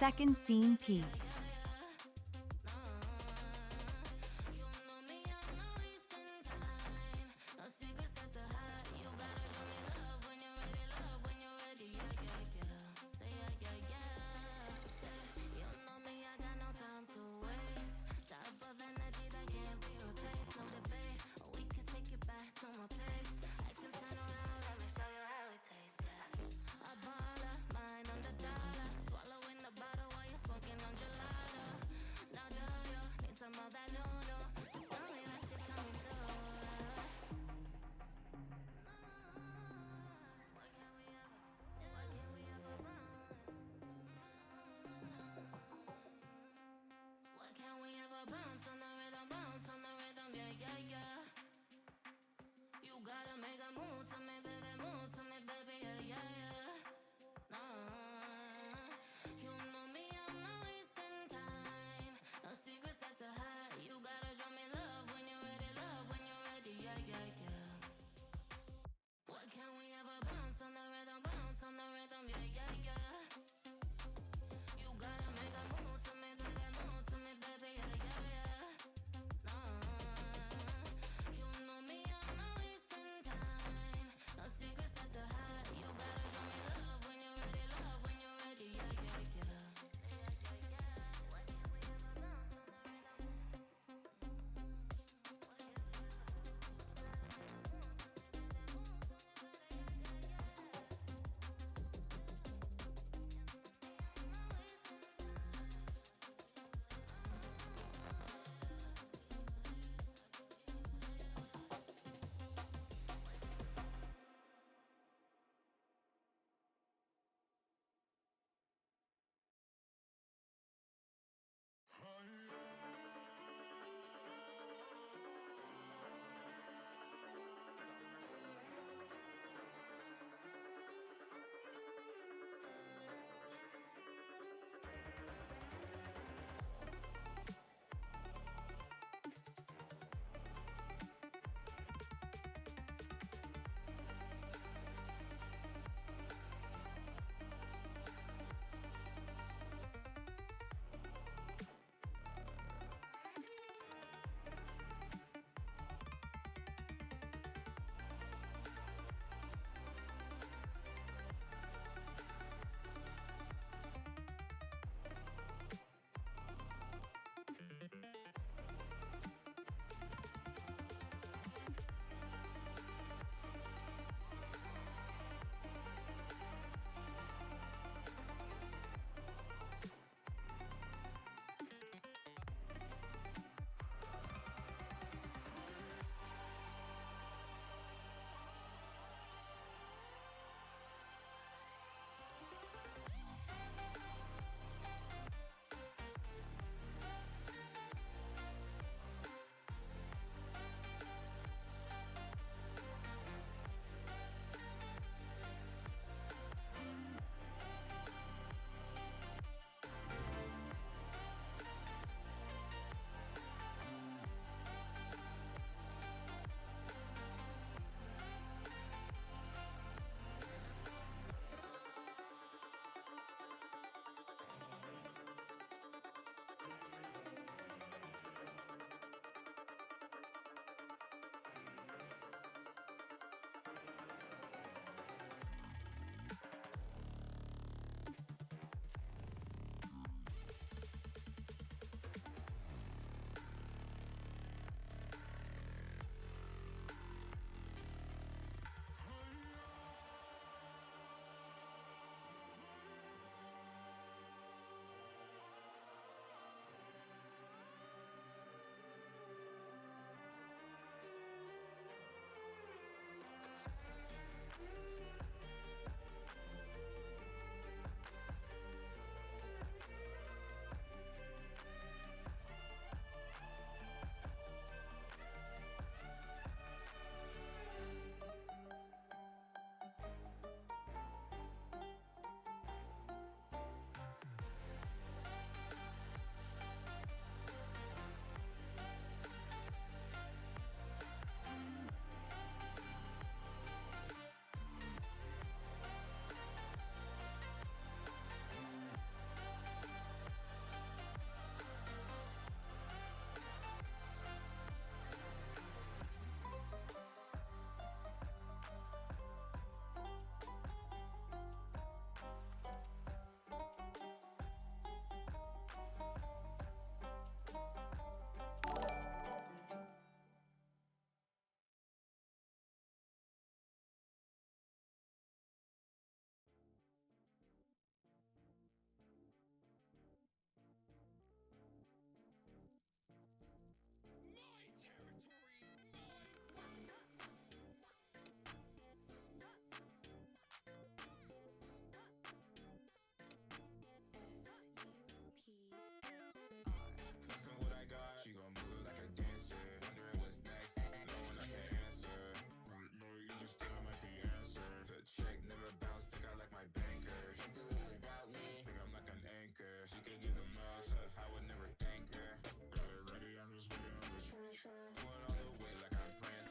Second scene piece. Swallowing the bottle while you're smoking on July.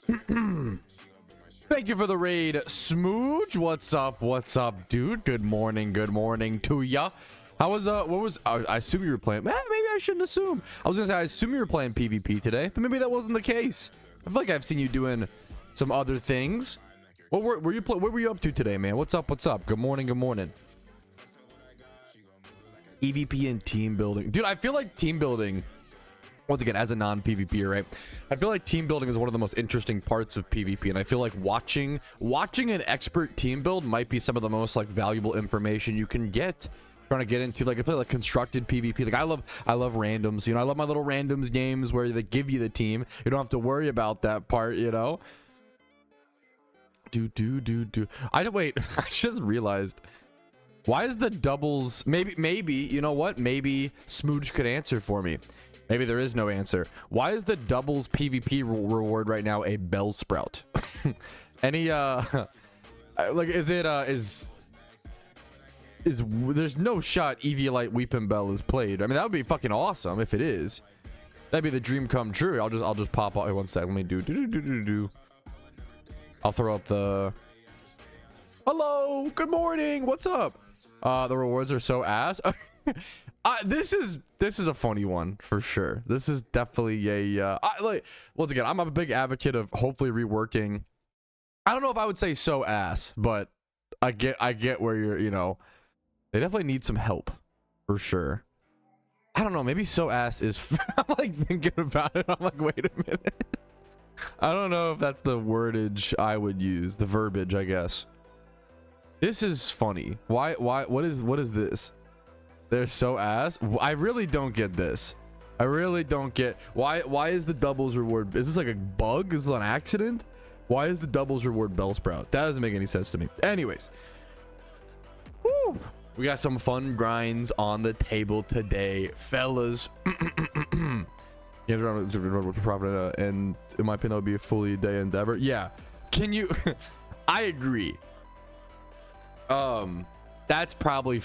Thank you for the raid, Smooge. What's up, dude? Good morning to ya. How was I assume you were playing, maybe I shouldn't assume. I was gonna say I assume you were playing PvP today, but maybe that wasn't the case. I feel like I've seen you doing some other things. What were you up to today, man? What's up? Good morning. PvP and team building, dude. I feel like team building, once again, as a non-PvPer, right? I feel like team building is one of the most interesting parts of PvP, and I feel like watching an expert team build might be some of the most like valuable information you can get. Trying to get into, like, I play like constructed PvP. Like I love randoms, you know. I love my little randoms games where they give you the team. You don't have to worry about that part, you know. Wait. I just realized, why is the doubles? Maybe you know what? Maybe Smooge could answer for me. Maybe there is no answer. Why is the doubles PvP reward right now a bell sprout? Any like, there's no shot Eviolite Weeping Bell is played. I mean, that would be fucking awesome if it is. That'd be the dream come true. I'll just pop out. Hey, one sec. Let me do. I'll throw up the hello, good morning, what's up? The rewards are so ass. This is a funny one for sure. This is definitely a like, once again, I'm a big advocate of hopefully reworking. I don't know if I would say so ass, but I get where you're, you know, they definitely need some help for sure. I don't know, maybe so ass is I'm like thinking about it. I'm like, wait a minute. I don't know if that's the wordage I would use, the verbiage, I guess. This is funny. Why what is this? They're so ass. I really don't get this. I really don't get why is the doubles reward, is this like a bug? Is this an accident? Why is the doubles reward Bellsprout? That doesn't make any sense to me. Anyways, woo, we got some fun grinds on the table today, fellas. And in my opinion, that would be a fully day endeavor. Yeah, can you? I agree. That's probably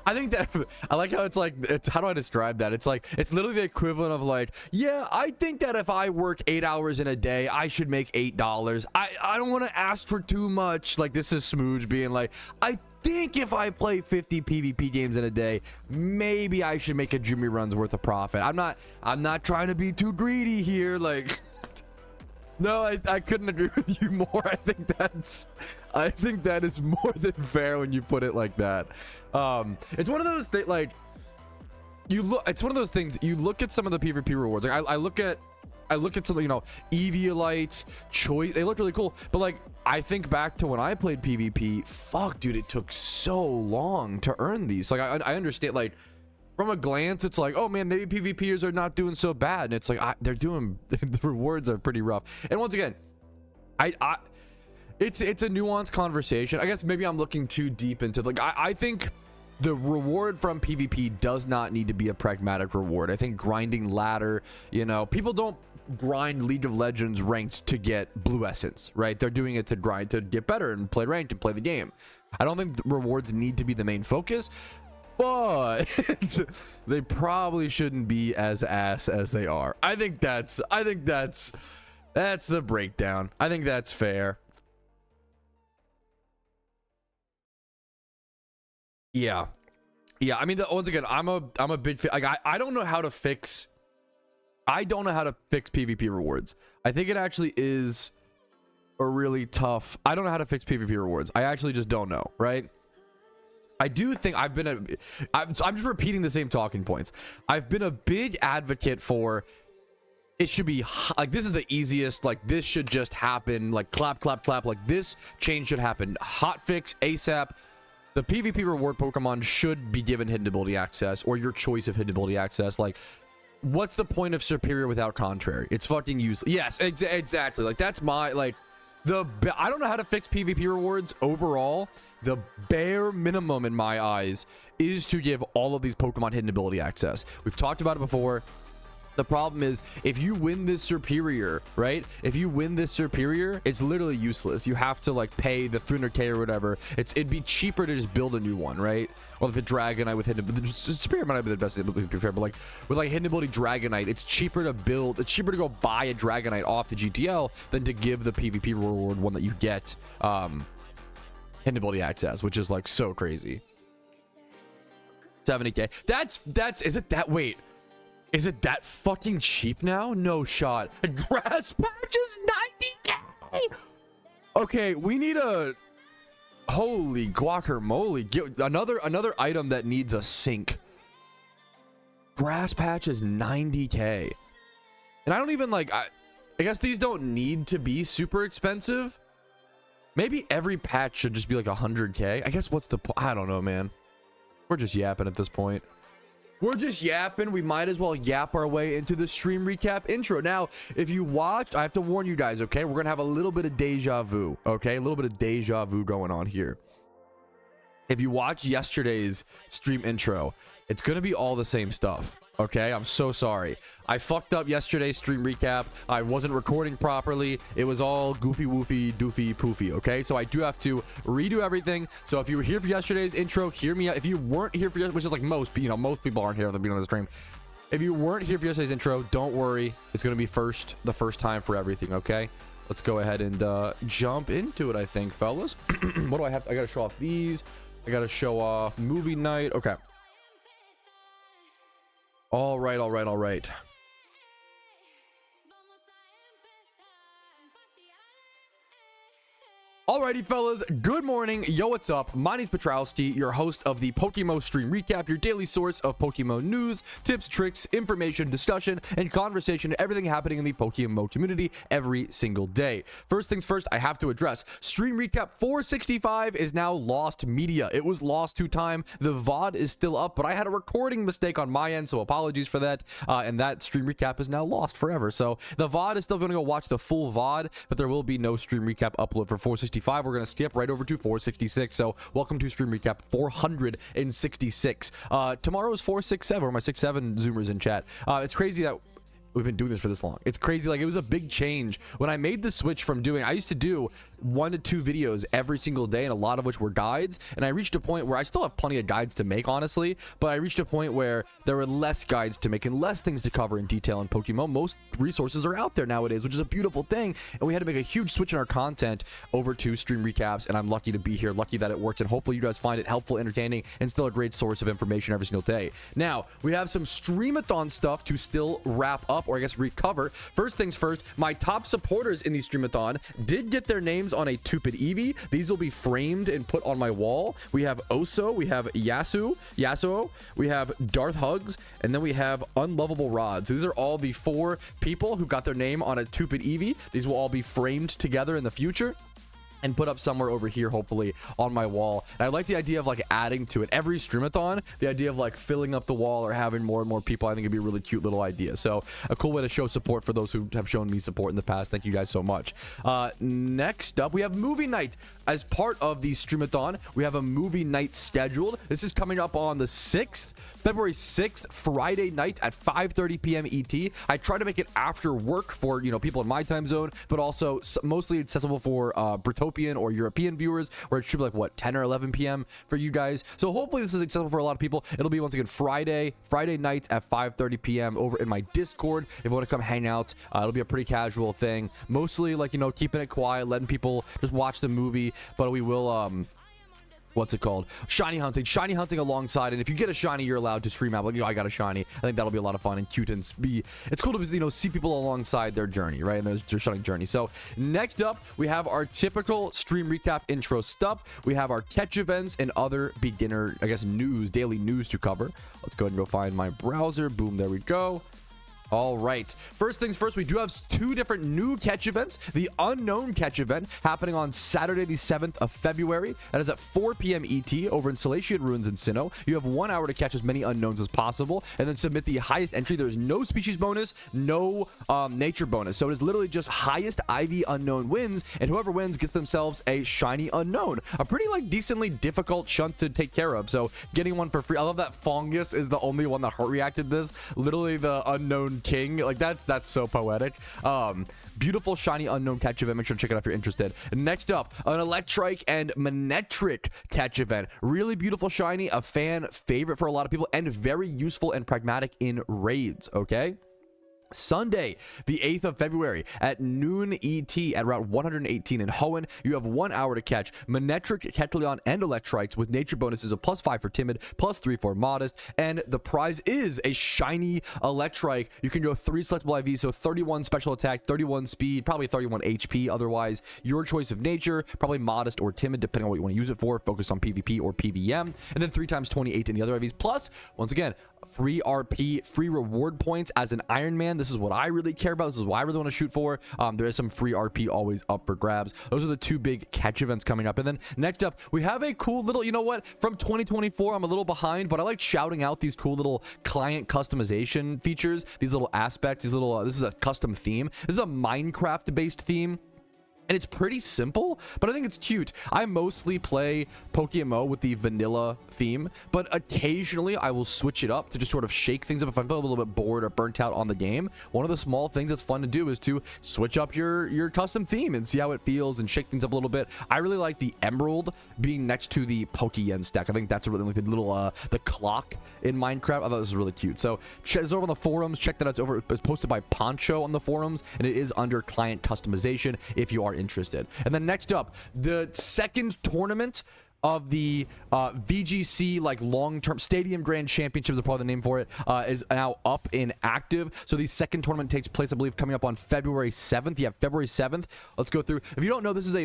I think that I like how it's like, it's, how do I describe that? It's like, it's literally the equivalent of like, yeah, I think that if I work 8 hours in a day, I should make $8. I don't want to ask for too much. Like, this is Smooge being like, I think if I play 50 PvP games in a day, maybe I should make a Jimmy run's worth of profit. I'm not trying to be too greedy here. Like, no, I couldn't agree with you more. I think that is more than fair when you put it like that. It's one of those things, like, it's one of those things, you look at some of the PvP rewards. Like, I look at something, you know, Eviolite, Choice, they look really cool, but like, I think back to when I played PvP, fuck, dude, it took so long to earn these. Like, I understand, like, from a glance, it's like, oh man, maybe PvPers are not doing so bad, and it's like, they're doing, the rewards are pretty rough. And once again, it's a nuanced conversation. I guess maybe I'm looking too deep into, like, I think the reward from PvP does not need to be a pragmatic reward. I think grinding ladder, you know, people don't grind League of Legends ranked to get blue essence, right? They're doing it to grind to get better and play ranked and play the game. I don't think the rewards need to be the main focus, but they probably shouldn't be as ass as they are. I think that's the breakdown. I think that's fair. Yeah. I mean, once again, I'm a big fan. Like, I don't know how to fix PvP rewards. I think it actually is a really tough. I don't know how to fix PvP rewards. I actually just don't know, right? I do think I'm just repeating the same talking points. I've been a big advocate for, it should be like, this is the easiest, like, this should just happen, like, clap, like, this change should happen, hot fix ASAP. The PvP reward Pokemon should be given hidden ability access, or your choice of hidden ability access. Like, what's the point of superior without contrary? It's fucking useless. Yes, exactly. Like, that's my, like, I don't know how to fix PvP rewards overall. The bare minimum in my eyes is to give all of these Pokemon hidden ability access. We've talked about it before. The problem is if you win this superior, right? If you win this superior, it's literally useless. You have to like pay the 300k or whatever. It'd be cheaper to just build a new one, right? Or if a Dragonite with hidden, the superior might not be the best ability to be fair, but like with like hidden ability Dragonite, it's cheaper to build. It's cheaper to go buy a Dragonite off the GTL than to give the PvP reward one that you get hidden ability access, which is like so crazy. 70k. That's is it that wait? Is it that fucking cheap now? No shot. Grass patch is 90k. Okay, we need a holy guacamole. Get another item that needs a sink. Grass patch is 90k. And I don't even like I guess these don't need to be super expensive. Maybe every patch should just be like 100k. I guess what's the I don't know, man. We're just yapping at this point. We're just yapping. We might as well yap our way into the stream recap intro. Now, if you watched, I have to warn you guys, okay? We're going to have a little bit of deja vu, okay? A little bit of deja vu going on here. If you watched yesterday's stream intro, it's going to be all the same stuff, okay? I'm so sorry. I fucked up yesterday's stream recap. I wasn't recording properly. It was all goofy, woofy, doofy, poofy, okay? So I do have to redo everything. So if you were here for yesterday's intro, hear me out. If you weren't here for yesterday's, which is like most, you know, most people aren't here at the beginning of the stream. If you weren't here for yesterday's intro, don't worry. It's going to be the first time for everything, okay? Let's go ahead and jump into it, I think, fellas. What do I have? I got to show off these. I got to show off movie night. Okay. All right. Alrighty, fellas, good morning. Yo, what's up? My name's Patrouski, your host of the PokeMMO Stream Recap, your daily source of PokeMMO news, tips, tricks, information, discussion, and conversation, everything happening in the PokeMMO community every single day. First things first, I have to address Stream Recap 465 is now lost media. It was lost to time. The VOD is still up, but I had a recording mistake on my end, so apologies for that. And that Stream Recap is now lost forever. So the VOD is still going to go watch the full VOD, but there will be no Stream Recap upload for 465. We're going to skip right over to 466. So welcome to Stream Recap 466. Tomorrow is 467, or my 67 zoomers in chat. It's crazy that we've been doing this for this long. It's crazy. Like, it was a big change when I made the switch from doing, I used to do 1 to 2 videos every single day, and a lot of which were guides, and I reached a point where I still have plenty of guides to make, honestly, but I reached a point where there were less guides to make and less things to cover in detail in Pokemon. Most resources are out there nowadays, which is a beautiful thing, and we had to make a huge switch in our content over to stream recaps, and I'm lucky to be here, lucky that it worked, and hopefully you guys find it helpful, entertaining, and still a great source of information every single day. Now, we have some Streamathon stuff to still wrap up, or I guess recover. First things first, my top supporters in the Streamathon did get their names on a Tupid Eevee. These will be framed and put on my wall. We have Oso, we have Yasuo, we have Darth Hugs, and then we have Unlovable Rod. So these are all the 4 people who got their name on a Tupid Eevee. These will all be framed together in the future and put up somewhere over here, hopefully, on my wall. And I like the idea of like adding to it every Streamathon. The idea of like filling up the wall or having more and more people, I think it'd be a really cute little idea. So a cool way to show support for those who have shown me support in the past. Thank you guys so much. Next up, we have movie night. As part of the Streamathon, we have a movie night scheduled. This is coming up on the 6th, February 6th, Friday night at 5:30 p.m. ET. I try to make it after work for, you know, people in my time zone, but also mostly accessible for Britopian or European viewers, where it should be like, what, 10 or 11 p.m. for you guys. So hopefully this is accessible for a lot of people. It'll be, once again, Friday nights at 5:30 p.m. over in my Discord. If you want to come hang out, it'll be a pretty casual thing. Mostly, like, you know, keeping it quiet, letting people just watch the movie, but we will, what's it called? Shiny hunting alongside. And if you get a shiny, you're allowed to stream out like, yo, I got a shiny. I think that'll be a lot of fun and cute, and it's cool to, you know, see people alongside their journey, right? And their shiny journey. So next up, we have our typical stream recap intro stuff. We have our catch events and other beginner, I guess, news, daily news to cover. Let's go ahead and go find my browser. Boom, there we go. All right, first things first, we do have 2 different new catch events. The unknown catch event happening on Saturday the 7th of February. That is at 4 p.m. ET over in Salacian Ruins in Sinnoh. You have 1 hour to catch as many unknowns as possible and then submit the highest entry. There's no species bonus, no nature bonus. So it is literally just highest IV unknown wins, and whoever wins gets themselves a shiny unknown. A pretty like decently difficult shunt to take care of. So getting one for free. I love that Fungus is the only one that heart reacted this. Literally the unknown Demon King. Like that's so poetic. Beautiful shiny unknown catch event. Make sure to check it out if you're interested. Next up, an Electrike and Manectric catch event. Really beautiful shiny, a fan favorite for a lot of people, and very useful and pragmatic in raids. Okay. Sunday, the 8th of February at noon ET at Route 118 in Hoenn. You have 1 hour to catch Manectric, Ketleon, and Electrites with nature bonuses of +5 for Timid, +3 for Modest, and the prize is a shiny Electrike. You can go 3 selectable IVs, so 31 special attack, 31 speed, probably 31 HP otherwise. Your choice of nature, probably Modest or Timid, depending on what you want to use it for. Focus on PvP or PvM, and then 3 times 28 in the other IVs. Plus, once again, free RP, free reward points as an Iron Man. This is what I really care about. This is what I really want to shoot for. There is some free RP always up for grabs. Those are the 2 big catch events coming up. And then next up, we have a cool little, you know what, from 2024, I'm a little behind, but I like shouting out these cool little client customization features, these little aspects, these little, this is a custom theme. This is a Minecraft based theme. And it's pretty simple, but I think it's cute. I mostly play PokeMMO with the vanilla theme, but occasionally I will switch it up to just sort of shake things up if I feel a little bit bored or burnt out on the game. One of the small things that's fun to do is to switch up your custom theme and see how it feels and shake things up a little bit. I really like the Emerald being next to the Pokeyen stack. I think that's a really like the little the clock in Minecraft. I thought this was really cute. So it's over on the forums. Check that out. It's posted by Poncho on the forums, and it is under client customization if you are interested. And then next up, the second tournament of the VGC like long-term Stadium Grand Championships is probably the name for it, is now up and active. So the second tournament takes place, I believe, coming up on February 7th. Yeah, February 7th. Let's go through. If you don't know, this is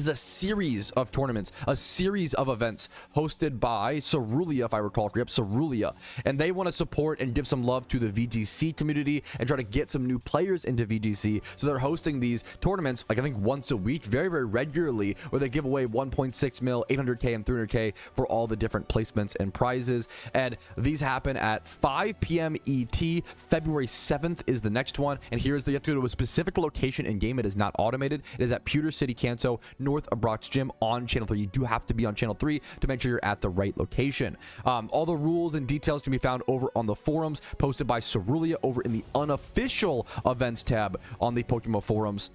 a series of tournaments, a series of events hosted by Cerulean, if I recall correctly. Yep, Cerulean. And they want to support and give some love to the VGC community and try to get some new players into VGC. So they're hosting these tournaments, like I think once a week, very, very regularly, where they give away 1.6 mil, 800K, and 300K for all the different placements and prizes. And these happen at 5 p.m. ET. February 7th is the next one. And here's the, you have to go to a specific location in game. It is not automated. It is at Pewter City, Kanto, north of Brock's Gym on channel 3. You do have to be on channel 3 to make sure you're at the right location. All the rules and details can be found over on the forums posted by Cerulean over in the unofficial events tab on the PokeMMO forums.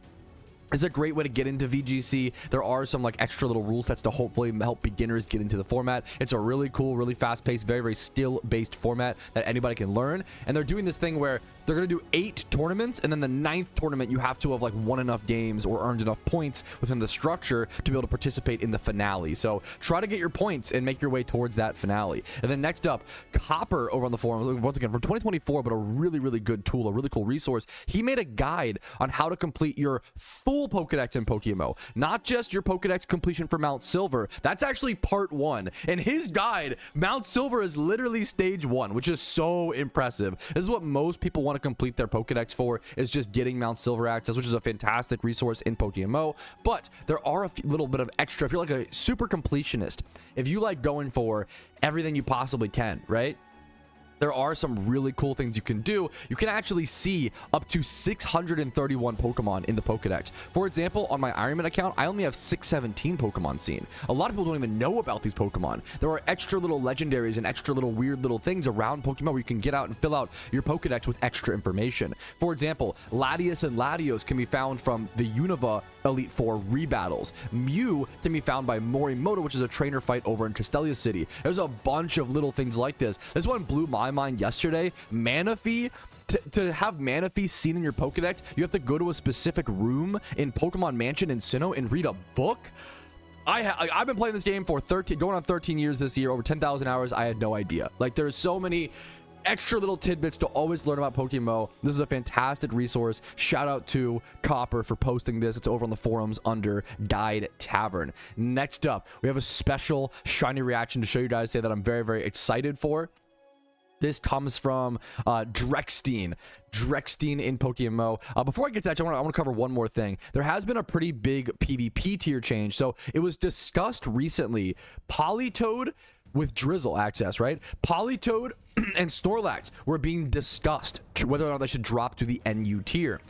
It's a great way to get into VGC. There are some like extra little rule sets to hopefully help beginners get into the format. It's a really cool, really fast-paced, very, very skill-based format that anybody can learn. And they're doing this thing where they're going to do 8 tournaments, and then the 9th tournament you have to have like won enough games or earned enough points within the structure to be able to participate in the finale. So try to get your points and make your way towards that finale. And then next up, Copper over on the forum, once again from 2024, but a really, really good tool, a really cool resource. He made a guide on how to complete your full Pokedex in PokeMMO, not just your Pokedex completion for Mount Silver. That's actually part 1. In his guide, Mount Silver is literally stage 1, which is so impressive. This is what most people want to complete their Pokedex for, is just getting Mount Silver access, which is a fantastic resource in PokeMMO. But there are a little bit of extra. If you're like a super completionist, if you like going for everything you possibly can, right? There are some really cool things you can do. You can actually see up to 631 Pokemon in the Pokedex. For example, on my Ironman account, I only have 617 Pokemon seen. A lot of people don't even know about these Pokemon. There are extra little legendaries and extra little weird little things around Pokemon where you can get out and fill out your Pokedex with extra information. For example, Latios and Latios can be found from the Unova Elite Four rebattles. Mew can be found by Morimoto, which is a trainer fight over in Castelia City. There's a bunch of little things like this. This one blew my mind yesterday. Manaphy. To have Manaphy seen in your Pokedex, you have to go to a specific room in Pokemon Mansion in Sinnoh and read a book. I've been playing this game for going on 13 years this year, over 10,000 hours. I had no idea. Like, there's so many extra little tidbits to always learn about PokeMMO. This is a fantastic resource. Shout out to Copper for posting this. It's over on the forums under Guide Tavern. Next up, we have a special shiny reaction to show you guys today that I'm very, very excited for. This comes from Drexstein in PokeMMO. Before I get to that, I want to cover one more thing. There has been a pretty big PvP tier change. So it was discussed recently. Politoed with Drizzle access, right? Politoed and Snorlax were being discussed whether or not they should drop to the NU tier.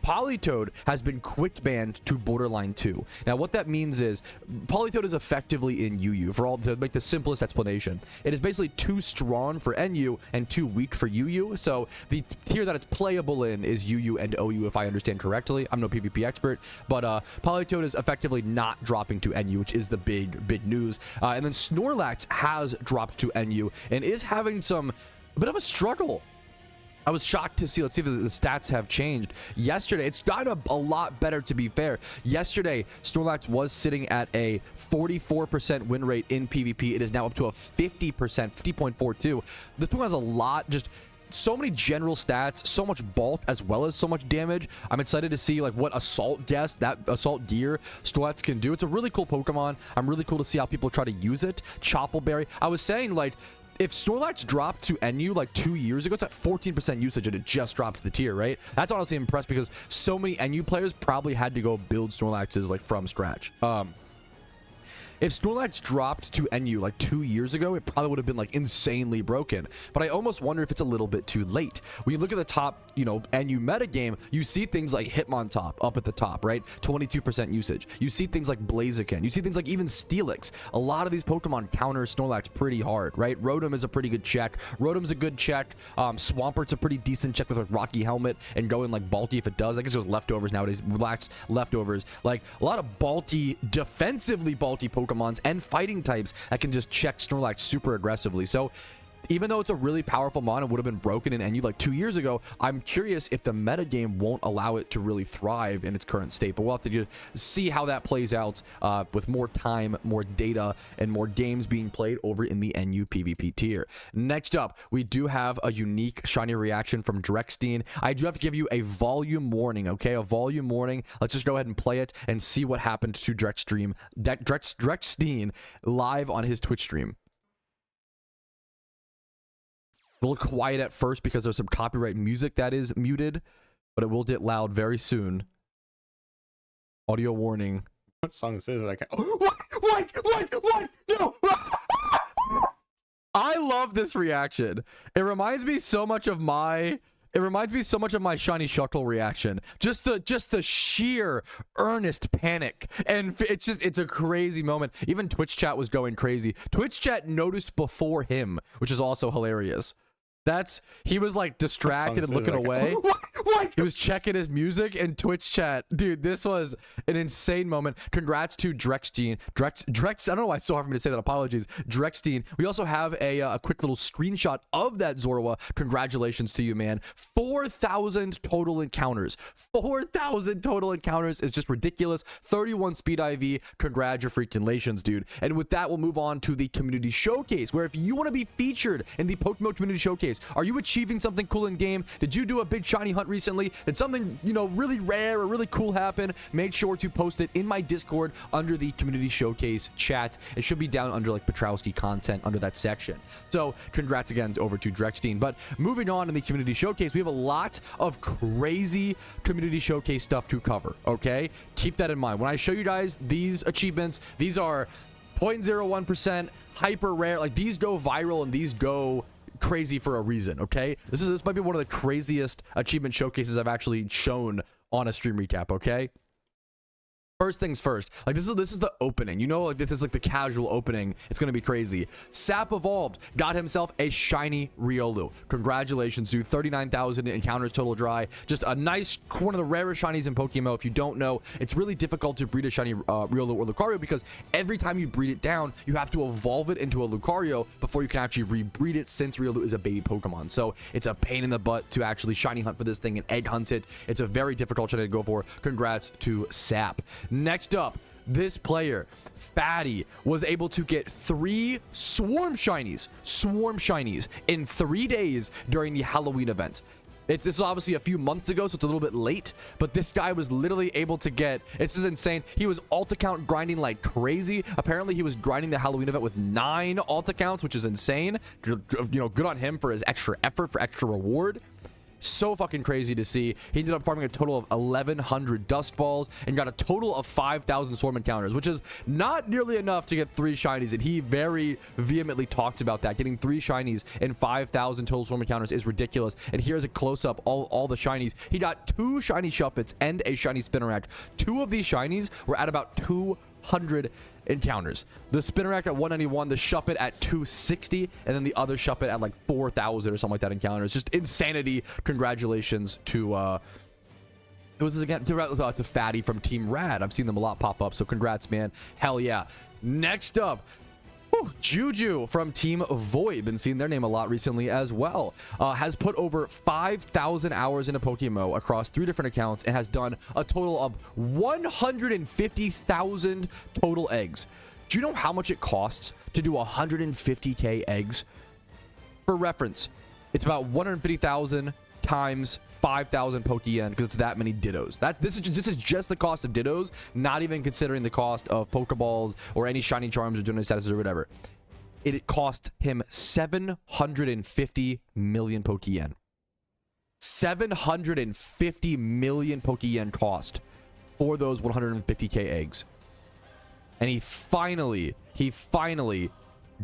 Politoed has been quick banned to Borderline 2. Now, what that means is Politoed is effectively in UU. To make the simplest explanation, it is basically too strong for NU and too weak for UU. So the tier that it's playable in is UU and OU, if I understand correctly. I'm no PvP expert, but Politoed is effectively not dropping to NU, which is the big news. And then Snorlax has dropped to NU and is having a bit of a struggle. I was shocked to see. Let's see if the stats have changed. Yesterday, it's gotten a lot better, to be fair. Yesterday, Snorlax was sitting at a 44% win rate in PvP. It is now up to a 50%, 50.42. This Pokemon has a lot, just so many general stats, so much bulk as well as so much damage. I'm excited to see like what Assault Gear Snorlax can do. It's a really cool Pokemon. I'm really cool to see how people try to use it. Choppleberry. I was saying, like, if Snorlax dropped to NU like 2 years ago, it's at 14% usage and it just dropped to the tier, right? That's honestly impressed because so many NU players probably had to go build Snorlaxes like from scratch. If Snorlax dropped to NU like 2 years ago, it probably would have been like insanely broken. But I almost wonder if it's a little bit too late. When you look at the top, NU metagame, you see things like Hitmontop up at the top, right? 22% usage. You see things like Blaziken. You see things like even Steelix. A lot of these Pokemon counter Snorlax pretty hard, right? Rotom is a pretty good check. Rotom's a good check. Swampert's a pretty decent check with like Rocky Helmet and going like bulky if it does. I guess it was leftovers nowadays. Relaxed leftovers. Like a lot of bulky, defensively bulky Pokemons and fighting types that can just check Snorlax super aggressively. So even though it's a really powerful mon and would have been broken in NU like 2 years ago, I'm curious if the metagame won't allow it to really thrive in its current state. But we'll have to just see how that plays out with more time, more data, and more games being played over in the NU PvP tier. Next up, we do have a unique shiny reaction from Drexstein. I do have to give you a volume warning, okay? A volume warning. Let's just go ahead and play it and see what happened to Drexstein live on his Twitch stream. A little quiet at first because there's some copyright music that is muted, but it will get loud very soon. Audio warning. What song is this? Like, What? No! I love this reaction. It reminds me so much of my shiny Shuckle reaction. Just the sheer earnest panic. And it's a crazy moment. Even Twitch chat was going crazy. Twitch chat noticed before him, which is also hilarious. He was like distracted and looking away. What? He was checking his music and Twitch chat. Dude, this was an insane moment. Congrats to Drexstein. Drex, I don't know why it's so hard for me to say that. Apologies. Drexstein. We also have a quick little screenshot of that Zorua. Congratulations to you, man. 4,000 total encounters. 4,000 total encounters is just ridiculous. 31 speed IV. Congratulations, dude. And with that, we'll move on to the community showcase, where if you want to be featured in the PokeMMO community showcase, are you achieving something cool in game? Did you do a big shiny hunt recently? Did something, really rare or really cool happen? Make sure to post it in my Discord under the community showcase chat. It should be down under like Patrouski content under that section. So congrats again over to Drexstein. But moving on in the community showcase, we have a lot of crazy community showcase stuff to cover. Okay, keep that in mind. When I show you guys these achievements, these are 0.01% hyper rare. Like these go viral and these go crazy for a reason. Okay, this might be one of the craziest achievement showcases I've actually shown on a stream recap. Okay, first things first, like this is the opening, like this is like the casual opening. It's gonna be crazy. Sap Evolved got himself a shiny Riolu. Congratulations, dude. 39,000 encounters total dry. Just a nice, one of the rarest shinies in PokeMMO. If you don't know, it's really difficult to breed a shiny Riolu or Lucario because every time you breed it down, you have to evolve it into a Lucario before you can actually rebreed it, since Riolu is a baby Pokemon. So it's a pain in the butt to actually shiny hunt for this thing and egg hunt it. It's a very difficult shiny to go for. Congrats to Sap. Next up, this player, Fatty, was able to get 3 swarm shinies in 3 days during the Halloween event. This is obviously a few months ago, so it's a little bit late, but this guy was literally able to get, this is insane. He was alt account grinding like crazy. Apparently he was grinding the Halloween event with 9 alt accounts, which is insane. Good on him for his extra effort, for extra reward. So fucking crazy to see. He ended up farming a total of 1,100 dust balls and got a total of 5,000 swarm encounters, which is not nearly enough to get 3 shinies. And he very vehemently talks about that. Getting 3 shinies and 5,000 total swarm encounters is ridiculous. And here's a close-up, all the shinies. He got 2 shiny Shuppets and a shiny Spinnerack. 2 of these shinies were at about 200 encounters. The Spinnerack at 191, the Shuppet at 260, and then the other Shuppet at like 4,000 or something like that encounters. Just insanity. Congratulations to it was again to Fatty from Team Rad. I've seen them a lot pop up, so congrats, man. Hell yeah. Next up, Juju from Team Void, been seeing their name a lot recently as well, has put over 5,000 hours into PokeMMO across 3 different accounts and has done a total of 150,000 total eggs. Do you know how much it costs to do 150k eggs? For reference, it's about 150,000 times 5,000 Pokeyen, because it's that many Dittos. This is just the cost of Dittos, not even considering the cost of Pokeballs or any shiny charms or donate statuses or whatever. It cost him 750 million Pokeyen. 750 million Pokeyen cost for those 150k eggs. And he finally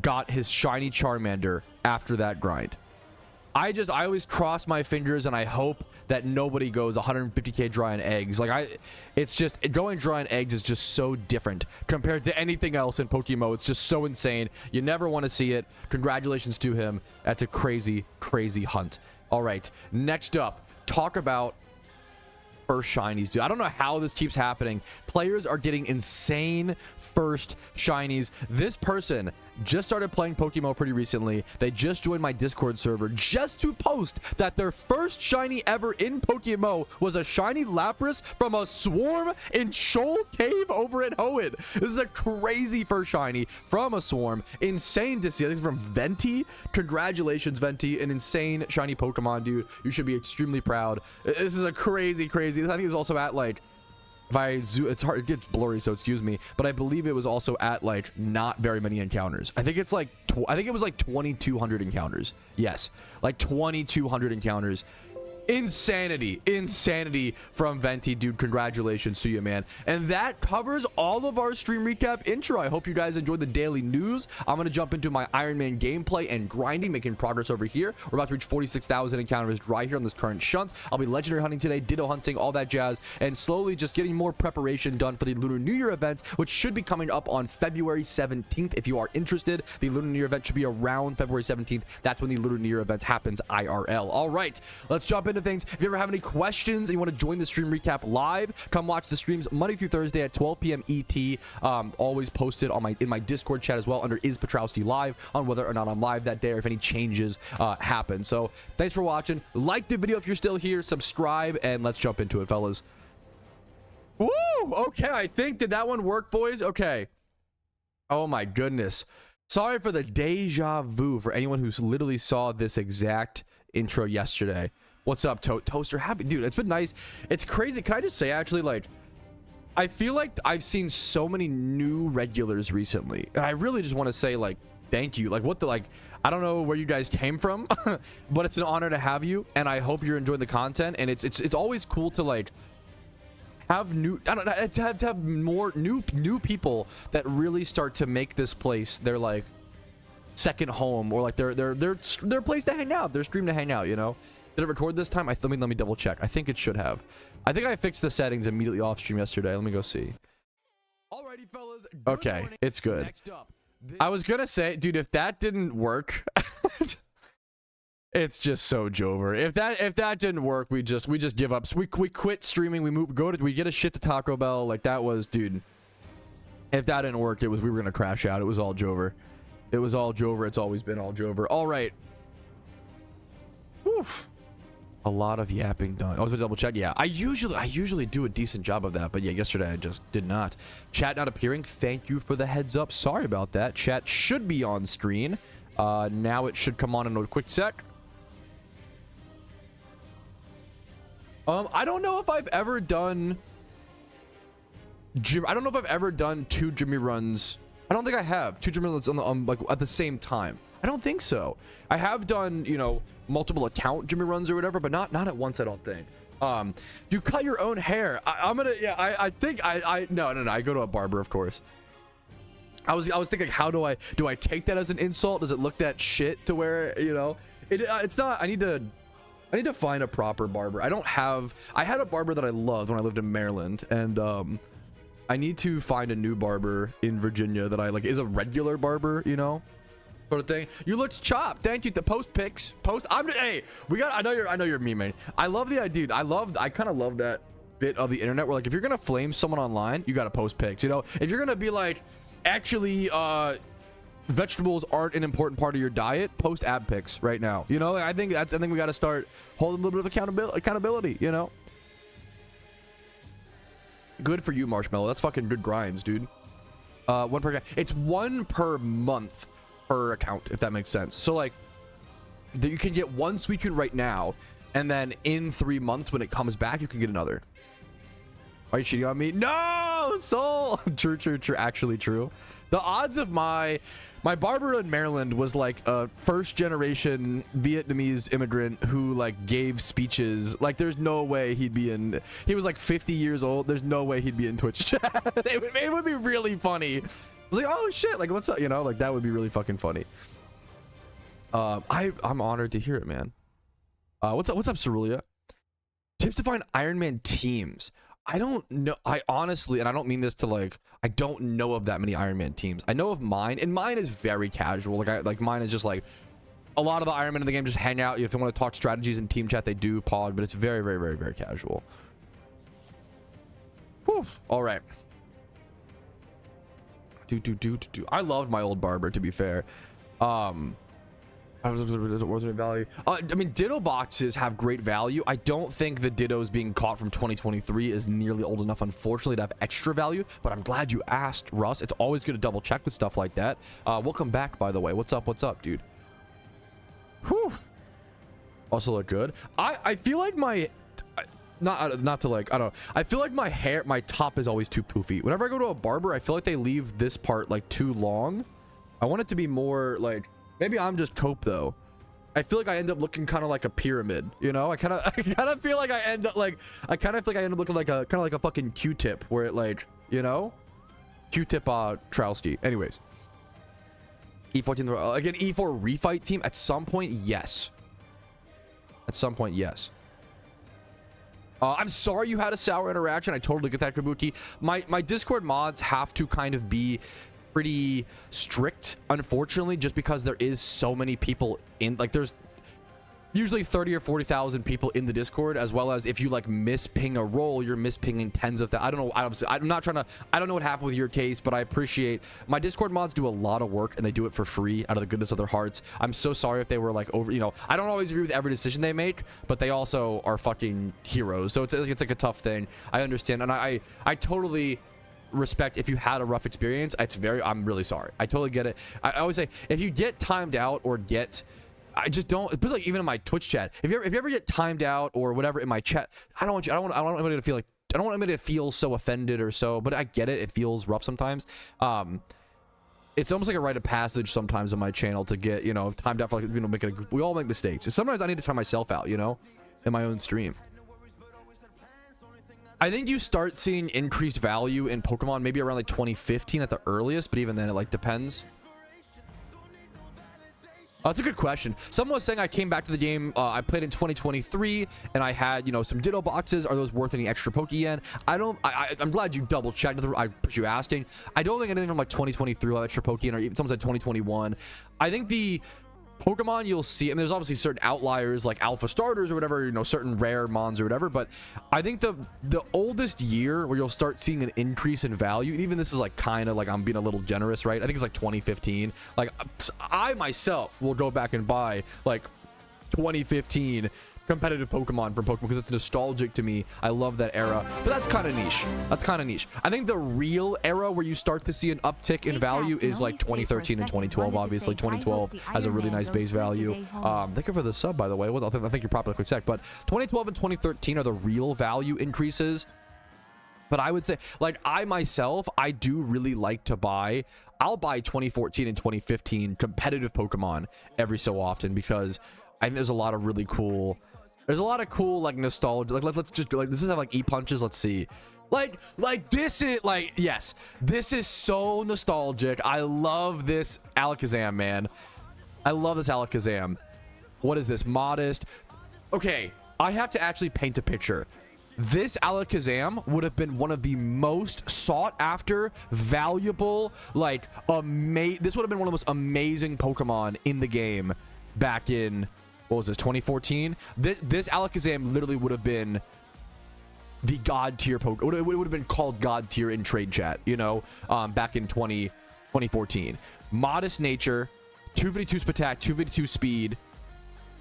got his shiny Charmander after that grind. I always cross my fingers and I hope that nobody goes 150k dry on eggs. Like it's just going dry on eggs is just so different compared to anything else in PokeMMO. It's just so insane. You never want to see it. Congratulations to him. That's a crazy hunt. All right, next up, talk about first shinies, dude. I don't know how this keeps happening. Players are getting insane first shinies. This person just started playing PokeMMO pretty recently. They just joined my Discord server just to post that their first shiny ever in PokeMMO was a shiny Lapras from a swarm in Shoal Cave over at Hoenn. This is a crazy first shiny from a swarm. Insane to see. I think from Venti. Congratulations, Venti. An insane shiny Pokemon, dude. You should be extremely proud. This is a crazy. I think it was also at like, if I zoom, it's hard, it gets blurry, so excuse me, but I believe it was also at like not very many encounters. I think it's like I think it was like 2,200 encounters. Yes, like 2,200 encounters. Insanity from Venti, dude. Congratulations to you, man. And that covers all of our stream recap intro. I hope you guys enjoyed the daily news. I'm gonna jump into my Iron Man gameplay and grinding, making progress over here. We're about to reach 46,000 encounters dry here on this current shunt. I'll be legendary hunting today, Ditto hunting, all that jazz, and slowly just getting more preparation done for the Lunar New Year event, which should be coming up on February 17th. If you are interested, the Lunar New Year event should be around February 17th. That's when the Lunar New Year event happens IRL. All right, let's jump into things. If you ever have any questions and you want to join the stream recap live, come watch the streams Monday through Thursday at 12 p.m. ET. Always posted on in my Discord chat as well under is Patrouski live on whether or not I'm live that day or if any changes happen. So thanks for watching. Like the video if you're still here, subscribe, and let's jump into it, fellas. Woo! Okay, I think, did that one work, boys? Okay. Oh my goodness. Sorry for the deja vu for anyone who literally saw this exact intro yesterday. What's up, Toaster? Happy, dude. It's been nice. It's crazy. Can I just say, actually, like, I feel like I've seen so many new regulars recently, and I really just want to say, like, thank you. Like, what the, like, I don't know where you guys came from, but it's an honor to have you, and I hope you're enjoying the content. And it's always cool to like have new, I don't know, to have more new people that really start to make this place their like second home, or like their place to hang out, their stream to hang out, you know. Did it record this time? Let me double check. I think it should have. I think I fixed the settings immediately off stream yesterday. Let me go see. Alrighty, fellas. Okay, it's good. Next up, I was gonna say, dude, if that didn't work, it's just so Jover. If that didn't work, we just give up. So we quit streaming. We get a shit to Taco Bell. Like, that was, dude. If that didn't work, we were gonna crash out. It was all Jover. It was all Jover. It's always been all Jover. All right. Oof. A lot of yapping done. I was gonna double check. Yeah, I usually do a decent job of that, but yeah, yesterday I just did not. Chat not appearing. Thank you for the heads up. Sorry about that. Chat should be on screen. Now it should come on in a quick sec. I don't know if I've ever done. I don't know if I've ever done 2 Jimmy runs. I don't think I have 2 Jimmy runs on like at the same time. I don't think so. I have done, you know, multiple account Jimmy runs or whatever, but not at once, I don't think. You cut your own hair. I'm gonna, yeah, I think no, I go to a barber, of course. I was thinking, how do I take that as an insult? Does it look that shit to where, you know, it's not. I need to find a proper barber. I had a barber that I loved when I lived in Maryland, and I need to find a new barber in Virginia that I like is a regular barber, you know, sort of thing. You looked chopped. Thank you. The post pics. Hey, I know you're me, man. I love the idea. I kind of love that bit of the internet where, like, if you're gonna flame someone online, you gotta post pics. You know, if you're gonna be like, actually, vegetables aren't an important part of your diet, post ab pics right now. You know, I think we got to start holding a little bit of accountability, you know. Good for you, Marshmallow. That's fucking good grinds, dude. One per account. It's one per month per account, if that makes sense. So like you can get one Suicune right now, and then in 3 months when it comes back, you can get another. Are you cheating on me? No, Soul. True. Actually true. The odds of my barber in Maryland was like a first generation Vietnamese immigrant who like gave speeches. Like, there's no way he was like 50 years old. There's no way he'd be in Twitch chat. it would be really funny. I was like, oh shit, like what's up, you know, like that would be really fucking funny. I'm honored to hear it, man. What's up Cerulean? Tips to find Iron Man teams. I don't know. I honestly, and I don't mean this to like, I don't know of that many Iron Man teams. I know of mine, and mine is very casual. Like mine is just like a lot of the Iron Men in the game just hang out. If they want to talk strategies in team chat, they do pod, but it's very, very, very, very casual. Whew. All right. I loved my old barber, to be fair. Worth it value. I mean, Ditto boxes have great value. I don't think the Dittos being caught from 2023 is nearly old enough, unfortunately, to have extra value. But I'm glad you asked, Russ. It's always good to double check with stuff like that. Welcome back, by the way. What's up, dude? Whew. Also look good. I feel like my not to like, I don't know. I feel like my top is always too poofy. Whenever I go to a barber, I feel like they leave this part like too long. I want it to be more like. Maybe I'm just cope though. I feel like I end up looking kind of like a pyramid, you know. I kind of feel like I end up like looking like a kind of like a fucking Q-tip, where it like, you know, Q-tip Patrouski. Anyways, E14 again. E4 refight team at some point, yes. At some point, yes. I'm sorry you had a sour interaction. I totally get that, Kabuki. My Discord mods have to kind of be pretty strict, unfortunately, just because there is so many people in, like, there's usually 30 or 40,000 people in the Discord, as well as if you like misping a role, you're mispinging tens of I don't know. I'm not trying to, I don't know what happened with your case, but I appreciate my Discord mods do a lot of work, and they do it for free out of the goodness of their hearts. I'm so sorry if they were like over, you know, I don't always agree with every decision they make, but they also are fucking heroes, so it's like a tough thing. I understand, and I totally respect if you had a rough experience. I'm really sorry. I totally get it. I always say, if you get timed out or I just don't, it's like even in my Twitch chat, if you ever get timed out or whatever in my chat, I don't want anybody to feel like, I don't want anybody to feel so offended or so, but I get it. It feels rough sometimes. It's almost like a rite of passage sometimes on my channel to get, you know, timed out for like, you know, we all make mistakes. Sometimes I need to time myself out, you know, in my own stream. I think you start seeing increased value in Pokemon maybe around like 2015 at the earliest, but even then it like depends. That's a good question. Someone was saying I came back to the game, I played in 2023 and I had, you know, some Ditto boxes. Are those worth any extra Pokeyen? I'm glad you double checked. I appreciate you asking. I don't think anything from like 2023 will have extra Pokeyen, or even someone said 2021. I think the Pokemon you'll see, I mean, there's obviously certain outliers like alpha starters or whatever, you know, certain rare mons or whatever, but I think the oldest year where you'll start seeing an increase in value, and even this is like kind of like, I'm being a little generous, right? I think it's like 2015. Like, I myself will go back and buy like 2015 competitive Pokemon from Pokemon because it's nostalgic to me. I love that era, but that's kind of niche. I think the real era where you start to see an uptick in value is like 2013 and 2012. Obviously 2012 has a really nice base value. Thank you for the sub, by the way. Well, I think you're probably a quick sec, but 2012 and 2013 are the real value increases. But I would say, like, I myself, I do really like to buy I'll buy 2014 and 2015 competitive Pokemon every so often because I think there's a lot of really cool. There's a lot of cool like nostalgia. Like let's just like this is like E-punches. Let's see. Like this is like yes, this is so nostalgic. I love this Alakazam, man. I love this Alakazam. What is this? Modest. Okay, I have to actually paint a picture. This Alakazam would have been one of the most sought after, valuable, like this would have been one of the most amazing Pokemon in the game back in, what was this, 2014? This Alakazam literally would have been the god tier Pokemon. It would have been called god tier in trade chat, you know, back in 2014. Modest nature, 252 attack, 252 speed,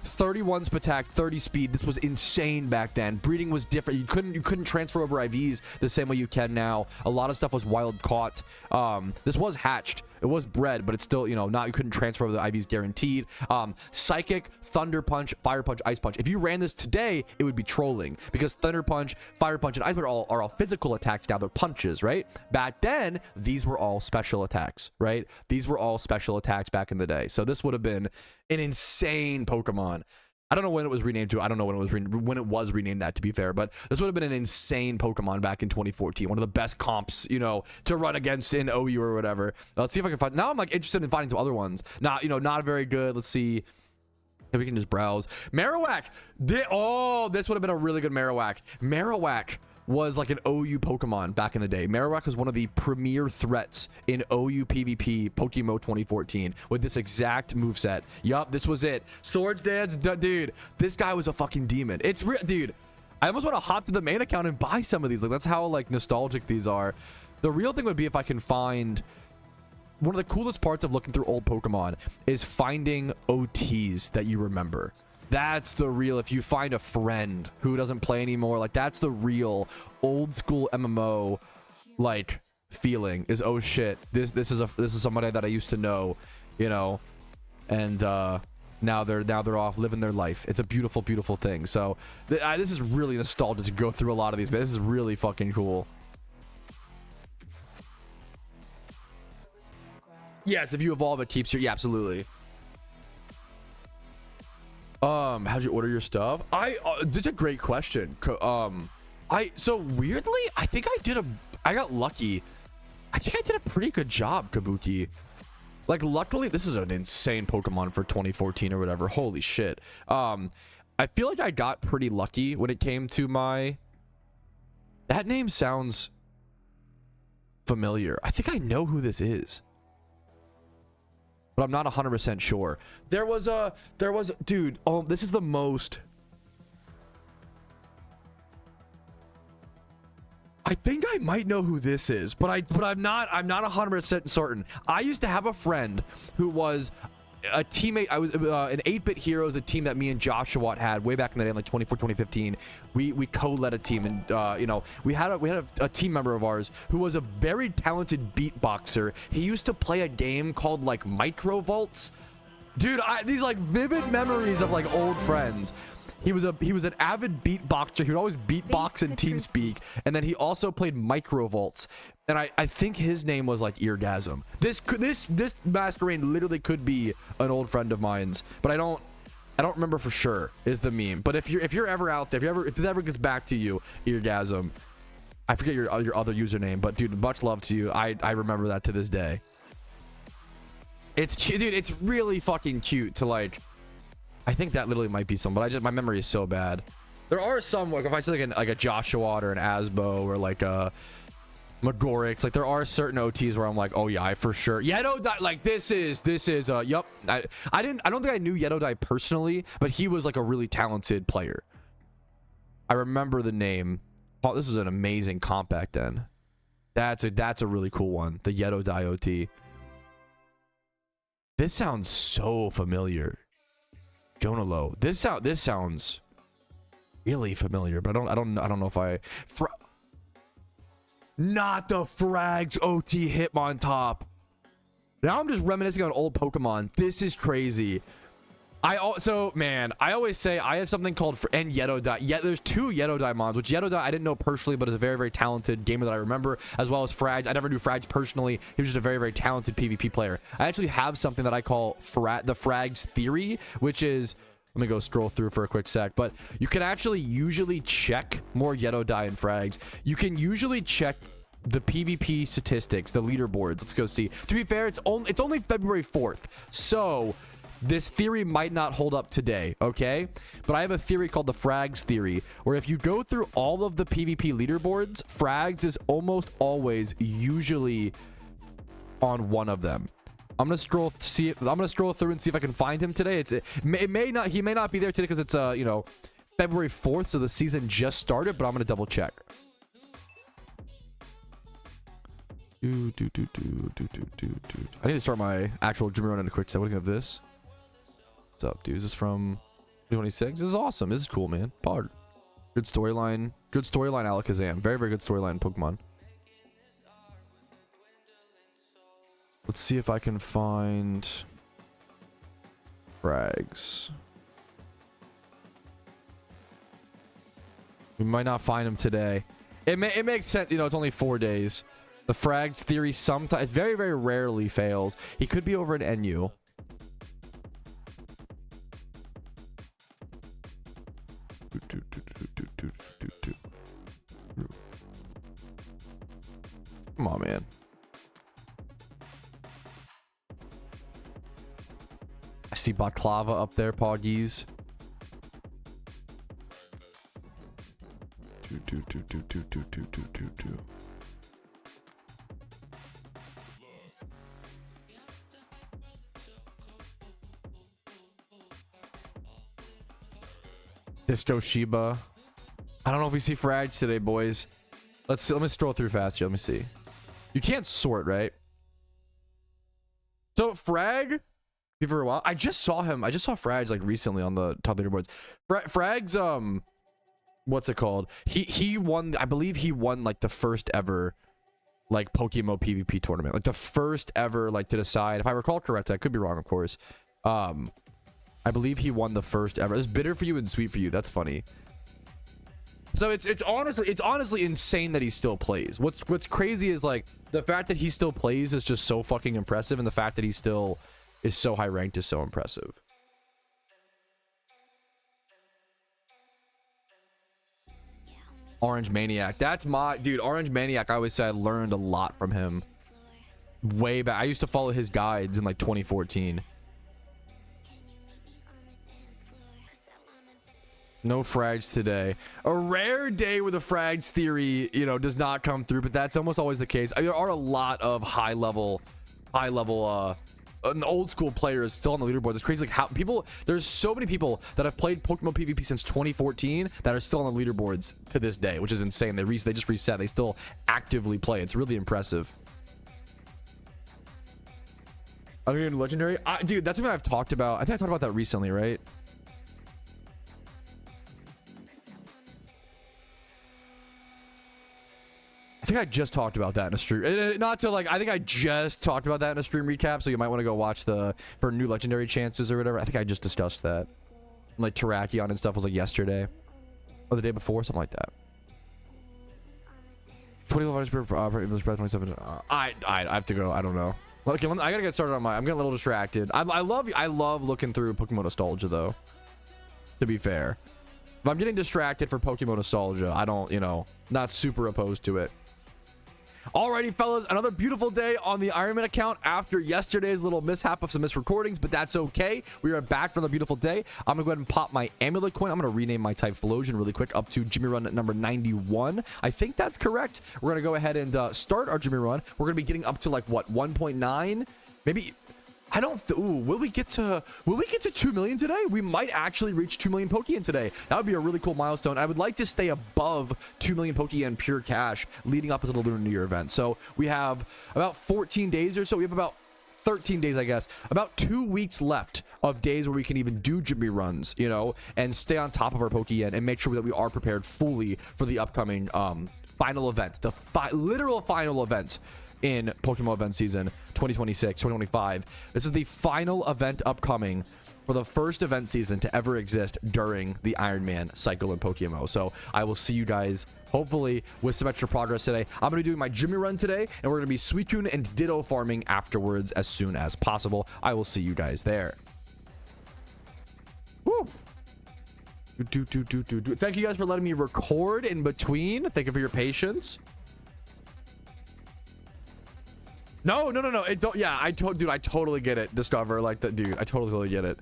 31 attack, 30 speed. This was insane back then. Breeding was different. You couldn't transfer over IVs the same way you can now. A lot of stuff was wild caught. This was hatched. It was bred, but it's still, you know, you couldn't transfer over the IVs guaranteed. Psychic, Thunder Punch, Fire Punch, Ice Punch. If you ran this today, it would be trolling because Thunder Punch, Fire Punch, and Ice Punch are all physical attacks now. They're punches, right? Back then, these were all special attacks, right? These were all special attacks back in the day. So this would have been an insane Pokemon. I don't know when it was renamed to. I don't know when it was renamed that, to be fair, but this would have been an insane Pokemon back in 2014. One of the best comps, you know, to run against in OU or whatever. Let's see if I can find. Now I'm like interested in finding some other ones. Not, you know, not very good. Let's see. If we can just browse. Marowak. This would have been a really good Marowak. Marowak was like an OU Pokemon back in the day. Marowak was one of the premier threats in OU PvP PokeMMO 2014 with this exact moveset. Yup, this was it. Swords Dance, dude. This guy was a fucking demon. It's real, dude. I almost want to hop to the main account and buy some of these. Like that's how like nostalgic these are. The real thing would be if I can find one of the coolest parts of looking through old Pokemon is finding OTs that you remember. That's the real, if you find a friend who doesn't play anymore, like that's the real old school MMO like feeling is, oh shit, this is somebody that I used to know, you know, and now they're off living their life. It's a beautiful thing. So this is really nostalgic to go through a lot of these, but this is really fucking cool. Yes, if you evolve, it keeps your, yeah, absolutely. How'd you order your stuff? This is a great question. So weirdly, I think I got lucky. I think I did a pretty good job, Kabuki. Like, luckily, this is an insane Pokemon for 2014 or whatever. Holy shit. I feel like I got pretty lucky when it came to my... That name sounds familiar. I think I know who this is, but I'm not 100% sure. There was dude, oh, this is the most, I think I might know who this is, but I'm not 100% certain. I used to have a friend who was a teammate. I was an 8-Bit Heroes, a team that me and Joshua had way back in the day, in like 2014, 2015. We co-led a team, and you know, we had a team member of ours who was a very talented beatboxer. He used to play a game called like Micro Vaults. Dude, these like vivid memories of like old friends. He was an avid beatboxer. He would always beatbox in TeamSpeak, and then he also played Micro Vaults. And I think his name was like Eargasm. This masquerade literally could be an old friend of mine's, but I don't remember for sure is the meme. But if you're ever out there, if it ever gets back to you, Eargasm, I forget your other username, but dude, much love to you. I remember that to this day. It's cute, dude. It's really fucking cute to like. I think that literally might be some, but my memory is so bad. There are some, like if I say like a Joshua or an Asbo or like a Magorix, like there are certain OTs where I'm like, oh yeah, I for sure. Yedodai, like this is yup. I don't think I knew Yedodai personally, but he was like a really talented player. I remember the name. Oh, this is an amazing comp back then. That's a really cool one. The Yedodai OT. This sounds so familiar. Jonalo. This sounds really familiar, but I don't know if I not the Frags OT Hitmontop. Now I'm just reminiscing on old Pokemon. This is crazy. Also, man, I always say I have something called and Yetodai. Yeah, there's two Yetodai mods, which Yetodai I didn't know personally, but is a very, very talented gamer that I remember, as well as Frags. I never knew Frags personally. He was just a very, very talented PvP player. I actually have something that I call the Frags theory, which is, let me go scroll through for a quick sec, but you can actually usually check more Yetodai and Frags. You can usually check the PvP statistics, the leaderboards. Let's go see. To be fair, it's only February 4th, so this theory might not hold up today, okay? But I have a theory called the Frags theory, where if you go through all of the PvP leaderboards, Frags is almost always usually on one of them. I'm gonna scroll through and see if I can find him today. He may not be there today because it's you know, February 4th, so the season just started, but I'm gonna double check. I need to start my actual Jimmy run in a quick second. What do you think of this? What's up, dude? Is this from 26? This is awesome. This is cool, man. Pod. Good storyline. Good storyline, Alakazam. Very, very good storyline in Pokemon. Let's see if I can find Frags. We might not find him today. It makes sense. You know, it's only 4 days. The Frags theory sometimes, very, very rarely fails. He could be over at NU. Come on, man. I see Baklava up there, Poggies. Disco Shiba. I don't know if we see Frags today, boys. Let's see. Let me scroll through fast here. Let me see. You can't sort, right? So Frag, for a while. I just saw him. I just saw Frags like recently on the top leaderboards. Frags, what's it called? He won. I believe he won like the first ever like PokeMMO PvP tournament, like the first ever like to decide. If I recall correctly, I could be wrong, of course. I believe he won the first ever. It's bitter for you and sweet for you. That's funny. So it's honestly insane that he still plays. What's crazy is like the fact that he still plays is just so fucking impressive, and the fact that he still is so high ranked is so impressive. Orange Maniac. That's my dude. Orange Maniac. I always say I learned a lot from him. Way back. I used to follow his guides in like 2014. No Frags today. A rare day where the Frags theory, you know, does not come through, but that's almost always the case. There are a lot of high level old school players still on the leaderboard. It's crazy, like how people, there's so many people that have played PokeMMO PvP since 2014 that are still on the leaderboards to this day, which is insane. They just reset. They still actively play. It's really impressive. I'm getting legendary. Dude, that's something I've talked about. I think I talked about that recently, right? I think I just talked about that in a stream. Not to like, I think I just talked about that in a stream recap, so you might want to go watch for new legendary chances or whatever. I think I just discussed that. Like Terrakion and stuff was like yesterday or the day before, something like that. 25 per 27. I have to go. I don't know. Okay, I gotta get started on I'm getting a little distracted. I love looking through Pokemon Nostalgia though. To be fair, if I'm getting distracted for Pokemon Nostalgia, I don't, you know, not super opposed to it. Alrighty, fellas, another beautiful day on the Ironman account after yesterday's little mishap of some missed recordings, but that's okay. We are back for the beautiful day. I'm gonna go ahead and pop my amulet coin. I'm gonna rename my Typhlosion really quick up to Jimmy Run number 91. I think that's correct. We're gonna go ahead and start our Jimmy Run. We're gonna be getting up to like what, 1.9, maybe. I don't. Will we get to 2 million today? We might actually reach 2 million Pokeyen today. That would be a really cool milestone. I would like to stay above 2 million Pokeyen pure cash leading up to the Lunar New Year event. So we have about 14 days or so. We have about 13 days, I guess. About 2 weeks left of days where we can even do Jimmy runs, you know, and stay on top of our Pokeyen and make sure that we are prepared fully for the upcoming final event, the literal final event in Pokemon event season 2026 2025. This is the final event upcoming for the first event season to ever exist during the Iron Man cycle in PokeMMO. So I will see you guys hopefully with some extra progress today. I'm going to do my Jimmy run today, and we're going to be Suicune and Ditto farming afterwards as soon as possible. I will see you guys there. Woo. Thank you guys for letting me record in between. Thank you for your patience. No. It don't. Yeah, dude, I totally get it. Discover, like that, dude. I totally get it.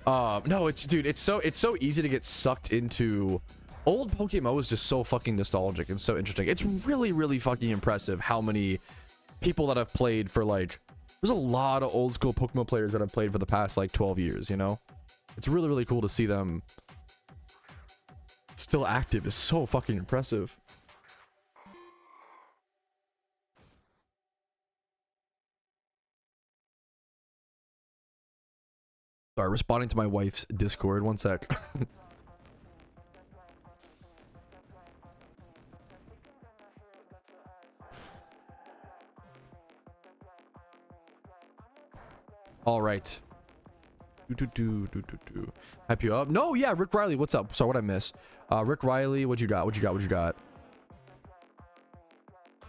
No, it's so easy to get sucked into. Old PokeMMO is just so fucking nostalgic and so interesting. It's really fucking impressive how many people that have played for, like, there's a lot of old school PokeMMO players that have played for the past like 12 years, you know? It's really cool to see them still active. It's so fucking impressive. Sorry, responding to my wife's Discord. One sec. All right. Hype you up? No, yeah, Rick Riley, what's up? So what I miss? Rick Riley, what you got? What you got?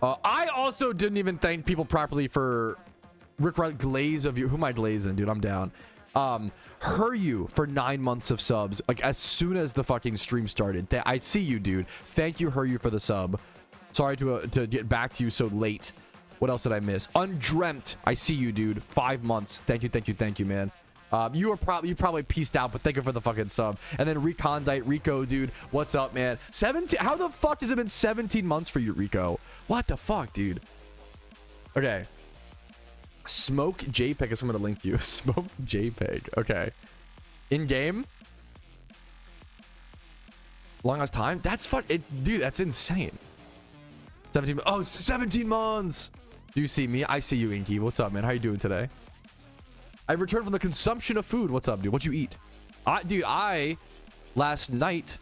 I also didn't even thank people properly for Rick Riley. Glaze of you. Who am I glazing, dude? I'm down. You for 9 months of subs, like as soon as the fucking stream started. I see you, dude. Thank you, you for the sub. Sorry to get back to you so late. What else did I miss? Undreamt, I see you, dude. 5 months. Thank you, man. You probably pieced out, but thank you for the fucking sub. And then Recondite Rico, dude, what's up, man? 17. How the fuck has it been 17 months for you, Rico? What the fuck, dude? Okay. Smoke JPEG is someone to link you. Smoke JPEG. Okay. In game. Long as time. That's dude. That's insane. 17. Oh, 17 months. Do you see me? I see you, Inky. What's up, man? How you doing today? I returned from the consumption of food. What's up, dude? What you eat? I last night,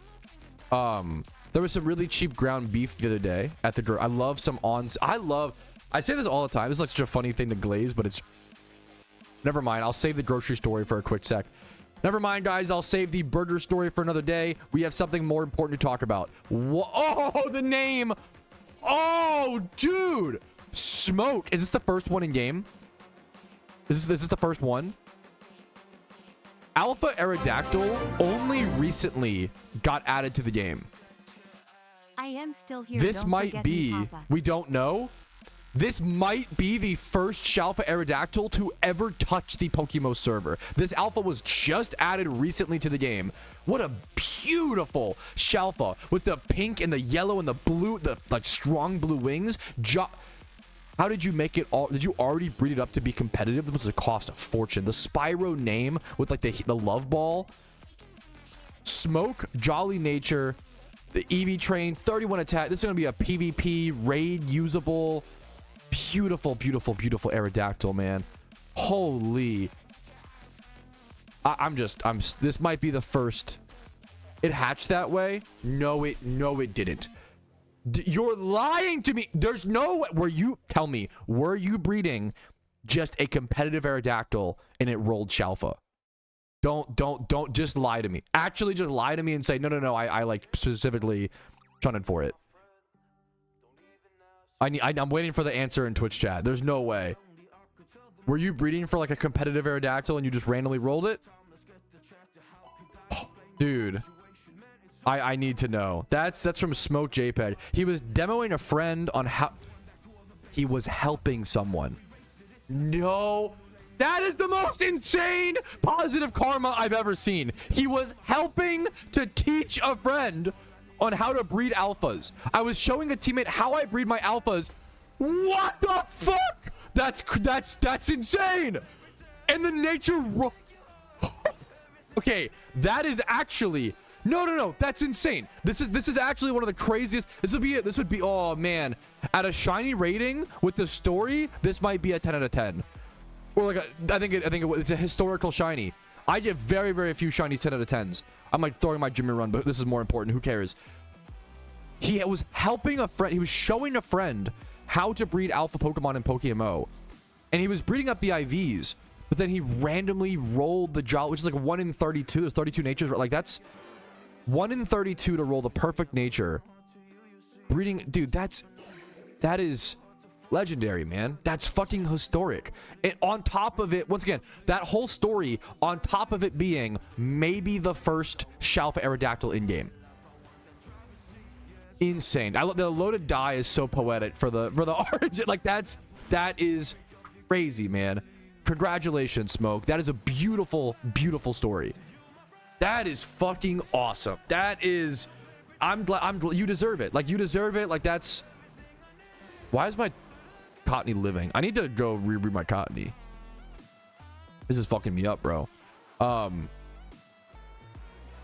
there was some really cheap ground beef the other day at the I love some I say this all the time. This is like such a funny thing to glaze, but it's never mind. I'll save the grocery story for a quick sec. Never mind, guys. I'll save the burger story for another day. We have something more important to talk about. Oh, the name. Oh, dude. Smoke. Is this the first one in game? Is this the first one? Alpha Aerodactyl only recently got added to the game. I am still here. This Don't might forget be, me, Papa. we don't know. This might be the first Shalfa Aerodactyl to ever touch the PokeMMO server. This alpha was just added recently to the game. What a beautiful Shalfa with the pink and the yellow and the blue, the like strong blue wings. How did you make it all? Did you already breed it up to be competitive? This was a cost a fortune. The Spyro name with like the love ball. Smoke, Jolly Nature, the EV Train, 31 attack. This is going to be a PvP raid usable. Beautiful Aerodactyl, man. Holy. This might be the first. It hatched that way? No, it didn't. You're lying to me. There's no way. Tell me, were you breeding just a competitive Aerodactyl and it rolled Shalfa? Don't just lie to me. Actually, just lie to me and say, no, I like specifically shunted for it. I'm waiting for the answer in Twitch chat. There's no way. Were you breeding for like a competitive Aerodactyl and you just randomly rolled it? Oh, dude. I need to know. That's from Smoke JPEG. He was demoing a friend on how he was helping someone. No, that is the most insane positive karma I've ever seen. He was helping to teach a friend on how to breed alphas. I was showing a teammate how I breed my alphas. What the fuck? That's insane. And the nature. Okay, that is actually. No, that's insane. This is actually one of the craziest. This would be oh man, at a shiny rating with the story, this might be a 10 out of 10. Or like I think it's a historical shiny. I get very few shiny 10 out of 10s. I'm like throwing my Jimmy run, but this is more important. Who cares? He was helping a friend. He was showing a friend how to breed alpha Pokemon in PokeMMO, and he was breeding up the IVs. but then he randomly rolled the Jolly, which is like 1 in 32. There's 32 natures. Like, that's 1 in 32 to roll the perfect nature. Breeding, dude, that is legendary, man. That's fucking historic. And on top of it, once again, that whole story, on top of it being maybe the first Shalfa Aerodactyl in game. Insane. The loaded die is so poetic for the origin. Like, that is crazy, man. Congratulations, Smoke. That is a beautiful, beautiful story. That is fucking awesome. That is, I'm glad you deserve it. Like, you deserve it. Like, that's, why is my Cottony living? I need to go rebreed my Cottony. This is fucking me up, bro.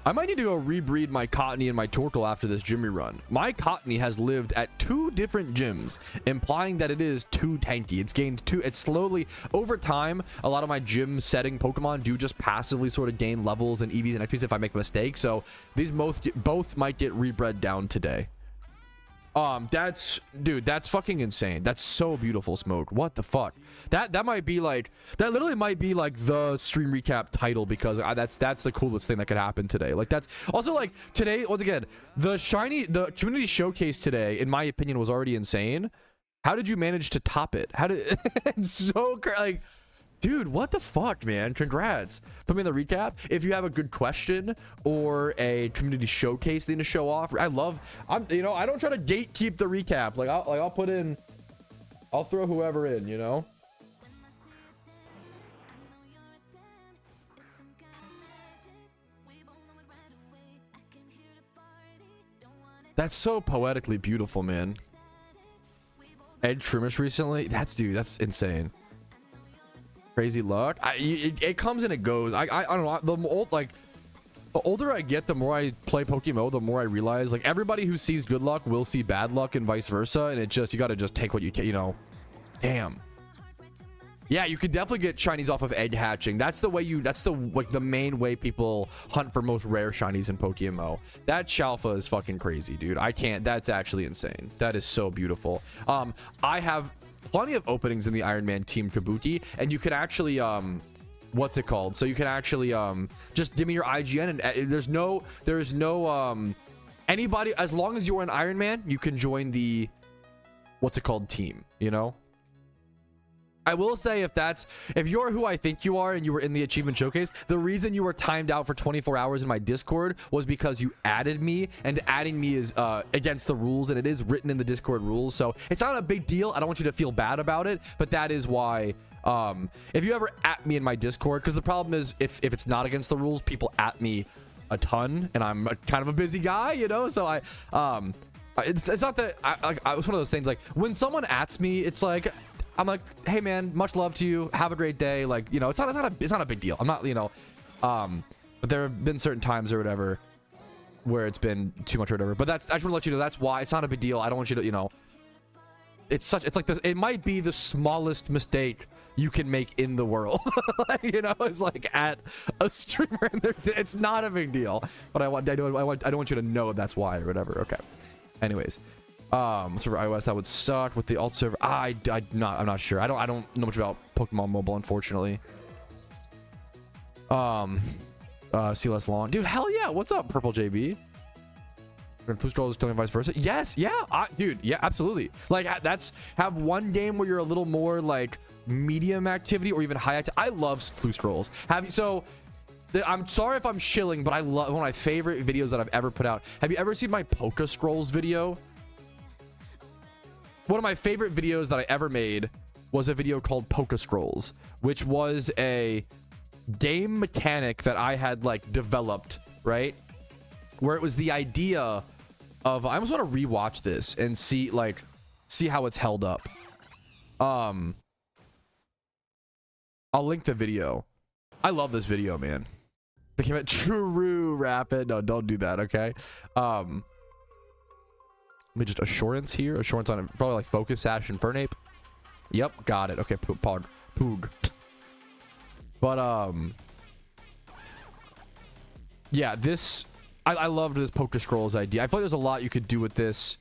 I might need to go rebreed my Cottony and my Torkoal after this Jimmy run. My Cottony has lived at 2 different gyms, implying that it is too tanky. It's gained 2. It's slowly, over time, a lot of my gym setting Pokemon do just passively sort of gain levels and EVs and XPs if I make mistakes. So these both might get rebred down today. Dude, that's fucking insane. That's so beautiful, Smoke. What the fuck? That might be like, that literally might be like the stream recap title, because that's the coolest thing that could happen today. Like, that's also, like, today, once again, the community showcase today, in my opinion, was already insane. How did you manage to top it? How did it's so like, dude, what the fuck, man? Congrats. Put me in the recap if you have a good question or a community showcase thing to show off. I don't try to gatekeep the recap. Like, I'll put in, I'll throw whoever in, you know. That's so poetically beautiful, man. Ed Trimish recently. That's insane. Crazy luck. It comes and it goes. I don't know. The older I get, the more I play PokeMMO, the more I realize, like, everybody who sees good luck will see bad luck and vice versa. And it just, you got to just take what you can, you know. Damn. Yeah, you could definitely get shinies off of egg hatching. That's the way that's the main way people hunt for most rare shinies in PokeMMO. That Shalfa is fucking crazy, dude. I can't. That's actually insane. That is so beautiful. I have plenty of openings in the Iron Man Team Kabuki, and you can actually what's it called? So you can actually just give me your IGN, and there's no anybody, as long as you're an Iron Man, you can join the what's it called team, you know. I will say, if you're who I think you are and you were in the achievement showcase, the reason you were timed out for 24 hours in my Discord was because you added me, and adding me is against the rules, and it is written in the Discord rules. So it's not a big deal. I don't want you to feel bad about it, but that is why if you ever at me in my Discord, because the problem is if it's not against the rules, people at me a ton, and I'm kind of a busy guy, you know. So it's not that it's one of those things, like, when someone ats me, it's like, I'm like, hey man, much love to you, have a great day. Like, you know, it's not a big deal. I'm not, you know, but there have been certain times or whatever where it's been too much or whatever. But I just want to let you know that's why it's not a big deal. I don't want you to, you know, it's like this. It might be the smallest mistake you can make in the world. You know, it's like at a streamer, and it's not a big deal. But I don't want you to know that's why or whatever. Okay. Anyways. Server iOS, that would suck. With the alt server, I'm not sure. I don't know much about Pokemon Mobile, unfortunately. See less long, dude. Hell yeah, what's up, Purple JB? Blue Scroll is telling vice versa. Yes, yeah, dude, yeah, absolutely. Like, have one game where you're a little more like medium activity or even high activity. I love Blue Scrolls. I'm sorry if I'm shilling, but I love one of my favorite videos that I've ever put out. Have you ever seen my Poke Scrolls video? One of my favorite videos that I ever made was a video called Poke Scrolls, which was a game mechanic that I had like developed, right? Where it was the idea of, I almost want to rewatch this and see how it's held up. I'll link the video. I love this video, man. They came at True Rapid. No, don't do that, okay? Let me just assurance here. Assurance on probably like Focus Sash and Fernape. Yep, got it. Okay, Poog. But yeah, this I loved this Poke Scrolls idea. I feel like there's a lot you could do with this.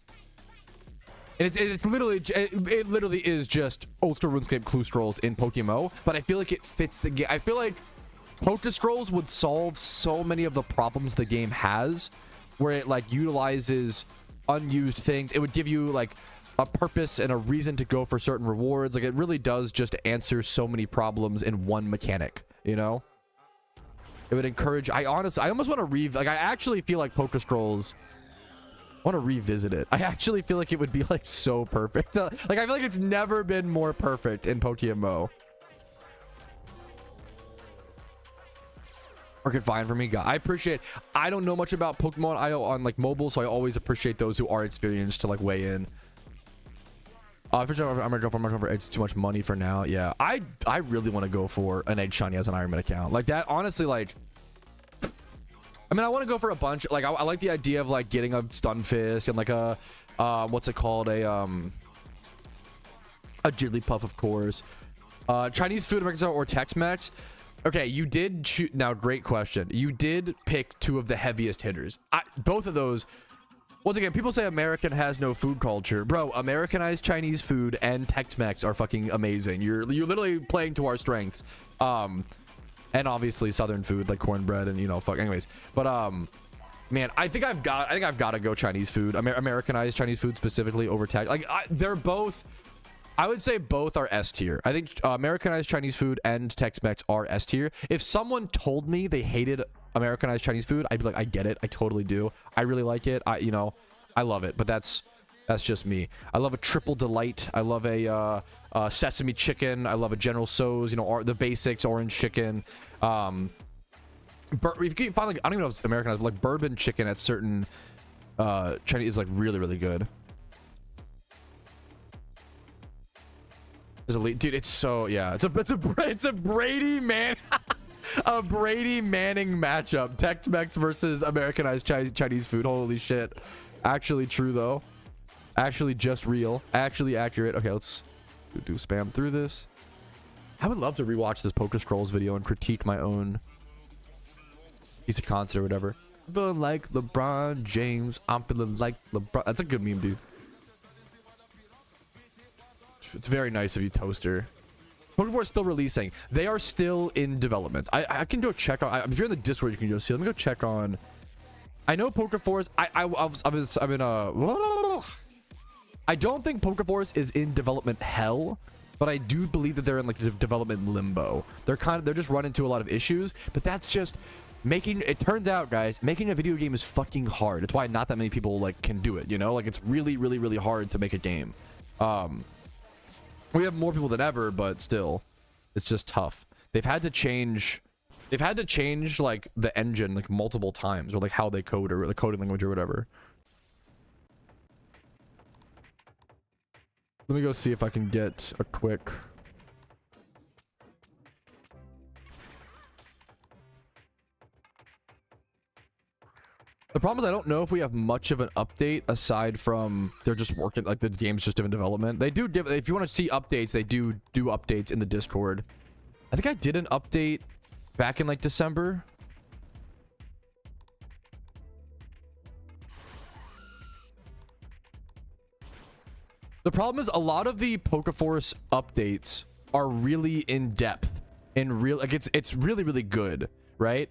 And it's literally, it literally is just old school RuneScape clue scrolls in PokeMMO, but I feel like it fits the game. I feel like Poke Scrolls would solve so many of the problems the game has, where it like utilizes unused things. It would give you like a purpose and a reason to go for certain rewards. Like it really does just answer so many problems in one mechanic, you know? It would encourage, I almost want to I actually feel like Poke Scrolls, I want to revisit it. I actually feel like it would be like so perfect. Like I feel like it's never been more perfect in PokeMMO. Work it fine for me, guy. I appreciate. I don't know much about Pokemon IO on like mobile, so I always appreciate those who are experienced to like weigh in. For sure, I'm gonna go for it's too much money for now. Yeah, I really want to go for an Egg Shiny as an Ironman account like that. Honestly, like. I mean, I want to go for a bunch. Like, I like the idea of like getting a Stunfisk and like a, what's it called? A Jigglypuff, of course. Chinese food, American style, or Tex-Mex. Okay, you did choose. Now, great question. You did pick two of the heaviest hitters. Both of those. Once again, people say American has no food culture, bro. Americanized Chinese food and Tex-Mex are fucking amazing. You're literally playing to our strengths. And obviously southern food like cornbread and, you know, fuck, anyways. But man, I think I've got to go Chinese food, Americanized Chinese food specifically over Tex. Like they're both, I would say both are S tier. I think Americanized Chinese food and Tex-Mex are S tier. If someone told me they hated Americanized Chinese food, I'd be like, I get it. I totally do. I really like it. You know, I love it. But that's just me. I love a triple delight. I love a sesame chicken. I love a General Tso's, you know, the basics, orange chicken. If you can find like, I don't even know if it's Americanized, but like bourbon chicken at certain Chinese is like really, really good. Dude, it's so, yeah, it's a Brady man a Brady Manning matchup. Tex-Mex versus Americanized Chinese food. Holy shit. Actually true though. Actually just real. Actually accurate. Okay, let's do spam through this. I would love to rewatch this Poker Scrolls video and critique my own piece of content or whatever. Feeling like LeBron James. I'm feeling like LeBron. That's a good meme, dude. It's very nice of you, Toaster. Pokeforce is still releasing. They are still in development. I can do a check on. If you're in the Discord, you can go see. Let me go check on. I know Pokeforce. I don't think Pokeforce is in development hell, but I do believe that they're in like development limbo. They're just run into a lot of issues, but that's just making. It turns out, guys, making a video game is fucking hard. It's why not that many people like can do it. You know, like it's really, really, really hard to make a game. We have more people than ever, but still, it's just tough. They've had to change like the engine like multiple times, or like how they code, or the coding language or whatever. Let me go see if I can get a quick. The problem is I don't know if we have much of an update aside from they're just working, like the game's just in development. They do give, if you want to see updates, they do updates in the Discord. I think I did an update back in like December. The problem is a lot of the Pokeforce updates are really in depth and real, like it's really, really good, right?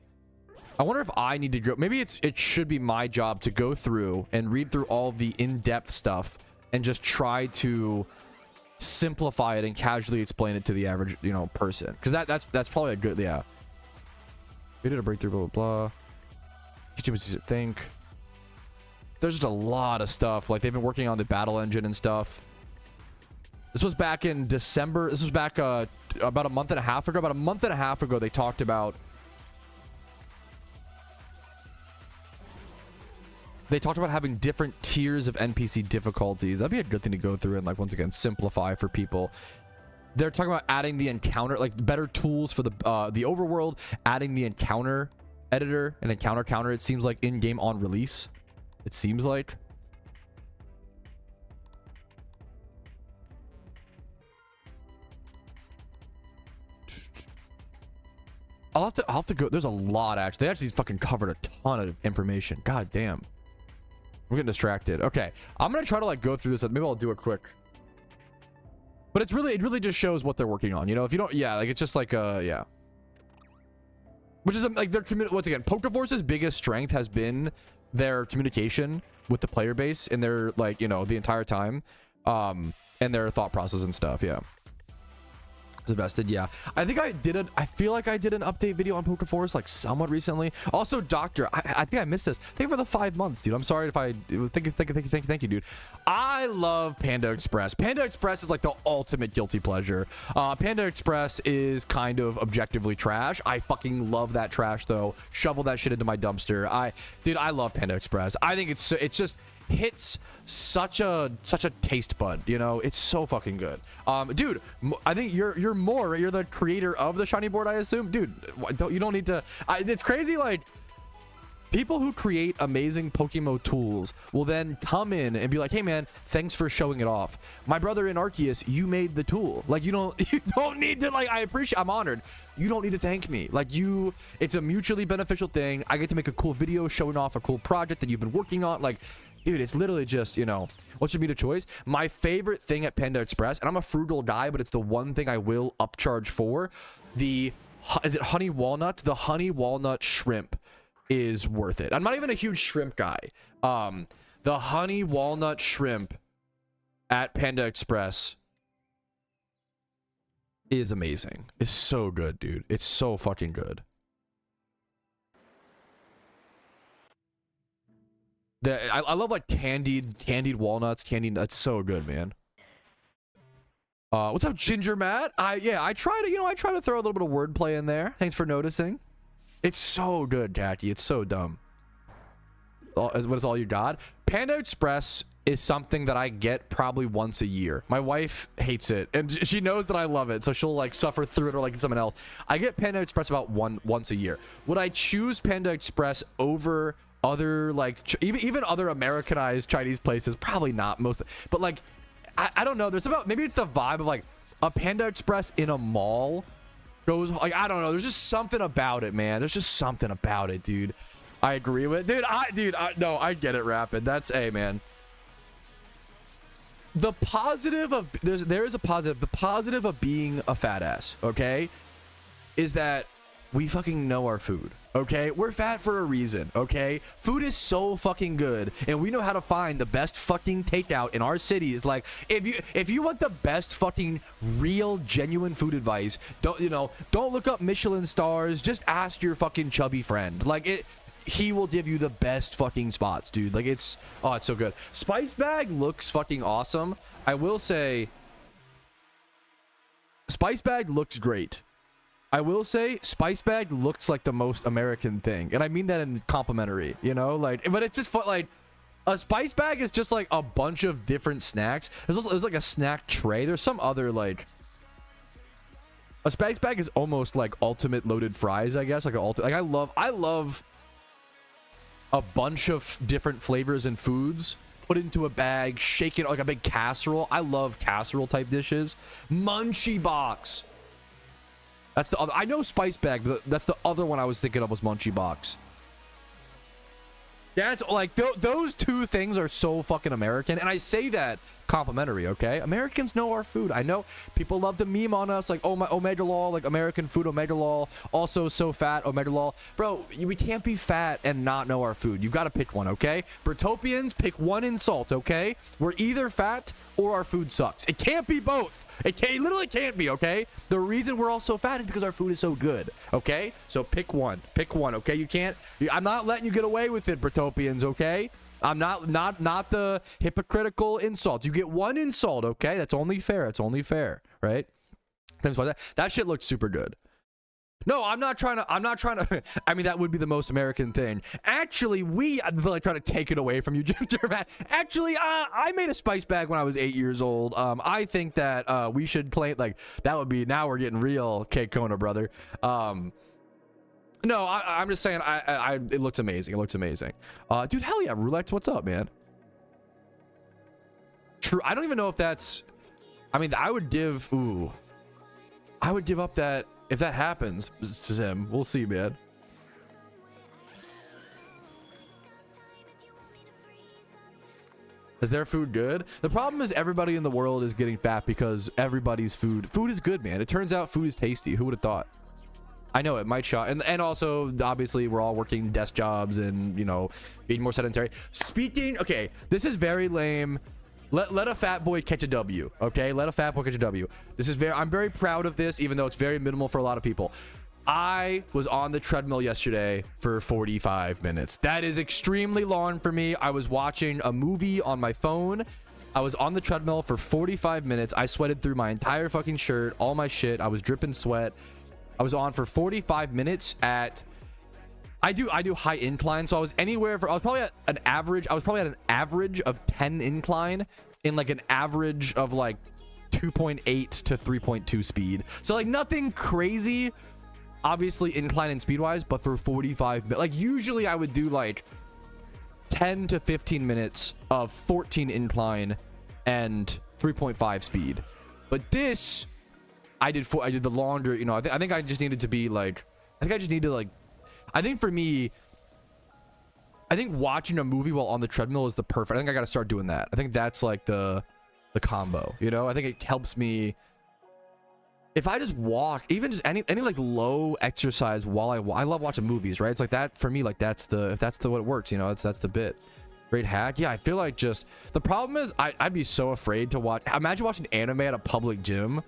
I wonder if I need to go. Maybe it should be my job to go through and read through all the in-depth stuff and just try to simplify it and casually explain it to the average, you know, person. Because that's probably a good, yeah. We did a breakthrough, blah blah blah. Teach him to think. There's just a lot of stuff. Like they've been working on the battle engine and stuff. This was back in December. This was back about a month and a half ago. About a month and a half ago, they talked about. They talked about having different tiers of NPC difficulties. That'd be a good thing to go through and, like, once again, simplify for people. They're talking about adding the encounter, like, better tools for the overworld, adding the encounter editor and encounter counter, it seems like, in-game on release. It seems like. I'll have to go. There's a lot, actually. They actually fucking covered a ton of information. God damn. We're getting distracted. Okay, I'm gonna try to like go through this. Maybe I'll do it quick. But it really just shows what they're working on. You know, if you don't, yeah, like it's just like yeah. Which is like their community. Once again, Pokeforce's biggest strength has been their communication with the player base and their like, you know, the entire time, and their thought process and stuff. Yeah. Invested, yeah. I think I feel like I did an update video on Pokeforce like somewhat recently. Also, Doctor, I think I missed this. Thank you for the 5 months, dude. I'm sorry if I thank you, dude. I love Panda Express. Panda Express is like the ultimate guilty pleasure. Panda Express is kind of objectively trash. I fucking love that trash though. Shovel that shit into my dumpster. Dude, I love Panda Express. I think it's just hits such a taste bud, you know. It's so fucking good. Dude, I think you're the creator of the shiny board, I assume. Dude, you don't need to. It's crazy, like people who create amazing PokeMMO tools will then come in and be like, hey man, thanks for showing it off. My brother in Arceus, you made the tool. Like you don't need to, like, I'm honored. You don't need to thank me. Like it's a mutually beneficial thing. I get to make a cool video showing off a cool project that you've been working on. Like, dude, it's literally just, you know, what should be the choice? My favorite thing at Panda Express, and I'm a frugal guy, but it's the one thing I will upcharge for. Is it honey walnut? The honey walnut shrimp is worth it. I'm not even a huge shrimp guy. The honey walnut shrimp at Panda Express is amazing. It's so good, dude. It's so fucking good. I love like candied walnuts, that's so good, man. What's up, Ginger Matt? I try to throw a little bit of wordplay in there. Thanks for noticing. It's so good, Khaki. It's so dumb. What is all you got? Panda Express is something that I get probably once a year. My wife hates it, and she knows that I love it, so she'll like suffer through it or like someone else. I get Panda Express about once a year. Would I choose Panda Express over other like even other Americanized Chinese places? Probably not. But like I don't know, there's about, maybe it's the vibe of like a Panda Express in a mall goes like, I don't know, there's just something about it, man. There's just something about it, dude. I agree with it, dude. No, I get it, Rapid. That's a man. The positive of there is a positive. The positive of being a fat ass, okay, is that we fucking know our food. Okay, we're fat for a reason. Okay, food is so fucking good, and we know how to find the best fucking takeout in our cities. Like, if you want the best fucking real genuine food advice, don't look up Michelin stars. Just ask your fucking chubby friend. Like he will give you the best fucking spots, dude. Like it's so good. Spice Bag looks fucking awesome. I will say, Spice Bag looks great. I will say Spice Bag looks like the most American thing, and I mean that in complimentary, you know, like, but it's just fun. Like a Spice Bag is just like a bunch of different snacks. There's like a snack tray. There's some other, like, a Spice Bag is almost like ultimate loaded fries, I guess. Like I love a bunch of different flavors and foods put into a bag, shake it like a big casserole. I love casserole type dishes. Munchie Box. That's the other. I know Spice Bag, but that's the other one I was thinking of was Munchie Box. That's like those two things are so fucking American, and I say that complimentary. Okay, Americans know our food. I know people love to meme on us, like, oh my Omega Lol, like American food Omega Lol, also so fat Omega Lol. Bro, we can't be fat and not know our food. You've got to pick one, okay? Bertopians, pick one insult, okay? We're either fat or our food sucks. It can't be both. It literally can't be, okay? The reason we're all so fat is because our food is so good, okay? So pick one, okay? You can't. I'm not letting you get away with it, Bertopians, okay? I'm not the hypocritical insult. You get one insult, okay? That's only fair. It's only fair, right? That shit looks super good. No, I'm not trying to I mean, that would be the most American thing. Actually, I feel like trying to take it away from you, Ginger Man. Actually, I made a Spice Bag when I was 8 years old. I think that we should claim, like, that would be, now we're getting real, Cake Kona, brother. No, I'm just saying, it looks amazing. It looks amazing. Dude, hell yeah, Roulette, what's up, man? True, I don't even know if that's, I mean, I would give up that, if that happens to him. We'll see, man. Is their food good? The problem is everybody in the world is getting fat because everybody's food is good, man. It turns out food is tasty. Who would have thought? I know it might shock, and also obviously we're all working desk jobs and, you know, being more sedentary. Speaking, okay, this is very lame. Let a fat boy catch a W, okay? Let a fat boy catch a W. This is I'm very proud of this, even though it's very minimal for a lot of people. I was on the treadmill yesterday for 45 minutes. That is extremely long for me. I was watching a movie on my phone. I was on the treadmill for 45 minutes. I sweated through my entire fucking shirt, all my shit. I was dripping sweat. I was on for 45 minutes at... I do high incline, so I was probably at an average of 10 incline in like an average of like 2.8 to 3.2 speed. So like nothing crazy, obviously incline and speed wise, but for 45 minutes, like usually I would do like 10 to 15 minutes of 14 incline and 3.5 speed. But this, I did the longer, you know, I think I just needed to be like, I think for me, I think watching a movie while on the treadmill is the perfect. I think I got to start doing that. I think that's like the combo, you know. I think it helps me if I just walk, even just any like low exercise while I love watching movies, right? It's like that for me. Like that's what it works, you know. That's the bit. Great hack. Yeah, I feel like just the problem is I'd be so afraid to watch. Imagine watching anime at a public gym.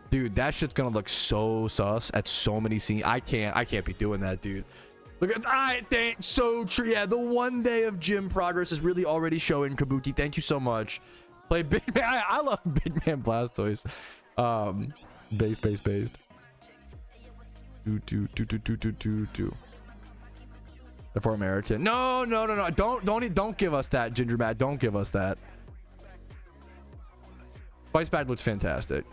Dude, that shit's gonna look so sus at so many scenes. I can't be doing that, dude. Look at that. So true. Yeah, the 1 day of gym progress is really already showing. Kabuki, thank you so much. Play Big Man. I love Big Man Blastoise. Based. Two. They're for American. No. Don't give us that, Ginger Matt. Don't give us that. Spice Bag looks fantastic.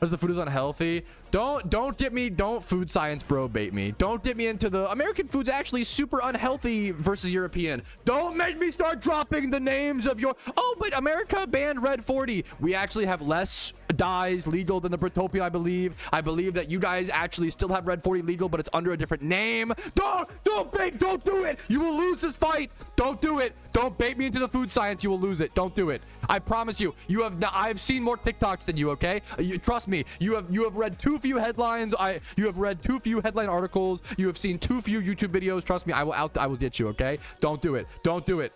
Because the food is unhealthy. Don't food science bro bait me. Don't get me into the American food's actually super unhealthy versus European. Don't make me start dropping the names of your... Oh, but America banned Red 40. We actually have less dyes legal than the Britopia, I believe. I believe that you guys actually still have Red 40 legal, but it's under a different name. Don't do it. You will lose this fight. Don't do it. Don't bait me into the food science. You will lose it. Don't do it. I promise you. I've seen more TikToks than you, okay? Trust me. You have read too few headlines. You have read too few headline articles. You have seen too few YouTube videos. Trust me. I will get you, okay? Don't do it. Don't do it.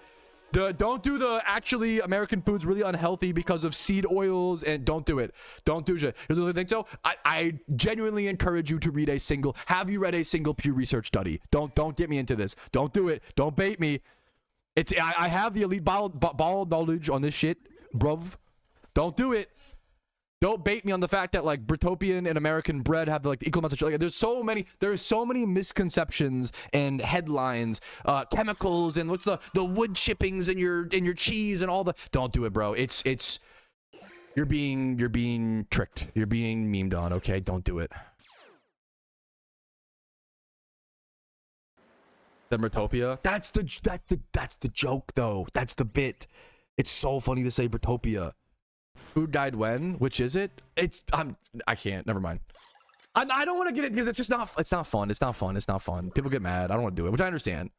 Don't do the actually American food's really unhealthy because of seed oils, and don't do it. Don't do it. You really think so? I genuinely encourage you to read have you read a single Pew Research study? Don't get me into this. Don't do it. Don't bait me. I have the elite ball knowledge on this shit, bruv. Don't do it. Don't bait me on the fact that like Britopian and American bread have like equal amounts of like, there's so many misconceptions and headlines, chemicals, and what's the wood chippings in your cheese and all the... Don't do it, bro. It's you're being tricked. You're being memed on, okay? Don't do it. Then Britopia. That's the joke though. That's the bit. It's so funny to say Britopia. Food died when? Which is it? I can't. Never mind. I don't want to get it because it's not fun. It's not fun. People get mad. I don't want to do it, which I understand.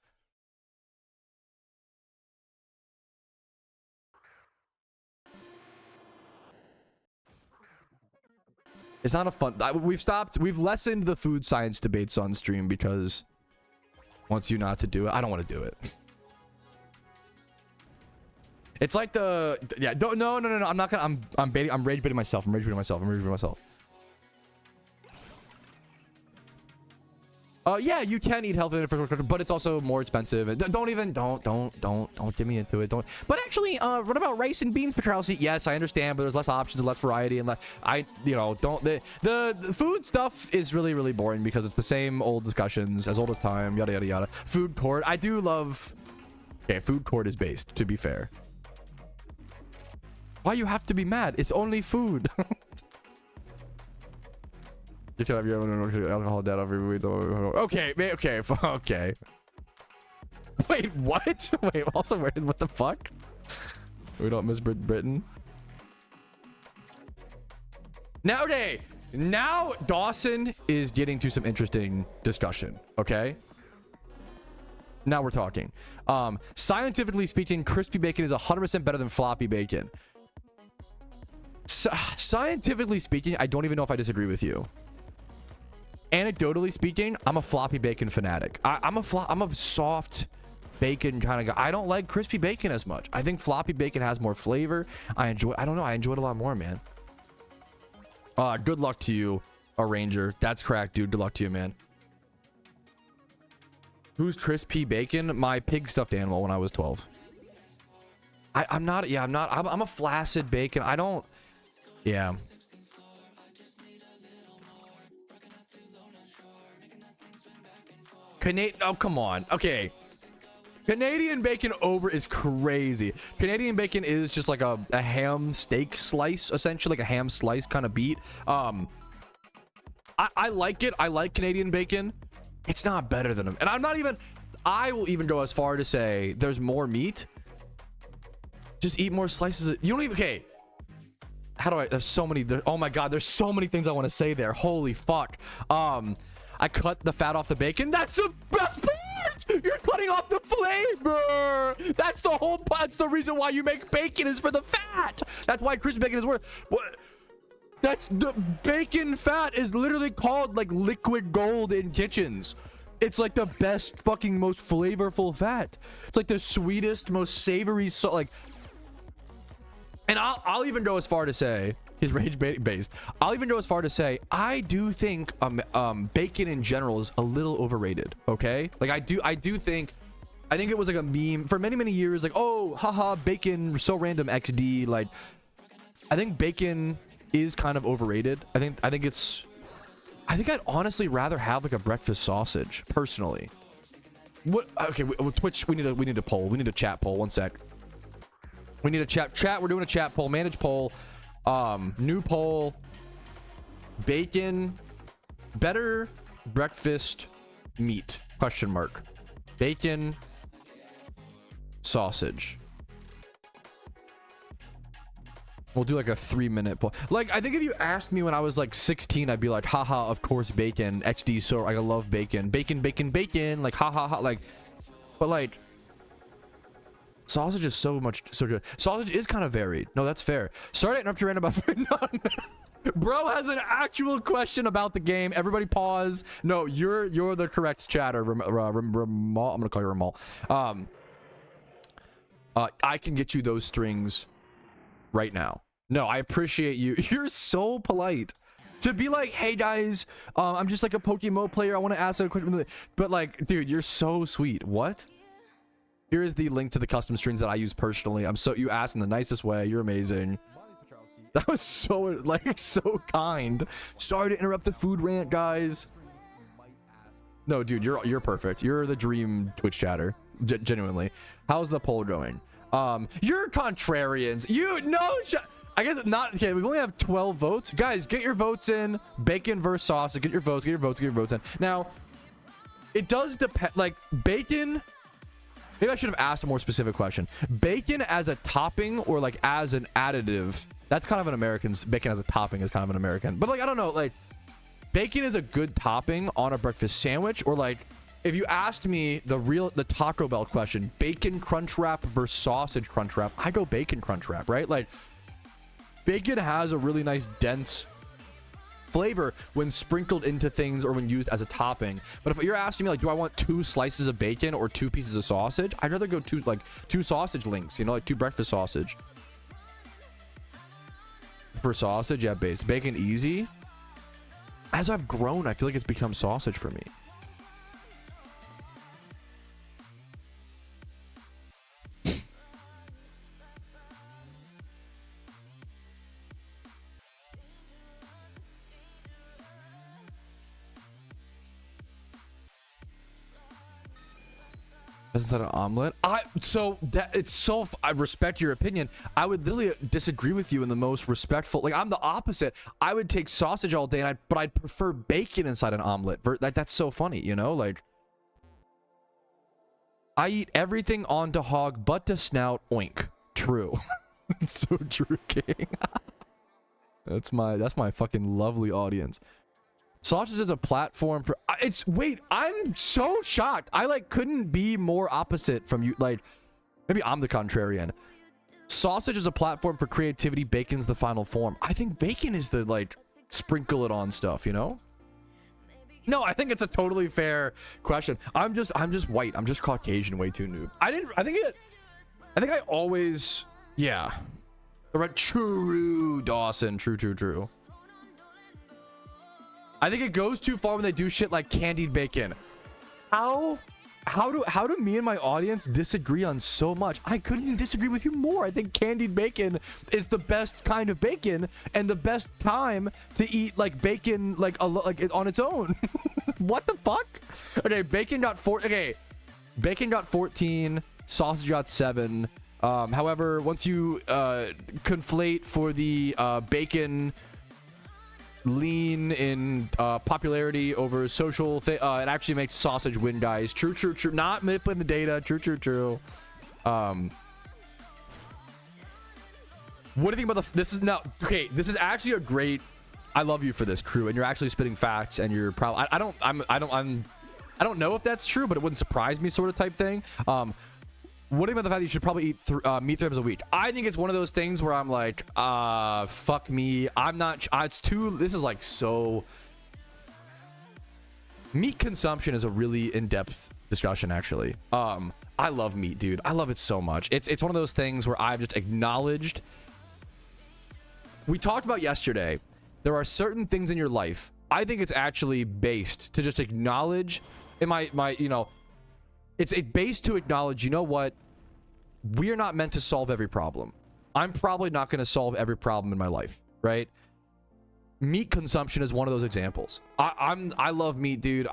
It's not a fun... We've lessened the food science debates on stream because wants you not to do it. I don't want to do it. It's like no. I'm not gonna... I'm rage baiting myself. I'm rage baiting myself. Yeah, you can eat healthy in the first world country, but it's also more expensive. And don't get me into it. Don't. But actually, what about rice and beans, Patrouski? Yes, I understand, but there's less options and less variety, and the food stuff is really, really boring because it's the same old discussions, as old as time, yada yada yada. Food court, I do love... Okay, food court is based, to be fair. Why you have to be mad? It's only food. You can have your own alcohol debt every week. Okay. Wait, what? Wait, also, what the fuck? We don't miss Britain. Now Dawson is getting to some interesting discussion, okay? Now we're talking. Scientifically speaking, crispy bacon is 100% better than floppy bacon. Scientifically speaking, I don't even know if I disagree with you. Anecdotally speaking, I'm a floppy bacon fanatic. I'm a soft bacon kind of guy. I don't like crispy bacon as much. I think floppy bacon has more flavor. I don't know. I enjoy it a lot more, man. Good luck to you, Arranger. That's cracked, dude. Good luck to you, man. Who's crispy bacon? My pig stuffed animal when I was 12. I'm not. Yeah, I'm not. I'm a flaccid bacon. I don't. Yeah. Oh, come on. Okay. Canadian bacon over is crazy. Canadian bacon is just like a ham steak slice, essentially, like a ham slice kind of beat. I like it. I like Canadian bacon. It's not better than them. And I will even go as far to say there's more meat. Just eat more slices. You don't even, okay. How do I, there's so many, oh my God, there's so many things I want to say there. Holy fuck. I cut the fat off the bacon. That's the best part. You're cutting off the flavor. That's the whole, that's the reason why you make bacon is for the fat. That's why crispy bacon is worth, what? That's the bacon fat is literally called like liquid gold in kitchens. It's like the best fucking most flavorful fat. It's like the sweetest, most savory, so like, and I'll even go as far to say his rage based. I'll even go as far to say I do think bacon in general is a little overrated. Okay, like I do think. I think it was like a meme for many years. Like, oh, haha, bacon, so random XD. Like, I think bacon is kind of overrated. I think I'd honestly rather have like a breakfast sausage personally. What? Okay, Twitch. We need a poll. We need a chat poll. One sec. We need a chat. We're doing a chat poll. Manage poll. New poll. Bacon. Better breakfast meat? Question mark. Bacon. Sausage. We'll do like a 3-minute poll. Like, I think if you asked me when I was like 16, I'd be like, haha, of course, bacon. XD, so like, I love bacon. Bacon, bacon, bacon. Like, ha ha ha. Like, but like, sausage is so good. Sausage is kind of varied. No, that's fair. Sorry to interrupt your rant about food. Bro has an actual question about the game. Everybody pause. No, you're the correct chatter. Ramal. I'm gonna call you Ramal. I can get you those strings right now. No, I appreciate you. You're so polite to be like, hey guys, I'm just like a PokeMMO player. I want to ask a question, but like, dude, you're so sweet. What? Here is the link to the custom strings that I use personally. You asked in the nicest way. You're amazing. That was so like so kind. Sorry to interrupt the food rant, guys. No, dude, you're perfect. You're the dream Twitch chatter. Genuinely. How's the poll going? You're contrarians. I guess not. Okay, we only have 12 votes. Guys, get your votes in. Bacon versus sausage. Get your votes in. Now, it does depend. Like, bacon. Maybe I should have asked a more specific question. Bacon as a topping or like as an additive. That's kind of an American. Bacon as a topping is kind of an American. But like, I don't know. Like, bacon is a good topping on a breakfast sandwich, or like, if you asked me the Taco Bell question, bacon crunch wrap versus sausage crunch wrap, I go bacon crunch wrap, right? Like, bacon has a really nice dense flavor when sprinkled into things or when used as a topping. But if you're asking me like, do I want 2 slices of bacon or 2 pieces of sausage, I'd rather go 2 sausage links, you know, like 2 breakfast sausage. For sausage, yeah, bacon easy. As I've grown, I feel like it's become sausage for me. Inside an omelet. I respect your opinion. I would literally disagree with you in the most respectful. Like, I'm the opposite. I would take sausage all day, but I'd prefer bacon inside an omelet. That's so funny, you know? Like, I eat everything onto hog but to snout. Oink. True. It's so true, King. That's my fucking lovely audience. Sausage is a platform for it's wait, I'm so shocked. I like couldn't be more opposite from you. Like maybe I'm the contrarian. Sausage is a platform for creativity, bacon's the final form. I think bacon is the like sprinkle it on stuff, you know? No, I think it's a totally fair question. I'm just white. I'm just Caucasian, way too noob. I think I always, yeah. True, Dawson. True. I think it goes too far when they do shit like candied bacon. How do me and my audience disagree on so much? I couldn't disagree with you more. I think candied bacon is the best kind of bacon and the best time to eat like bacon like on its own. What the fuck? Okay, bacon got 14, sausage got 7. However, once you conflate for the bacon lean in popularity over social it actually makes sausage win, guys. True. Not manipulating the data. True. What do you think about this is now okay, this is actually a great, I love you for this, crew, and you're actually spitting facts, and you're probably I don't know if that's true, but it wouldn't surprise me, sort of type thing. What do you think about the fact that you should probably eat meat 3 times a week? I think it's one of those things where I'm like, fuck me. I'm not. It's too. This is like so. Meat consumption is a really in-depth discussion, actually. I love meat, dude. I love it so much. It's one of those things where I've just acknowledged. We talked about yesterday. There are certain things in your life. I think it's actually based to just acknowledge. In my you know. It's based to acknowledge, you know what? We are not meant to solve every problem. I'm probably not going to solve every problem in my life, right? Meat consumption is one of those examples. I love meat, dude.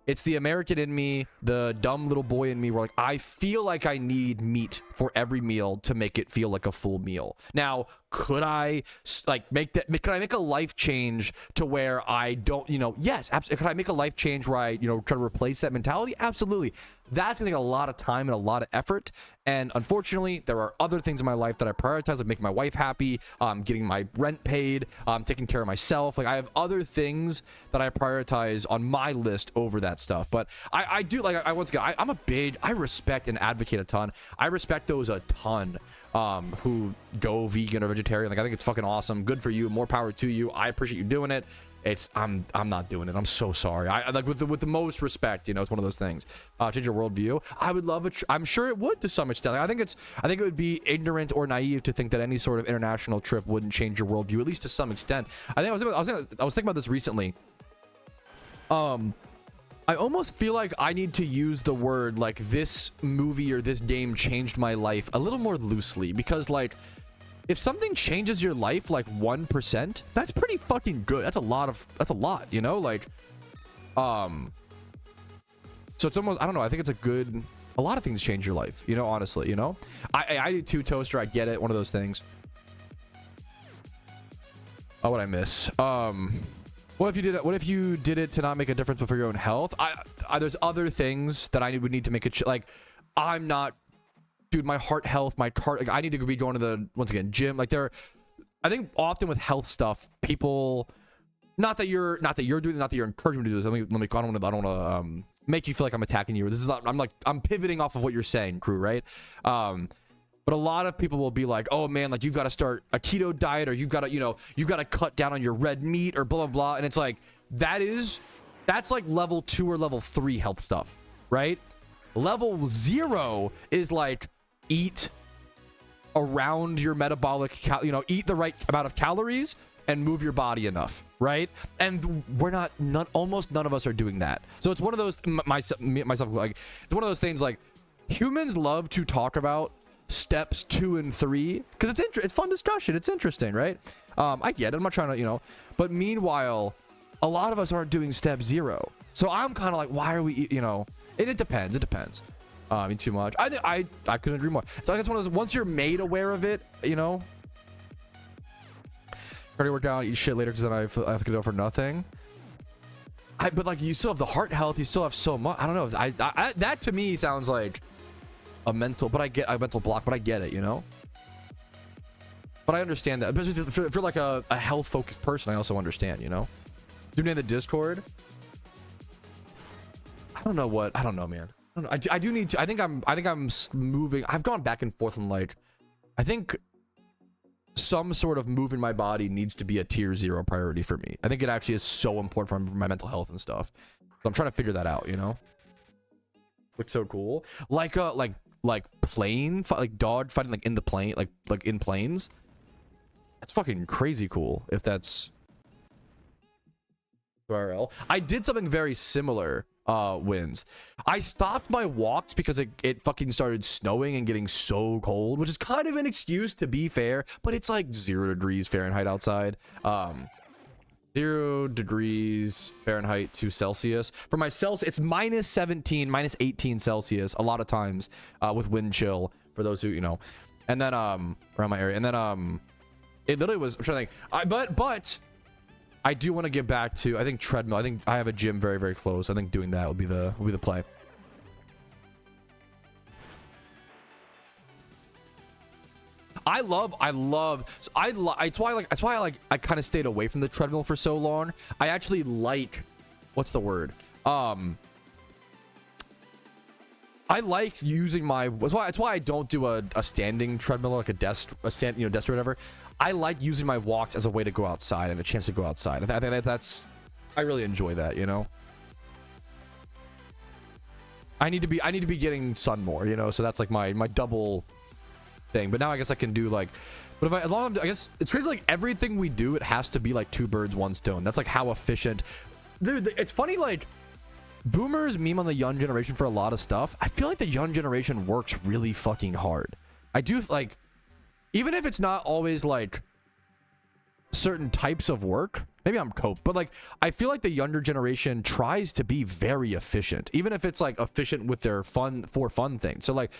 It's the American in me, the dumb little boy in me, where like I feel like I need meat for every meal to make it feel like a full meal. Now, could I like could I make a life change to where I don't, you know, yes, absolutely. Could I make a life change where I, you know, try to replace that mentality? Absolutely. That's gonna take a lot of time and a lot of effort. And unfortunately, there are other things in my life that I prioritize, like making my wife happy, getting my rent paid, taking care of myself. Like I have other things that I prioritize on my list over that stuff. But I do, like, once again, I respect and advocate a ton. I respect those a ton who go vegan or vegetarian. Like I think it's fucking awesome. Good for you. More power to you. I appreciate you doing it. I'm not doing it. I'm so sorry. I like with the most respect, you know, it's one of those things. Change your worldview. I would love it. I'm sure it would to some extent. Like, I think it would be ignorant or naive to think that any sort of international trip wouldn't change your worldview, at least to some extent. I was thinking about this recently. I almost feel like I need to use the word like this movie or this game changed my life a little more loosely, because like if something changes your life like 1%, that's pretty fucking good. That's a lot, you know, like so it's almost, I don't know, I think it's a lot of things change your life, you know, honestly, you know. I do too, Toaster, I get it, one of those things. Oh, what I miss. What if you did it to not make a difference but for your own health? There's other things that I would need to make it like I'm not, dude, my heart health, my cart, like I need to be going to the, once again, gym. Like I think often with health stuff, people, not that you're doing it, not that you're encouraging me to do this. I don't want to make you feel like I'm attacking you. This is not, I'm pivoting off of what you're saying, crew, right? But a lot of people will be like, oh man, like you've got to start a keto diet, or you've got to, you know, you've got to cut down on your red meat or blah, blah, blah. And it's like, that's like level 2 or level 3 health stuff, right? Level 0 is like eat around your metabolic, eat the right amount of calories and move your body enough, right? And almost none of us are doing that. So it's one of those, myself, like, it's one of those things like humans love to talk about steps 2 and 3 because it's fun discussion, it's interesting, right? I get it, I'm not trying to, but meanwhile a lot of us aren't doing step 0, so I'm kind of like, why are we, it depends too much. I couldn't agree more. So I guess one of those, once you're made aware of it, cardio workout, eat shit later because then I have to go for nothing. But like, you still have the heart health, you still have so much. I don't know, that to me sounds like a mental, but I get a mental block, but I get it, But I understand that. But if you're like a health focused person, I also understand, Doing in the Discord. I don't know, man. I don't know. I do need to. I think I'm moving. I've gone back and forth on like, I think some sort of moving my body needs to be a tier 0 priority for me. I think it actually is so important for my mental health and stuff. So I'm trying to figure that out, you know. Looks so cool. Like plane like dog fighting like in the plane, like in planes. That's fucking crazy cool if that's URL. I did something very similar, wins. I stopped my walks because it fucking started snowing and getting so cold, which is kind of an excuse to be fair, but it's like 0 degrees Fahrenheit outside. 0 degrees Fahrenheit to Celsius. For my Celsius, it's -17, -18 Celsius a lot of times, with wind chill, for those who, you know. And then around my area, and then it literally was, I'm trying to think, but I do want to get back to, I think, treadmill. I think I have a gym very, very close. I think doing that would be the play. That's why I kind of stayed away from the treadmill for so long. I actually like, what's the word? I like using my, that's why I don't do a standing treadmill, like a desk or whatever. I like using my walks as a way to go outside and a chance to go outside. I think I really enjoy that, you know. I need to be getting sun more, you know, so that's like my double thing. But now I guess I can do like, but I guess it's crazy, like everything we do, it has to be like 2 birds 1 stone. That's like how efficient. Dude, it's funny, like boomers meme on the young generation for a lot of stuff. I feel like the young generation works really fucking hard. I do, like, even if it's not always like certain types of work, maybe I'm cope, but like I feel like the younger generation tries to be very efficient, even if it's like efficient with their fun things. So like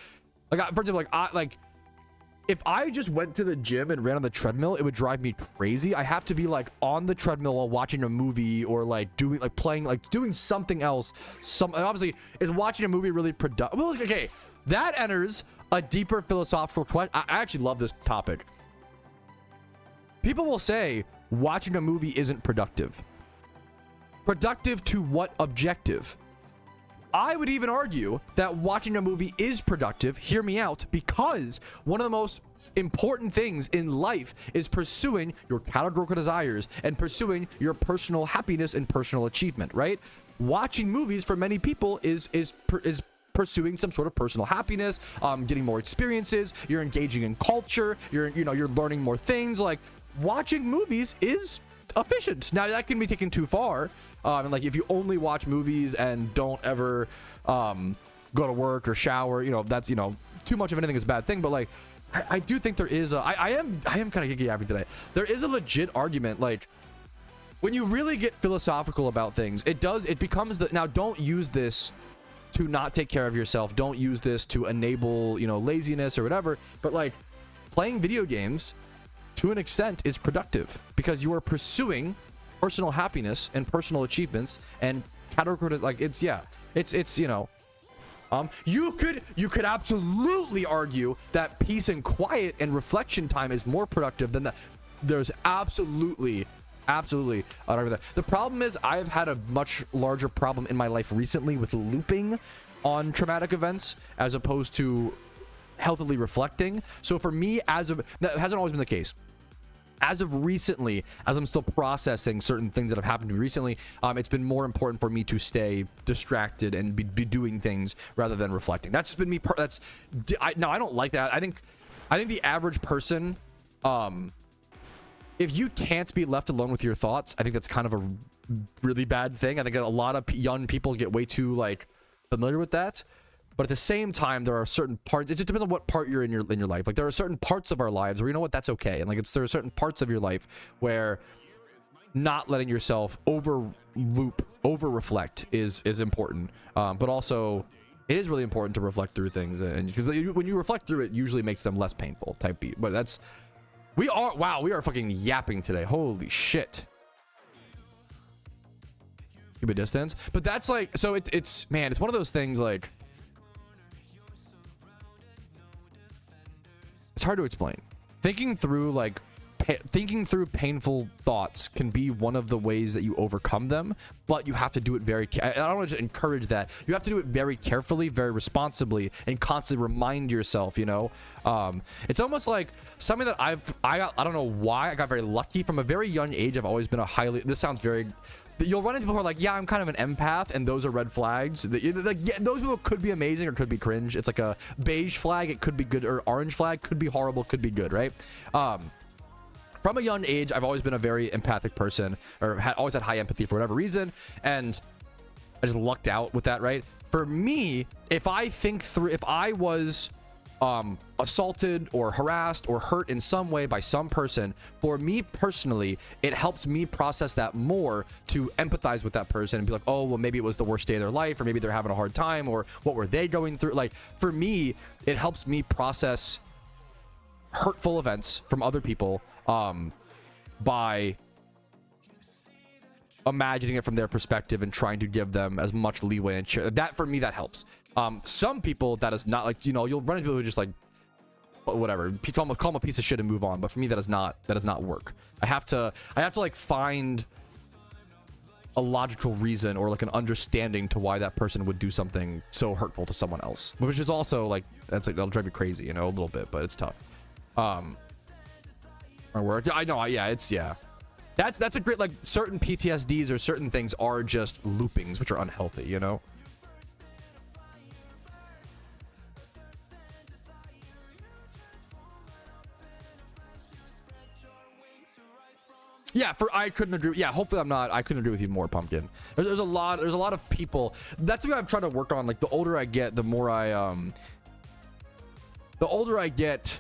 for example, like if I just went to the gym and ran on the treadmill, it would drive me crazy. I have to be like on the treadmill while watching a movie, or like doing, like playing, like doing something else. Obviously, is watching a movie really productive? Well, okay, that enters a deeper philosophical question. I actually love this topic. People will say watching a movie isn't productive. Productive to what objective? I would even argue that watching a movie is productive, hear me out, because one of the most important things in life is pursuing your categorical desires and pursuing your personal happiness and personal achievement, right? Watching movies for many people is pursuing some sort of personal happiness, getting more experiences, you're engaging in culture, you're learning more things. Like, watching movies is efficient. Now that can be taken too far, and like if you only watch movies and don't ever go to work or shower, you know, that's, you know, too much of anything is a bad thing. But like I do think there is a, I am kind of geeky happy today. There is a legit argument, like when you really get philosophical about things, it becomes the, now don't use this to not take care of yourself, don't use this to enable, you know, laziness or whatever, but like playing video games to an extent is productive because you are pursuing personal happiness and personal achievements and category, like it's, yeah, it's you know, you could absolutely argue that peace and quiet and reflection time is more productive than that. There's absolutely the problem is I've had a much larger problem in my life recently with looping on traumatic events as opposed to healthily reflecting. So for me, that hasn't always been the case. As of recently, as I'm still processing certain things that have happened to me recently, it's been more important for me to stay distracted and be doing things rather than reflecting. That's been me. I don't like that. I think the average person, if you can't be left alone with your thoughts, I think that's kind of a really bad thing. I think a lot of young people get way too like familiar with that. But at the same time, there are certain parts, it just depends on what part you're in your life. Like there are certain parts of our lives where, you know what, that's okay. And like there are certain parts of your life where not letting yourself over reflect is important. But also it is really important to reflect through things, and because when you reflect through it, usually makes them less painful type beat. But that's, we are fucking yapping today. Holy shit. Keep a distance. But that's like, so it's man, it's one of those things like, it's hard to explain. Thinking through like thinking through painful thoughts can be one of the ways that you overcome them, but you have to do it I don't want to encourage that. You have to do it very carefully, very responsibly, and constantly remind yourself, you know. It's almost like something that I don't know why I got very lucky from a very young age. I've always been a highly, this sounds very, you'll run into people who are like, yeah, I'm kind of an empath, and those are red flags. Like, yeah, those people could be amazing or could be cringe. It's like a beige flag, it could be good, or orange flag could be horrible, could be good, right? From a young age, I've always been a very empathic person, or always had high empathy for whatever reason, and I just lucked out with that, right? For me, if I was assaulted or harassed or hurt in some way by some person, for me personally, it helps me process that more to empathize with that person and be like, oh, well, maybe it was the worst day of their life, or maybe they're having a hard time, or what were they going through? Like, for me, it helps me process hurtful events from other people by imagining it from their perspective and trying to give them as much leeway and that, for me, that helps. Some people, that is not, like, you know, you'll run into people who just like, whatever, call them a piece of shit and move on. But for me, that does not work. I have to like find a logical reason or like an understanding to why that person would do something so hurtful to someone else, which is also like, that's like, that'll drive me crazy, you know, a little bit, but it's tough. Or work. I know. Yeah, it's, yeah. That's a great, like, certain PTSDs or certain things are just loopings, which are unhealthy, you know? Yeah, I couldn't agree. Yeah, hopefully I couldn't agree with you more, Pumpkin. There's a lot of people. That's what I've tried to work on. Like, the older I get, the older I get,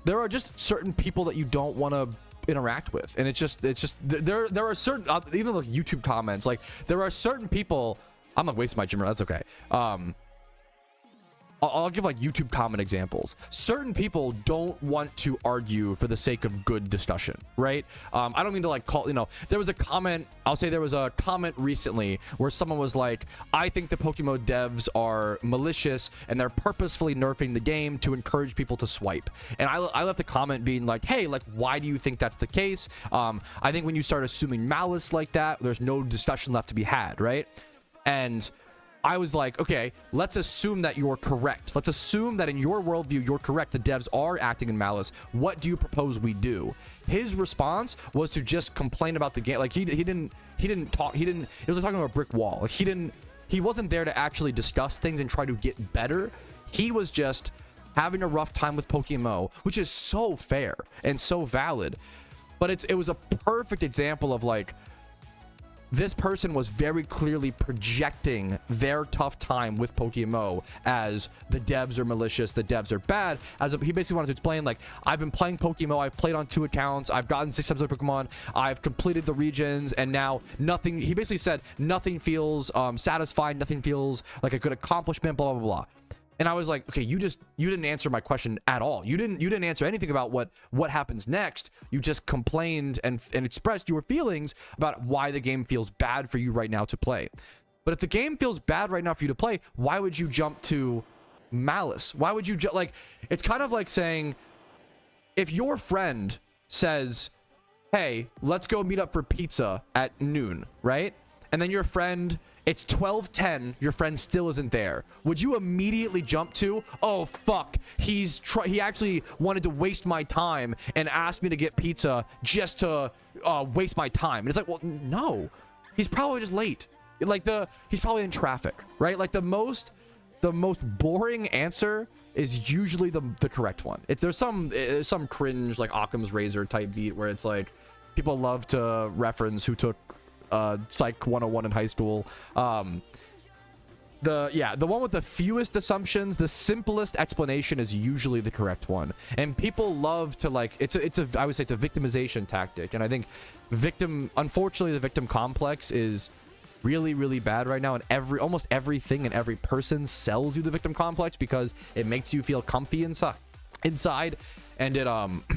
there are just certain people that you don't want to interact with, and it's just there are certain, even like YouTube comments, like, there are certain people. I'm not wasting my gym, that's okay. I'll give like YouTube comment examples. Certain people don't want to argue for the sake of good discussion, right? I don't mean to like call, you know, there was a comment recently where someone was like, I think the PokeMMO devs are malicious and they're purposefully nerfing the game to encourage people to swipe. And I left a comment being like, hey, like, why do you think that's the case? I think when you start assuming malice like that, there's no discussion left to be had, right? And I was like, okay, let's assume that you're correct. Let's assume that in your worldview, you're correct. The devs are acting in malice. What do you propose we do? His response was to just complain about the game. Like, he didn't talk. It was like talking about a brick wall. Like, he wasn't there to actually discuss things and try to get better. He was just having a rough time with PokeMMO, which is so fair and so valid. But it was a perfect example of, like, this person was very clearly projecting their tough time with PokeMMO as the devs are malicious, the devs are bad. He basically wanted to explain, like, I've been playing PokeMMO, I've played on 2 accounts, I've gotten 6 times of Pokemon, I've completed the regions, and now nothing, he basically said, nothing feels satisfying, nothing feels like a good accomplishment, blah, blah, blah. And I was like, okay, you didn't answer my question at all. You didn't answer anything about what happens next. You just complained and expressed your feelings about why the game feels bad for you right now to play. But if the game feels bad right now for you to play, why would you jump to malice? Why would you like, it's kind of like saying, if your friend says, hey, let's go meet up for pizza at noon, right? And then your friend, it's 12:10, your friend still isn't there. Would you immediately jump to, oh fuck, he actually wanted to waste my time and asked me to get pizza just to waste my time? And it's like, well, no, he's probably just late. Like, he's probably in traffic, right? Like, the most boring answer is usually the correct one. There's some cringe, like, Occam's razor type beat where it's like, people love to reference who took Psych 101 in high school. The one with the fewest assumptions, the simplest explanation is usually the correct one. And people love to, like, I would say it's a victimization tactic. And I think unfortunately, the victim complex is really, really bad right now. And almost everything and every person sells you the victim complex because it makes you feel comfy inside, and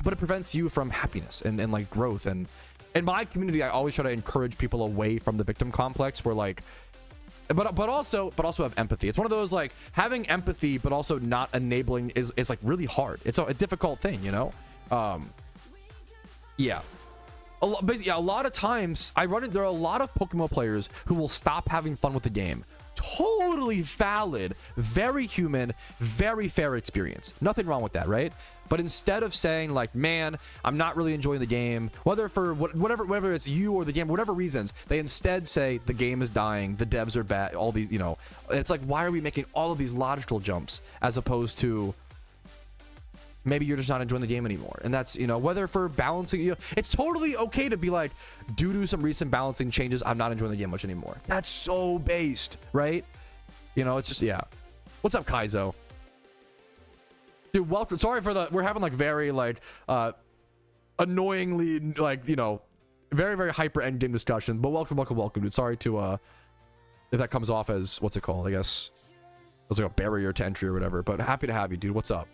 but it prevents you from happiness and like growth. And in my community, I always try to encourage people away from the victim complex, where, like, but also have empathy. It's one of those, like, having empathy but also not enabling is like really hard. It's a difficult thing, you know. Yeah. Basically, yeah, a lot of times I run it. There are a lot of Pokemon players who will stop having fun with the game. Totally valid, very human, very fair experience. Nothing wrong with that, right? But instead of saying like, man, I'm not really enjoying the game, whether for whatever it's you or the game, whatever reasons, they instead say the game is dying, the devs are bad, all these, you know. It's like, why are we making all of these logical jumps as opposed to maybe you're just not enjoying the game anymore? And that's, you know, whether for balancing, you know, it's totally okay to be like, due to some recent balancing changes, I'm not enjoying the game much anymore. That's so based, right? You know, it's just, yeah. What's up, Kaizo? Dude, welcome. Sorry for the, we're having like very like annoyingly like, you know, very, very hyper end game discussion, but welcome, dude. Sorry to if that comes off as, what's it called? I guess it's like a barrier to entry or whatever, but happy to have you, dude. What's up?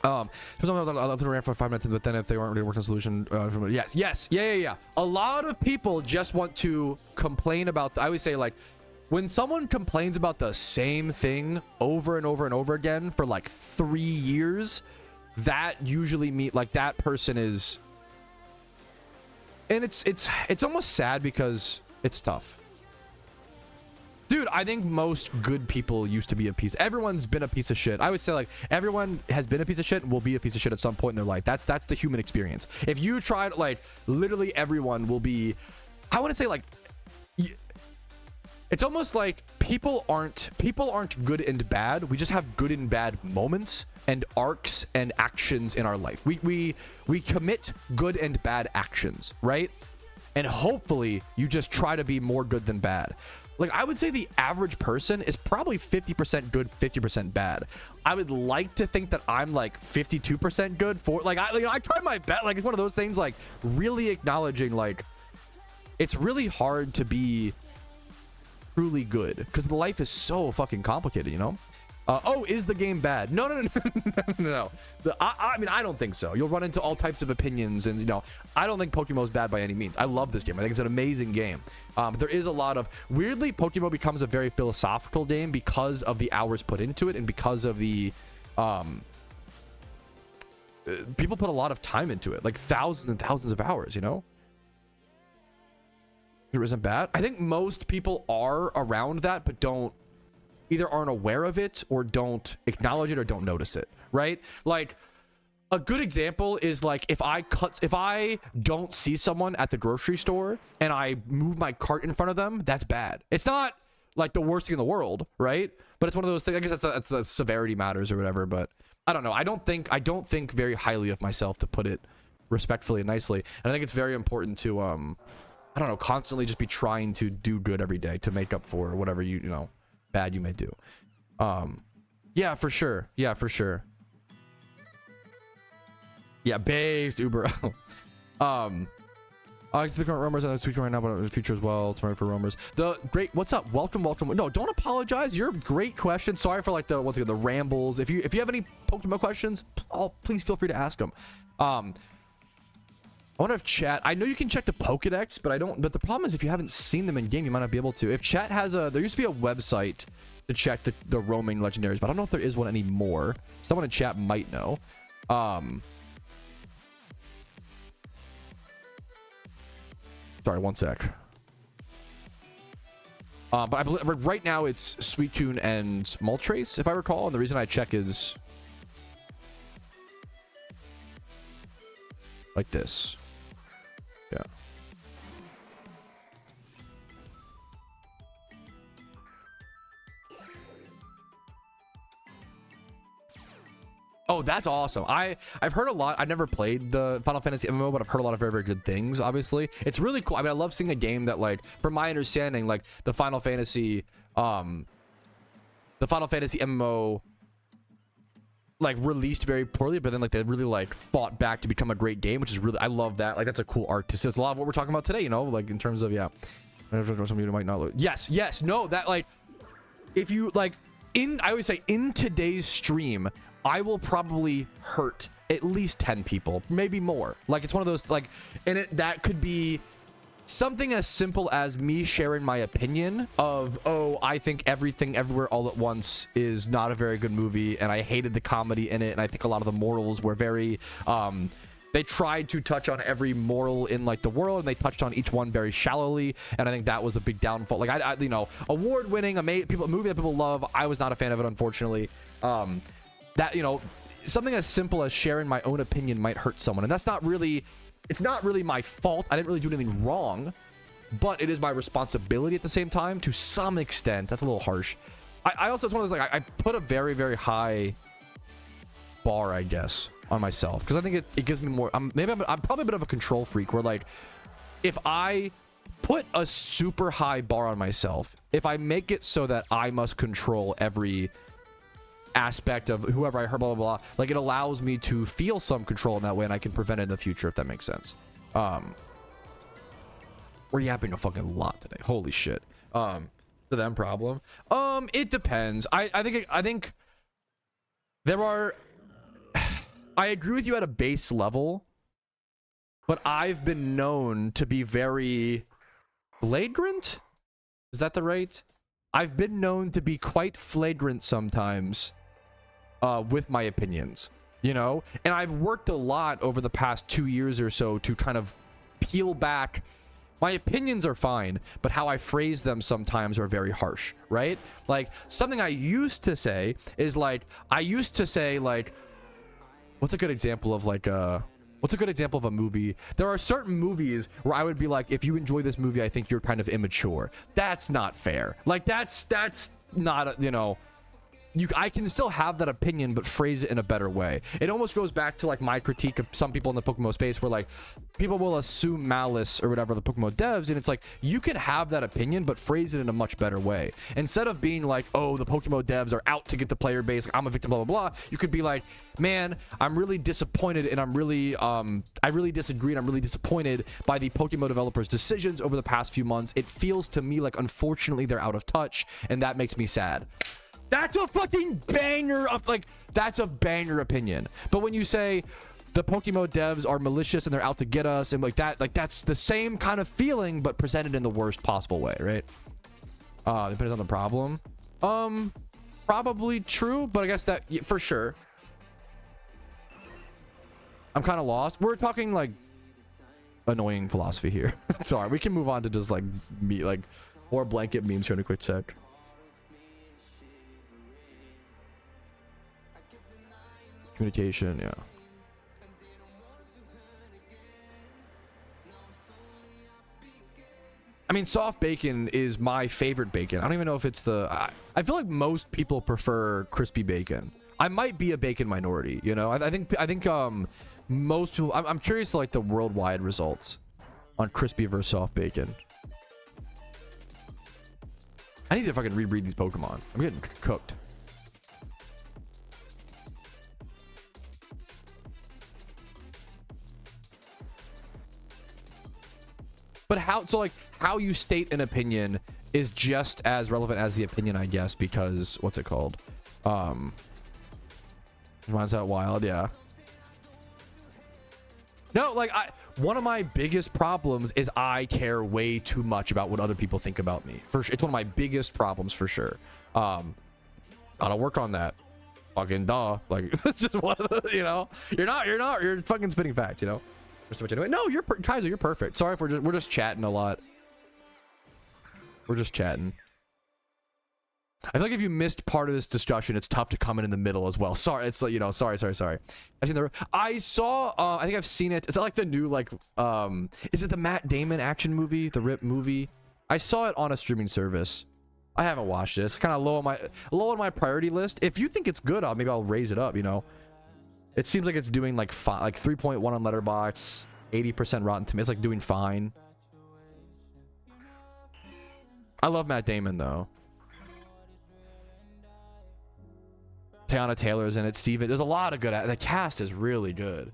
I'll have to rant for 5 minutes, but then if they aren't really working on a solution, yeah. A lot of people just want to complain about. I always say, like, when someone complains about the same thing over and over and over again for like 3 years, that usually means like that person is, and it's almost sad because it's tough. Dude, I think most good people used to be a piece. Everyone's been a piece of shit. I would say like everyone has been a piece of shit and will be a piece of shit at some point in their life. That's the human experience. If you tried, like, literally everyone will be, I want to say like, it's almost like people aren't good and bad. We just have good and bad moments and arcs and actions in our life. We commit good and bad actions, right? And hopefully you just try to be more good than bad. Like, I would say the average person is probably 50% good, 50% bad. I would like to think that I'm like 52% good for, like, I try my best. Like, it's one of those things, like, really acknowledging, like, it's really hard to be truly good because the life is so fucking complicated, you know? Oh, is the game bad? No. I mean, I don't think so. You'll run into all types of opinions, and, you know, I don't think PokeMMO is bad by any means. I love this game. I think it's an amazing game. But there is a lot of, weirdly, PokeMMO becomes a very philosophical game because of the hours put into it and because of the people put a lot of time into it, like thousands and thousands of hours, you know? It isn't bad. I think most people are around that, but either aren't aware of it or don't acknowledge it or don't notice it, right? Like, a good example is like if I don't see someone at the grocery store and I move my cart in front of them, that's bad. It's not like the worst thing in the world, right? But it's one of those things. I guess that's the severity matters or whatever. But I don't know. I don't think very highly of myself, to put it respectfully and nicely. And I think it's very important to I don't know, constantly just be trying to do good every day to make up for whatever you know bad you may do. Yeah, for sure. Yeah, based Uber. I see the current rumors and Suicune right now, but in the future as well. Tomorrow for rumors. The great, what's up? Welcome. No, don't apologize. You're a great question. Sorry for like the, once again, the rambles. If you have any Pokemon questions, please feel free to ask them. I wonder if chat, I know you can check the Pokedex, but the problem is if you haven't seen them in game, you might not be able to. If chat has there used to be a website to check the roaming legendaries, but I don't know if there is one anymore. Someone in chat might know. Sorry, one sec. But I believe right now it's Suicune and Moltres, if I recall, and the reason I check is like this. Yeah. Oh, that's awesome. I've heard a lot. I've never played the Final Fantasy MMO, but I've heard a lot of very, very good things, obviously. It's really cool. I mean, I love seeing a game that, like, from my understanding, like, the Final Fantasy MMO, like, released very poorly, but then, like, they really, like, fought back to become a great game, which is really, I love that. Like, that's a cool art to see. It's a lot of what we're talking about today, you know, like, in terms of, yeah. Some of you might not look. Yes, no, that, like, if you, like, I always say, in today's stream, I will probably hurt at least 10 people, maybe more. Like, it's one of those, like, and that could be something as simple as me sharing my opinion of, oh, I think Everything Everywhere All at Once is not a very good movie, and I hated the comedy in it, and I think a lot of the morals were very they tried to touch on every moral in like the world, and they touched on each one very shallowly, and I think that was a big downfall. Like I you know, award-winning a movie that people love, I was not a fan of it, unfortunately. That, you know, something as simple as sharing my own opinion might hurt someone, and that's not really, it's not really my fault. I didn't really do anything wrong, but it is my responsibility at the same time, to some extent. That's a little harsh. I also, it's one of those, like, I put a very, very high bar, I guess, on myself, because I think it gives me more. I'm probably a bit of a control freak, where like, if I put a super high bar on myself, if I make it so that I must control every aspect of whoever I heard, blah blah blah, like, it allows me to feel some control in that way, and I can prevent it in the future, if that makes sense. We're yapping a fucking lot today, holy shit. To them problem, it depends. I think there are, I agree with you at a base level, but I've been known to be very flagrant. Is that the right? I've been known to be quite flagrant sometimes with my opinions, you know? And I've worked a lot over the past 2 years or so to kind of peel back. My opinions are fine, but how I phrase them sometimes are very harsh, right? Like, something I used to say is like, what's a good example of like what's a good example of a movie? There are certain movies where I would be like, if you enjoy this movie, I think you're kind of immature. That's not fair. Like, that's not, you know, I can still have that opinion, but phrase it in a better way. It almost goes back to like my critique of some people in the PokeMMO space, where like people will assume malice or whatever, the PokeMMO devs, and it's like, you can have that opinion, but phrase it in a much better way. Instead of being like, oh, the PokeMMO devs are out to get the player base, like, I'm a victim, blah blah blah, you could be like, man, I'm really disappointed, and I'm really I really disagree, and I'm really disappointed by the PokeMMO developers' decisions over the past few months. It feels to me like, unfortunately, they're out of touch, and that makes me sad. That's a fucking banger of, like, that's a banger opinion. But when you say the PokeMMO devs are malicious and they're out to get us, and like that, like, that's the same kind of feeling, but presented in the worst possible way, right? Depends on the problem. Probably true, but I guess that, for sure. I'm kind of lost. We're talking like annoying philosophy here. Sorry, we can move on to just like more blanket memes here in a quick sec. Communication, yeah. I mean, soft bacon is my favorite bacon. I don't even know if it's the... I feel like most people prefer crispy bacon. I might be a bacon minority, you know? I think most people... I'm curious to like the worldwide results on crispy versus soft bacon. I need to fucking rebreed these Pokemon. I'm getting cooked. But how you state an opinion is just as relevant as the opinion, I guess, because what's it called? Reminds out wild, yeah. No, like, one of my biggest problems is I care way too much about what other people think about me. It's one of my biggest problems, for sure. Gotta work on that. Fucking duh. Like, it's just one of the, you know, you're fucking spitting facts, you know. Anyway, no, Kaiser, you're perfect. Sorry if we're just chatting a lot. We're just chatting. I feel like if you missed part of this discussion, it's tough to come in the middle as well. Sorry, it's like, you know, sorry. I saw, I think I've seen it. Is that like the new, like, is it the Matt Damon action movie, the Rip movie? I saw it on a streaming service. I haven't watched it. It's kind of low on my priority list. If you think it's good, maybe I'll raise it up, you know. It seems like it's doing like 3.1 on Letterboxd, 80% Rotten Tomatoes. It's like doing fine. I love Matt Damon though. Teyana Taylor's in it. Steven. There's a lot of good. The cast is really good.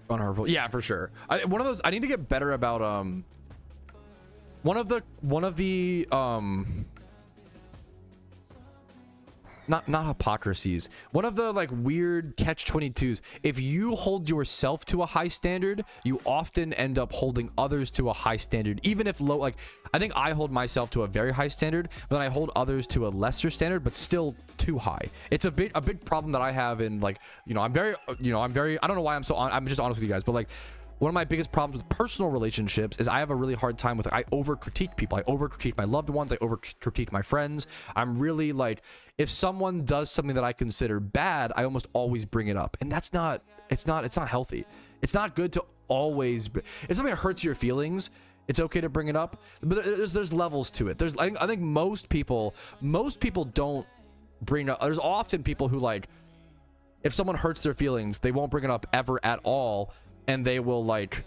On Harville, yeah, for sure. One of those, I need to get better about one of the not hypocrisies. One of the like weird catch-22s. If you hold yourself to a high standard, you often end up holding others to a high standard, even if low. Like I think I hold myself to a very high standard, but then I hold others to a lesser standard, but still too high. It's a big problem that I have in like, you know, I'm very I don't know why I'm just honest with you guys, but like one of my biggest problems with personal relationships is I have a really hard time with, I over critique people. I over critique my loved ones. I over critique my friends. I'm really like, if someone does something that I consider bad, I almost always bring it up. And it's not healthy. It's not good to always, if something hurts your feelings, it's okay to bring it up, but there's levels to it. I think most people don't bring up, there's often people who like, if someone hurts their feelings, they won't bring it up ever at all. And they will like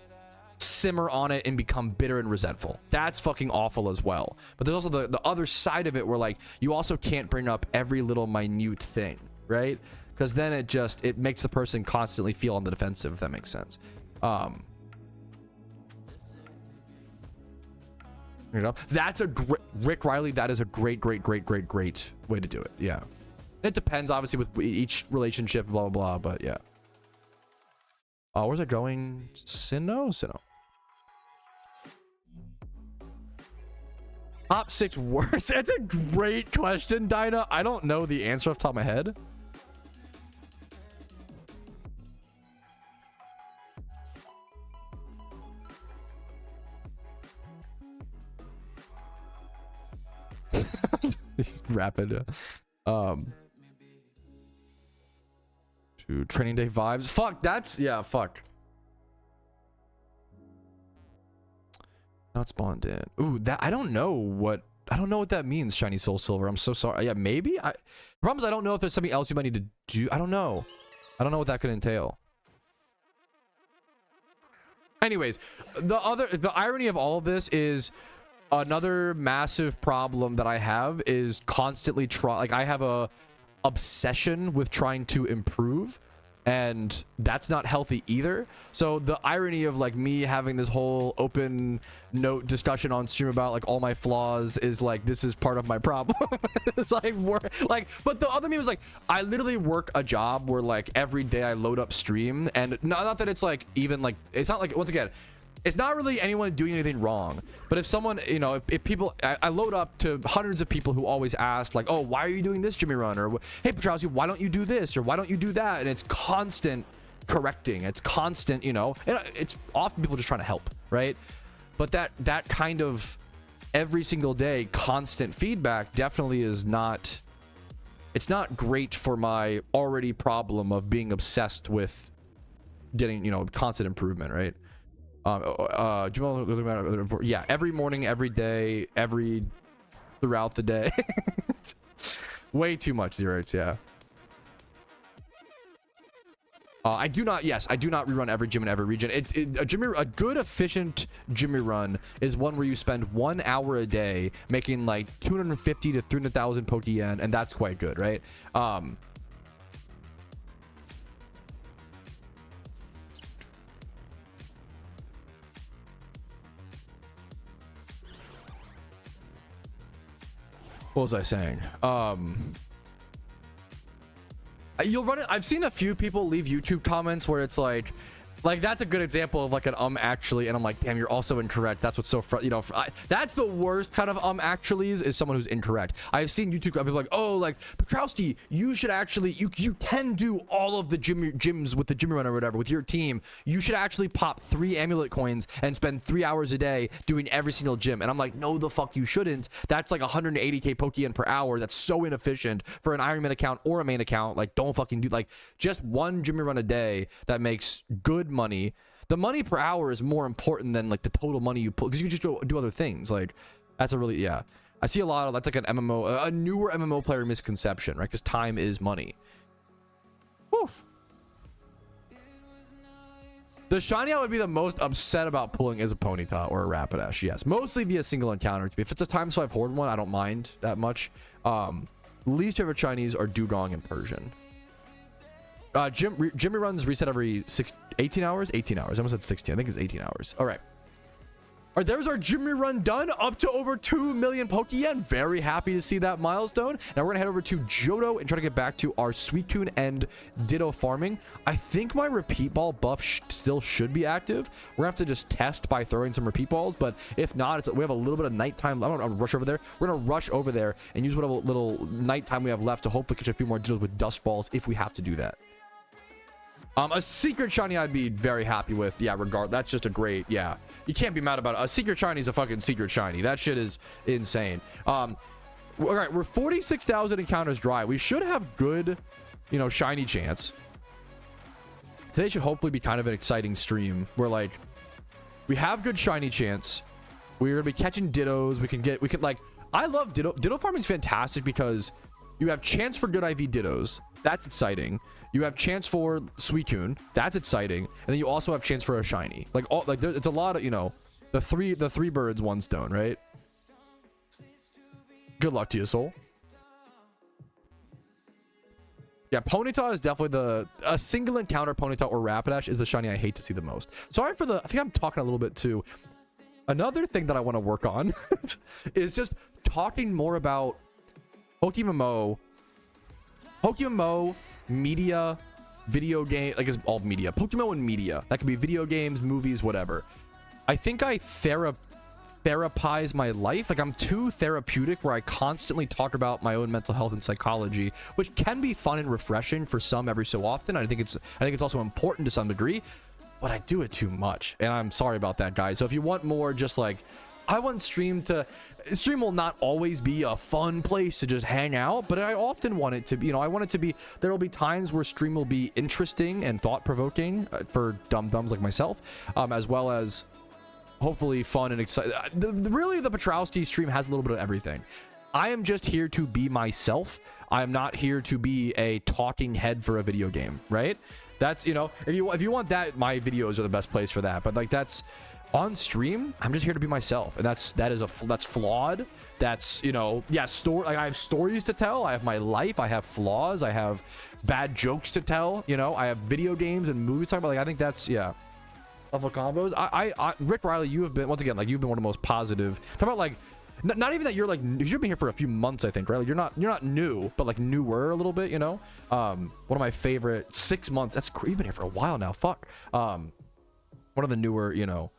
simmer on it and become bitter and resentful. That's fucking awful as well. But there's also the other side of it where like you also can't bring up every little minute thing, right? Because then it makes the person constantly feel on the defensive, if that makes sense. You know, that's a Rick Riley. That is a great way to do it. Yeah, it depends obviously with each relationship, blah blah blah. But yeah. Where's it going? Sinnoh? Top 6 worst? That's a great question, Dinah. I don't know the answer off the top of my head. Rapid. Training day vibes. Fuck, fuck. Not spawned in. Ooh, that I don't know what that means, Shiny Soul Silver. I'm so sorry. Yeah, maybe. The problem is I don't know if there's something else you might need to do. I don't know what that could entail. Anyways, the irony of all of this is another massive problem that I have is constantly I have a obsession with trying to improve, and that's not healthy either. So the irony of like me having this whole open note discussion on stream about like all my flaws is like, this is part of my problem. It's like but the other meme is like, I literally work a job where like every day I load up stream, and not that it's like even like, it's not like, once again, it's not really anyone doing anything wrong, but if someone, you know, if people, I load up to hundreds of people who always ask like, oh, why are you doing this, Jimmy Run? Or hey, Patrouski, why don't you do this? Or why don't you do that? And it's constant correcting. It's constant, you know, and it's often people just trying to help, right? But that kind of every single day constant feedback definitely is not, it's not great for my already problem of being obsessed with getting, you know, constant improvement, right? Yeah, every morning, every day, throughout the day. Way too much zeroids, yeah. I do not rerun every gym in every region. A good efficient Jimmy run is one where you spend 1 hour a day making like 250 to 300,000 Pokeyen, and that's quite good, right? What was I saying? You'll run it. I've seen a few people leave YouTube comments where it's like that's a good example of like an actually, and I'm like, damn, you're also incorrect. That's what's so that's the worst kind of actuallys, is someone who's incorrect. I've seen YouTube people like, oh, like Patrouski, you should actually, you can do all of the gyms with the Jimmy Run or whatever with your team. You should actually pop 3 amulet coins and spend 3 hours a day doing every single gym. And I'm like, no, the fuck you shouldn't. That's like 180k Pokeyen per hour. That's so inefficient for an Iron Man account or a main account. Like, don't fucking do, like, just one Jimmy Run a day that makes good money. The money per hour is more important than like the total money you put, because you can just do other things. Like, that's a really, yeah, I see a lot of that's like an MMO, a newer MMO player misconception, right? Because time is money. Woof. The shiny I would be the most upset about pulling is a Ponyta or a Rapidash. Yes, mostly via single encounter. If it's a time swipe horde one, I don't mind that much. Least favorite Chinese are Dugong and Persian. Jimmy runs reset every 18 hours. I almost said 16. I think it's 18 hours. All right. All right, there's our Jimmy run done, up to over 2 million Pokeyen. Very happy to see that milestone. Now we're gonna head over to Johto and try to get back to our Suicune and Ditto farming. I think my repeat ball buff still should be active. We're gonna have to just test by throwing some repeat balls, but if not, we have a little bit of nighttime. I'm gonna rush over there. We're gonna rush over there and use whatever little nighttime we have left to hopefully catch a few more Dittos with dust balls if we have to do that. A secret shiny I'd be very happy with. Yeah, that's just a great, yeah. You can't be mad about it. A secret shiny is a fucking secret shiny. That shit is insane. All right, we're 46,000 encounters dry. We should have good, you know, shiny chance. Today should hopefully be kind of an exciting stream where, like, we have good shiny chance. We're gonna be catching Dittos. We could like, I love Ditto. Ditto farming is fantastic because you have chance for good IV Dittos. That's exciting. You have chance for Suicune. That's exciting. And then you also have chance for a shiny. Like, it's a lot of, you know, the three birds, one stone, right? Good luck to you, soul. Yeah, Ponyta is definitely a single encounter Ponyta or Rapidash is the shiny I hate to see the most. Sorry for I think I'm talking a little bit too. Another thing that I want to work on is just talking more about PokeMMO media, video game, like it's all media. PokeMMO and media. That could be video games, movies, whatever. I think I therapize my life. Like I'm too therapeutic where I constantly talk about my own mental health and psychology, which can be fun and refreshing for some every so often. I think it's also important to some degree, but I do it too much. And I'm sorry about that, guys. So if you want more, just like, I want stream will not always be a fun place to just hang out, but I often want it to be, you know, I want it to be, there will be times where stream will be interesting and thought-provoking for dum-dums like myself, as well as hopefully fun and exciting. Really, the Patrouski stream has a little bit of everything. I am just here to be myself. I am not here to be a talking head for a video game, right? That's, you know, if you want that, my videos are the best place for that, but like that's on stream, I'm just here to be myself, and that's flawed. That's, you know, yeah, like I have stories to tell, I have my life, I have flaws, I have bad jokes to tell, you know, I have video games and movies to talk about. Like I think that's, yeah, level combos. I Rick Riley, you have been, once again, like you've been one of the most positive. Talk about like not even that you're like, you've been here for a few months, I think, right? Like you're not new, but like newer a little bit, you know. One of my favorite 6 months. You've been here for a while now. Fuck. One of the newer, you know.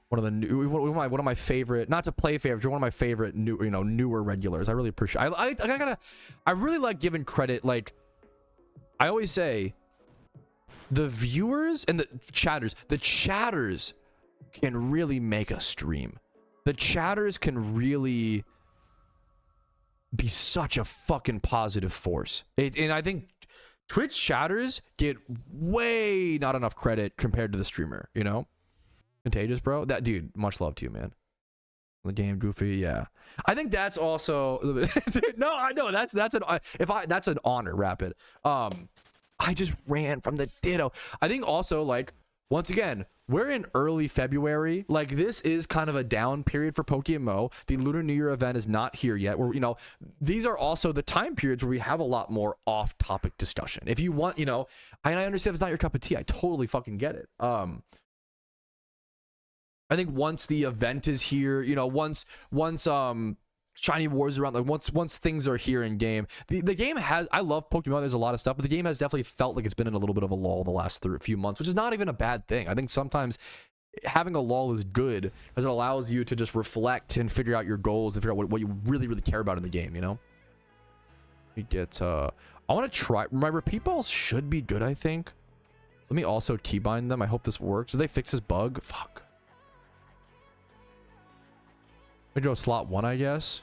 One of my favorite, not to play favorites, you're one of my favorite newer regulars. I really appreciate. I really like giving credit. Like I always say, the viewers and the chatters can really make a stream. The chatters can really be such a fucking positive force. And I think Twitch chatters get way not enough credit compared to the streamer, you know? Contagious, bro. That dude, much love to you, man. The game goofy, yeah. I think that's also no, I know that's an honor, Rapid. I just ran from the Ditto. I think also, like, once again, we're in early February. Like, this is kind of a down period for PokeMMO. The Lunar New Year event is not here yet. Where, you know, these are also the time periods where we have a lot more off-topic discussion. If you want, you know, and I understand if it's not your cup of tea. I totally fucking get it. I think once the event is here, you know, once Shiny Wars around, like once things are here in game, the game has, I love Pokemon, there's a lot of stuff, but the game has definitely felt like it's been in a little bit of a lull the last few months, which is not even a bad thing. I think sometimes having a lull is good, as it allows you to just reflect and figure out your goals and figure out what you really care about in the game, you know? We get I want to try, my repeat balls should be good, I think. Let me also keybind them. I hope this works. Did they fix this bug? Fuck. I go slot 1, I guess.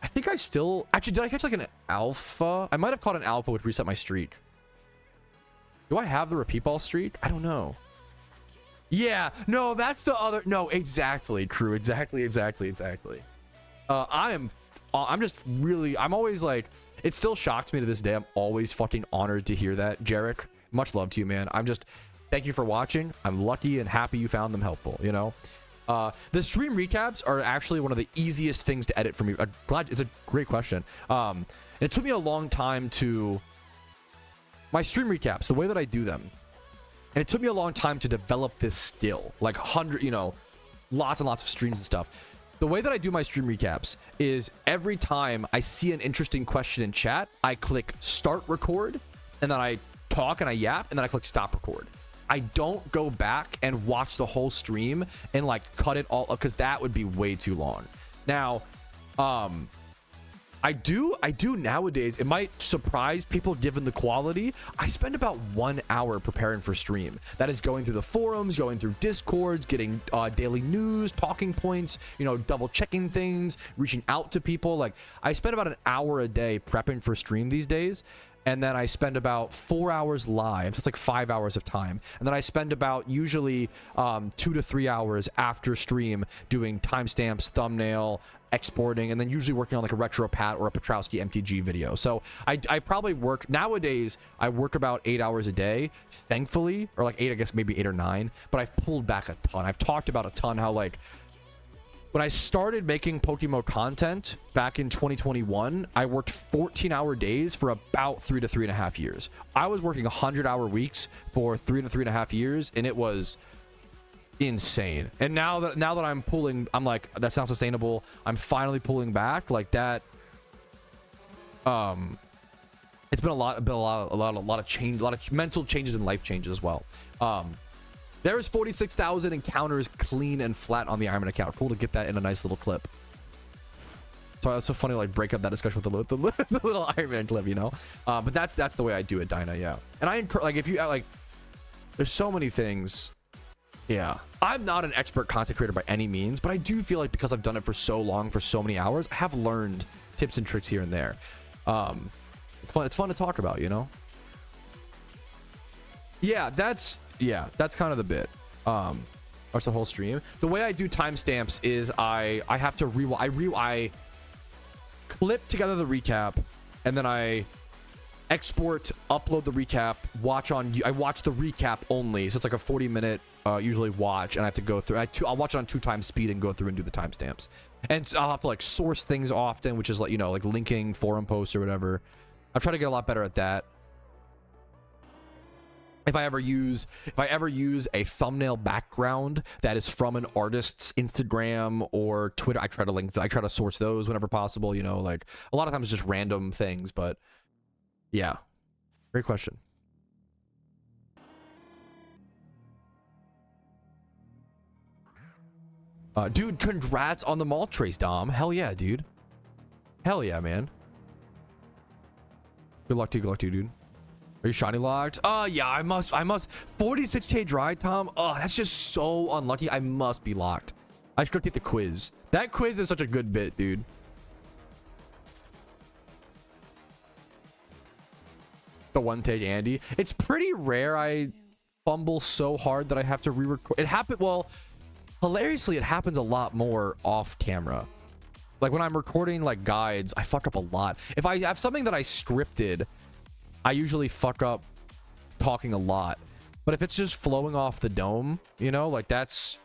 I think I still... Actually, did I catch like an alpha? I might have caught an alpha, which reset my streak. Do I have the repeat ball streak? I don't know. Yeah, no, that's the other... No, exactly, crew. Exactly. I'm just really... I'm always like... It still shocks me to this day. I'm always fucking honored to hear that, Jarek. Much love to you, man. I'm just... Thank you for watching. I'm lucky and happy you found them helpful, you know? The stream recaps are actually one of the easiest things to edit for me. It's a great question. And it took me a long time to... My stream recaps, the way that I do them, and it took me a long time to develop this skill. Like 100, you know, lots and lots of streams and stuff. The way that I do my stream recaps is every time I see an interesting question in chat, I click start record, and then I talk and I yap, and then I click stop record. I don't go back and watch the whole stream and like cut it all up, because that would be way too long. Now, I do nowadays. It might surprise people given the quality. I spend about 1 hour preparing for stream. That is going through the forums, going through discords, getting daily news, talking points, you know, double checking things, reaching out to people. Like, I spend about an hour a day prepping for stream these days. And then I spend about 4 hours live. So it's like 5 hours of time. And then I spend about usually 2 to 3 hours after stream doing timestamps, thumbnail, exporting, and then usually working on like a retro pat or a Patrouski MTG video. So I probably work nowadays. I work about 8 hours a day, thankfully, or like 8, I guess maybe 8 or 9. But I've pulled back a ton. I've talked about a ton how like when I started making PokeMMO content back in 2021, I worked 14-hour days for about 3 to 3.5 years. I was working 100-hour weeks for 3 to 3.5 years, and it was insane. And now that I'm pulling, I'm like, that's not sustainable. I'm finally pulling back like that. It's been a lot of change, a lot of mental changes and life changes as well. There's 46,000 encounters clean and flat on the Ironman account. Cool to get that in a nice little clip. Sorry, that's so funny to like break up that discussion with the little Ironman clip, you know. But that's the way I do it, Dinah. Yeah, and I encourage, like, if you like, there's so many things. Yeah, I'm not an expert content creator by any means, but I do feel like because I've done it for so long, for so many hours, I have learned tips and tricks here and there. It's fun. It's fun to talk about, you know. Yeah, that's kind of the bit. That's the whole stream. The way I do timestamps is I have to I clip together the recap, and then I export, upload the recap, I watch the recap only, so it's like a 40-minute usually watch, and I have to go through. I'll watch it on 2x speed and go through and do the timestamps. And so I'll have to like source things often, which is like, you know, like linking forum posts or whatever. I've tried to get a lot better at that. If I ever use a thumbnail background that is from an artist's Instagram or Twitter, I try to source those whenever possible, you know, like a lot of times it's just random things, but yeah. Great question. Dude, congrats on the mall trace, Dom. Hell yeah, dude. Hell yeah, man. Good luck to you, dude. Are you shiny locked? Yeah, I must 46k dry, Tom. Oh, that's just so unlucky. I must be locked. I should go take the quiz. That quiz is such a good bit, dude. The one take Andy. It's pretty rare I fumble so hard that I have to re-record. It happened, well, hilariously, it happens a lot more off camera. Like when I'm recording like guides, I fuck up a lot. If I have something that I scripted, I usually fuck up talking a lot. But if it's just flowing off the dome, you know, like that's,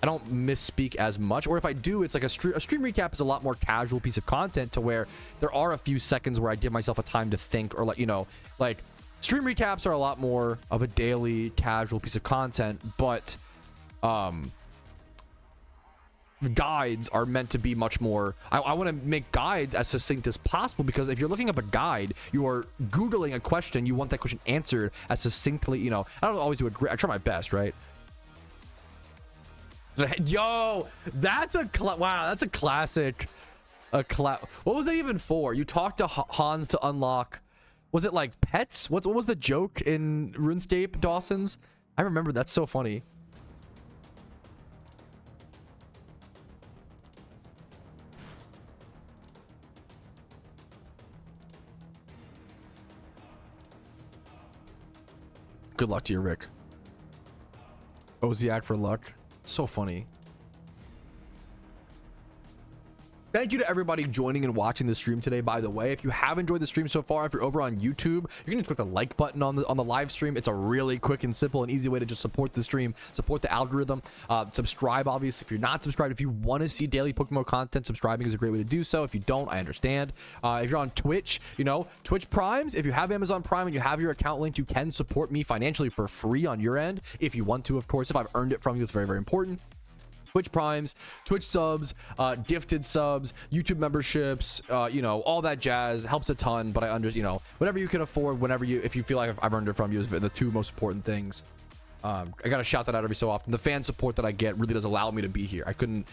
I don't misspeak as much. Or if I do, it's like a stream recap is a lot more casual piece of content to where there are a few seconds where I give myself a time to think, or like, you know, like stream recaps are a lot more of a daily casual piece of content, but guides are meant to be much more. I want to make guides as succinct as possible, because if you're looking up a guide, you are googling a question, you want that question answered as succinctly, you know. I don't always do it great. I try my best, right? Yo, that's a wow, that's a classic. What was that even for? You talked to Hans to unlock, was it like pets? What was the joke in RuneScape, Dawson's? I remember, that's so funny. Good luck to you, Rick. Oziac for luck. So funny. Thank you to everybody joining and watching the stream today. By the way, if you have enjoyed the stream so far, if you're over on YouTube, you're gonna click the like button on the live stream. It's a really quick and simple and easy way to just support the stream, support the algorithm. Subscribe, obviously, if you're not subscribed. If you want to see daily PokeMMO content, subscribing is a great way to do so. If you don't, I understand. If you're on Twitch, you know, Twitch Primes, if you have Amazon Prime and you have your account linked, you can support me financially for free on your end if you want to, of course. If I've earned it from you, it's very, very important. Twitch primes, Twitch subs, gifted subs, YouTube memberships, you know, all that jazz helps a ton. But I you know, whatever you can afford, whenever if you feel like I've earned it from you, is the two most important things. I gotta shout that out every so often. The fan support that I get really does allow me to be here. I couldn't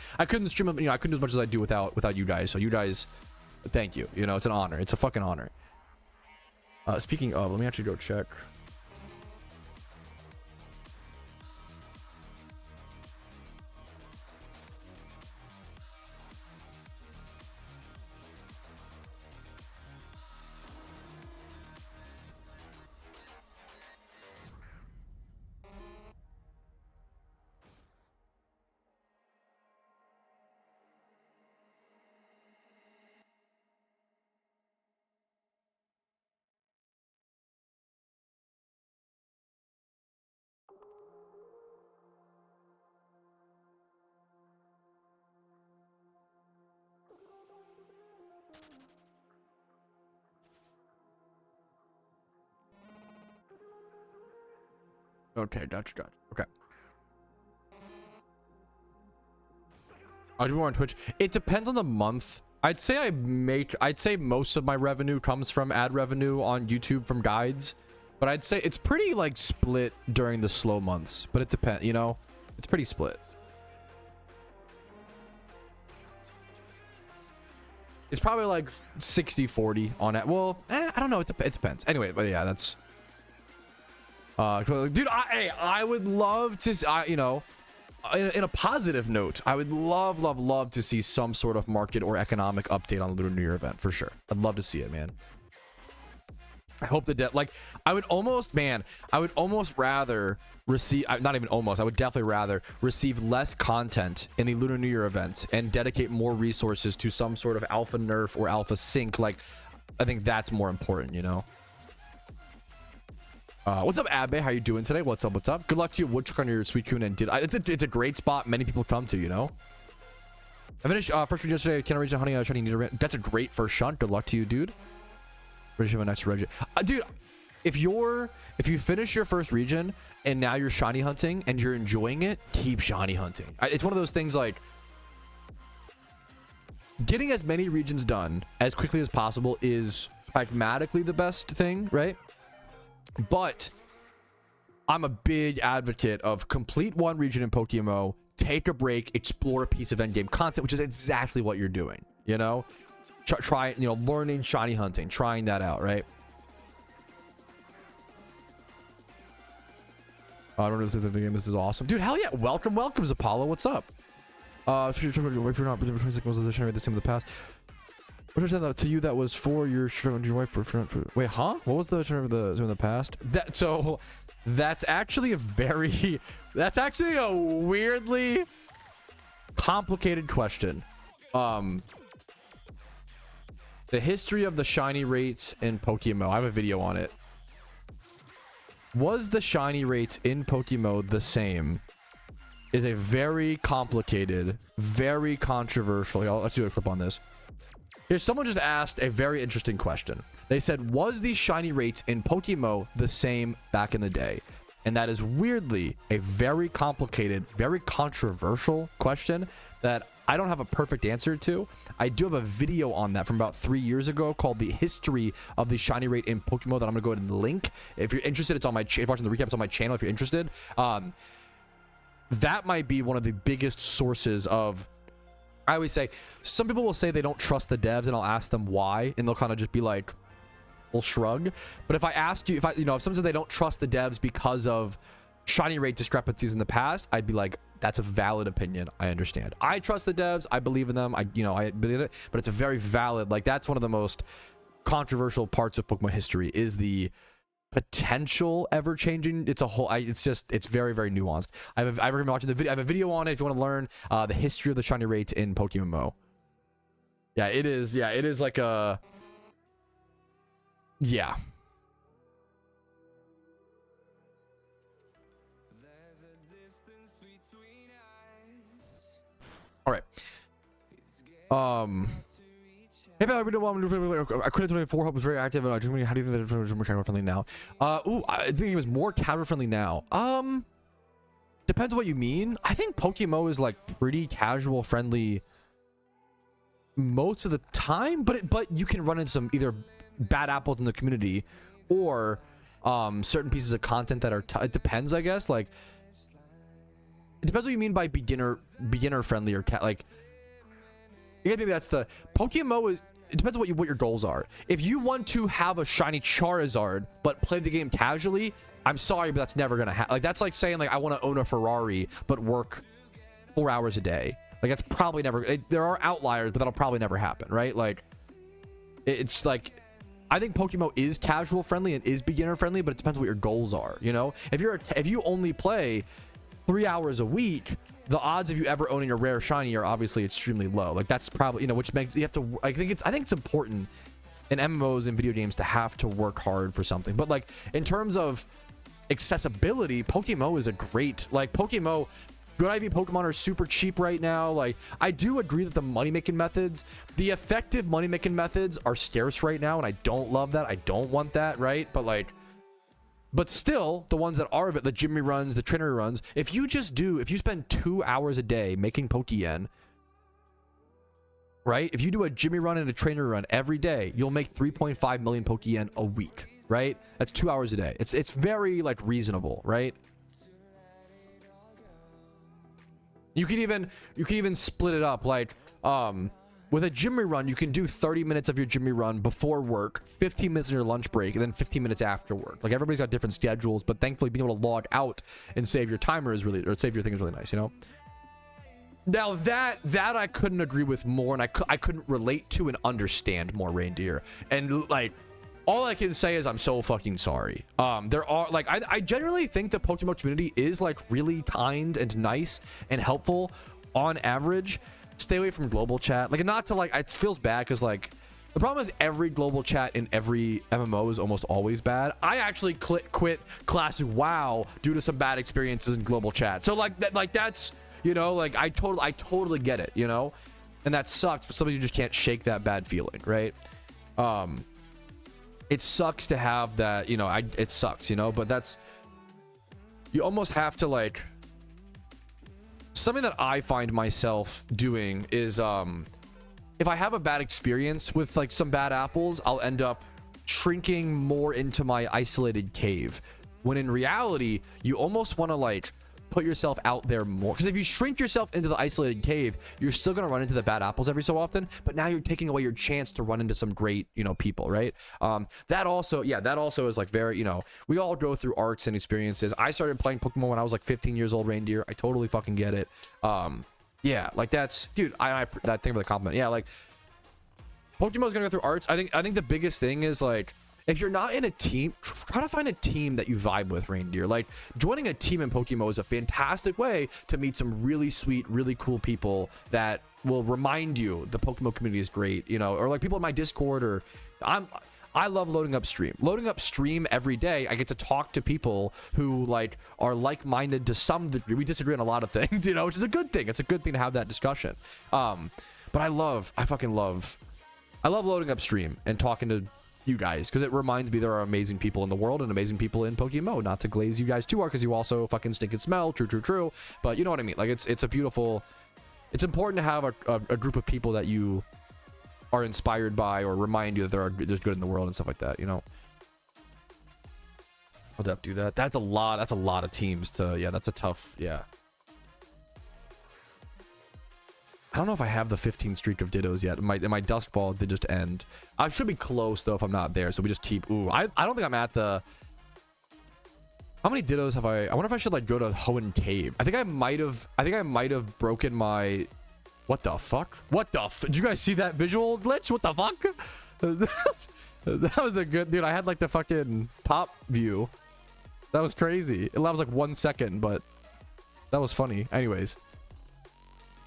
stream, you know, I couldn't do as much as I do without you guys. So you guys, thank you. You know, it's an honor. It's a fucking honor. Speaking of, let me actually go check. Okay, gotcha. Okay. I do more on Twitch. It depends on the month. I'd say most of my revenue comes from ad revenue on YouTube from guides, but I'd say it's pretty like split during the slow months. But it depends, you know, it's pretty split. It's probably like 60-40 on it. Well, I don't know. It depends. Anyway, but yeah, that's. Dude, I would love to, you know, in a positive note, I would love to see some sort of market or economic update on the Lunar New Year event for sure. I'd love to see it, man. I hope like I would almost rather receive, not even almost, I would definitely rather receive less content in the Lunar New Year event and dedicate more resources to some sort of alpha nerf or alpha sync. Like, I think that's more important, you know. What's up, Abe? How you doing today? What's up? Good luck to you, Woodchuck, on your Suicune and Ditto. It's a great spot. Many people come to, you know. I finished first region yesterday. Can I reach a honey? Shiny need a That's a great first shunt. Good luck to you, dude. Ready to my next region, dude. If you finish your first region and now you're shiny hunting and you're enjoying it, keep shiny hunting. It's one of those things like getting as many regions done as quickly as possible is pragmatically the best thing, right? But I'm a big advocate of complete one region in PokeMMO, take a break, explore a piece of endgame content, which is exactly what you're doing, you know. Try, you know, learning shiny hunting, trying that out, right? I don't know, this is the game. This is awesome, dude. Hell yeah! Welcome, Apollo. What's up? If you're not 26 was the same as the past. What was that to you? That was for your wife. Wait, huh? What was the term of the past? That's actually a weirdly complicated question. The history of the shiny rates in PokeMMO. I have a video on it. Was the shiny rates in PokeMMO the same? Is a very complicated, very controversial. Let's do a clip on this. Here's someone just asked a very interesting question. They said, was the shiny rates in PokeMMO the same back in the day? And that is weirdly a very complicated, very controversial question that I don't have a perfect answer to. I do have a video on that from about 3 years ago called The History of the Shiny Rate in PokeMMO that I'm going to go ahead and link. If you're interested, it's on my if you're watching the recap, it's on my channel if you're interested. That might be one of the biggest sources of, I always say, some people will say they don't trust the devs, and I'll ask them why, and they'll kind of just be like, we'll shrug. But if I asked you, if someone said they don't trust the devs because of shiny rate discrepancies in the past, I'd be like, that's a valid opinion. I understand. I trust the devs. I believe in them. I believe it, but it's a very valid, like, that's one of the most controversial parts of Pokemon history is the potential ever changing. It's a whole, it's very, very nuanced. I recommend watching the video. I have a video on it if you want to learn the history of the shiny rate in PokeMMO. Yeah, it is. Yeah, it is like a, yeah. All right. Hey, I couldn't 24. Hope was very active. How do you think that it's more casual friendly now? I think it was more casual friendly now. Depends what you mean. I think PokeMMO is like pretty casual friendly most of the time, but you can run into some either bad apples in the community or certain pieces of content that are it depends, I guess. Like, it depends what you mean by beginner friendly or like, yeah, maybe that's the PokeMMO is. It depends on what your goals are. If you want to have a shiny Charizard but play the game casually, I'm sorry, but that's never gonna happen. Like, that's like saying like I want to own a Ferrari but work 4 hours a day. Like, that's probably never. There are outliers, but that'll probably never happen, right? Like, it's like, I think PokeMMO is casual friendly and is beginner friendly, but it depends what your goals are. You know, if you only play 3 hours a week, the odds of you ever owning a rare shiny are obviously extremely low. Like, that's probably, you know, which makes you have to. I think it's important in MMOs and video games to have to work hard for something. But like, in terms of accessibility, PokeMMO is a great, like, PokeMMO. Good IV Pokemon are super cheap right now. Like, I do agree that the money-making methods, the effective money-making methods are scarce right now, and I don't love that. I don't want that, right? But like, but still, the ones that are, the Jimmy runs, the trainer runs, if you spend 2 hours a day making Pokeyen, right? If you do a Jimmy run and a trainer run every day, you'll make 3.5 million Pokeyen a week, right? That's 2 hours a day. It's very like reasonable, right? You can even split it up, like with a Jimmy run, you can do 30 minutes of your Jimmy run before work, 15 minutes on your lunch break, and then 15 minutes after work. Like, everybody's got different schedules, but thankfully being able to log out and save your timer is really, or save your thing is really nice, you know? Now that I couldn't agree with more, and I couldn't relate to and understand more, Reindeer. And like, all I can say is I'm so fucking sorry. There are, like, I generally think the PokeMMO community is like really kind and nice and helpful on average. Stay away from global chat. Like, not to, like, it feels bad because, like, the problem is every global chat in every MMO is almost always bad. I actually quit Classic WoW due to some bad experiences in global chat. So like that's, you know, like, I totally get it, you know, and that sucks. But some of you just can't shake that bad feeling, right? It sucks to have that, you know. It sucks, you know, but that's, you almost have to, like, something that I find myself doing is if I have a bad experience with like some bad apples, I'll end up shrinking more into my isolated cave, when in reality you almost want to like put yourself out there more, because if you shrink yourself into the isolated cave, you're still going to run into the bad apples every so often, but now you're taking away your chance to run into some great, you know, people, right? That also is like very, you know, we all go through arcs and experiences. I started playing Pokemon when I was like 15 years old, Reindeer. I totally fucking get it. Yeah, like, that's, dude, I that thing for the compliment. Yeah, like, Pokemon's gonna go through arcs. I think the biggest thing is, like, if you're not in a team, try to find a team that you vibe with, Reindeer. Like, joining a team in PokeMMO is a fantastic way to meet some really sweet, really cool people that will remind you the PokeMMO community is great, you know, or like people in my Discord, or I love loading up stream every day. I get to talk to people who like are like-minded to some degree. We disagree on a lot of things, you know, which is a good thing. It's a good thing to have that discussion. But I fucking love loading up stream and talking to you guys, because it reminds me there are amazing people in the world and amazing people in PokeMMO. Not to glaze you guys too hard, because you also fucking stink and smell. True. But you know what I mean. Like, it's a beautiful. It's important to have a group of people that you are inspired by, or remind you that there's good in the world and stuff like that. You know. I'll have to do that. That's a lot. That's a lot of teams to. Yeah, that's a tough. Yeah. I don't know if I have the 15 streak of Dittos yet. In my Dusk Ball did just end. I should be close though if I'm not there. So we just keep. Ooh, I don't think I'm at the. How many Dittos have I wonder if I should like go to Hoenn Cave. I think I might have broken my. What the fuck? Did you guys see that visual glitch? What the fuck? That was a good, dude. I had like the fucking top view. That was crazy. It was like 1 second, but that was funny. Anyways.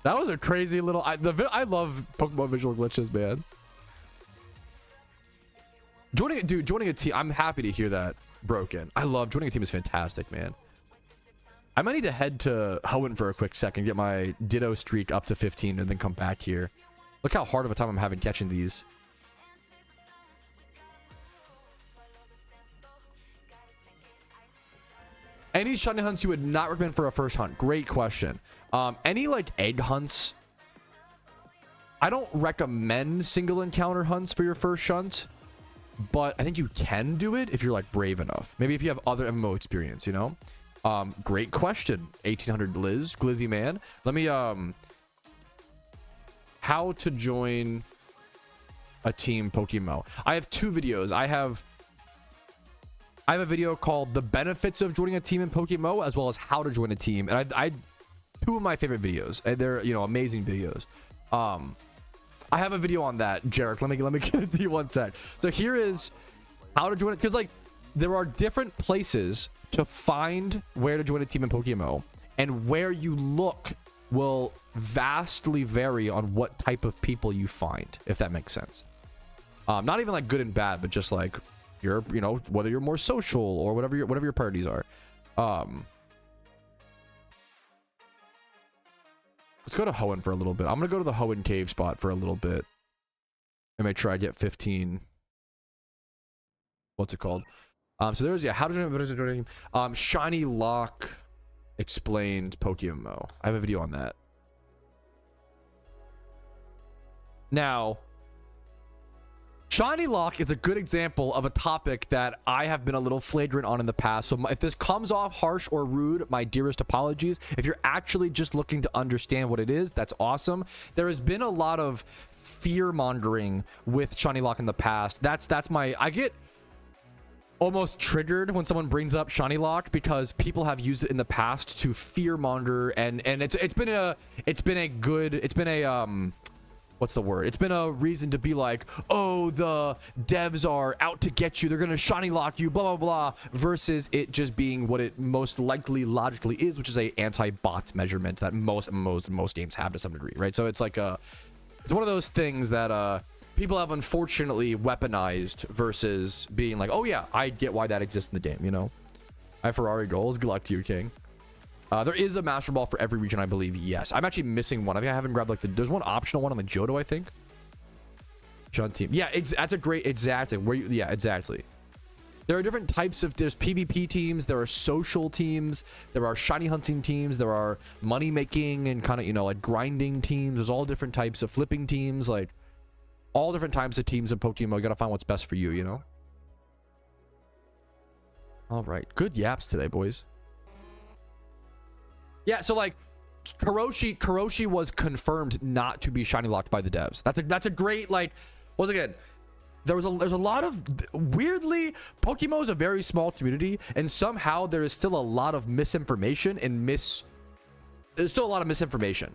That was a crazy little. I love Pokemon visual glitches, man. Joining a team. I'm happy to hear that, Broken. I love joining a team is fantastic, man. I might need to head to Hoenn for a quick second, get my Ditto streak up to 15, and then come back here. Look how hard of a time I'm having catching these. Any shiny hunts you would not recommend for a first hunt? Great question. Any like egg hunts? I don't recommend single encounter hunts for your first hunt, but I think you can do it if you're like brave enough. Maybe if you have other MMO experience, you know? Great question. 1800 Liz, Glizzy man. Let me, how to join a team PokeMMO. I have 2 videos. I have a video called The Benefits of Joining a Team in PokeMMO, as well as How to Join a Team. And I 2 of my favorite videos. And they're, you know, amazing videos. I have a video on that, Jarek. Let me get it to you one sec. So here is how to join it, because like there are different places to find where to join a team in PokeMMO, and where you look will vastly vary on what type of people you find, if that makes sense. Not even like good and bad, but just like you're, you know, whether you're more social or whatever your priorities are. Let's go to Hoenn for a little bit. I'm gonna go to the Hoenn cave spot for a little bit and make sure I get 15. What's it called? So there's, yeah, how to join Shiny Lock explained PokeMMO. I have a video on that. Now, Shiny Lock is a good example of a topic that I have been a little flagrant on in the past. So if this comes off harsh or rude, my dearest apologies. If you're actually just looking to understand what it is, that's awesome. There has been a lot of fear mongering with Shiny Lock in the past. I get almost triggered when someone brings up Shiny Lock, because people have used it in the past to fear monger, and it's been a what's the word? It's been a reason to be like, oh, the devs are out to get you. They're going to Shiny Lock you, blah, blah, blah, versus it just being what it most likely logically is, which is a anti-bot measurement that most games have to some degree, right? So it's like it's one of those things that people have unfortunately weaponized versus being like, oh yeah, I get why that exists in the game, you know? I have Ferrari goals. Good luck to you, King. There is a Master Ball for every region, I believe. Yes. I'm actually missing one. I think I haven't grabbed like there's one optional one on the Johto, I think. John team. Yeah, that's a great, exactly. Yeah, exactly. There are different types of, there's PvP teams, there are social teams, there are shiny hunting teams, there are money making and kind of, you know, like grinding teams. There's all different types of flipping teams, like all different types of teams in Pokemon. You gotta find what's best for you, you know? All right. Good yaps today, boys. Yeah, so like Kuroshi was confirmed not to be shiny locked by the devs. That's a great, like, once again, there's a lot of, weirdly, PokeMMO is a very small community, and somehow there is still a lot of misinformation and there's still a lot of misinformation.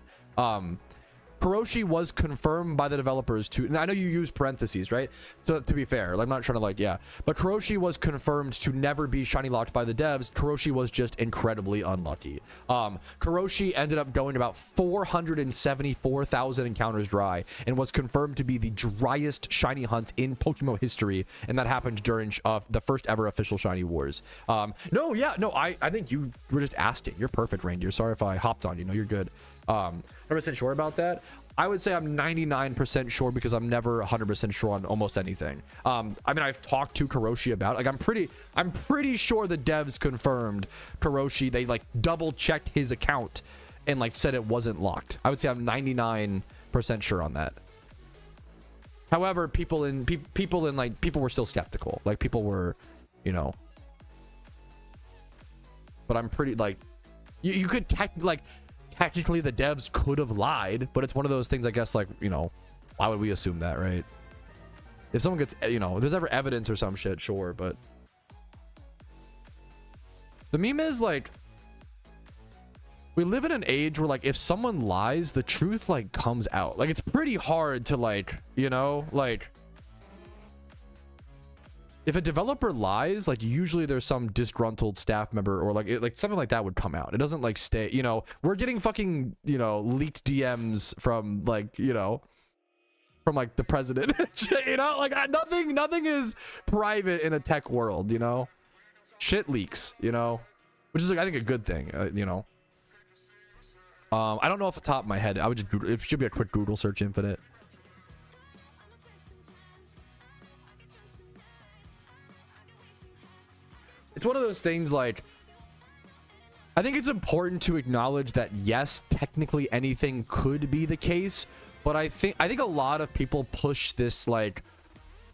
Kuroshi was confirmed by the developers to, and I know you use parentheses, right? So to be fair, like, I'm not trying to like, yeah, but Kuroshi was confirmed to never be shiny locked by the devs. Kuroshi was just incredibly unlucky. Kuroshi ended up going about 474,000 encounters dry and was confirmed to be the driest shiny hunt in Pokemon history, and that happened during the first ever official shiny wars. I think you were just asking. You're perfect, Reindeer. Sorry if I hopped on you. No, you're good. 100% sure about that. I would say I'm 99% sure, because I'm never 100% sure on almost anything. I mean, I've talked to Kuroshi about it. Like, I'm pretty sure the devs confirmed Kuroshi. They like double checked his account and like said it wasn't locked. I would say I'm 99% sure on that. However, people were still skeptical. Like, people were, you know. But I'm pretty, like, you could technically the devs could have lied, but it's one of those things, I guess, like, you know, why would we assume that, right? If someone gets, you know, if there's ever evidence or some shit, sure, but the meme is like, we live in an age where, like, if someone lies, the truth like comes out. Like, it's pretty hard to, like, you know, like, if a developer lies, like, usually there's some disgruntled staff member or like something like that would come out. It doesn't like stay, you know. We're getting fucking, you know, leaked DMs from, like, you know, from like the president. You know, like, nothing is private in a tech world, you know. Shit leaks, you know, which is like, I think, a good thing, you know. I don't know off the top of my head. I would just Google, it should be a quick Google search, Infinite. It's one of those things, like, I think it's important to acknowledge that yes, technically anything could be the case, but I think a lot of people push this like,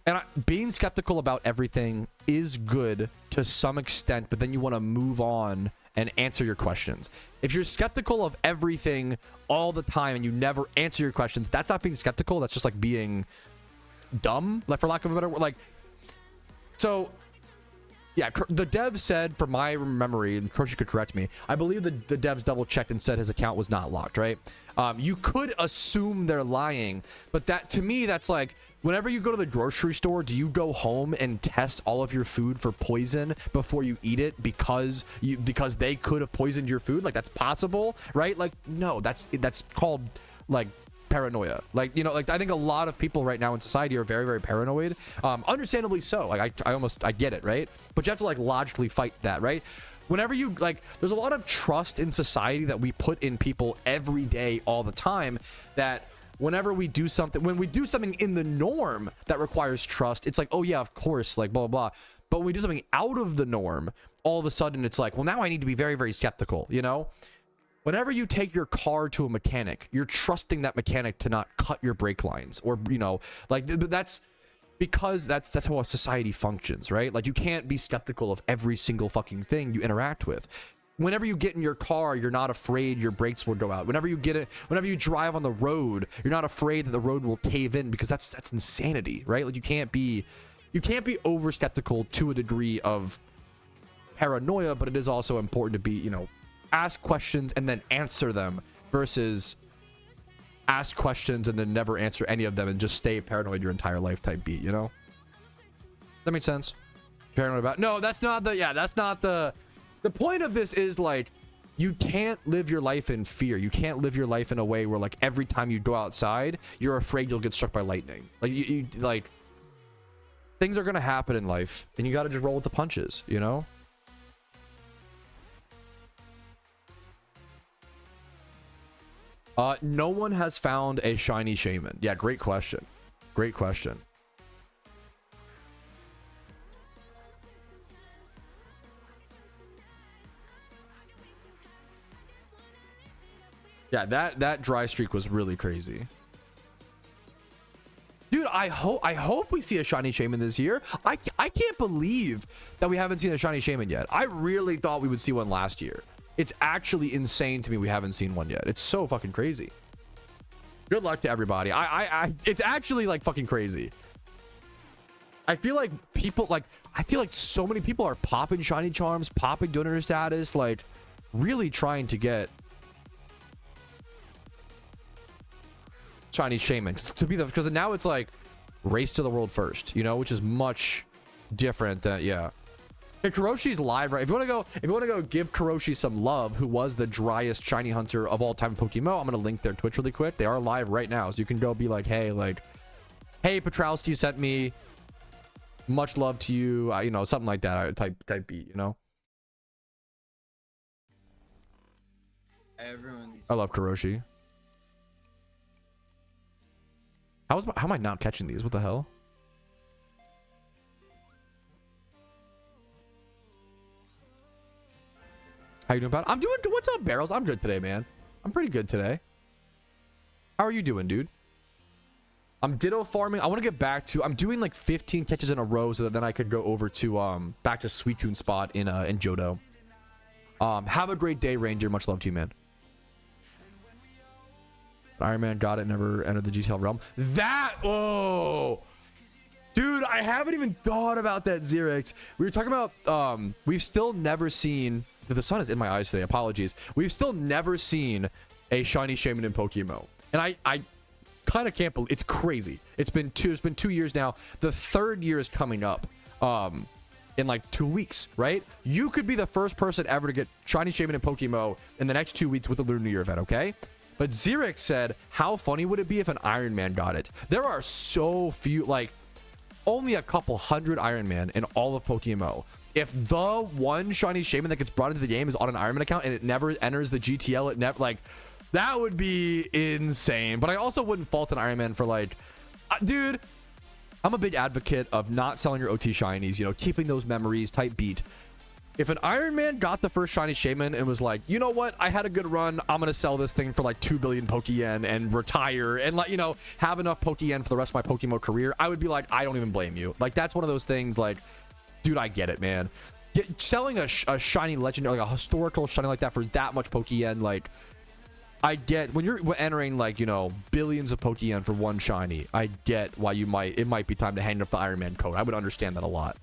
and being skeptical about everything is good to some extent, but then you want to move on and answer your questions. If you're skeptical of everything all the time and you never answer your questions, that's not being skeptical. That's just like being dumb, like for lack of a better word. Like, so yeah, the dev said, from my memory, and Kroshi could correct me, I believe the devs double checked and said his account was not locked, right? You could assume they're lying, but that, to me, that's like, whenever you go to the grocery store, do you go home and test all of your food for poison before you eat it because they could have poisoned your food? Like, that's possible, right? Like, no, that's called like paranoia. Like, you know, like I think a lot of people right now in society are very, very paranoid, understandably so. Like I get it, right? But you have to like logically fight that, right? Whenever you like, there's a lot of trust in society that we put in people every day, all the time, that whenever we do something, when we do something in the norm that requires trust, it's like, oh yeah, of course, like blah blah blah. But when we do something out of the norm, all of a sudden it's like, well, now I need to be very, very skeptical, you know? Whenever you take your car to a mechanic, you're trusting that mechanic to not cut your brake lines, or, you know, like that's because that's how a society functions, right? Like, you can't be skeptical of every single fucking thing you interact with. Whenever you get in your car, you're not afraid your brakes will go out. Whenever you whenever you drive on the road, you're not afraid that the road will cave in, because that's insanity, right? Like, you can't be over skeptical to a degree of paranoia, but it is also important to be, you know, ask questions and then answer them, versus ask questions and then never answer any of them and just stay paranoid your entire life type beat, you know? That makes sense? Paranoid about... No, that's not the... Yeah, that's not the... The point of this is, like, you can't live your life in fear. You can't live your life in a way where, like, every time you go outside, you're afraid you'll get struck by lightning. Like, you like... Things are gonna happen in life, and you gotta just roll with the punches, you know? No one has found a shiny shaman. Yeah, great question. Great question. Yeah, that dry streak was really crazy. Dude, I hope we see a shiny shaman this year. I can't believe that we haven't seen a shiny shaman yet. I really thought we would see one last year. It's actually insane to me we haven't seen one yet. It's so fucking crazy. Good luck to everybody. It's actually like fucking crazy. I feel like people so many people are popping shiny charms, popping donor status, like really trying to get shiny shaman to be the, because now it's like race to the world first, you know, which is much different than, yeah. Hey, Kuroshi's live, right? If you want to go give Kuroshi some love, who was the driest shiny hunter of all time in PokeMMO, I'm gonna link their Twitch really quick. They are live right now, so you can go be like, hey, Patrouski sent me, much love to you, you know, something like that, type beat, you know. I love Kuroshi. How am I not catching these? What the hell? How you doing, pal? I'm doing good. What's up, Barrels? I'm good today, man. I'm pretty good today. How are you doing, dude? I'm ditto farming. I want to get back to... I'm doing like 15 catches in a row so that then I could go over to back to Suicune spot in Johto. Have a great day, Reindeer. Much love to you, man. Iron Man got it. Never entered the GTL realm. That... Oh! Dude, I haven't even thought about that, Xerix. We were talking about... We've still never seen... The sun is in my eyes today. Apologies. We've still never seen a shiny shaman in PokeMMO. And I kind of can't believe... It's crazy. It's been 2 years now. The 3rd year is coming up in like 2 weeks, right? You could be the first person ever to get shiny shaman in PokeMMO in the next 2 weeks with the Lunar New Year event, okay? But Xerix said, how funny would it be if an Iron Man got it? There are so few, like, only a couple hundred Iron Man in all of PokeMMO. If the one shiny shaman that gets brought into the game is on an Iron Man account and it never enters the GTL, it never, like, that would be insane. But I also wouldn't fault an Iron Man for, like, dude, I'm a big advocate of not selling your OT shinies, you know, keeping those memories, type beat. If an Iron Man got the first shiny Shaman and was like, you know what, I had a good run, I'm gonna sell this thing for like 2 billion Pokeyen and retire and, like, you know, have enough Pokeyen for the rest of my PokeMMO career, I would be like, I don't even blame you. Like, that's one of those things, like, dude, I get it, man. Selling a shiny legendary, like a historical shiny like that for that much Pokeyen, like, I get when you're entering, like, you know, billions of Pokeyen for one shiny, I get why it might be time to hang up the Iron Man coat. I would understand that a lot.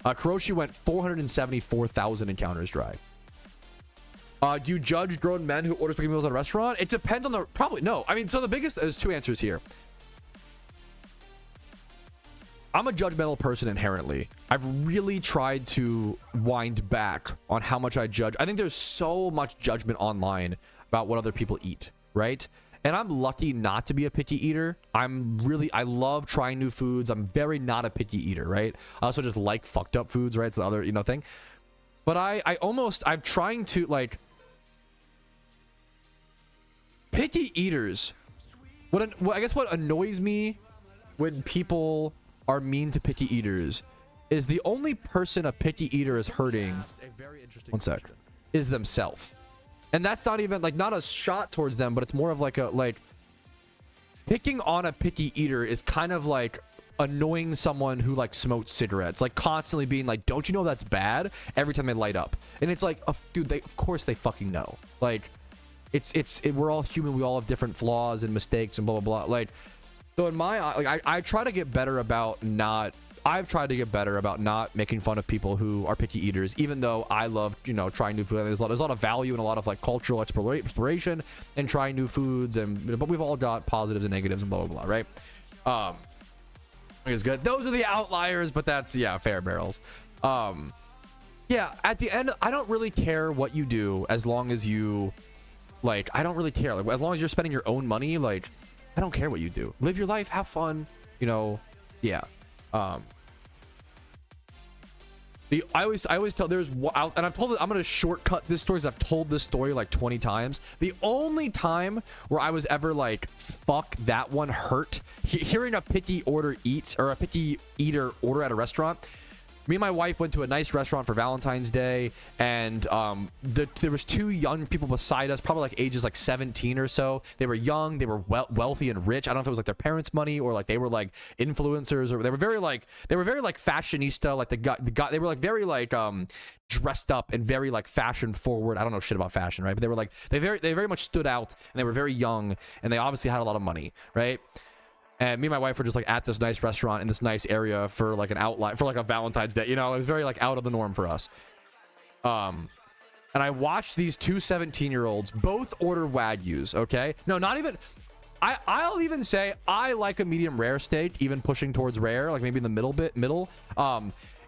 Kuroshi went 474,000 encounters dry. Do you judge grown men who order Pokemon meals at a restaurant? It depends on the... Probably, no. I mean, so there's two answers here. I'm a judgmental person inherently. I've really tried to wind back on how much I judge. I think there's so much judgment online about what other people eat, right? And I'm lucky not to be a picky eater. I love trying new foods. I'm very not a picky eater, right? I also just like fucked up foods, right? It's the other, you know, thing. But I'm trying to, like, picky eaters. I guess what annoys me when people are mean to picky eaters is the only person a picky eater is hurting, one sec, is themselves. And that's not even, like, not a shot towards them, but it's more of like picking on a picky eater is kind of like annoying someone who, like, smokes cigarettes, like constantly being like, don't you know that's bad, every time they light up. And it's like, dude, of course they fucking know. Like, we're all human. We all have different flaws and mistakes and blah, blah, blah. Like, so in my, like, I try to get better about not, I've tried to get better about not making fun of people who are picky eaters, even though I love, you know, trying new food. There's a lot of value and a lot of, like, cultural exploration and trying new foods, but we've all got positives and negatives and blah, blah, blah, right? It's good. Those are the outliers, but that's, yeah, fair barrels. Yeah, at the end, I don't really care what you do as long as you, like, I don't really care. Like, as long as you're spending your own money, like, I don't care what you do. Live your life, have fun, you know, yeah. I always tell, and I've told it, I'm gonna shortcut this story, because I've told this story like 20 times. The only time where I was ever like, fuck, that one hurt, hearing a picky eater order at a restaurant. Me and my wife went to a nice restaurant for Valentine's Day, and there was two young people beside us, probably like ages like 17 or so. They were young, they were wealthy and rich. I don't know if it was like their parents' money or like they were like influencers, or they were very like fashionista. Like the guy, they were like very like dressed up and very like fashion forward. I don't know shit about fashion, right? But they were like they very much stood out, and they were very young, and they obviously had a lot of money, right? And me and my wife were just like at this nice restaurant in this nice area for like an outline, for like a Valentine's Day. You know, it was very like out of the norm for us. And I watched these two 17-year-olds both order Wagyus, okay? No, not even... I'll even say I like a medium rare steak, even pushing towards rare, like maybe in the middle.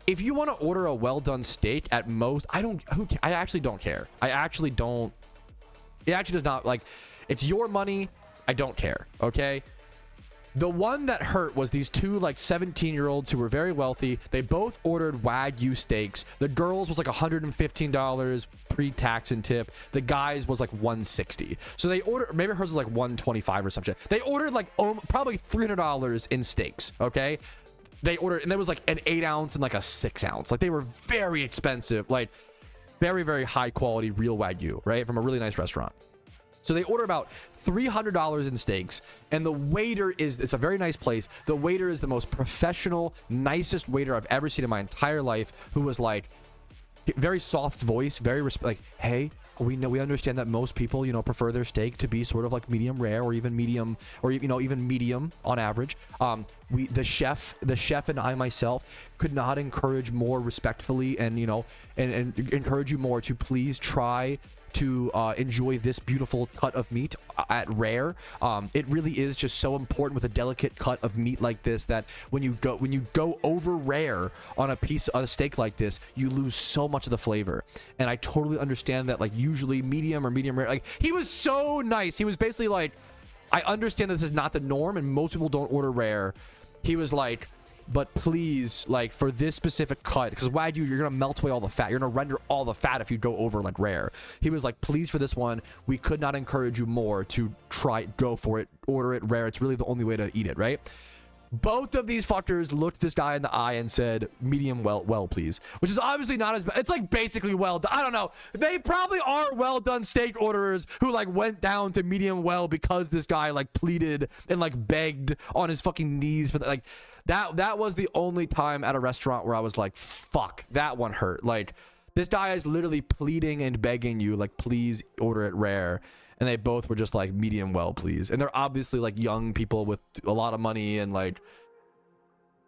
If you want to order a well-done steak at most, I actually don't care. I actually don't... It actually does not, like... It's your money. I don't care, okay? The one that hurt was these two like 17-year-olds who were very wealthy. They both ordered Wagyu steaks. The girls was like $115 pre-tax and tip. The guys was like $160. So they ordered, maybe hers was like $125 or some shit. They ordered like probably $300 in steaks, okay? They ordered, and there was like an 8 ounce and like a 6 ounce. Like, they were very expensive, like very, very high quality real Wagyu, right? From a really nice restaurant. So they order about $300 in steaks, and the waiter it's a very nice place. The waiter is the most professional, nicest waiter I've ever seen in my entire life, who was like, very soft voice, very like, hey, we understand that most people, you know, prefer their steak to be sort of like medium rare, or even medium, or, you know, even medium on average. The chef and I myself could not encourage more respectfully, and, you know, and encourage you more to please try to enjoy this beautiful cut of meat at rare. It really is just so important with a delicate cut of meat like this, that when you go over rare on a steak like this, you lose so much of the flavor. And I totally understand that, like, usually medium or medium rare, like, he was so nice. He was basically like, I understand this is not the norm and most people don't order rare. He was like, but please, like, for this specific cut, because Wagyu, you're gonna melt away all the fat, you're gonna render all the fat if you go over like rare. He was like, please, for this one, we could not encourage you more to go for it, order it rare. It's really the only way to eat it, right? Both of these fuckers looked this guy in the eye and said, medium well, please. Which is obviously not as bad. It's like basically well done. I don't know. They probably are well done steak orderers who like went down to medium well because this guy like pleaded and like begged on his fucking knees for like that was the only time at a restaurant where I was like, fuck, that one hurt. Like, this guy is literally pleading and begging you, like, please order it rare. And they both were just like, medium well, please. And they're obviously like young people with a lot of money and like,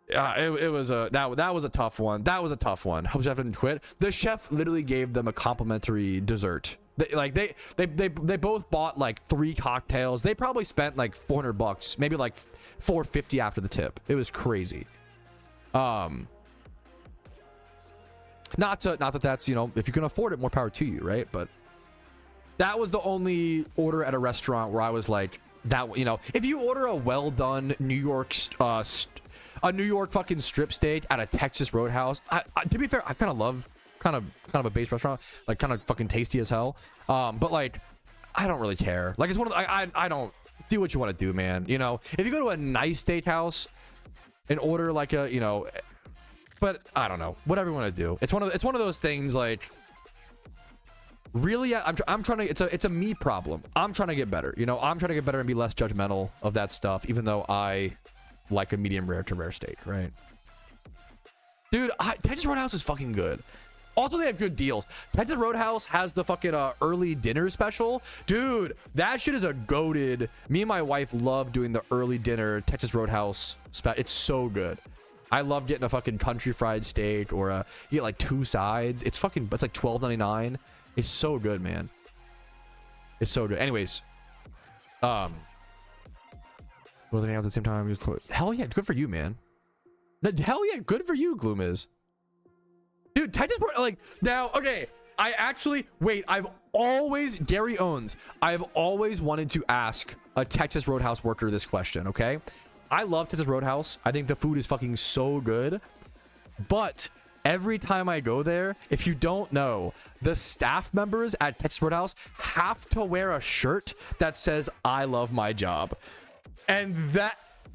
yeah, it was a that was a tough one. That was a tough one. Hope chef didn't quit. The chef literally gave them a complimentary dessert. They both bought like 3 cocktails. They probably spent like $400, maybe like $450 after the tip. It was crazy. Not that that's, you know, if you can afford it, more power to you, right? But that was the only order at a restaurant where I was like, that, you know, if you order a well done New York a New York fucking strip steak at a Texas Roadhouse, to be fair, I kind of love kind of a base restaurant, like kind of fucking tasty as hell, but like I don't really care. Like, it's one of the, I don't, do what you want to do, man. You know, if you go to a nice steakhouse and order like a, you know, but I don't know, whatever you want to do. It's one of those things, like, really, I'm trying to, it's a me problem. I'm trying to get better, you know. I'm trying to get better and be less judgmental of that stuff, even though I like a medium rare to rare steak, right? Dude, Texas Roadhouse is fucking good. Also, they have good deals. Texas Roadhouse has the fucking early dinner special. Dude, that shit is a goated. Me and my wife love doing the early dinner Texas Roadhouse special. It's so good. I love getting a fucking country fried steak, or you get like 2 sides. It's like $12.99. It's so good, man. It's so good. Anyways, wasn't hanging out at the same time. Hell yeah, good for you, man. Hell yeah, good for you, Gloom is. Dude, Texas, like, now, okay, I've always wanted to ask a Texas Roadhouse worker this question, okay? I love Texas Roadhouse. I think the food is fucking so good. But every time I go there, if you don't know, the staff members at Texas Roadhouse have to wear a shirt that says, I love my job. And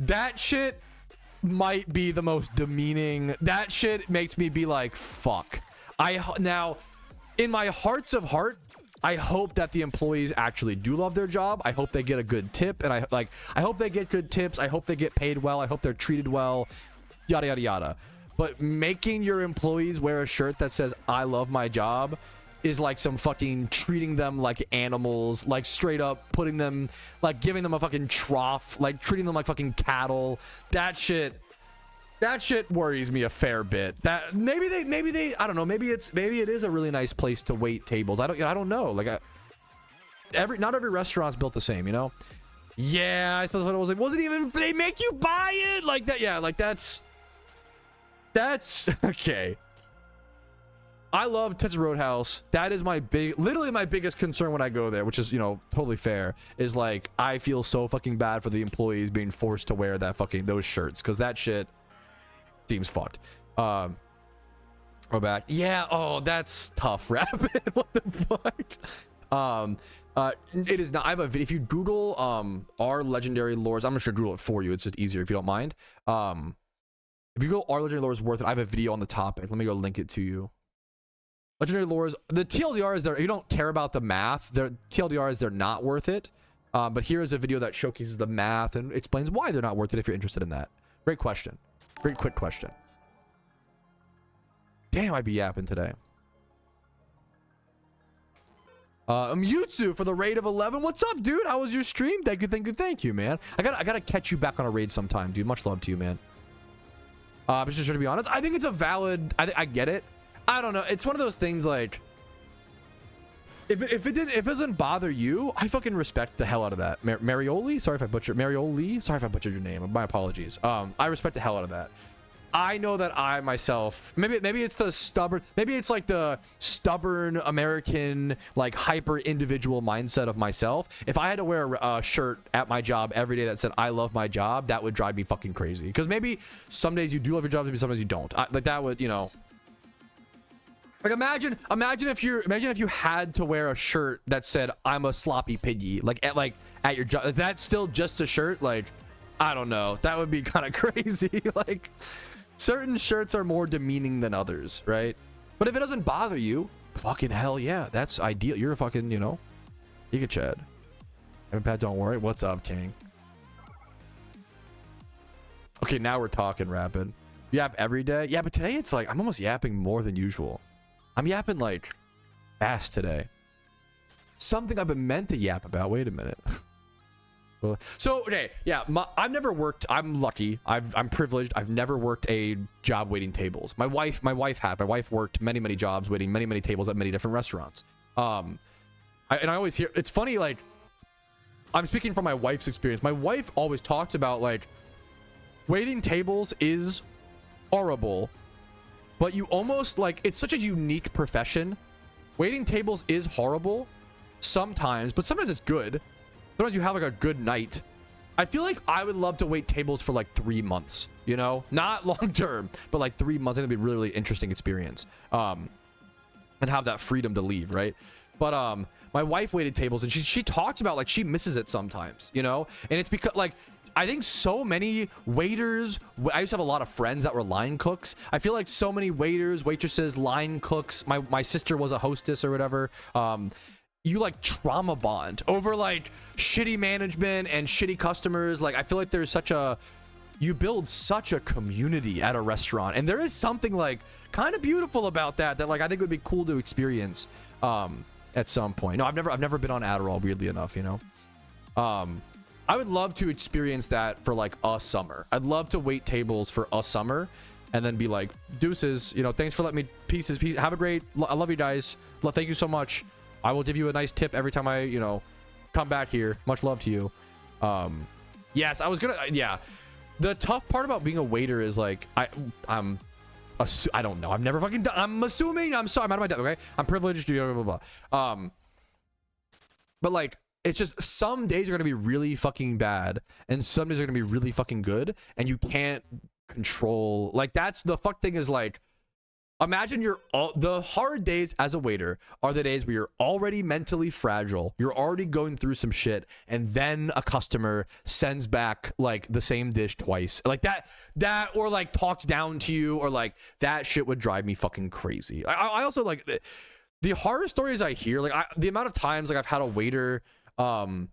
that shit might be the most demeaning. That shit makes me be like, fuck. Now, in my hearts of heart, I hope that the employees actually do love their job. I hope they get a good tip, and I hope they get good tips. I hope they get paid well. I hope they're treated well, yada yada yada. But making your employees wear a shirt that says I love my job is like some fucking treating them like animals, like straight up putting them, like giving them a fucking trough, like treating them like fucking cattle. That shit worries me a fair bit. That maybe they I don't know, maybe it is a really nice place to wait tables. I don't know. Like, not every restaurant's built the same, you know? Yeah, I still thought it was like, wasn't even, they make you buy it like that. Yeah, like that's okay. I love Texas Roadhouse. That is literally my biggest concern when I go there, which is, you know, totally fair, is like, I feel so fucking bad for the employees being forced to wear those shirts, because that shit seems fucked. We're back. Yeah, oh, that's tough, Rapid. What the fuck? It is not. I have a video. If you Google our legendary lores, I'm just gonna Google it for you. It's just easier if you don't mind. If you go our legendary lores worth it, I have a video on the topic. Let me go link it to you. Legendary lores, the TLDR is there. If you don't care about the math, TLDR is they're not worth it. But here is a video that showcases the math and explains why they're not worth it if you're interested in that. Great question. Great quick question. Damn, I be yapping today. Mewtwo for the raid of 11. What's up, dude? How was your stream? Thank you, man. I gotta catch you back on a raid sometime, dude. Much love to you, man. But just to be honest, I think it's a valid. I get it. I don't know. It's one of those things, like, if it doesn't bother you, I fucking respect the hell out of that. Marioli? Sorry if I butchered your name. My apologies. I respect the hell out of that. I know that I myself, maybe it's the stubborn, maybe it's like the stubborn American, like, hyper individual mindset of myself. If I had to wear a shirt at my job every day that said I love my job, that would drive me fucking crazy. Because maybe some days you do love your job, maybe some days you don't. Like, that would, you know. Like, imagine if you had to wear a shirt that said I'm a sloppy piggy, like at your job. Is that still just a shirt? Like, I don't know. That would be kind of crazy. Like, certain shirts are more demeaning than others, right? But if it doesn't bother you, fucking hell yeah, that's ideal. You're a fucking, you know, Giga Chad. And Pat, don't worry. What's up, King? Okay, now we're talking rapid. Yap every day? Yeah, but today it's like, I'm almost yapping more than usual. I'm yapping like fast today. Something I've been meant to yap about. Wait a minute. So, okay, yeah, I've never worked. I'm lucky. I'm privileged. I've never worked a job waiting tables. My wife had. My wife worked many jobs waiting many tables at many different restaurants. And I always hear, it's funny, like, I'm speaking from my wife's experience. My wife always talks about, like, waiting tables is horrible, but you almost, like, it's such a unique profession. Waiting tables is horrible sometimes, but sometimes it's good. Sometimes you have like a good night. I feel like I would love to wait tables for like 3 months, you know, not long term, but like 3 months. I think it'd be a really interesting experience, and have that freedom to leave, right? But my wife waited tables, and she talks about like she misses it sometimes, you know, and it's because like I think so many waiters, I used to have a lot of friends that were line cooks. I feel like so many waiters, waitresses, line cooks, my sister was a hostess or whatever, you like trauma bond over like shitty management and shitty customers. Like, I feel like there's you build such a community at a restaurant, and there is something like kind of beautiful about that like I think would be cool to experience at some point. No, I've never been on Adderall, weirdly enough, you know. I would love to experience that for like a summer. I'd love to wait tables for a summer and then be like, deuces, you know, thanks for letting me peace. Have a great, I love you guys. Thank you so much. I will give you a nice tip every time I, you know, come back here. Much love to you. Yes, I was gonna, yeah. The tough part about being a waiter is like, I don't know. I've never fucking done, I'm assuming, I'm sorry, I'm out of my depth, okay? I'm privileged, blah, blah, blah. But like, it's just some days are gonna be really fucking bad, and some days are gonna be really fucking good, and you can't control, like, that's the fuck thing is like, imagine the hard days as a waiter are the days where you're already mentally fragile, you're already going through some shit, and then a customer sends back like the same dish twice, like that or like talks down to you, or like that shit would drive me fucking crazy. I also like the horror stories I hear, like the amount of times like I've had a waiter and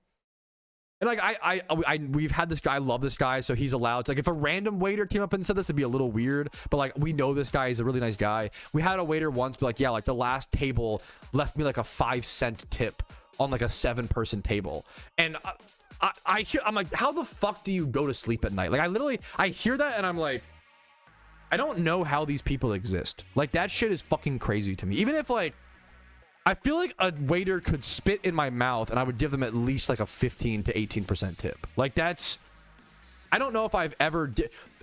like we've had this guy, I love this guy, so he's allowed to, like, if a random waiter came up and said this, it'd be a little weird, but like we know this guy, he's a really nice guy. We had a waiter once be like, yeah, like the last table left me like a 5-cent tip on like a 7-person table, and I'm like, how the fuck do you go to sleep at night? Like I hear that and I'm like, I don't know how these people exist. Like, that shit is fucking crazy to me. Even if like, I feel like a waiter could spit in my mouth and I would give them at least like a 15 to 18% tip. Like, that's, I don't know if I've ever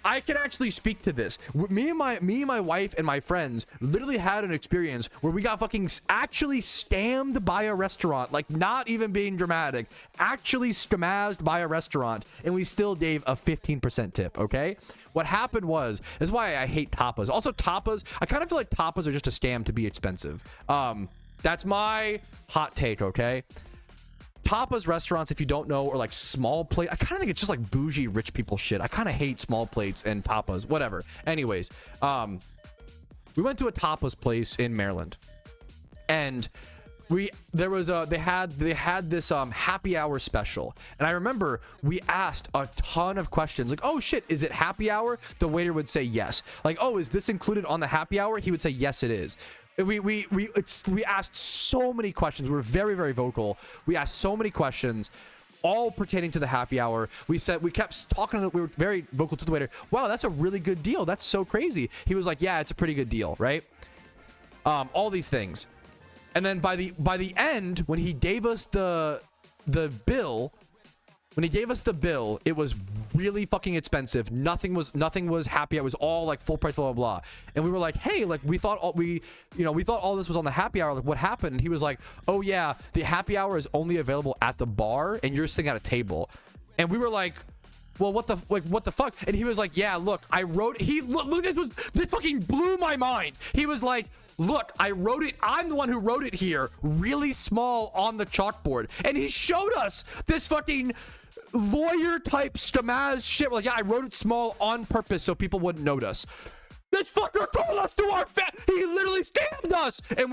I can actually speak to this. Me and my wife and my friends literally had an experience where we got fucking actually scammed by a restaurant, like, not even being dramatic, actually scammed by a restaurant, and we still gave a 15% tip. Okay, what happened was, this is why I hate tapas. Also, tapas, I kind of feel like tapas are just a scam to be expensive. That's my hot take, okay? Tapas restaurants, if you don't know, are like small plate. I kind of think it's just like bougie rich people shit. I kind of hate small plates and tapas, whatever. Anyways, we went to a tapas place in Maryland, and they had this happy hour special, and I remember we asked a ton of questions, like, oh shit, is it happy hour? The waiter would say yes. Like, oh, is this included on the happy hour? He would say yes, it is. We asked so many questions. We were very, very vocal. We asked so many questions, all pertaining to the happy hour. We kept talking. We were very vocal to the waiter. Wow, that's a really good deal. That's so crazy. He was like, yeah, it's a pretty good deal, right? All these things, and then by the end, when he gave us the bill. When he gave us the bill, it was really fucking expensive. Nothing was happy. It was all like full price, blah, blah, blah. And we were like, hey, like, we thought all this was on the happy hour. Like, what happened? And he was like, oh yeah, the happy hour is only available at the bar and you're sitting at a table. And we were like, well, what the fuck? And he was like, yeah, look, I wrote, look, this fucking blew my mind. He was like, look, I wrote it, I'm the one who wrote it here, really small on the chalkboard. And he showed us this fucking lawyer type stamaz shit. Like, yeah, I wrote it small on purpose so people wouldn't notice. This fucker told us to our face. He literally scammed us. And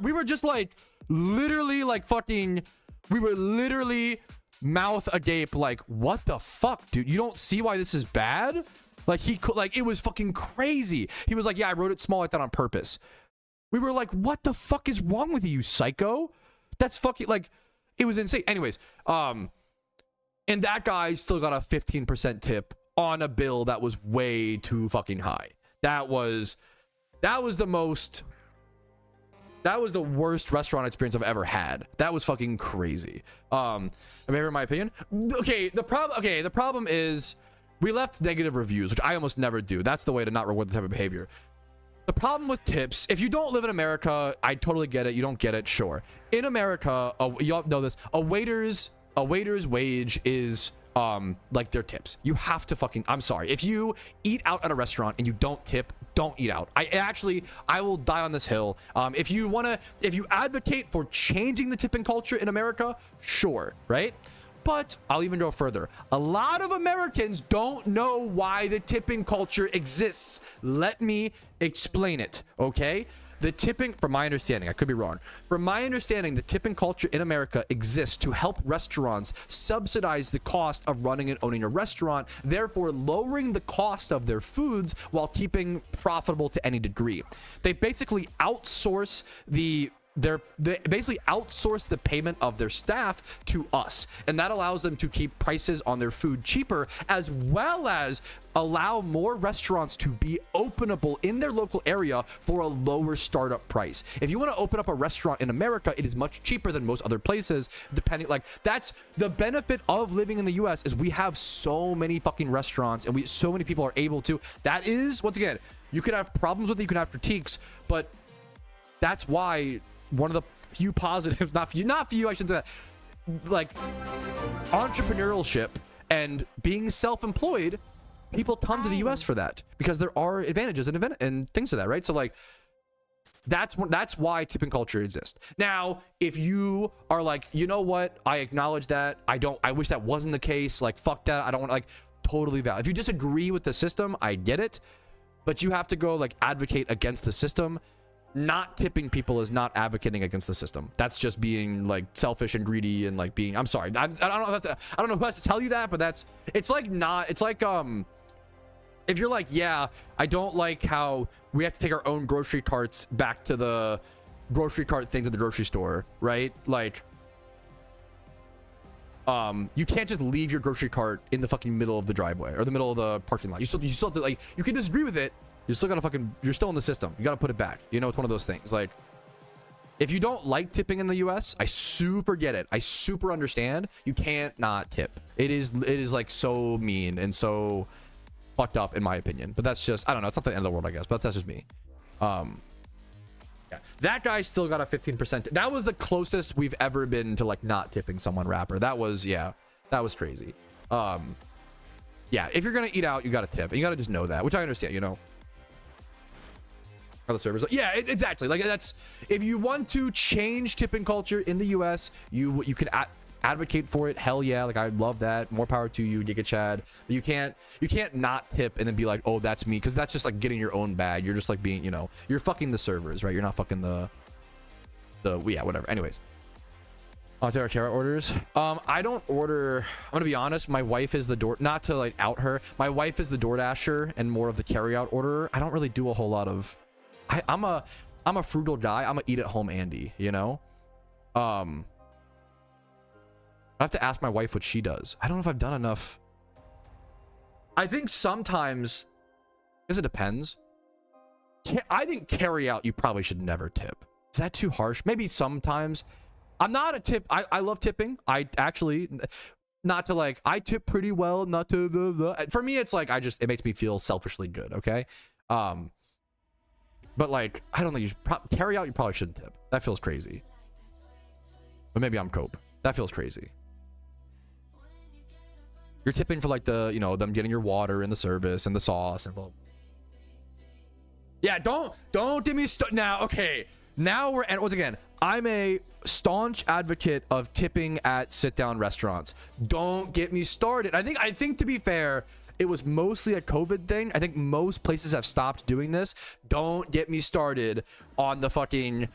we were just like, literally like fucking, we were literally mouth agape, like, what the fuck, dude? You don't see why this is bad? Like, it was fucking crazy. He was like, yeah, I wrote it small like that on purpose. We were like, what the fuck is wrong with you, psycho? That's fucking, like, it was insane. Anyways, and that guy still got a 15% tip on a bill that was way too fucking high. That was the worst restaurant experience I've ever had. That was fucking crazy. In my opinion. Okay, the problem is we left negative reviews, which I almost never do. That's the way to not reward the type of behavior. The problem with tips, if you don't live in America, I totally get it. You don't get it, sure. In America, you all know this, a waiter's wage is like their tips. You have to fucking, I'm sorry, if you eat out at a restaurant and you don't tip, don't eat out. I will die on this hill. If you advocate for changing the tipping culture in America, sure, right? But I'll even go further. A lot of Americans don't know why the tipping culture exists. Let me explain it, okay? The tipping, from my understanding, I could be wrong. From my understanding, the tipping culture in America exists to help restaurants subsidize the cost of running and owning a restaurant, therefore lowering the cost of their foods while keeping profitable to any degree. They basically outsource they basically outsource the payment of their staff to us, and that allows them to keep prices on their food cheaper, as well as allow more restaurants to be openable in their local area for a lower startup price. If you want to open up a restaurant in America, it is much cheaper than most other places, depending, like, that's the benefit of living in the US, is we have so many fucking restaurants and so many people are able to. That is, once again, you could have problems with it, you can have critiques, but that's why one of the few positives, not for you, I shouldn't say that, like, entrepreneurship and being self-employed, people come to the US for that because there are advantages and things to that, right? So, like, that's why tipping culture exists. Now, if you are like, you know what, I acknowledge that, I wish that wasn't the case, like, fuck that, I don't want, like, totally valid. If you disagree with the system, I get it, but you have to go, like, advocate against the system. Not tipping people is not advocating against the system. That's just being, like, selfish and greedy and, like, being, I'm sorry, I don't know who has to tell you that, but it's like if you're like, yeah, I don't like how we have to take our own grocery carts back to the grocery cart things at the grocery store, right? Like, you can't just leave your grocery cart in the fucking middle of the driveway or the middle of the parking lot. You still have to, like, you can disagree with it. You still gotta fucking, you're still in the system. You gotta put it back. You know, it's one of those things. Like, if you don't like tipping in the US, I super get it. I super understand. You can't not tip. It is like so mean and so fucked up in my opinion. But that's just, I don't know. It's not the end of the world, I guess. But that's just me. Yeah. That guy still got a 15%. That was the closest we've ever been to, like, not tipping someone, rapper. That was, yeah, that was crazy. Yeah, if you're gonna eat out, you gotta tip. And you gotta just know that, which I understand, you know. Other servers, yeah, exactly. Like, that's, if you want to change tipping culture in the US, you can advocate for it. Hell yeah, like, I love that. More power to you, Giga Chad. But you can't not tip and then be like, oh, that's me, because that's just like getting your own bag. You're just like being, you know, you're fucking the servers, right? You're not fucking the yeah, whatever. Anyways, on to our carrot orders. I don't order. I'm gonna be honest. My wife is the door. Not to, like, out her. My wife is the DoorDasher and more of the carryout orderer. I don't really do a whole lot of. I'm a frugal guy. I'm a eat at home Andy, you know. I have to ask my wife what she does. I don't know if I've done enough. I think sometimes, because it depends. I think carry out, you probably should never tip. Is that too harsh? Maybe sometimes. I'm not a tip. I love tipping. I actually, not to, like, I tip pretty well. Not to for me, it's like, it makes me feel selfishly good. Okay. But, like, I don't think you should carry out. You probably shouldn't tip. That feels crazy. But maybe I'm cope. That feels crazy. You're tipping for like the, you know, them getting your water and the service and the sauce and blah. Yeah, don't get me now. Okay, now we're, and once again, I'm a staunch advocate of tipping at sit-down restaurants. Don't get me started. I think to be fair, it was mostly a COVID thing. I think most places have stopped doing this. Don't get me started on the fucking,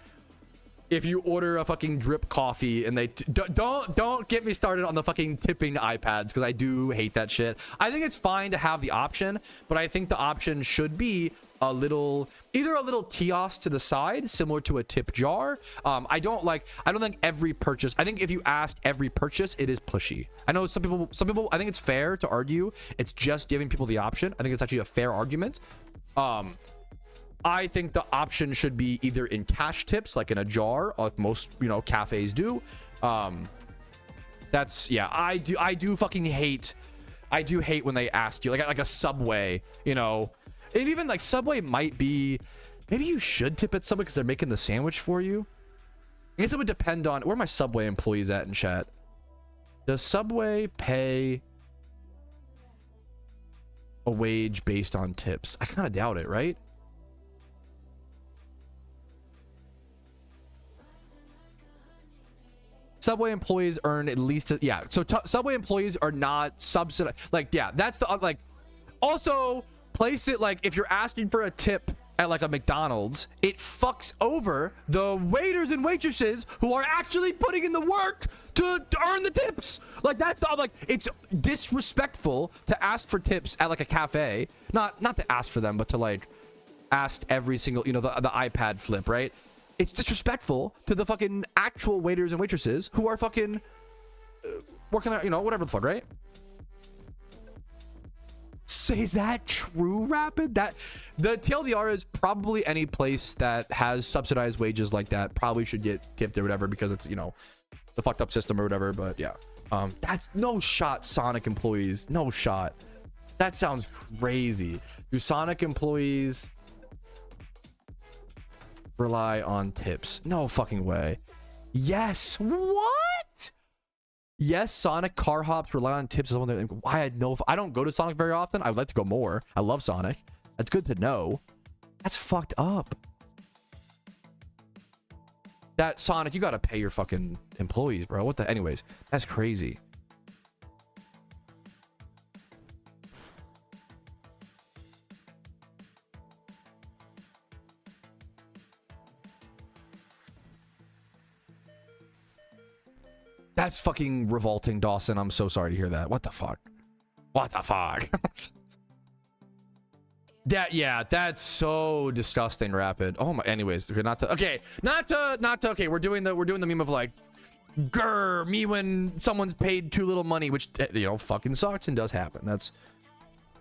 if you order a fucking drip coffee and they don't get me started on the fucking tipping iPads, because I do hate that shit. I think it's fine to have the option, but I think the option should be a little, either a little kiosk to the side similar to a tip jar. I don't think every purchase, I think if you ask every purchase, it is pushy. I know some people I think it's fair to argue it's just giving people the option. I think it's actually a fair argument. I think the option should be either in cash tips, like in a jar, like most, you know, cafes do. That's, yeah, I do fucking hate, I do hate when they ask you, like a Subway, you know. And even like Subway might be, maybe you should tip at Subway because they're making the sandwich for you. I guess it would depend on, where are my Subway employees at in chat? Does Subway pay a wage based on tips? I kind of doubt it, right? Subway employees earn at least, yeah. So Subway employees are not subsidized. Like, yeah, that's the, like, also place it like if you're asking for a tip at like a McDonald's, it fucks over the waiters and waitresses who are actually putting in the work to earn the tips. Like, that's the, like, it's disrespectful to ask for tips at like a cafe. Not to ask for them, but to like ask every single, you know, the iPad flip, right? It's disrespectful to the fucking actual waiters and waitresses who are fucking working there, you know, whatever the fuck, right? So is that true, Rapid? That the TLDR is probably any place that has subsidized wages like that probably should get tipped or whatever, because it's, you know, the fucked up system or whatever. But yeah, that's no shot. Sonic employees, no shot. That sounds crazy. Do Sonic employees rely on tips? No fucking way. Yes. What? Yes, Sonic car hops rely on tips. I don't go to Sonic very often. I would like to go more. I love Sonic. That's good to know. That's fucked up. That Sonic, you gotta pay your fucking employees, bro. What the? Anyways, that's crazy. That's fucking revolting, Dawson. I'm so sorry to hear that. What the fuck? What the fuck? Yeah, that's so disgusting, Rapid. Oh my. Anyways, not to. Okay, we're doing the meme of like, grr, me when someone's paid too little money, which, you know, fucking sucks and does happen. That's,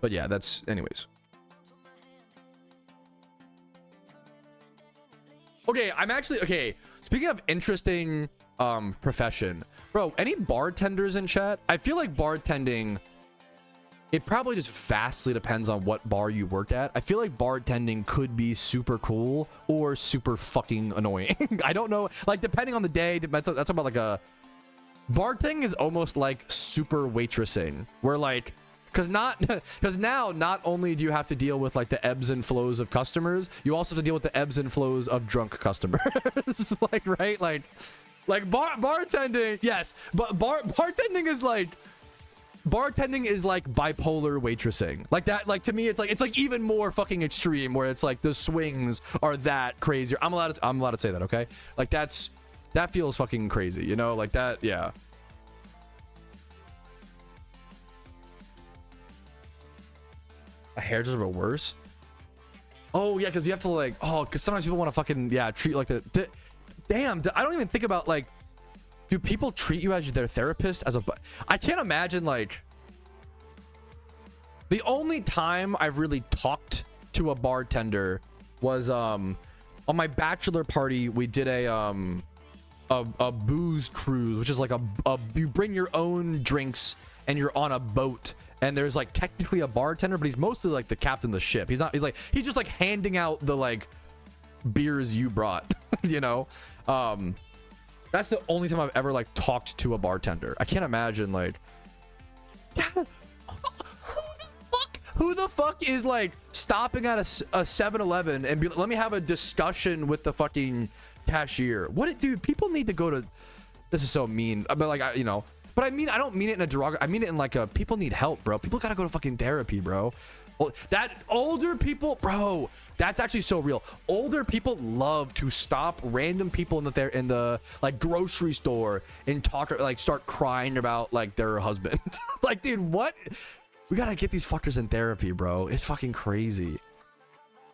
but yeah, that's, anyways. Okay, I'm actually, okay, speaking of interesting profession, bro, any bartenders in chat? I feel like bartending, it probably just vastly depends on what bar you work at. I feel like bartending could be super cool or super fucking annoying. I don't know, like, depending on the day. That's about like a bartending is almost like super waitressing, where like, because now not only do you have to deal with like the ebbs and flows of customers, you also have to deal with the ebbs and flows of drunk customers. Like, right, like bartending, yes, but bartending is like bipolar waitressing. Like that, like, to me it's like even more fucking extreme, where it's like the swings are that crazy. I'm allowed to say that, okay? Like that feels fucking crazy, you know, like that. Yeah. A hairdresser, but worse. Oh yeah, because you have to like, oh, because sometimes people want to fucking, yeah, treat like the damn, I don't even think about like, do people treat you as their therapist? As a, I can't imagine, like, the only time I've really talked to a bartender was on my bachelor party. We did a booze cruise, which is like a you bring your own drinks and you're on a boat, and there's like technically a bartender, but he's mostly like the captain of the ship. He's just like handing out the like beers you brought. You know, that's the only time I've ever like talked to a bartender. I can't imagine like, Who the fuck is like stopping at a 7-Eleven and be let me have a discussion with the fucking cashier? What, dude? People need to go to. This is so mean. But like, you know. But I mean, I don't mean it in a derogatory. I mean it in like a people need help, bro. People gotta go to fucking therapy, bro. That older people, bro. That's actually so real. Older people love to stop random people in the like grocery store and talk, like start crying about like their husband. Like, dude, what? We gotta get these fuckers in therapy, bro. It's fucking crazy.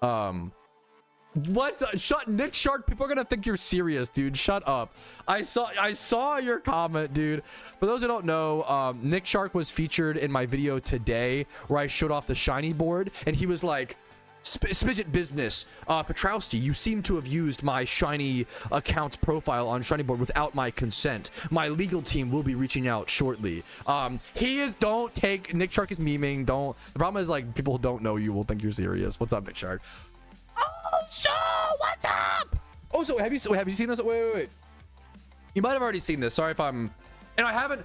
What? Shut, Nick Shark. People are gonna think you're serious, dude. Shut up. I saw your comment, dude. For those who don't know, Nick Shark was featured in my video today where I showed off the shiny board, and he was like, Spidget Business, Patrouski, you seem to have used my shiny account profile on shiny board without my consent. My legal team will be reaching out shortly. Don't take, Nick Shark is memeing. Don't. The problem is like people who don't know you will think you're serious. What's up, Nick Shark? Oh, so what's up? Oh, so have you seen this? Wait. You might have already seen this. Sorry if I'm, and I haven't.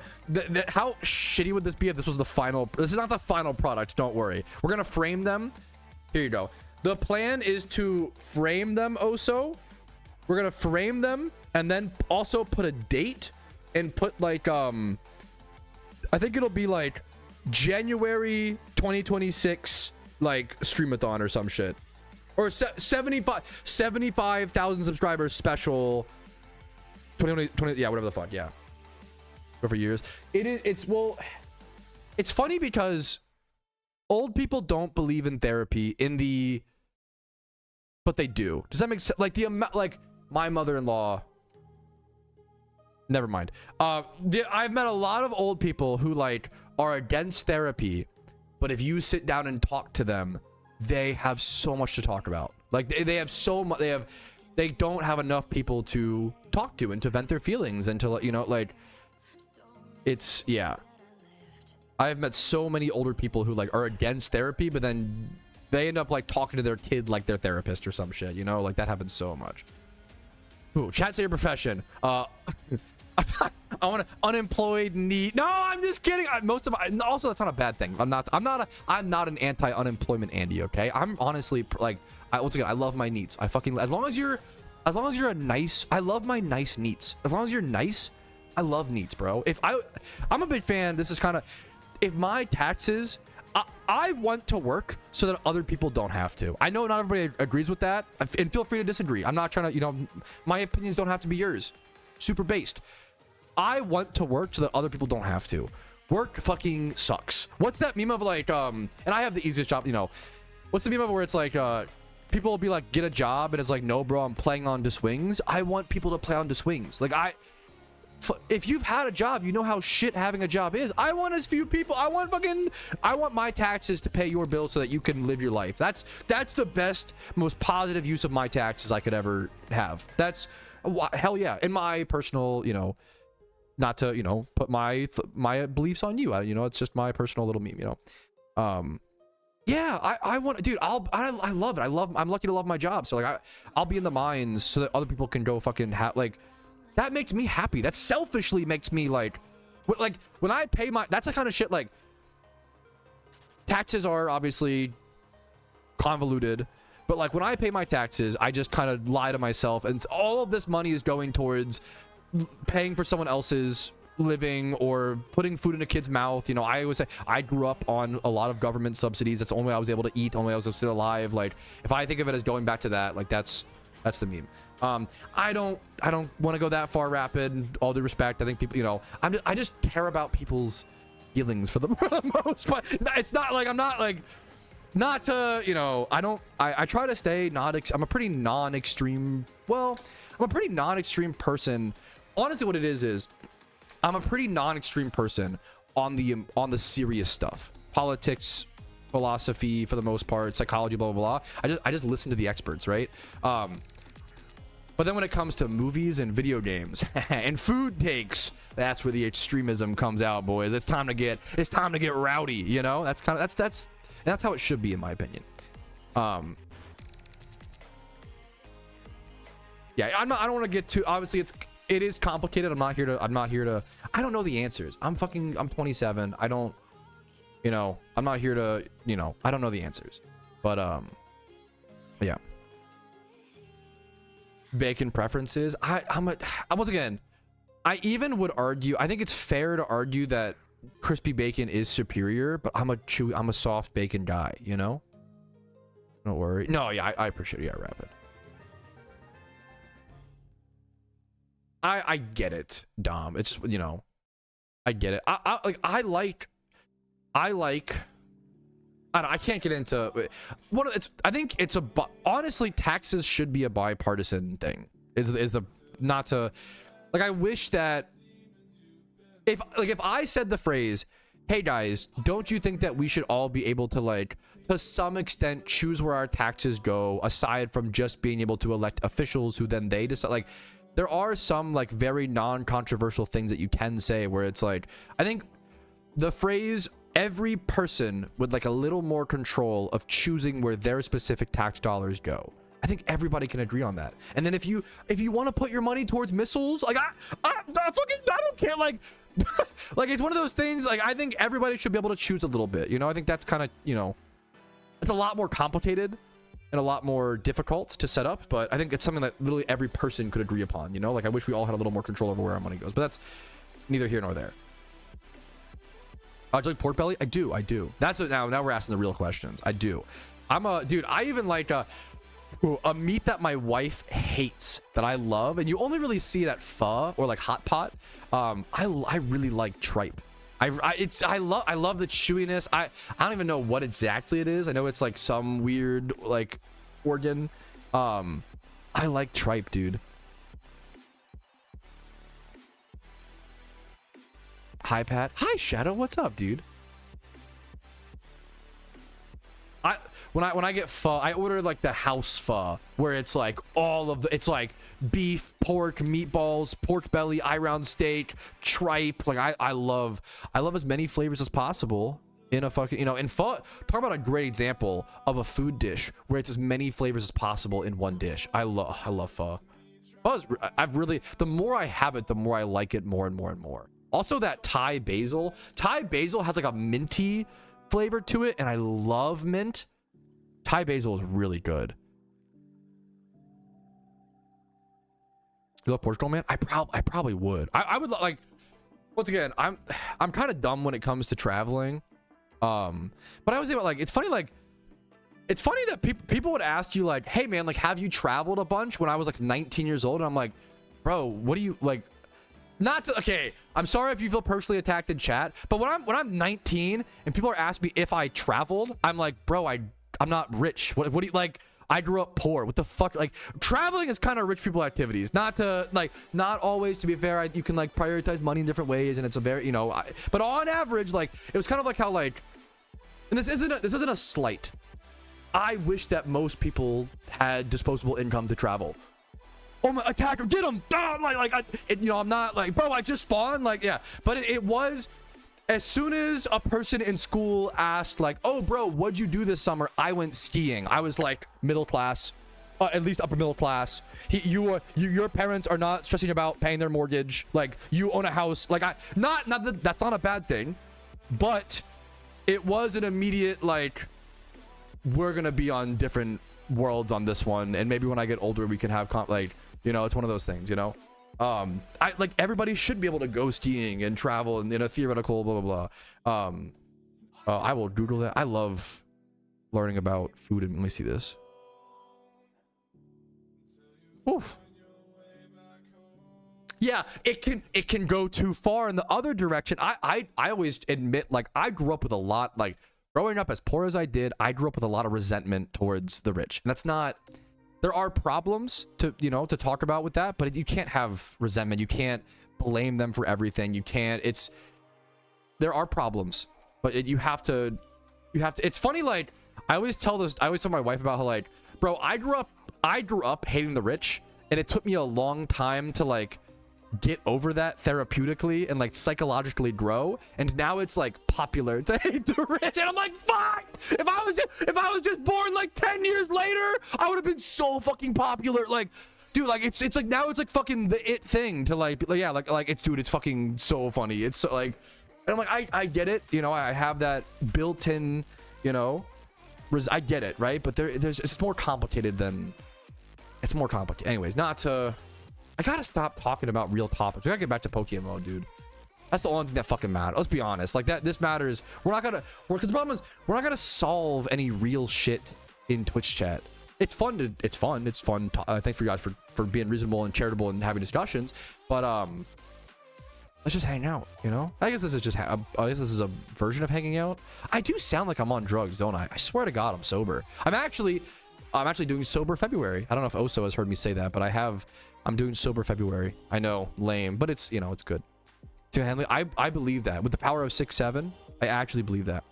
How shitty would this be if this was the final? This is not the final product. Don't worry. We're gonna frame them. Here you go. The plan is to frame them. Also, we're gonna frame them and then also put a date and put like I think it'll be like January 2026, like Streamathon or some shit. Or 75,000 subscribers special 20, yeah, whatever the fuck, yeah. Over years. Well, it's funny because old people don't believe in therapy but they do. Does that make sense? Like the amount, like my mother-in-law, never mind. I've met a lot of old people who like are against therapy, but if you sit down and talk to them, they have so much to talk about. Like they have so much. They don't have enough people to talk to and to vent their feelings and to, you know, like it's, yeah. I have met so many older people who like are against therapy, but then they end up like talking to their kid like their therapist or some shit, you know, like that happens so much. Ooh, chat, say your profession. I want to unemployed need. No, I'm just kidding. Also, that's not a bad thing. I'm not an anti-unemployment Andy. Okay, I'm honestly like, once again, I love my needs. I fucking, as long as you're a nice, I love my nice needs. As long as you're nice, I love needs, bro. I'm a big fan. This is kind of, if my taxes, I want to work so that other people don't have to. I know not everybody agrees with that, and feel free to disagree. I'm not trying to, you know, my opinions don't have to be yours. Super based. I want to work so that other people don't have to. Work fucking sucks. What's that meme of like, and I have the easiest job, you know, what's the meme of where it's like, people will be like, get a job, and it's like, no, bro, I'm playing on the swings. I want people to play on the swings. Like, if you've had a job, you know how shit having a job is. I want as few people. I want my taxes to pay your bills so that you can live your life. That's the best, most positive use of my taxes I could ever have. That's, hell yeah. In my personal, you know, not to, you know, put my beliefs on you. You know, it's just my personal little meme, you know. Yeah, I want, dude, I love it. I'm lucky to love my job. So like I'll be in the mines so that other people can go fucking like, that makes me happy. That selfishly makes me like when I pay my, that's the kind of shit, like taxes are obviously convoluted, but like when I pay my taxes, I just kind of lie to myself, and all of this money is going towards paying for someone else's living or putting food in a kid's mouth. You know, I always say I grew up on a lot of government subsidies. That's the only way I was able to eat, only way I was still alive. Like if I think of it as going back to that, like that's the meme. I don't want to go that far rapid, all due respect. I think people, you know, I just care about people's feelings for the most part. It's not like I'm not like, not to, you know, I try to stay I'm a pretty non-extreme, well, I'm a pretty non-extreme person. Honestly, what it is I'm a pretty non-extreme person on the serious stuff. Politics, philosophy for the most part, psychology, blah, blah, blah. I just listen to the experts, right? But then when it comes to movies and video games and food takes, that's where the extremism comes out, boys. It's time to get rowdy, you know? That's how it should be, in my opinion. Yeah, I don't want to get too, obviously it is complicated. I'm not here to I don't know the answers. I'm 27. You know, I'm not here to, you know, I don't know the answers, but yeah. Bacon preferences. Once again, I even would argue, I think it's fair to argue that crispy bacon is superior, but I'm a soft bacon guy, you know? Don't worry. No, yeah, I appreciate it. Yeah, Rapid. I get it, Dom. It's, you know, I get it. I can't get into what it's. I think it's honestly, taxes should be a bipartisan thing. Is the not to, like, I wish that if I said the phrase, hey guys, don't you think that we should all be able to, like, to some extent choose where our taxes go, aside from just being able to elect officials who then they decide? Like, there are some, like, very non-controversial things that you can say where it's like, I think the phrase every person with, like, a little more control of choosing where their specific tax dollars go, I think everybody can agree on that. And then if you want to put your money towards missiles, like, I don't care, like like, it's one of those things, like, I think everybody should be able to choose a little bit, you know? I think that's kind of, you know, it's a lot more complicated and a lot more difficult to set up, but I think it's something that literally every person could agree upon, you know? Like, I wish we all had a little more control over where our money goes, but that's neither here nor there. Do you like pork belly? I do. That's it. Now we're asking the real questions. I do. Dude, I even like a meat that my wife hates that I love, and you only really see it at pho or like hot pot. I really like tripe. I love the chewiness. I don't even know what exactly it is. I know it's like some weird, like, organ. I like tripe, dude. Hi, Pat. Hi, Shadow. What's up, dude? When I get pho, I order like the house pho, where it's like all of it's like beef, pork, meatballs, pork belly, eye round steak, tripe. Like, I love as many flavors as possible in a fucking, you know, in pho. Talk about a great example of a food dish where it's as many flavors as possible in one dish. I love pho. I've really, the more I have it, the more I like it more and more and more. Also, that Thai basil has like a minty flavor to it, and I love mint. Thai basil is really good. You love Portugal, man? I probably would. I would, like, once again, I'm kind of dumb when it comes to traveling. But I was thinking, like, it's funny that people would ask you, like, hey man, like, have you traveled a bunch, when I was like 19 years old, and I'm like, bro, what do you like? Not to, okay, I'm sorry if you feel personally attacked in chat, but when I'm 19 and people are asking me if I traveled, I'm like, bro, I'm not rich. What do you, like, I grew up poor. What the fuck? Like, traveling is kind of rich people activities. Not to, like, not always, to be fair. You can, like, prioritize money in different ways, and it's a very, you know, but on average, like, it was kind of like how, like, and this isn't a slight. I wish that most people had disposable income to travel. Oh my, attacker, get him! Ah, you know, I'm not like, bro, I just spawned, like, yeah. But it was, as soon as a person in school asked, like, oh, bro, what'd you do this summer? I went skiing. I was like, middle class, at least upper middle class. Your parents are not stressing about paying their mortgage. Like, you own a house. Like, not that that's not a bad thing, but it was an immediate, like, we're gonna be on different worlds on this one, and maybe when I get older we can have like, you know, it's one of those things, you know. I like, everybody should be able to go skiing and travel and, in a theoretical blah blah blah. I will Google that. I love learning about food. And let me see this. Oof. Yeah, it can go too far in the other direction. I always admit, like, I grew up with a lot, like, growing up as poor as I did, I grew up with a lot of resentment towards the rich. And that's not, there are problems to, you know, to talk about with that, but you can't have resentment. You can't blame them for everything. You can't, there are problems, but you have to, it's funny, like, I always tell my wife about how, like, bro, I grew up hating the rich, and it took me a long time to, like, get over that therapeutically and, like, psychologically grow, and now it's, like, popular to hate the rich, and I'm like, fuck, if I was just born like 10 years later, I would have been so fucking popular. Like, dude, like, it's like, now it's like fucking the it thing to, like yeah, like it's, dude, it's fucking so funny. It's so, like, And I'm like, I get it, you know, I have that built-in, you know, I get it, right? But it's more complicated than, it's more complicated. Anyways, I gotta stop talking about real topics. We gotta get back to PokeMMO, dude. That's the only thing that fucking matters. Let's be honest. Like this matters. Because the problem is we're not gonna solve any real shit in Twitch chat. It's fun. Thanks for you guys for being reasonable and charitable and having discussions. But let's just hang out, you know? I guess this is just I guess this is a version of hanging out. I do sound like I'm on drugs, don't I? I swear to God, I'm sober. I'm actually doing sober February. I don't know if Oso has heard me say that, but I'm doing sober February. I know, lame, but it's, you know, it's good. I believe that with the power of 6-7. I actually believe that.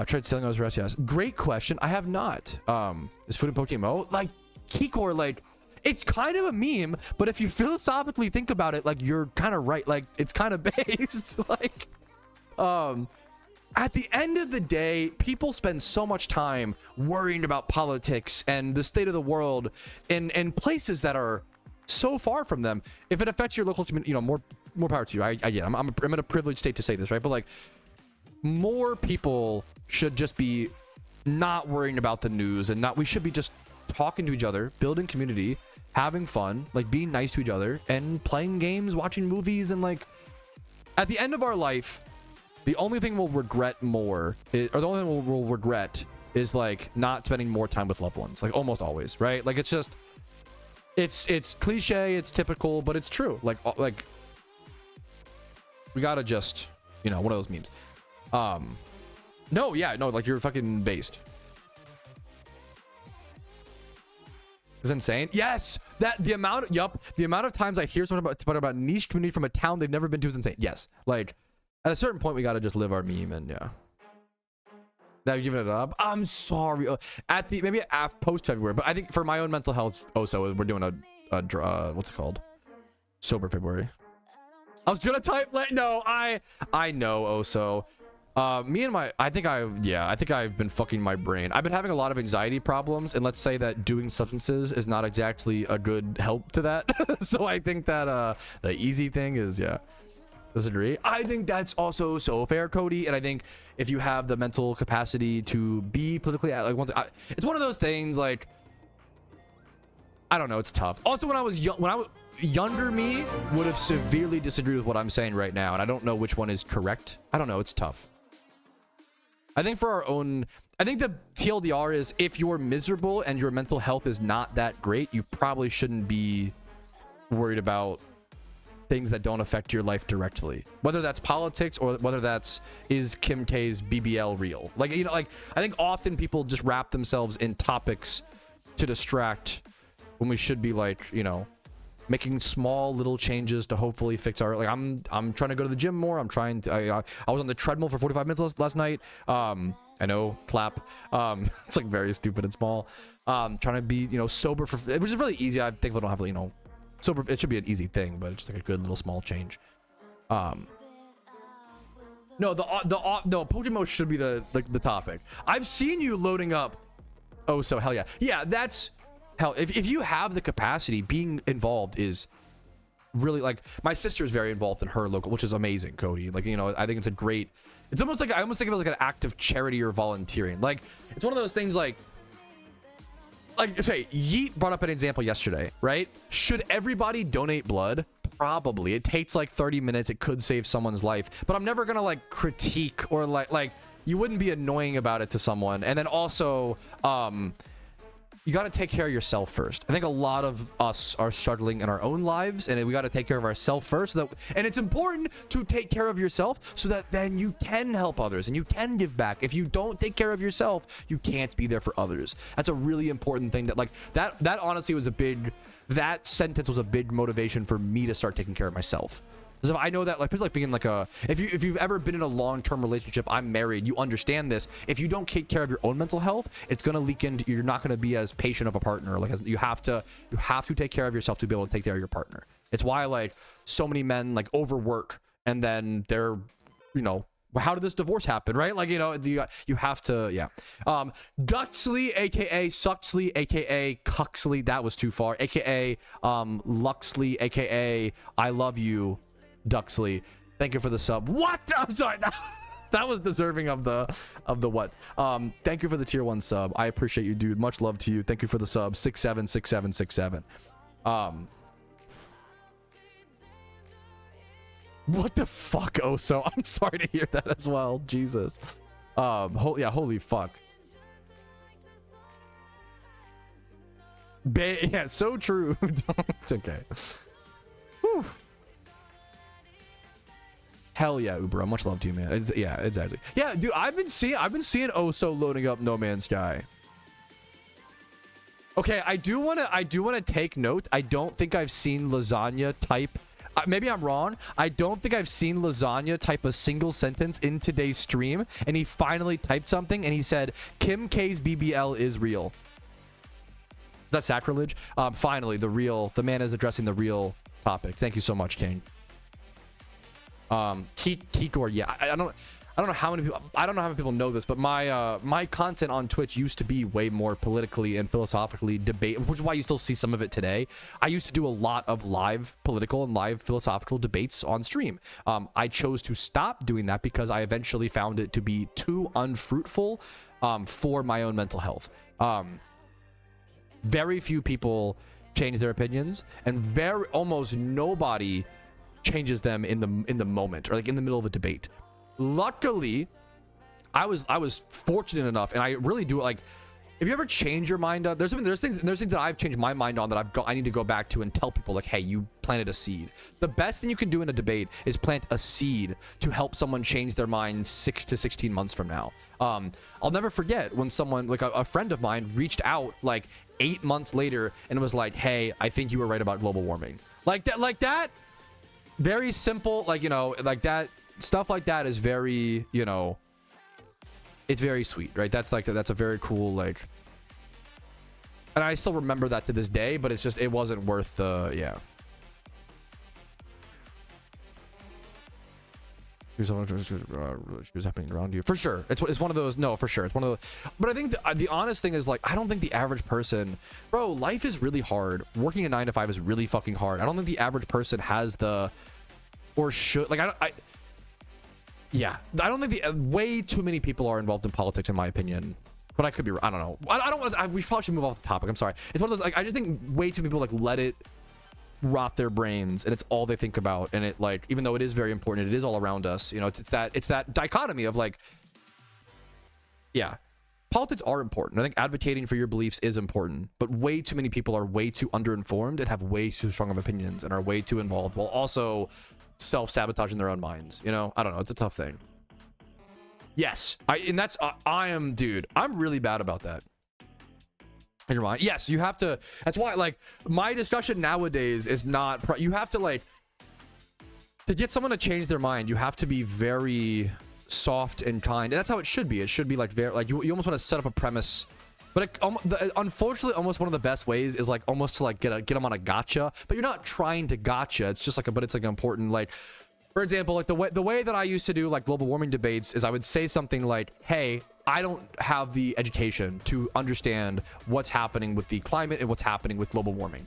Tried selling those rest. Yes, great question. I have not. Is food in PokeMMO like Kikor? Like, it's kind of a meme, but if you philosophically think about it, like, you're kind of right. Like, it's kind of based. Like, at the end of the day, people spend so much time worrying about politics and the state of the world in places that are so far from them. If it affects your local community, you know, more power to you. I get it. I'm in a privileged state to say this, right? But like, more people should just be not worrying about the news, and we should be just talking to each other, building community, having fun, like being nice to each other, and playing games, watching movies, and like, at the end of our life, the only thing we'll regret more is, or the only thing we'll regret is like not spending more time with loved ones. Like, almost always, right? Like, it's just, it's cliche, it's typical, but it's true. Like we gotta just, you know, one of those memes. No, yeah, no, like, you're fucking based. It's insane. Yes, the amount of times I hear something about niche community from a town they've never been to is insane. Yes, like, at a certain point we gotta just live our meme, and yeah. Now you're giving it up. I'm sorry. Maybe post February, but I think for my own mental health, also we're doing a what's it called? Sober February. I was gonna type no. I know Oso. I think I've been fucking my brain. I've been having a lot of anxiety problems, and let's say that doing substances is not exactly a good help to that. So I think that the easy thing is, yeah. Disagree. I think that's also so fair, Cody. And I think if you have the mental capacity to be politically, like, it's one of those things, like, I don't know, it's tough. Also, when I was younger, me would have severely disagreed with what I'm saying right now, and I don't know which one is correct. I don't know, it's tough. I think for our own, I think the TLDR is, if you're miserable and your mental health is not that great, you probably shouldn't be worried about things that don't affect your life directly, whether that's politics or whether that's, is Kim K's BBL real? Like, you know, like, I think often people just wrap themselves in topics to distract when we should be, like, you know, making small little changes to hopefully fix our, like, I'm trying to go to the gym more. I'm trying to, I was on the treadmill for 45 minutes last night. I know, clap. It's like very stupid and small. Trying to be, you know, sober which is really easy. I think we don't have, you know, sober. It should be an easy thing, but it's just like a good little small change. No, PokeMMO should be the topic. I've seen you loading up. Oh, so hell yeah. Yeah, that's hell. If you have the capacity, being involved is really, like, my sister is very involved in her local, which is amazing, Cody. Like, you know, I think it's a great, it's almost like, I almost think of it like an act of charity or volunteering. Like, it's one of those things, like, okay, Yeet brought up an example yesterday, right? Should everybody donate blood? Probably. It takes like 30 minutes. It could save someone's life, but I'm never gonna like critique or like you wouldn't be annoying about it to someone. And then also, you got to take care of yourself first. I think a lot of us are struggling in our own lives, and we got to take care of ourselves first. And it's important to take care of yourself so that then you can help others and you can give back. If you don't take care of yourself, you can't be there for others. That's a really important thing. That honestly was that sentence was a big motivation for me to start taking care of myself. Because I know that, like, like being like if you've ever been in a long-term relationship, I'm married, you understand this. If you don't take care of your own mental health, it's gonna leak into, you're not gonna be as patient of a partner. Like, you have to take care of yourself to be able to take care of your partner. It's why, like, so many men like overwork, and then they're, you know, how did this divorce happen, right? Like, you know, you have to, yeah. Duxley, aka Suxley, aka Cuxley, that was too far, aka Luxley, aka I love you, Duxley. Thank you for the sub. What? I'm sorry. That was deserving of the what. Thank you for the tier 1 sub. I appreciate you, dude. Much love to you. Thank you for the sub. 676767. What the fuck, Oso? I'm sorry to hear that as well. Jesus. Yeah, holy fuck. Yeah, so true. It's okay. Whew. Hell yeah, Ubra. Much love to you, man. Yeah, exactly. Yeah, dude, I've been seeing Oso loading up No Man's Sky. Okay, I do wanna take note. I don't think I've seen Lasagna type. Maybe I'm wrong. I don't think I've seen Lasagna type a single sentence in today's stream, and he finally typed something and he said, "Kim K's BBL is real." Is that sacrilege? Finally, the man is addressing the real topic. Thank you so much, King. Kikor, yeah, I don't know how many people know this, but my content on Twitch used to be way more politically and philosophically debate, which is why you still see some of it today. I used to do a lot of live political and live philosophical debates on stream. I chose to stop doing that because I eventually found it to be too unfruitful for my own mental health. Very few people change their opinions, and almost nobody changes them in the moment or like in the middle of a debate. Luckily, I was fortunate enough, and I really do like. If you ever change your mind on, there's things that I've changed my mind on that I need to go back to and tell people like, hey, you planted a seed. The best thing you can do in a debate is plant a seed to help someone change their mind 6 to 16 months from now. I'll never forget when someone like a friend of mine reached out like 8 months later and was like, hey, I think you were right about global warming. Like that. Very simple, like, you know, like that. Stuff like that is very, you know, it's very sweet, right? That's a very cool, like, and I still remember that to this day, but it's just, it wasn't worth yeah. She was happening around you for sure. It's one of those. No, for sure, it's one of those. But I think the honest thing is, like, I don't think the average person, bro, life is really hard. Working a 9 to 5 is really fucking hard. I don't think the average person has the, or should, like, yeah, I don't think way too many people are involved in politics, in my opinion. But I could be, I don't know. We probably should move off the topic. I'm sorry. It's one of those, like, I just think way too many people, like, let it rot their brains, and it's all they think about. And it, like, even though it is very important, it is all around us. You know, it's that dichotomy of, like, yeah, politics are important. I think advocating for your beliefs is important, but way too many people are way too underinformed and have way too strong of opinions and are way too involved while also self-sabotaging their own minds. You know, I don't know, it's a tough thing. Yes, I am, dude, I'm really bad about that. In your mind, yes, you have to. That's why, like, my discussion nowadays is not, you have to, like, to get someone to change their mind, you have to be very soft and kind, and that's how it should be. It should be like very, like, you almost want to set up a premise. But unfortunately, almost one of the best ways is, like, almost to, like, get them on a gotcha. But you're not trying to gotcha. It's just like but it's like important, like, for example, like the way that I used to do, like, global warming debates is I would say something like, hey, I don't have the education to understand what's happening with the climate and what's happening with global warming.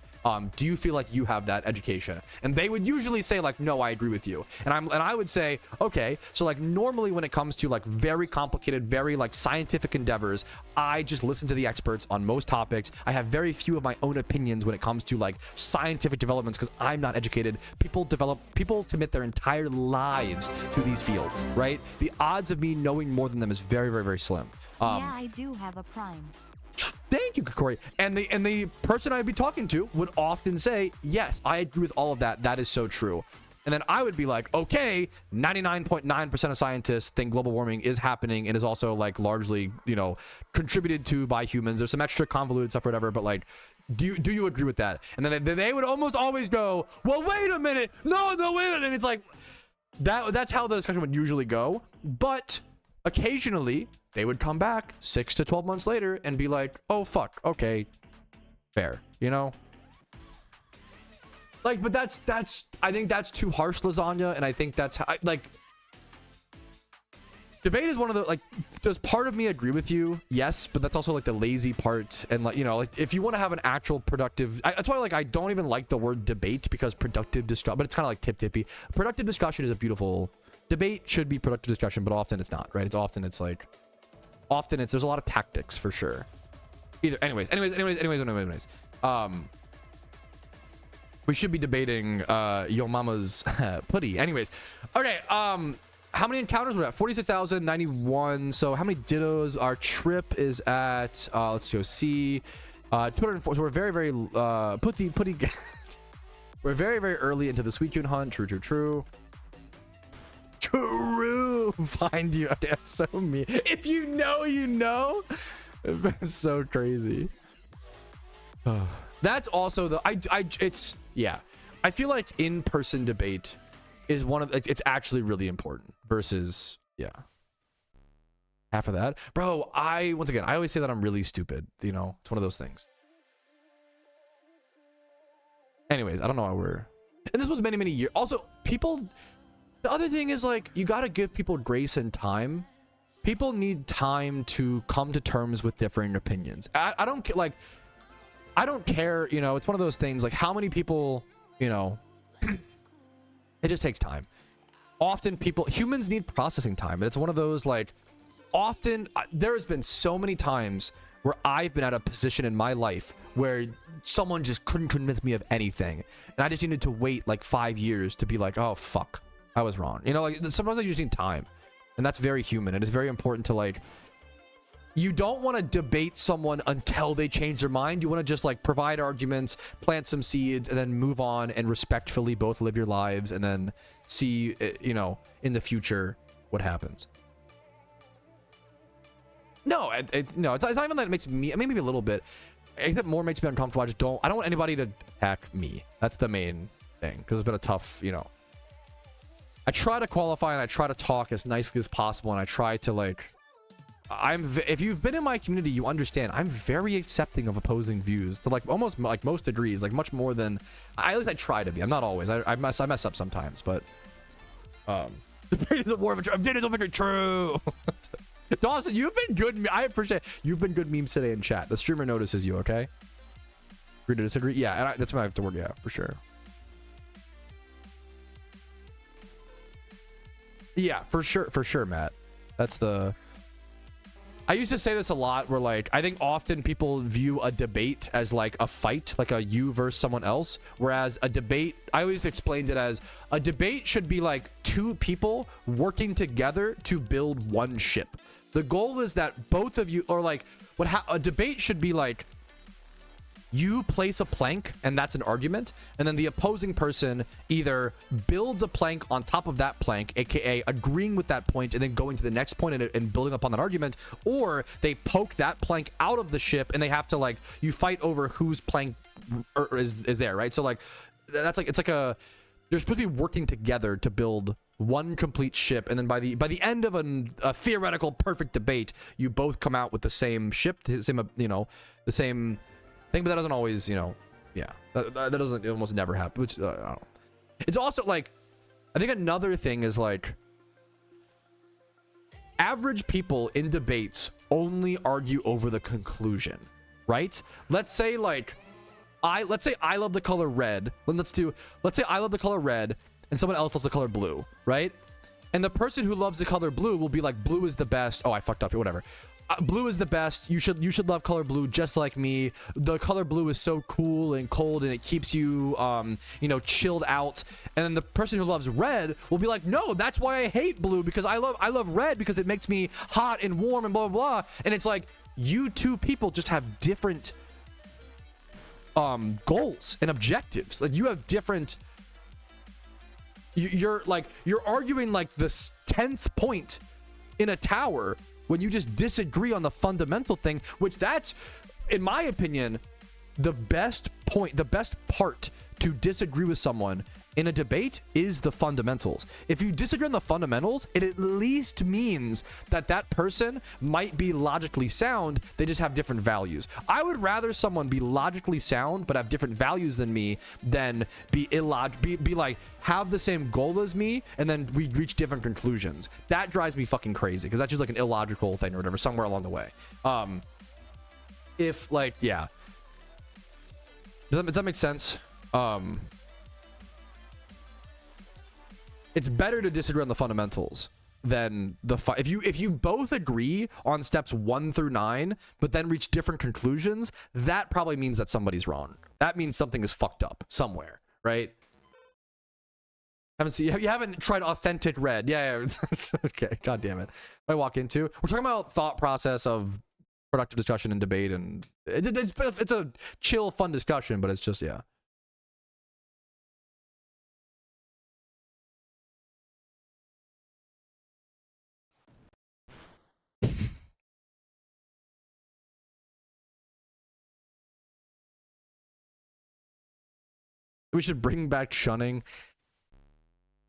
Do you feel like you have that education? And they would usually say, like, no, I agree with you. And I would say, okay, so, like, normally when it comes to, like, very complicated, very, like, scientific endeavors, I just listen to the experts on most topics. I have very few of my own opinions when it comes to, like, scientific developments because I'm not educated. People commit their entire lives to these fields, right? The odds of me knowing more than them is very, very, very slim. Yeah, I do have a prime. Thank you, Corey. And the person I'd be talking to would often say, yes, I agree with all of that. That is so true. And then I would be like, okay, 99.9% of scientists think global warming is happening and is also, like, largely, you know, contributed to by humans. There's some extra convoluted stuff or whatever, but, like, do you agree with that? And then they would almost always go, well, wait a minute. No, wait a minute. And it's like, that's how the discussion would usually go. But occasionally they would come back 6 to 12 months later and be like, oh, fuck, okay, fair, you know? Like, but that's I think that's too harsh, Lasagna, and I think that's how, like, debate is one of the, like, does part of me agree with you? Yes, but that's also like the lazy part. And like, you know, like if you want to have an actual productive, that's why like I don't even like the word debate, because productive discussion, but it's kind of like tip-tippy. Productive discussion is a beautiful, debate should be productive discussion, but often it's not, right? It's like, there's a lot of tactics for sure. Either, anyways. We should be debating Yo Mama's putty. Anyways, okay. How many encounters we're at? 46,091. So how many dittos? Our trip is at let's go see 204. So we're very putty we're very early into the Suicune hunt. True. Find you. That's so mean. If you know, you know. It's so crazy. That's also the it's, yeah, I feel like in-person debate is one of, it's actually really important versus, yeah, half of that. Bro, once again, I always say that I'm really stupid, you know. It's one of those things. Anyways, I don't know why and this was many years. Also, people, the other thing is like, you got to give people grace and time. People need time to come to terms with differing opinions. I don't care, you know. It's one of those things like, how many people, you know, it just takes time. Often humans need processing time, but it's one of those like, often there's been so many times where I've been at a position in my life where someone just couldn't convince me of anything, and I just needed to wait like 5 years to be like, oh fuck, I was wrong, you know. Like sometimes I just need time, and that's very human, and it's very important to like, you don't want to debate someone until they change their mind. You want to just like provide arguments, plant some seeds, and then move on and respectfully both live your lives, and then see, you know, in the future what happens. No, no, it's not even that it makes me, maybe a little bit, except more makes me uncomfortable. I don't want anybody to attack me. That's the main thing, because it's been a tough, you know. I try to qualify and I try to talk as nicely as possible, and I try to like, if you've been in my community, you understand I'm very accepting of opposing views to like almost like most degrees, like much more than, at least I try to be. I'm not always. I mess up sometimes, but debate is a war of debate is a victory. True. Dawson, you've been good. I appreciate you've been good memes today in chat. The streamer notices you. Okay. Agree to disagree. Yeah, and that's what I have to work. Yeah, for sure. Yeah, for sure, Matt. That's the. I used to say this a lot where like, I think often people view a debate as like a fight, like a you versus someone else. Whereas a debate, I always explained it as a debate should be like two people working together to build one ship. The goal is that both of you, or like a debate should be like, you place a plank and that's an argument, and then the opposing person either builds a plank on top of that plank, aka agreeing with that point and then going to the next point and building upon that argument, or they poke that plank out of the ship and they have to like, you fight over whose plank is there, right? So like, that's like, it's like they're supposed to be working together to build one complete ship, and then by the end of a theoretical perfect debate, you both come out with the same ship, the same, you know, the same thing. But that doesn't always, you know, yeah, that doesn't, it almost never happen, which I don't know. It's also like, I think another thing is like, average people in debates only argue over the conclusion, right? Let's say like, let's say I love the color red. Let's say I love the color red and someone else loves the color blue, right? And the person who loves the color blue will be like, blue is the best. Oh, I fucked up here, whatever. Blue is the best. You should love color blue just like me. The color blue is so cool and cold, and it keeps you you know, chilled out. And then the person who loves red will be like, no, that's why I hate blue, because I love red because it makes me hot and warm and blah blah blah. And it's like, you two people just have different goals and objectives. Like, you have different, you're arguing like the 10th point in a tower when you just disagree on the fundamental thing, which that's, in my opinion, the best point, the best part to disagree with someone in a debate is the fundamentals. If you disagree on the fundamentals, it at least means that that person might be logically sound. They just have different values. I would rather someone be logically sound but have different values than me than be be like have the same goal as me and then we reach different conclusions. That drives me fucking crazy because that's just like an illogical thing or whatever somewhere along the way. If like, yeah, does that make sense? It's better to disagree on the fundamentals than the if you both agree on steps 1 through 9 but then reach different conclusions, that probably means that somebody's wrong. That means something is fucked up somewhere, right? You haven't tried authentic red. Yeah. Okay, god damn it. I walk into, we're talking about thought process of productive discussion and debate, and it's a chill fun discussion, but it's just, yeah. We should bring back shunning.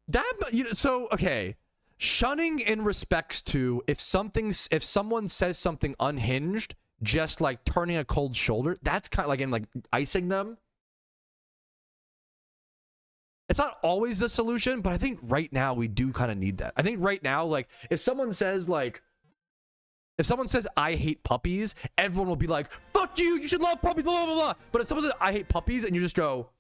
That, you know, so okay, shunning in respects to if someone says something unhinged, just like turning a cold shoulder, that's kind of like in like icing them. It's not always the solution, but I think right now we do kind of need that. I think right now, like if someone says I hate puppies, everyone will be like, fuck you, you should love puppies, blah, blah, blah, blah. But if someone says I hate puppies and you just go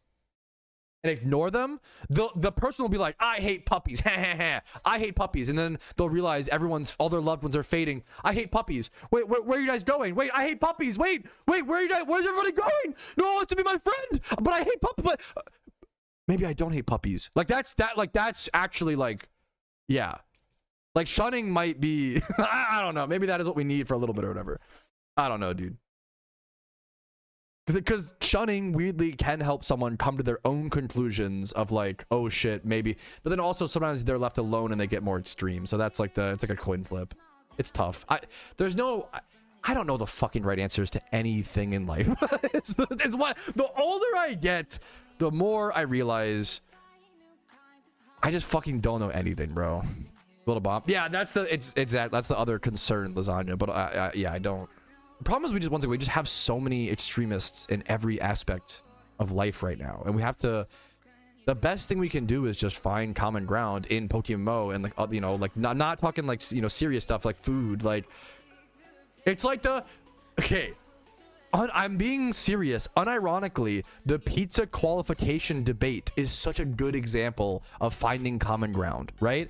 and ignore them, the person will be like, I hate puppies, I hate puppies, and then they'll realize all their loved ones are fading. I hate puppies. Wait, where are you guys going? Wait, I hate puppies. Wait, where are you guys? Where's everybody going? No one wants to be my friend, but I hate puppies. But maybe I don't hate puppies. Like that's actually like, yeah, like shunning might be I don't know, maybe that is what we need for a little bit or whatever. I don't know, dude. Because shunning weirdly can help someone come to their own conclusions of like, oh shit, maybe. But then also sometimes they're left alone and they get more extreme. So that's like it's like a coin flip. It's tough. I don't know the fucking right answers to anything in life. it's what the older I get, the more I realize I just fucking don't know anything, bro. Little bomb. Yeah, that's the other concern, lasagna. But yeah, I don't. The problem is we just have so many extremists in every aspect of life right now, and we have to. The best thing we can do is just find common ground in PokeMMO and like you know, like not talking like, you know, serious stuff like food. Like it's like I'm being serious. Unironically, the pizza qualification debate is such a good example of finding common ground, right?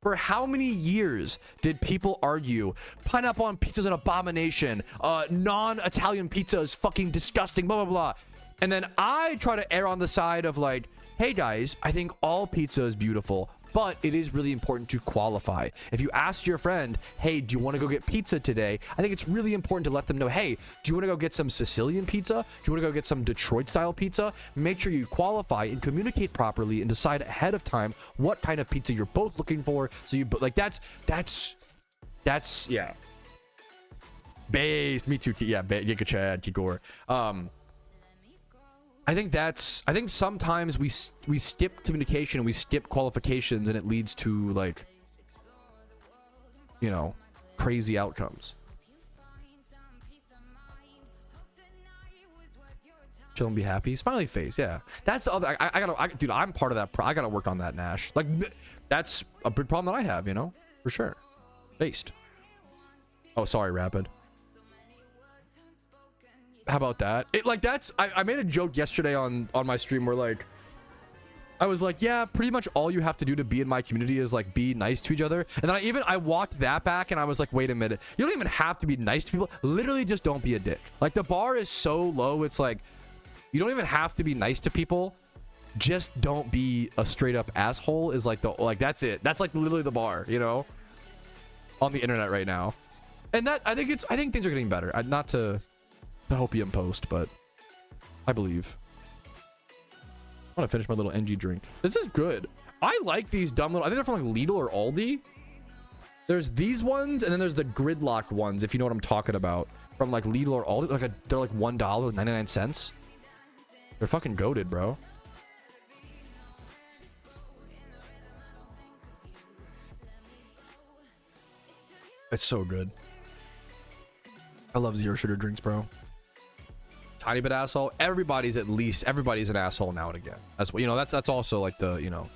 For how many years did people argue pineapple on pizza is an abomination, non-Italian pizza is fucking disgusting, blah, blah, blah. And then I try to err on the side of like, hey guys, I think all pizza is beautiful, but it is really important to qualify. If you ask your friend, hey, do you want to go get pizza today? I think it's really important to let them know, hey, do you want to go get some Sicilian pizza? Do you want to go get some Detroit style pizza? Make sure you qualify and communicate properly and decide ahead of time what kind of pizza you're both looking for. So you like that's yeah. Based. Me too. Yeah. Giga Chad. Kigor. I think sometimes we skip communication and we skip qualifications and it leads to like, you know, crazy outcomes. Chill and be happy. Smiley face. Yeah. That's the other. Dude, I'm part of that. I gotta work on that, Nash. Like, that's a big problem that I have, you know, for sure. Based. Oh, sorry, Rapid. How about that? I made a joke yesterday on my stream where like I was like, yeah, pretty much all you have to do to be in my community is like be nice to each other. And then I walked that back and I was like, wait a minute, you don't even have to be nice to people. Literally just don't be a dick. Like the bar is so low, it's like you don't even have to be nice to people. Just don't be a straight up asshole is like that's it. That's like literally the bar, you know, on the internet right now. And that I think things are getting better. Not to opium post, but I believe. I want to finish my little NG drink. This is good. I like these dumb little, I think they're from like Lidl or Aldi. There's these ones and then there's the gridlocked ones, if you know what I'm talking about, from like Lidl or Aldi. They're like $1.99. They're fucking goated, bro. It's so good. I love zero sugar drinks, bro. Tiny bit asshole. Everybody's an asshole now and again. That's what, you know, that's also like the, you know,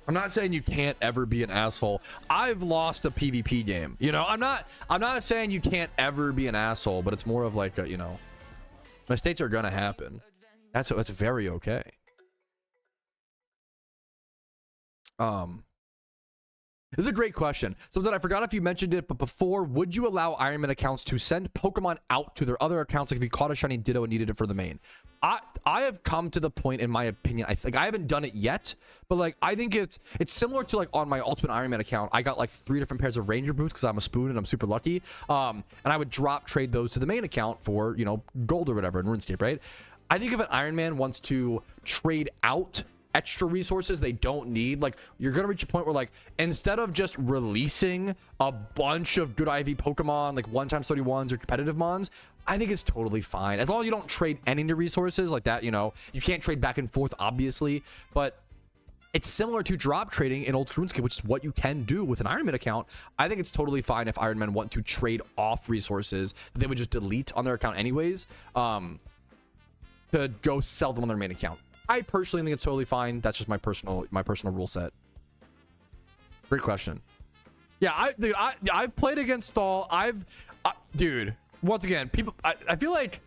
I'm not saying you can't ever be an asshole. I've lost a PvP game. You know, I'm not saying you can't ever be an asshole, but it's more of like a, you know, mistakes are gonna happen. That's very okay. This is a great question. Someone said, I forgot if you mentioned it, but before, would you allow Ironman accounts to send Pokemon out to their other accounts like if you caught a shiny Ditto and needed it for the main? I have come to the point, in my opinion, I think I haven't done it yet, but like I think it's similar to like on my Ultimate Ironman account. I got like 3 different pairs of Ranger boots because I'm a spoon and I'm super lucky. And I would drop trade those to the main account for, you know, gold or whatever in RuneScape, right? I think if an Ironman wants to trade out extra resources they don't need, like you're gonna reach a point where like instead of just releasing a bunch of good IV Pokemon like 1x31s or competitive mons, I think it's totally fine as long as you don't trade any new resources like that. You know, you can't trade back and forth obviously, but it's similar to drop trading in old school RuneScape, which is what you can do with an Ironman account. I think it's totally fine if Ironman want to trade off resources that they would just delete on their account anyways, to go sell them on their main account. I personally think it's totally fine. That's just my personal rule set. Great question. Yeah, I've played against Stall. Dude, once again, people, I feel like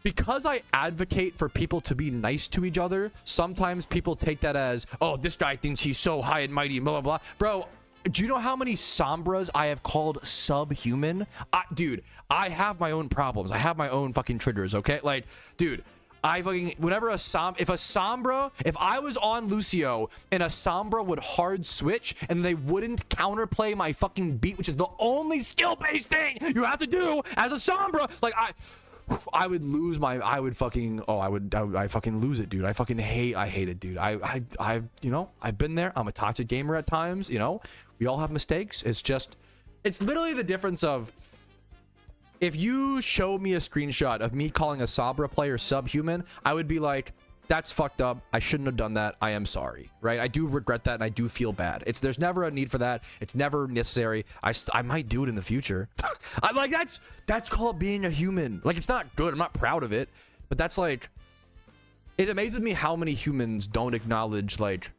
because I advocate for people to be nice to each other, sometimes people take that as, oh, this guy thinks he's so high and mighty, blah, blah, blah. Bro, do you know how many Sombras I have called subhuman? Dude, I have my own problems. I have my own fucking triggers, okay? Like, dude, whenever if I was on Lucio and a Sombra would hard switch and they wouldn't counterplay my fucking beat, which is the only skill-based thing you have to do as a Sombra, like I would lose my, I fucking lose it, dude. I hate it, dude. You know, I've been there. I'm a toxic gamer at times, you know, we all have mistakes. It's literally the difference of, if you show me a screenshot of me calling a Sombra player subhuman, I would be like, that's fucked up. I shouldn't have done that. I am sorry, right? I do regret that and I do feel bad. There's never a need for that. It's never necessary. I might do it in the future. I'm like, that's called being a human. Like, it's not good. I'm not proud of it, but that's like, it amazes me how many humans don't acknowledge, like,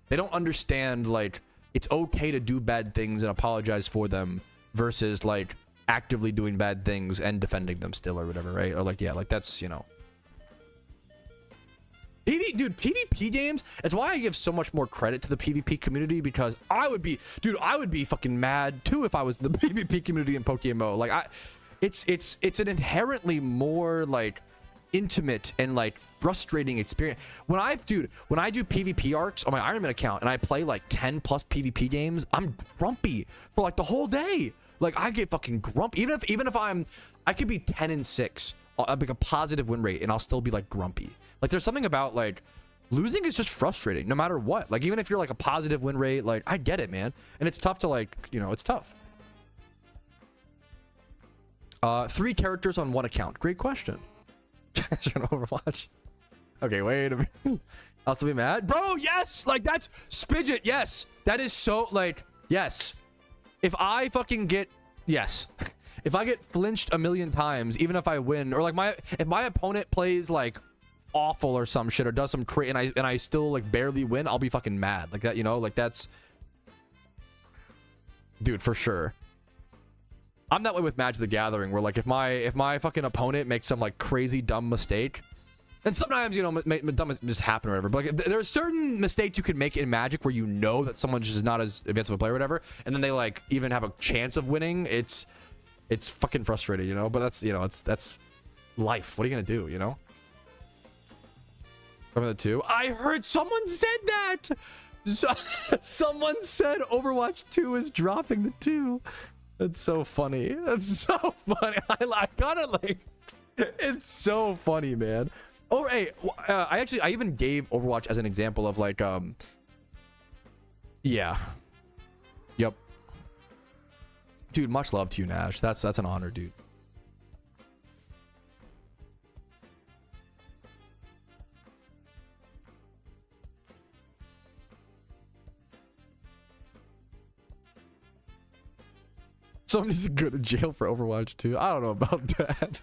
they don't understand, like, it's okay to do bad things and apologize for them versus like actively doing bad things and defending them still or whatever, right? Or like, yeah, like that's, you know, PvP games, it's why I give so much more credit to the PvP community, because I would be fucking mad too if I was in the PvP community in PokeMMO. Like it's an inherently more like intimate and like frustrating experience. When I do PvP arcs on my Ironman account and I play like 10 plus PvP games, I'm grumpy for like the whole day. Like I get fucking grumpy. Even if I could be 10-6, like a positive win rate, and I'll still be like grumpy. Like there's something about like losing is just frustrating no matter what. Like even if you're like a positive win rate, like I get it, man. And it's tough to like, you know, it's tough. 3 characters on 1 account. Great question. Overwatch. Okay, wait a minute. I'll still be mad, bro. Yes, like that's Spidget. Yes, that is so like yes. If I fucking get, yes, if I get flinched a million times, even if I win, or like if my opponent plays like awful or some shit or does some crazy and I still like barely win, I'll be fucking mad like that, you know, like that's, dude, for sure. I'm that way with Magic the Gathering, where like if my fucking opponent makes some like crazy dumb mistake, and sometimes, you know, dumb just happen or whatever, but like, there are certain mistakes you can make in Magic where you know that someone's just not as advanced of a player or whatever, and then they like even have a chance of winning. It's fucking frustrating, you know, but that's, you know, that's life. What are you gonna do, you know? From the 2, I heard someone said that. Someone said Overwatch 2 is dropping the 2. That's so funny. That's so funny. I gotta like, it's so funny, man. Oh, hey, I even gave Overwatch as an example of like, yeah, yep, dude. Much love to you, Nash. That's an honor, dude. Somebody's go to jail for Overwatch 2. I don't know about that.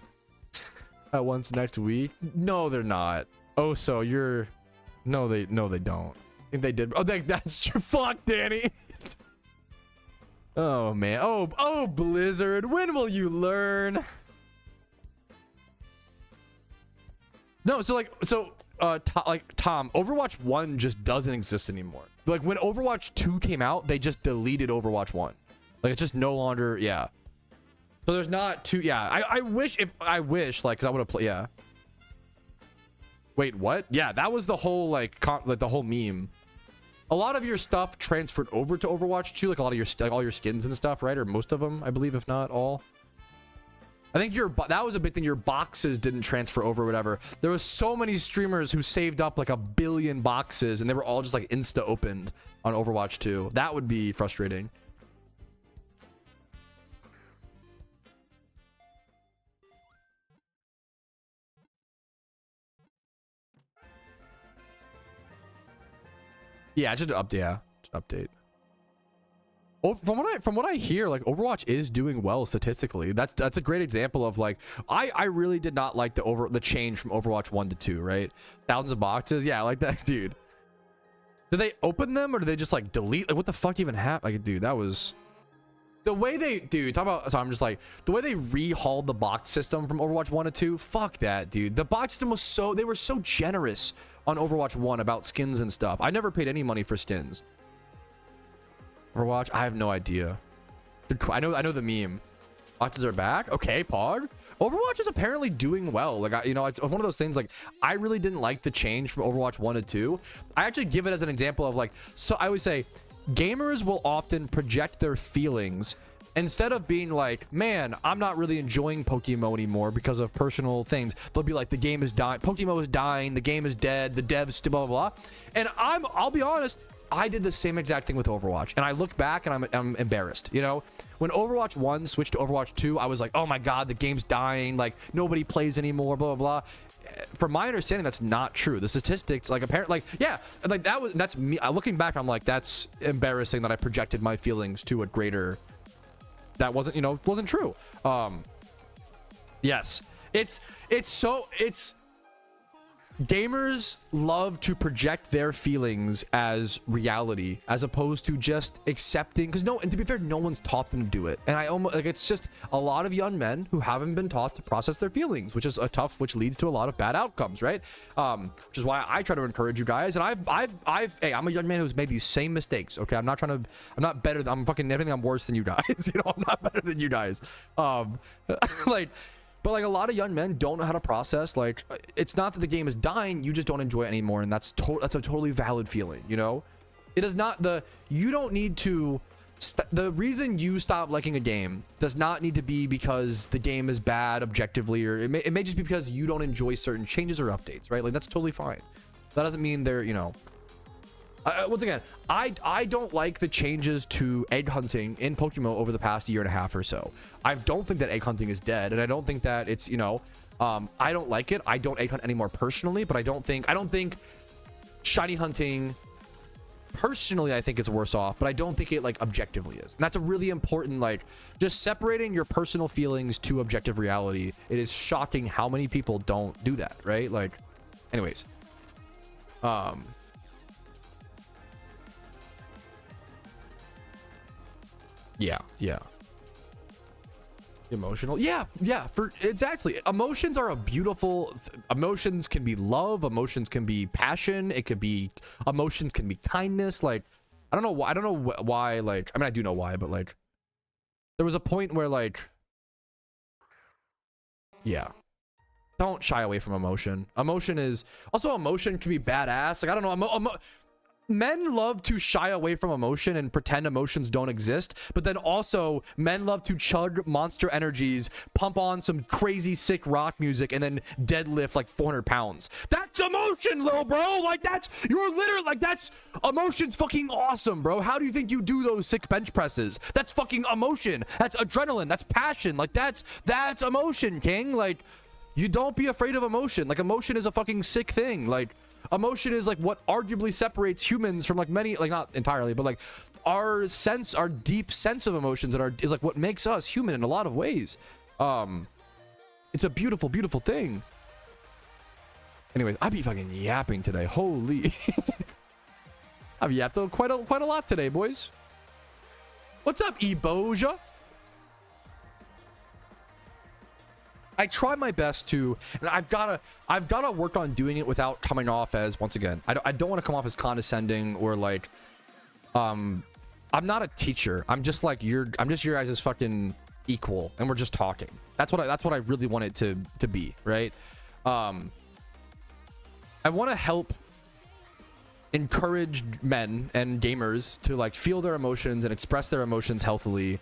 At once next week. No, they're not. Oh, so you're... No, they don't. I think they did. Oh, that's true. Fuck, Danny. Oh, man. Oh, Blizzard. When will you learn? No, so Tom, Overwatch 1 just doesn't exist anymore. Like when Overwatch 2 came out, they just deleted Overwatch 1. Like it's just no longer, yeah. So there's not two, yeah. I wish like, cause I would have played, yeah. Wait, what? Yeah, that was the whole like the whole meme. A lot of your stuff transferred over to Overwatch 2, like a lot of your all your skins and stuff, right? Or most of them, I believe, if not all. I think that was a big thing. Your boxes didn't transfer over, or whatever. There was so many streamers who saved up like 1 billion boxes, and they were all just like insta opened on Overwatch 2. That would be frustrating. Yeah, just an update. Yeah, just update. Oh, from what I hear, like Overwatch is doing well statistically. That's a great example of like I really did not like the change from Overwatch 1 to 2, right? Thousands of boxes, yeah, like that, dude. Did they open them or did they just like delete? Like what the fuck even happened? Like, dude, that was the way they, dude. Talk about. So I'm just like the way they rehauled the box system from Overwatch 1 to 2. Fuck that, dude. The box system was they were so generous on Overwatch 1 about skins and stuff. I never paid any money for skins. Overwatch, I have no idea. I know the meme. Boxes are back. Okay, Pog. Overwatch is apparently doing well. Like, it's one of those things. Like, I really didn't like the change from Overwatch 1 to 2. I actually give it as an example of like, so I always say, gamers will often project their feelings instead of being like, man, I'm not really enjoying PokeMMO anymore because of personal things. They'll be like, the game is dying. PokeMMO is dying. The game is dead. The devs, blah, blah, blah. And I'll be honest. I did the same exact thing with Overwatch, and I look back and I'm embarrassed. You know, when Overwatch 1 switched to Overwatch 2, I was like, oh my god, the game's dying, like nobody plays anymore, blah blah blah. From my understanding, that's not true. The statistics, like apparently, like yeah, like that's me. Looking back, I'm like, that's embarrassing that I projected my feelings to a greater. That wasn't true. Yes, it's gamers love to project their feelings as reality as opposed to just accepting, because and to be fair, no one's taught them to do it. And I almost like, it's just a lot of young men who haven't been taught to process their feelings, which is which leads to a lot of bad outcomes, right? Which is why I try to encourage you guys. And hey, I'm a young man who's made these same mistakes. Okay, I'm not better than, I'm fucking everything. I'm worse than you guys. I'm not better than you guys. But like a lot of young men don't know how to process, like, it's not that the game is dying, you just don't enjoy it anymore, and that's a totally valid feeling, you know? It is not you don't need to the reason you stop liking a game does not need to be because the game is bad objectively, or it may just be because you don't enjoy certain changes or updates, right? Like that's totally fine. That doesn't mean they're, once again, I don't like the changes to egg hunting in PokeMMO over the past year and a half or so. I don't think that egg hunting is dead, and I don't think that it's, I don't like it. I don't egg hunt anymore personally, but I don't think shiny hunting personally, I think it's worse off, but I don't think it like objectively is. And that's a really important, like, just separating your personal feelings to objective reality. It is shocking how many people don't do that, right? Like, anyways, yeah. Emotional, yeah, for exactly. Emotions are a beautiful emotions can be love, emotions can be passion, emotions can be kindness. Like, I don't know why, like, I mean, I do know why, but like there was a point where, like, yeah, don't shy away from emotion. Emotion can be badass. Like, I don't know, men love to shy away from emotion and pretend emotions don't exist, but then also men love to chug monster energies, pump on some crazy sick rock music, and then deadlift like 400 pounds. That's emotion, little bro. Like, you're literally like, that's emotion's fucking awesome, bro. How do you think you do those sick bench presses? That's fucking emotion. That's adrenaline. That's passion. Like, that's emotion, king. Like, you don't be afraid of emotion. Like, emotion is a fucking sick thing. Like, emotion is like what arguably separates humans from like many, like not entirely, but like our deep sense of emotions and is like what makes us human in a lot of ways. It's a beautiful, beautiful thing. Anyways, I be fucking yapping today. Holy. I've yapped quite a lot today, boys. What's up, Eboja? I try my best to, and I've gotta work on doing it without coming off as, once again, I don't want to come off as condescending or like, I'm not a teacher. I'm just like I'm just your guys' fucking equal, and we're just talking. That's what I really want it to be, right? I want to help encourage men and gamers to like feel their emotions and express their emotions healthily,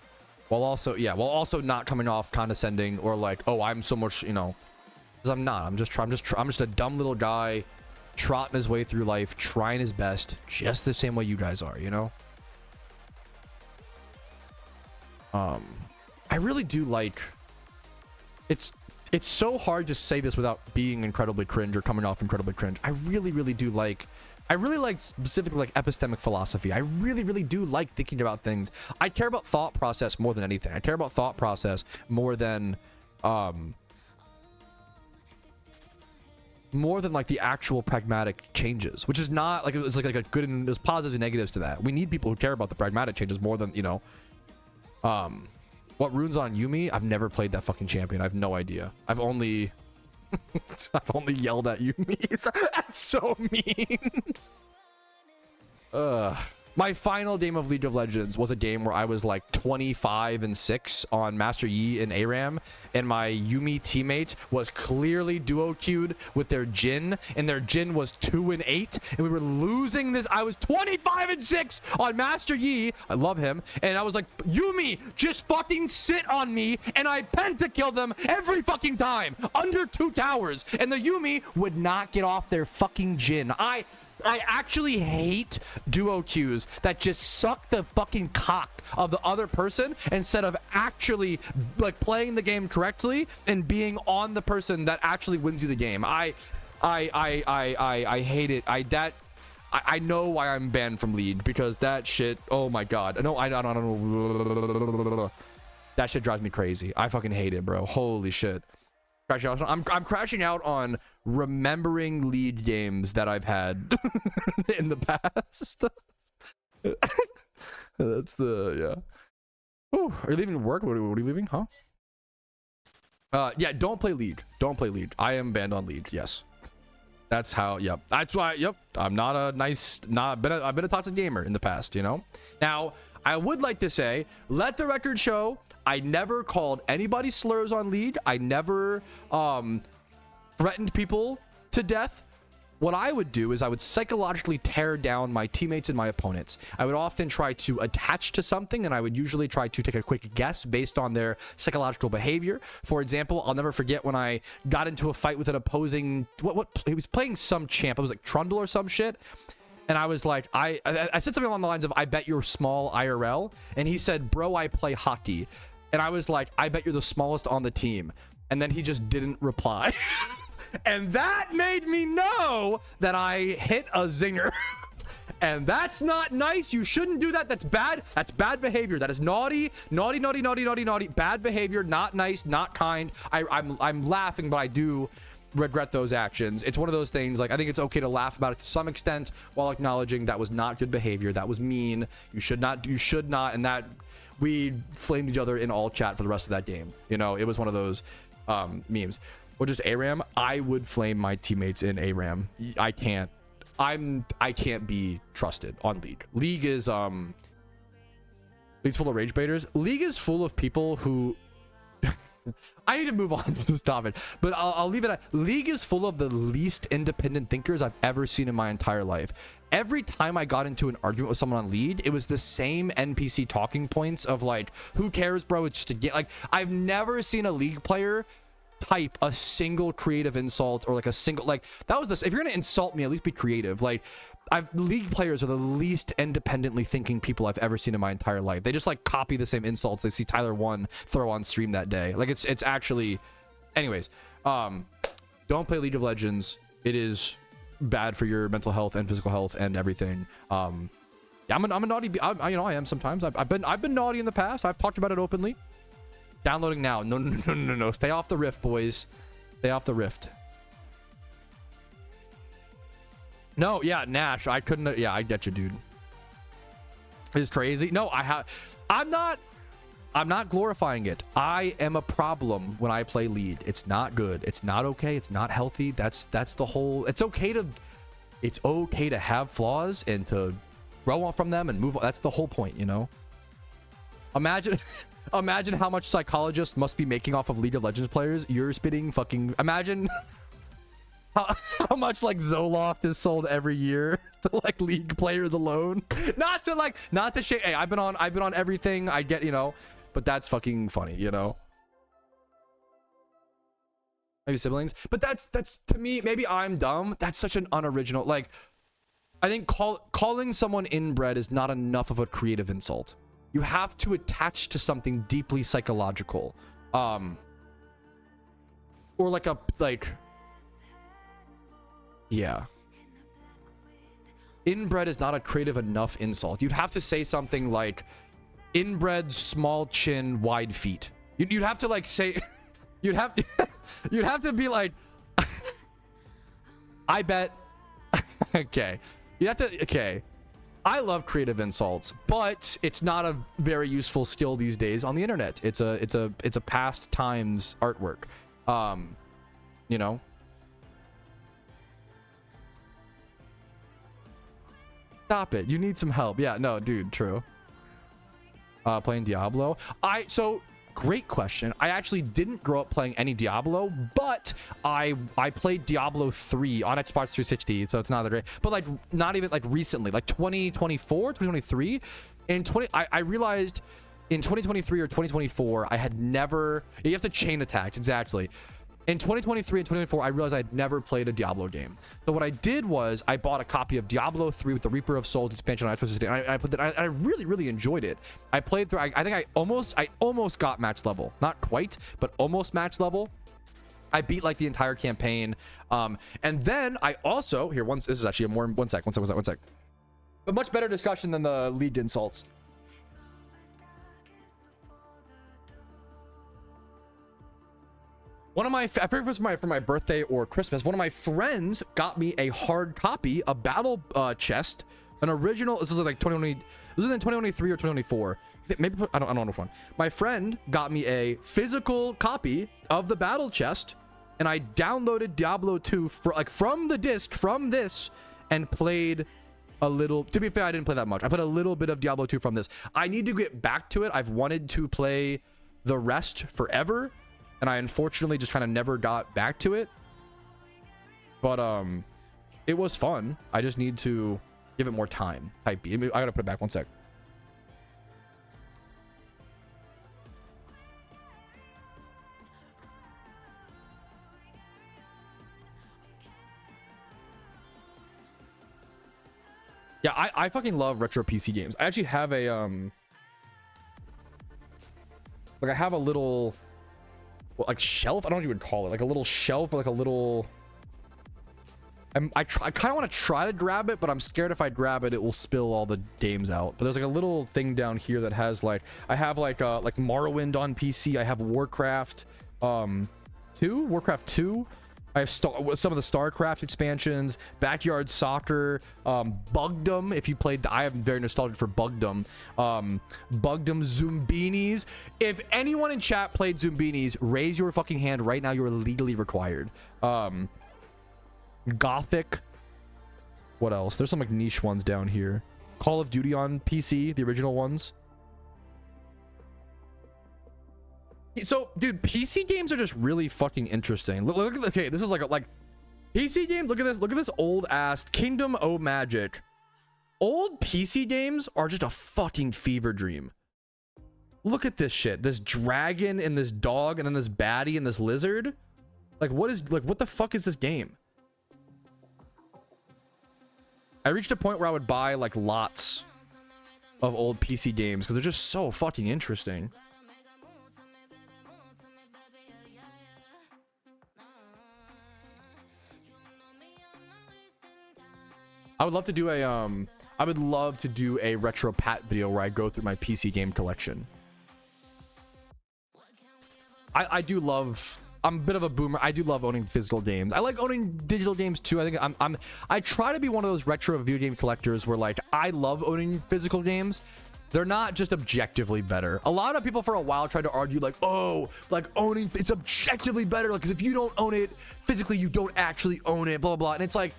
while also not coming off condescending or like, oh, I'm so much, you know, because I'm not. I'm just a dumb little guy trotting his way through life, trying his best, just the same way you guys are, you know. I really do like. It's so hard to say this without being incredibly cringe or coming off incredibly cringe. I really do like. I really like specifically like epistemic philosophy. I really do like thinking about things. I care about thought process more than anything. I care about thought process more than like the actual pragmatic changes, which is not like it's like a good and there's positives and negatives to that. We need people who care about the pragmatic changes more than, you know. What runes on Yumi? I've never played that fucking champion. I have no idea. I've only yelled at Yumi. That's so mean. My final game of League of Legends was a game where I was like 25-6 on Master Yi and ARAM, and my Yumi teammate was clearly duo queued with their Jhin, and their Jhin was 2-8, and we were losing this. I was 25-6 on Master Yi. I love him, and I was like, Yumi, just fucking sit on me, and I penta-kill them every fucking time under 2 towers, and the Yumi would not get off their fucking Jhin. I actually hate duo queues that just suck the fucking cock of the other person instead of actually like playing the game correctly and being on the person that actually wins you the game. I hate it. I know why I'm banned from League, because that shit, oh my god. No, I don't know. That shit drives me crazy. I fucking hate it, bro. Holy shit. I'm crashing out on remembering League games that I've had in the past. That's the, yeah. Ooh, are you leaving work? What are you leaving? Huh? Yeah, don't play League. Don't play League. I am banned on League. Yes. That's how, yep. That's why, yep. I'm not a nice, I've been a toxic gamer in the past, you know? Now, I would like to say, let the record show, I never called anybody slurs on League. I never threatened people to death. What I would do is I would psychologically tear down my teammates and my opponents. I would often try to attach to something, and I would usually try to take a quick guess based on their psychological behavior. For example, I'll never forget when I got into a fight with an opposing, he was playing some champ. It was like Trundle or some shit. And I was like, I said something along the lines of, I bet you're small IRL. And he said, bro, I play hockey. And I was like, I bet you're the smallest on the team. And then he just didn't reply. And that made me know that I hit a zinger. And that's not nice. You shouldn't do that. That's bad. That's bad behavior. That is naughty. Bad behavior. Not nice. Not kind. I'm laughing, but I do regret those actions. It's one of those things, like, I think it's okay to laugh about it to some extent while acknowledging that was not good behavior. That was mean. You should not, and that we flamed each other in all chat for the rest of that game. You know, it was one of those memes. Or just ARAM, I would flame my teammates in ARAM. I can't be trusted on League. League is League's full of rage baiters. League is full of people who I need to move on from this topic, but I'll leave it at League is full of the least independent thinkers I've ever seen in my entire life. Every time I got into an argument with someone on League, it was the same NPC talking points of like, who cares, bro? It's just a game. Like, I've never seen a League player type a single creative insult or like a single, like, that was this. If you're gonna insult me, at least be creative. Like, League players are the least independently thinking people I've ever seen in my entire life. They just like copy the same insults they see Tyler 1 throw on stream that day. Like, it's actually, anyways, don't play League of Legends. It is bad for your mental health and physical health and everything. Yeah, I'm a naughty. You know, I am sometimes. I've been naughty in the past. I've talked about it openly. Downloading now. No. Stay off the Rift, boys. Stay off the Rift. No, yeah, Nash. I couldn't. Yeah, I get you, dude. It's crazy. No, I'm not glorifying it. I am a problem when I play lead. It's not good. It's not okay. It's not healthy. That's the whole. It's okay to have flaws and to grow on from them and move on. That's the whole point, you know. Imagine how much psychologists must be making off of League of Legends players. You're spitting fucking. Imagine how much like Zoloft is sold every year to like League players alone. Not to shake. Hey, I've been on everything. I get, you know, but that's fucking funny, you know. Maybe siblings, but that's to me. Maybe I'm dumb. That's such an unoriginal. Like, I think calling someone inbred is not enough of a creative insult. You have to attach to something deeply psychological, or yeah. Inbred is not a creative enough insult. You'd have to say something like inbred, small chin, wide feet. You'd have to like say, you'd have to be like, I bet. Okay. You have to. Okay. I love creative insults, but it's not a very useful skill these days on the internet. It's a past times artwork. You know. Stop it. You need some help. Yeah, no, dude, true. Playing Diablo. So great question. I actually didn't grow up playing any Diablo, but I played Diablo 3 on Xbox 360, so it's not that great. But like not even like recently, like 2024, 2023. I realized in 2023 or 2024, I had never. You have to chain attacks, exactly. In 2023 and 2024, I realized I'd never played a Diablo game. So what I did was I bought a copy of Diablo 3 with the Reaper of Souls expansion on Xbox 360, and I put that. I really, really enjoyed it. I played through. I think I almost got match level. Not quite, but almost match level. I beat like the entire campaign. And then I also this is actually a more one sec. A much better discussion than the League insults. One of my, I forget if it was for my birthday or Christmas, one of my friends got me a hard copy, a battle chest, an original. This is like 2020. This was in 2023 or 2024. Maybe I don't know which one. My friend got me a physical copy of the battle chest, and I downloaded Diablo 2 from the disc from this and played a little. To be fair, I didn't play that much. I played a little bit of Diablo 2 from this. I need to get back to it. I've wanted to play the rest forever, and I unfortunately just kind of never got back to it. But it was fun. I just need to give it more time. Type B. I gotta put it back one sec. Yeah, I fucking love retro PC games. I actually have a like I have a little like shelf. I don't know what you would call it. Like a little shelf or like a little. I kind of want to try to grab it, but I'm scared if I grab it, it will spill all the games out. But there's like a little thing down here that has like I have like Morrowind on PC. I have Warcraft 2, Warcraft 2. I have some of the StarCraft expansions, Backyard Soccer, Bugdom. If you played, I am very nostalgic for Bugdom. Bugdom, Zumbinis. If anyone in chat played Zumbinis, raise your fucking hand right now. You're legally required. Gothic. What else? There's some like niche ones down here. Call of Duty on PC, the original ones. So, dude, PC games are just really fucking interesting. Look at okay, this is like PC games. Look at this. Look at this old ass Kingdom O Magic. Old PC games are just a fucking fever dream. Look at this shit. This dragon and this dog and then this baddie and this lizard. Like, what the fuck is this game? I reached a point where I would buy like lots of old PC games because they're just so fucking interesting. I would love to do a I would love to do a retro pat video where I go through my PC game collection. I do love, I'm a bit of a boomer. I do love owning physical games. I like owning digital games too. I think I try to be one of those retro video game collectors where like I love owning physical games. They're not just objectively better. A lot of people for a while tried to argue like, oh, like owning, it's objectively better. Like, 'cause if you don't own it physically, you don't actually own it, blah, blah, blah. And it's like,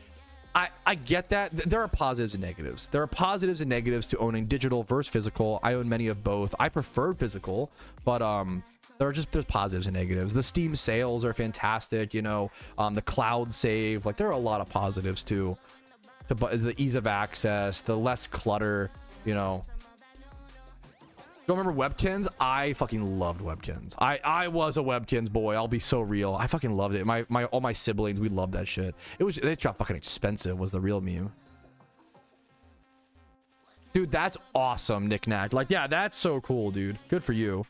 I get that. There are positives and negatives. There are positives and negatives to owning digital versus physical. I own many of both. I prefer physical, but there's positives and negatives. The Steam sales are fantastic, you know, the cloud save, like there are a lot of positives too. The ease of access, the less clutter, you know. Don't remember Webkins? I fucking loved Webkins. I was a Webkins boy. I'll be so real. I fucking loved it. All my siblings, we loved that shit. They got fucking expensive was the real meme. Dude, that's awesome, Nick Nack. Like, yeah, that's so cool, dude. Good for you.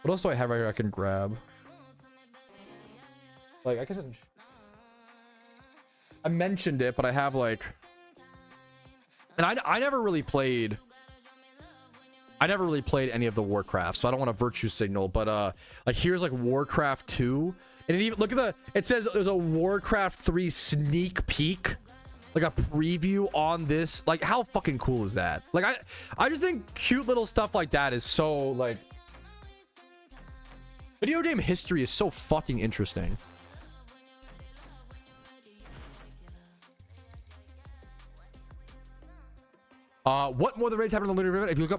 What else do I have right here I can grab? Like, I guess I mentioned it, but I have like, and I never really played any of the Warcraft, so I don't want to virtue signal, but like here's like Warcraft 2, and it even look at it says there's a Warcraft 3 sneak peek, like a preview on this. Like, how fucking cool is that? Like, I just think cute little stuff like that is so like, video game history is so fucking interesting. What more than raids happened in the Lunar event? If you look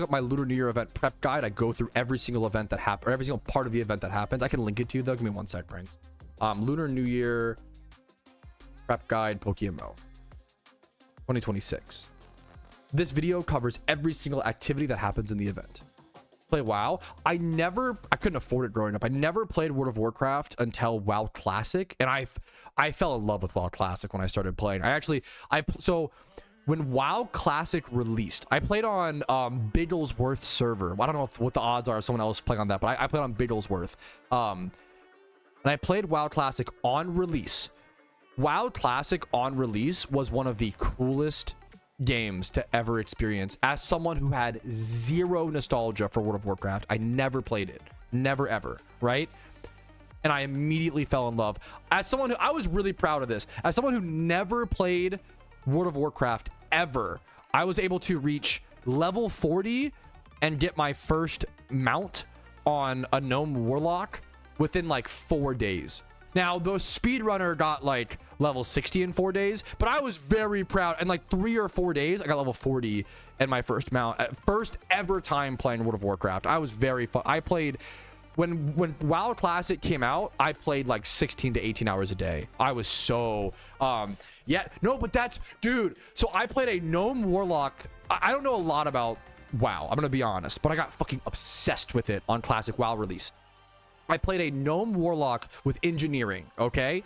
at my Lunar New Year event prep guide, I go through every single event that happened, or every single part of the event that happens. I can link it to you though. Give me 1 sec, Pranks. Lunar New Year prep guide PokeMMO 2026. This video covers every single activity that happens in the event. Play WoW. I couldn't afford it growing up. I never played World of Warcraft until WoW Classic, and I fell in love with WoW Classic when I started playing. So when WoW Classic released, I played on Bigglesworth server. I don't know what the odds are of someone else playing on that, but I played on Bigglesworth. And I played WoW Classic on release. WoW Classic on release was one of the coolest games to ever experience. As someone who had zero nostalgia for World of Warcraft, I never played it. Never ever, right? And I immediately fell in love. As someone who, I was really proud of this. As someone who never played World of Warcraft ever, I was able to reach level 40 and get my first mount on a gnome warlock within like 4 days. Now the speedrunner got like level 60 in 4 days, but I was very proud. In like 3 or 4 days, I got level 40 and my first mount. First ever time playing World of Warcraft. I was very fun. I played when WoW Classic came out, I played like 16 to 18 hours a day. I was so yeah, no, but that's, dude, so I played a gnome warlock. I don't know a lot about WoW, I'm gonna be honest, but I got fucking obsessed with it on Classic WoW release. I played a gnome warlock with engineering, okay?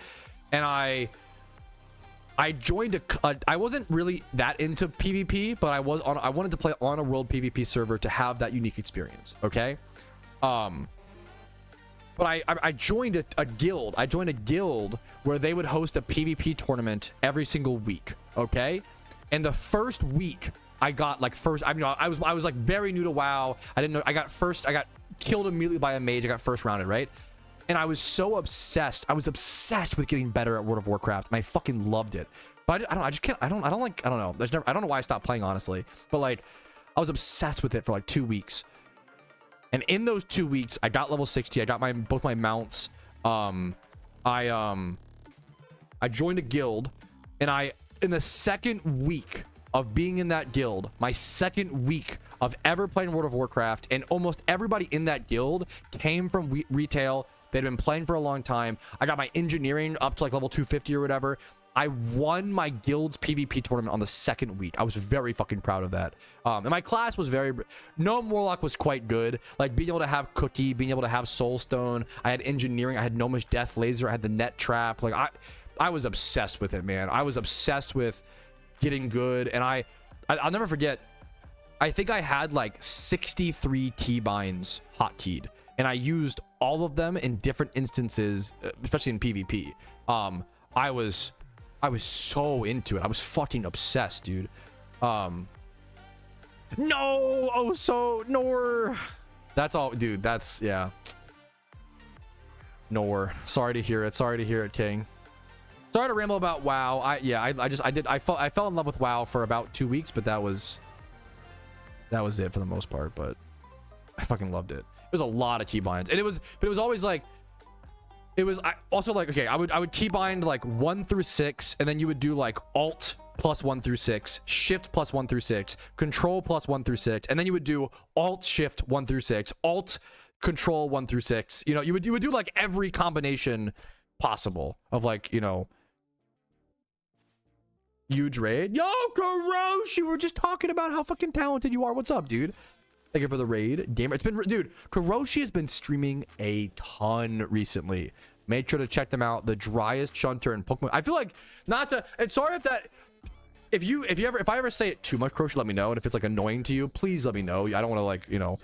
And I joined I wasn't really that into PvP, but I wanted to play on a world PvP server to have that unique experience, okay? But I joined a guild. I joined a guild where they would host a PvP tournament every single week, okay? And the first week I got like I was like very new to WoW. I didn't know, I got killed immediately by a mage. I got first rounded, right? And I was so obsessed. I was obsessed with getting better at World of Warcraft, and I fucking loved it. But I don't know. I don't know why I stopped playing, honestly. But like, I was obsessed with it for like 2 weeks. And in those 2 weeks, I got level 60. I got both my mounts. I joined a guild, and in the second week of being in that guild, my second week of ever playing World of Warcraft, and almost everybody in that guild came from retail. They'd been playing for a long time. I got my engineering up to like level 250 or whatever. I won my guild's PvP tournament on the second week. I was very fucking proud of that. And my class was Gnome Warlock was quite good. Like being able to have Cookie, being able to have Soulstone. I had engineering. I had Gnomish Death Laser. I had the Net Trap. Like I was obsessed with it, man. I was obsessed with getting good. And I'll never forget, I think I had like 63 keybinds hotkeyed, and I used all of them in different instances, especially in PvP. I was so into it. I was fucking obsessed, dude. No, oh, so Nor. That's all, dude. That's, yeah. Nor. Sorry to hear it. Sorry to hear it, King. Sorry to ramble about WoW. I fell in love with WoW for about 2 weeks, but that was it for the most part. But I fucking loved it. It was a lot of keybinds, and it was always like, okay, I would keybind like 1 through 6, and then you would do like Alt plus 1 through 6, Shift plus 1 through 6, Control plus 1 through 6, and then you would do Alt Shift 1 through 6, Alt Control 1 through 6. You know, you would do like every combination possible of, like, you know, huge raid. Yo, Karoshi, we were just talking about how fucking talented you are. What's up, dude? Thank you for the raid, gamer. It's been, dude, Karoshi has been streaming a ton recently. Make sure to check them out. The driest shunter in Pokemon. I feel like not to, and sorry if that, if I ever say it too much, Karoshi, let me know. And if it's like annoying to you, please let me know. I don't want to, like, you know,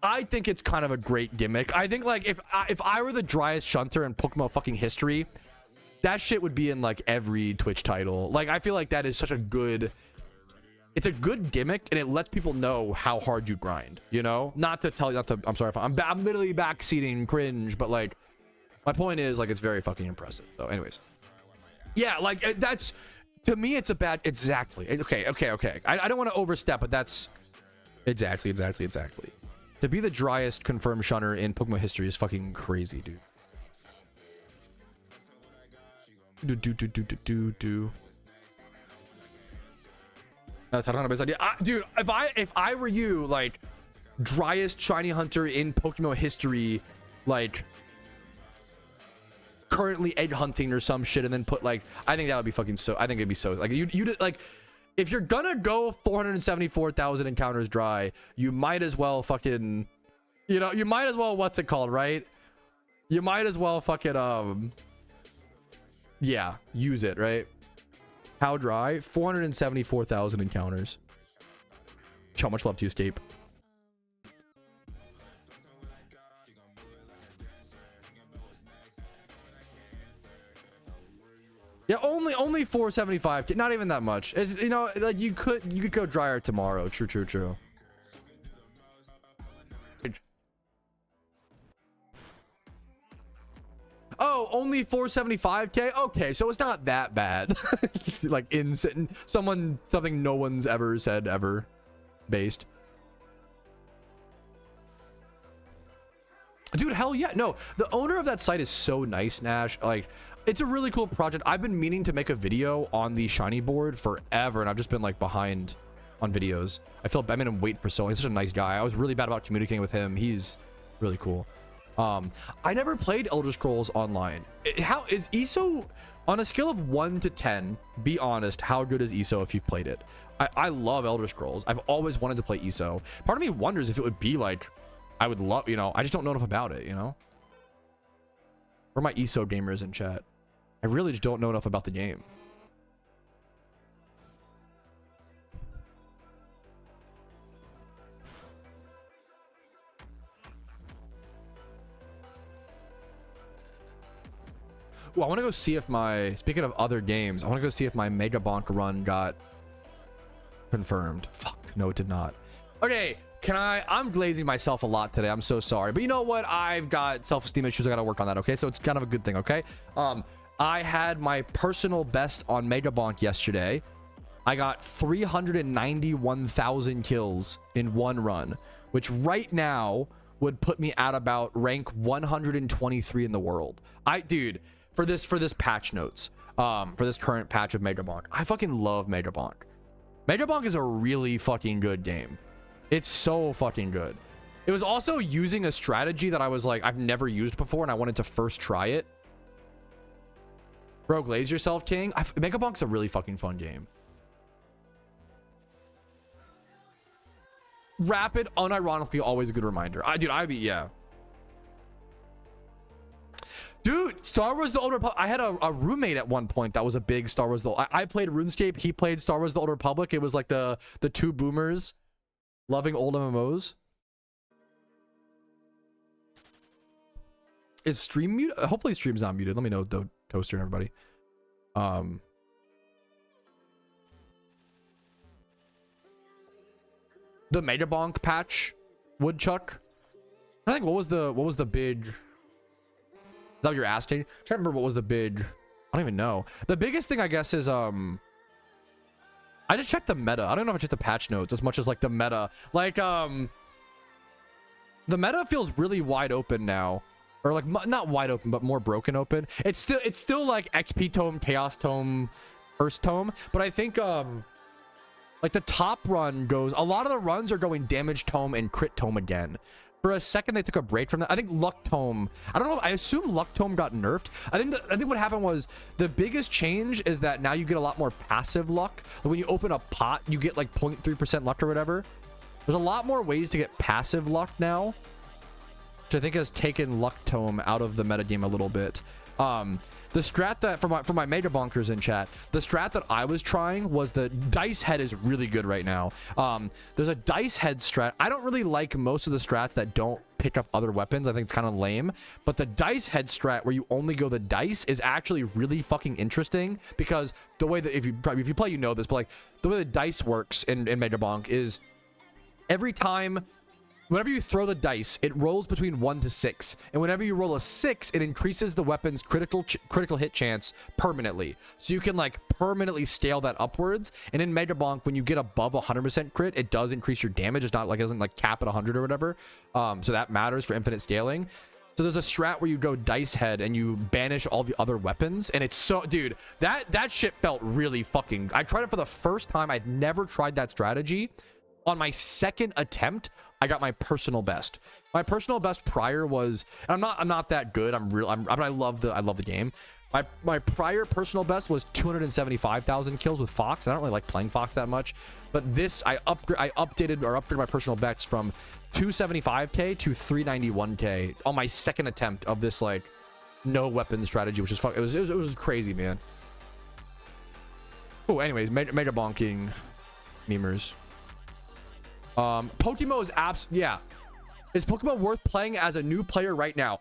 I think it's kind of a great gimmick. I think, like, if I were the driest shunter in Pokemon fucking history, that shit would be in like every Twitch title. Like, I feel like that is such a good, it's a good gimmick, and it lets people know how hard you grind, you know? Not to tell you, I'm sorry if I'm literally backseating cringe, but like, my point is, like, it's very fucking impressive. So anyways, yeah, like, that's, to me, it's a bad, exactly. Okay. I don't want to overstep, but that's exactly. To be the driest confirmed shunner in Pokemon history is fucking crazy, dude. That's not a best idea. Dude, if I were you, like, driest shiny hunter in Pokemon history, like, currently egg hunting or some shit, and then put, like, I think that would be fucking so, I think it'd be so, like, you like, if you're gonna go 474,000 encounters dry, you might as well fucking, you know, you might as well, what's it called, right? You might as well fucking, yeah, use it, right? How dry? 474,000 encounters. How much love to escape? Yeah, only 475. Not even that much. It's, you know, like, you could go drier tomorrow. True. Oh, only 475k. Okay, so it's not that bad. Like, something no one's ever said ever, based. Dude, hell yeah. No, the owner of that site is so nice, Nash. Like, it's a really cool project. I've been meaning to make a video on the shiny board forever, and I've just been, like, behind on videos. I've been waiting for so long. He's such a nice guy. I was really bad about communicating with him. He's really cool. I never played Elder Scrolls Online. How is ESO on a scale of 1 to 10? Be honest, how good is ESO if you've played it? I love Elder Scrolls. I've always wanted to play ESO. Part of me wonders if it would be like, I would love, you know, I just don't know enough about it, you know? Where are my ESO gamers in chat? I really just don't know enough about the game. Well, I want to go see if my, speaking of other games, I want to go see if my Mega Bonk run got confirmed. Fuck, no, it did not. Okay, I'm glazing myself a lot today. I'm so sorry. But you know what? I've got self-esteem issues. I got to work on that, okay? So it's kind of a good thing, okay? I had my personal best on Mega Bonk yesterday. I got 391,000 kills in one run, which right now would put me at about rank 123 in the world. Dude, for this patch notes, for this current patch of Mega Bonk, I fucking love Mega Bonk. Mega Bonk is a really fucking good game. It's so fucking good. It was also using a strategy that I was like, I've never used before, and I wanted to first try it. Bro, glaze yourself, King. Mega Bonk's a really fucking fun game. Rapid, unironically, always a good reminder. Yeah. Dude, Star Wars The Old Republic. I had a roommate at one point that was a big Star Wars. I played RuneScape. He played Star Wars The Old Republic. It was like the two boomers loving old MMOs. Is stream muted? Hopefully stream's not muted. Let me know, though, Toaster and everybody. the Mega Bonk patch woodchuck. I think what was the big, is that what you're asking? I'm trying to remember what was the big, I don't even know. The biggest thing I guess is I just checked the meta. I don't know if I checked the patch notes as much as like the meta. Like the meta feels really wide open now. Or like not wide open, but more broken open. It's still like XP tome, Chaos tome, First tome, but I think like the top run goes, a lot of the runs are going damage tome and crit tome again. For a second they took a break from that. I think luck tome, I don't know, I assume luck tome got nerfed. I think what happened was the biggest change is that now you get a lot more passive luck. Like when you open a pot, you get like 0.3% luck or whatever. There's a lot more ways to get passive luck now, which I think has taken luck tome out of the metagame a little bit. The strat that for my mega bonkers in chat, the strat that I was trying was the dice head is really good right now. There's a dice head strat. I don't really like most of the strats that don't pick up other weapons. I think it's kind of lame, but the dice head strat where you only go the dice is actually really fucking interesting, because the way that if you play, you know this, but like the way the dice works in Mega Bonk is every time, whenever you throw the dice, it rolls between 1 to 6, and whenever you roll a 6, it increases the weapon's critical hit chance permanently. So you can like permanently scale that upwards. And in Mega Bonk, when you get above 100% crit, it does increase your damage. It's not like, it doesn't like cap at 100 or whatever. So that matters for infinite scaling. So there's a strat where you go dice head and you banish all the other weapons, and it's so, dude, that shit felt really fucking. I tried it for the first time. I'd never tried that strategy. On my second attempt, I got my personal best. My personal best prior was, and I'm not that good. But I love the game. My prior personal best was 275,000 kills with Fox. I don't really like playing Fox that much, but this I updated my personal best from 275k to 391k on my second attempt of this like no weapon strategy, which is it was crazy, man. Oh, anyways, mega bonking memers. PokeMMO is yeah. Is PokeMMO worth playing as a new player right now?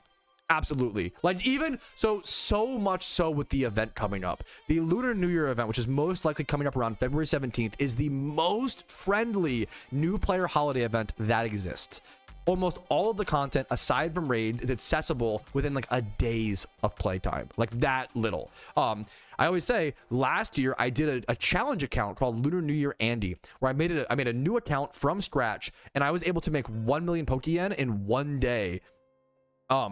Absolutely. Like, even so much so with the event coming up. The Lunar New Year event, which is most likely coming up around February 17th, is the most friendly new player holiday event that exists. Almost all of the content, aside from raids, is accessible within like a days of playtime. Like that little. I always say, last year I did a challenge account called Lunar New Year Andy, where I made a new account from scratch, and I was able to make 1 million Pokeyen in 1 day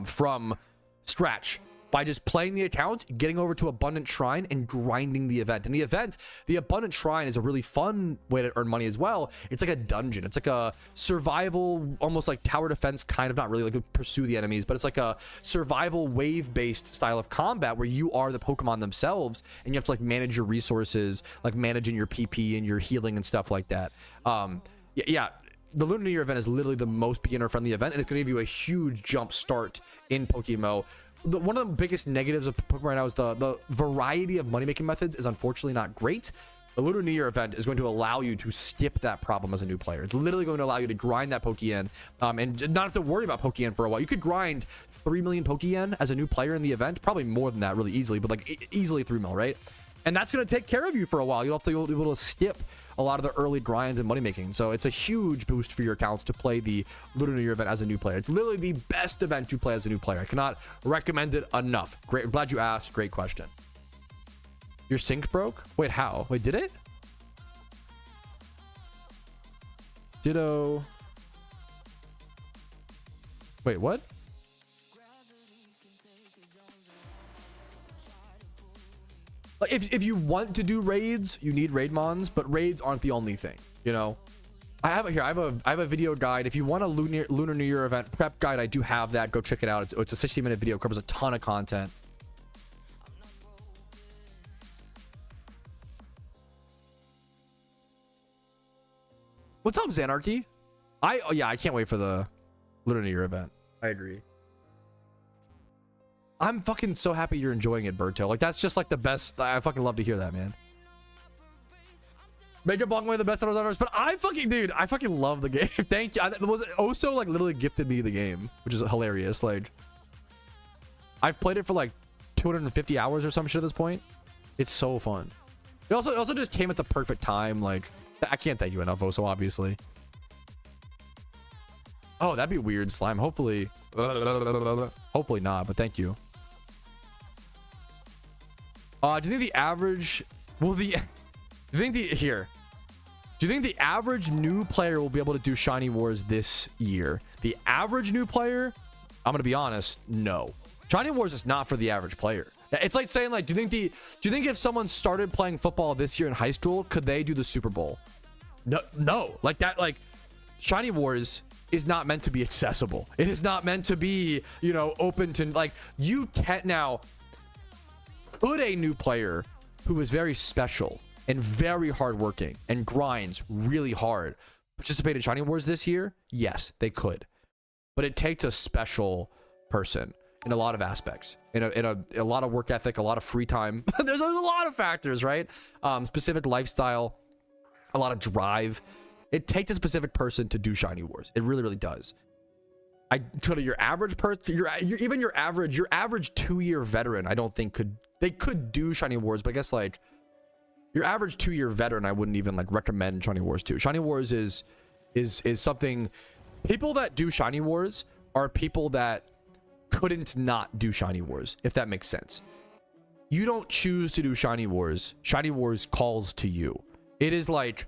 from scratch by just playing the account, getting over to Abundant Shrine, and grinding the event. And the Abundant Shrine is a really fun way to earn money as well. It's like a dungeon. It's like a survival, almost like tower defense, kind of, not really like pursue the enemies, but it's like a survival wave-based style of combat where you are the Pokemon themselves, and you have to like manage your resources, like managing your PP and your healing and stuff like that. Yeah. The Lunar New Year event is literally the most beginner-friendly event, and it's going to give you a huge jump start in PokeMMO. One of the biggest negatives of Pokemon right now is the variety of money-making methods is unfortunately not great. The Lunar New Year event is going to allow you to skip that problem as a new player. It's literally going to allow you to grind that Pokeyen and not have to worry about Pokeyen for a while. You could grind 3 million Pokeyen as a new player in the event, probably more than that really easily, but like easily 3 mil, right? And that's going to take care of you for a while. You'll be able to skip a lot of the early grinds and money making. So it's a huge boost for your accounts to play the Lunar New Year event as a new player. It's literally the best event to play as a new player. I cannot recommend it enough. Great. I'm glad you asked. Great question. Your sync broke? Wait, how? Wait, did it? Ditto. Wait, what? Like, if you want to do raids, you need raid mons, but raids aren't the only thing, you know. I have a video guide. If you want a Lunar New Year event prep guide, I do have that. Go check it out. It's a 60-minute video, covers a ton of content. What's up, Xanarchy? I can't wait for the Lunar New Year event. I agree. I'm fucking so happy you're enjoying it, Berto. Like, that's just like the best. I fucking love to hear that, man. Mega Bonk one of the best ever, but I fucking love the game. Thank you. Was Oso like literally gifted me the game, which is hilarious. Like, I've played it for like 250 hours or some shit at this point. It's so fun. It also just came at the perfect time. Like, I can't thank you enough, Oso, obviously. Oh, that'd be weird, Slime. Hopefully hopefully not, but thank you. Do you think the average will the do you think the average new player will be able to do Shiny Wars this year? The average new player, I'm gonna be honest, no. Shiny Wars is not for the average player. It's like saying, like, do you think if someone started playing football this year in high school, could they do the Super Bowl? No. Like that, like Shiny Wars is not meant to be accessible. It is not meant to be, you know, open to, like, you can't now. Could a new player who is very special and very hardworking and grinds really hard participate in Shiny Wars this year? Yes, they could. But it takes a special person in a lot of aspects, in a lot of work ethic, a lot of free time. There's a lot of factors, right? Specific lifestyle, a lot of drive. It takes a specific person to do Shiny Wars. It really, really does. I could your average person, even your average 2-year veteran, I don't think they could do Shiny Wars, but I guess like your average 2-year veteran, I wouldn't even like recommend Shiny Wars to. Shiny Wars is something. People that do Shiny Wars are people that couldn't not do Shiny Wars, if that makes sense. You don't choose to do Shiny Wars. Shiny Wars calls to you. It is like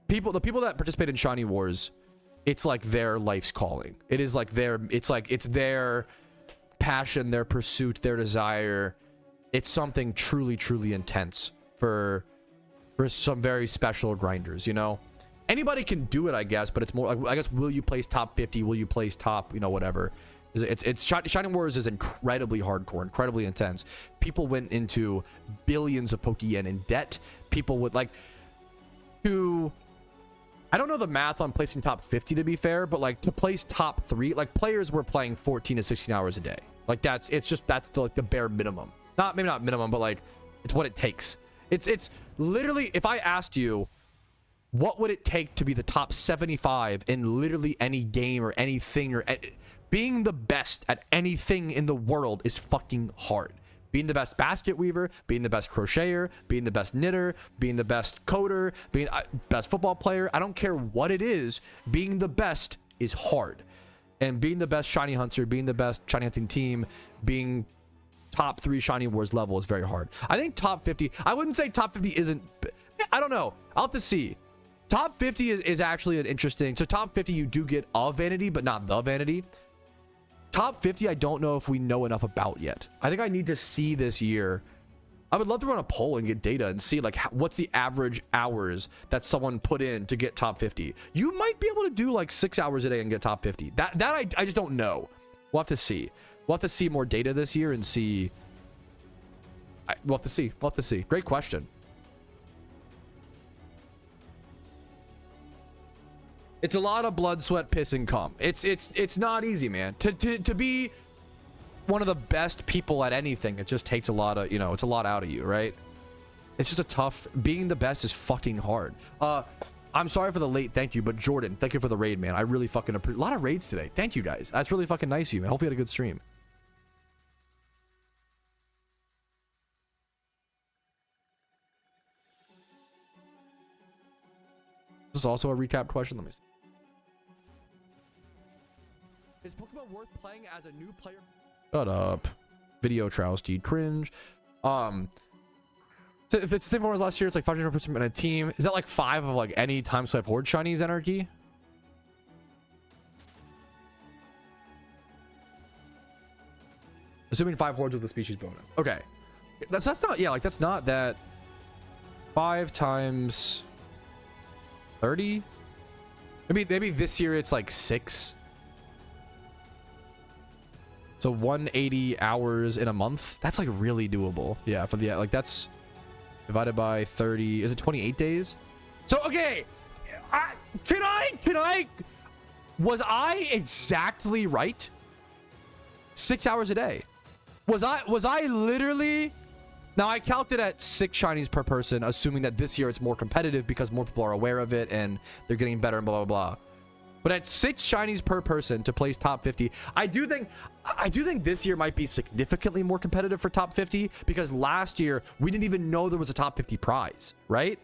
the people that participate in Shiny Wars, it's like their life's calling. It is like it's their passion, their pursuit, their desire. It's something truly, truly intense for some very special grinders, you know? Anybody can do it, I guess, but it's more like, I guess, will you place top 50? Will you place top, you know, whatever? It's Shiny Wars is incredibly hardcore, incredibly intense. People went into billions of Pokeyen in debt. People would like to, I don't know the math on placing top 50 to be fair, but like to place top 3, like players were playing 14 to 16 hours a day. Like that's like the bare minimum. Maybe not minimum, but like it's what it takes. It's literally, if I asked you, what would it take to be the top 75 in literally any game or anything, or being the best at anything in the world is fucking hard. Being the best basket weaver, being the best crocheter, being the best knitter, being the best coder, being best football player, I don't care what it is, being the best is hard. And being the best shiny hunter, being the best shiny hunting team, being top 3 Shiny Wars level is very hard. I think top 50, I wouldn't say top 50 isn't, I don't know, I'll have to see. Top 50 is actually an interesting, so top 50 you do get a vanity, but not the vanity. Top 50 I don't know if we know enough about yet. I think I need to see this year. I would love to run a poll and get data and see like what's the average hours that someone put in to get top 50. You might be able to do like 6 hours a day and get top 50. That I just don't know. We'll have to see. We'll have to see more data this year and see. We'll have to see. We'll have to see. Great question. It's a lot of blood, sweat, piss, and cum. It's not easy, man. To be one of the best people at anything, it just takes a lot of, you know, it's a lot out of you, right? It's just a tough, being the best is fucking hard. I'm sorry for the late thank you, but Jordan, thank you for the raid, man. I really fucking appreciate, a lot of raids today. Thank you guys. That's really fucking nice of you, man. Hopefully you had a good stream. This is also a recap question. Let me see. Is Pokemon worth playing as a new player? Shut up. Video Trouski cringe. So if it's the same form as last year, it's like 500% in a team. Is that like 5 of like any time swipe horde shinies anarchy? Assuming 5 hordes with the species bonus. Okay. That's not, yeah, like that's not that 5 times 30. Maybe this year it's like 6. So 180 hours in a month. That's like really doable. Yeah, for the, like that's divided by 30. Is it 28 days? So okay, was I exactly right? 6 hours a day. Was I literally? Now I calced it at 6 shinies per person, assuming that this year it's more competitive because more people are aware of it and they're getting better and blah blah blah. But at 6 shinies per person to place top 50, I do think this year might be significantly more competitive for top 50 because last year we didn't even know there was a top 50 prize, right?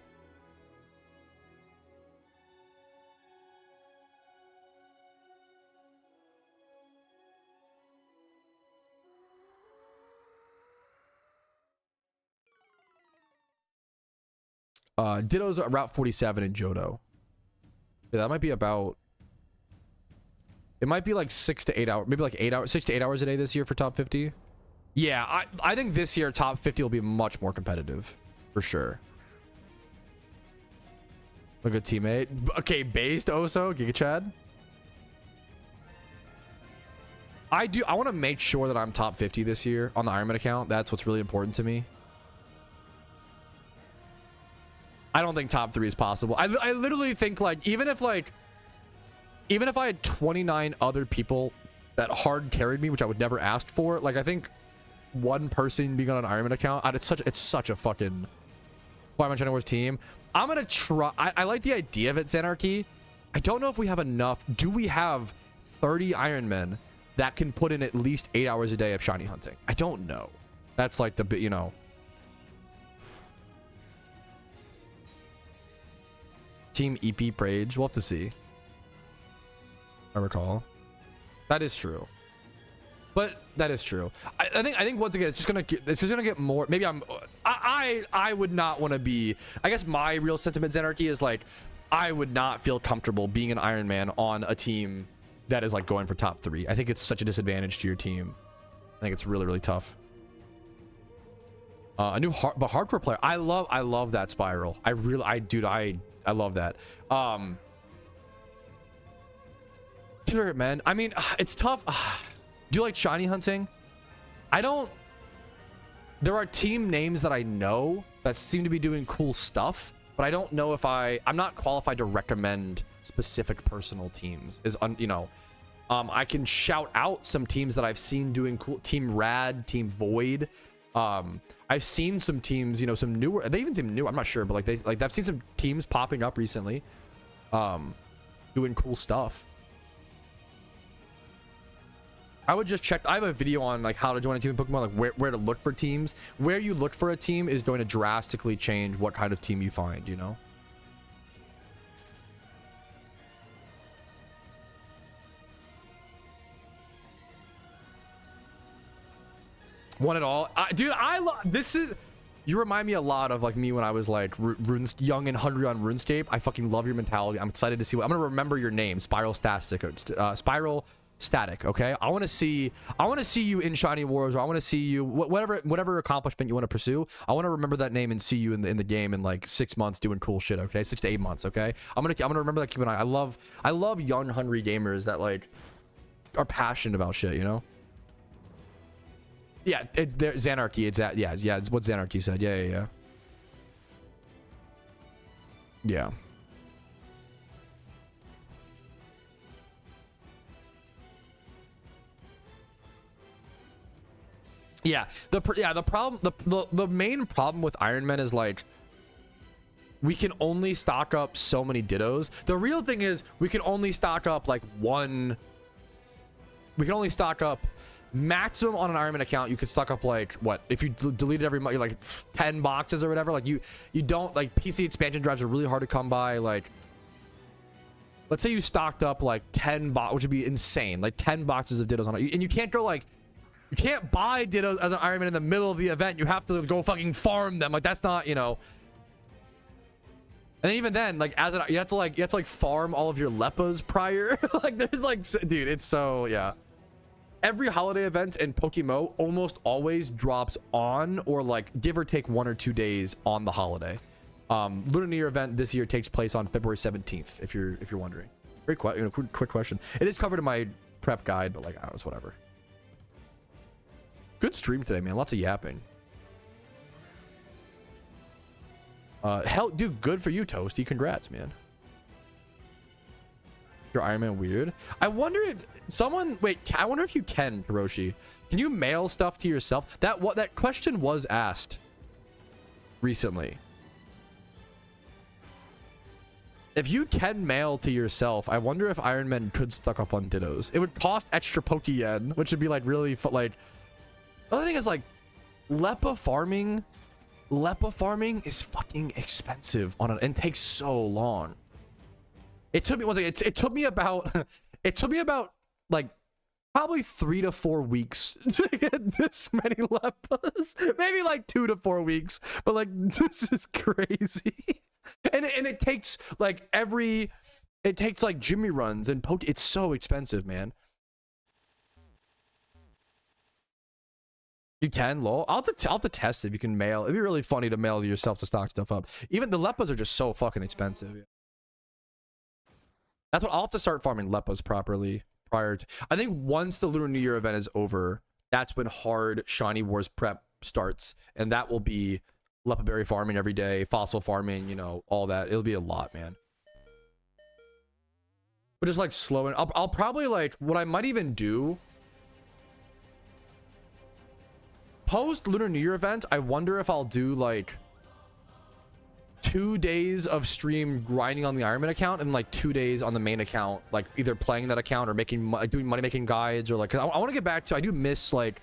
Ditto's Route 47 in Johto. Yeah, that might be about... It might be like 6 to 8 hours, maybe like 8 hours, 6 to 8 hours a day this year for top 50. Yeah, I think this year top 50 will be much more competitive, for sure. Look at teammate. Okay, based Oso, Giga Chad. I want to make sure that I'm top 50 this year on the Ironman account. That's what's really important to me. I don't think top 3 is possible. I literally think like even if I had 29 other people that hard carried me, which I would never ask for, like I think one person being on an Ironman account, it's such a fucking Fireman Wars team. I'm gonna try. I like the idea of it, Xanarchy. I don't know if we have enough. Do we have 30 Ironmen that can put in at least 8 hours a day of shiny hunting? I don't know. That's like the bit, you know. Team EP Prage. We'll have to see. I recall. That is true. But that is true. I think once again it's just gonna get more. Maybe I would not want to be. I guess my real sentiment, Xanarchy, is like I would not feel comfortable being an Iron Man on a team that is like going for top 3. I think it's such a disadvantage to your team. I think it's really tough. A new hardcore player. I love that Spiral. I love that. Sure, man. I mean, it's tough. Do you like shiny hunting? I don't. There are team names that I know that seem to be doing cool stuff, but I don't know if I'm not qualified to recommend specific personal teams. You know, I can shout out some teams that I've seen doing cool. Team Rad, Team Void. I've seen some teams, you know, some newer. They even seem new. I'm not sure, but I've seen some teams popping up recently, doing cool stuff. I would just check. I have a video on like how to join a team in Pokemon, like where to look for teams. Where you look for a team is going to drastically change what kind of team you find, you know? One at all. Dude, this is... You remind me a lot of like me when I was like young and hungry on RuneScape. I fucking love your mentality. I'm excited to see what... I'm going to remember your name. Spiral Static, okay? I want to see you in Shiny Wars, or I want to see you whatever accomplishment you want to pursue. I want to remember that name and see you in the game in like 6 months doing cool shit, okay? 6 to 8 months, okay? I'm gonna remember that. Keep an eye. I love young hungry gamers that like are passionate about shit, you know? Yeah, it's Xanarchy. It's what Xanarchy said. Yeah. Yeah, the main problem with Iron Man is like we can only stock up so many Dittos. The real thing is we can only stock up like one. We can only stock up maximum on an Iron Man account. You could stock up like what if you deleted every month, like 10 boxes or whatever. Like you don't like PC expansion drives are really hard to come by. Like let's say you stocked up like 10 boxes, which would be insane, like 10 boxes of Dittos on it, and you can't go like. You can't buy Ditto as an Iron Man in the middle of the event. You have to go fucking farm them. Like that's not, you know. And even then, like you have to farm all of your Leppas prior. Like there's like, dude, it's so yeah. Every holiday event in PokeMMO almost always drops on or like give or take 1 or 2 days on the holiday. Lunar New Year event this year takes place on February 17th. If you're wondering. Very quick question. It is covered in my prep guide, but like I don't know, it's whatever. Good stream today, man. Lots of yapping. Hell, dude, good for you, Toasty. Congrats, man. Your Iron Man weird. I wonder if someone... Wait, I wonder if you can, Hiroshi. Can you mail stuff to yourself? That question was asked recently. If you can mail to yourself, I wonder if Iron Man could stock up on Dittos. It would cost extra Pokeyen, which would be like really... like... The other thing is like Leppa farming is fucking expensive and takes so long. It took me it took me about like probably 3 to 4 weeks to get this many Leppas. Maybe like 2 to 4 weeks, but like this is crazy. And it takes like it takes like Jimmy runs and it's so expensive, man. You can, lol. I'll have to test if you can mail. It'd be really funny to mail yourself to stock stuff up. Even the Leppas are just so fucking expensive. That's what I'll have to start farming Leppas properly prior to. I think once the Lunar New Year event is over, that's when hard Shiny Wars prep starts, and that will be Leppa berry farming every day, fossil farming, you know, all that. It'll be a lot, man. But just like slowing. I'll probably like what I might even do. Post Lunar New Year event, I wonder if I'll do like 2 days of stream grinding on the Ironman account and like 2 days on the main account, like either playing that account or doing money making guides, or like, 'cause I want to get back to, I do miss like,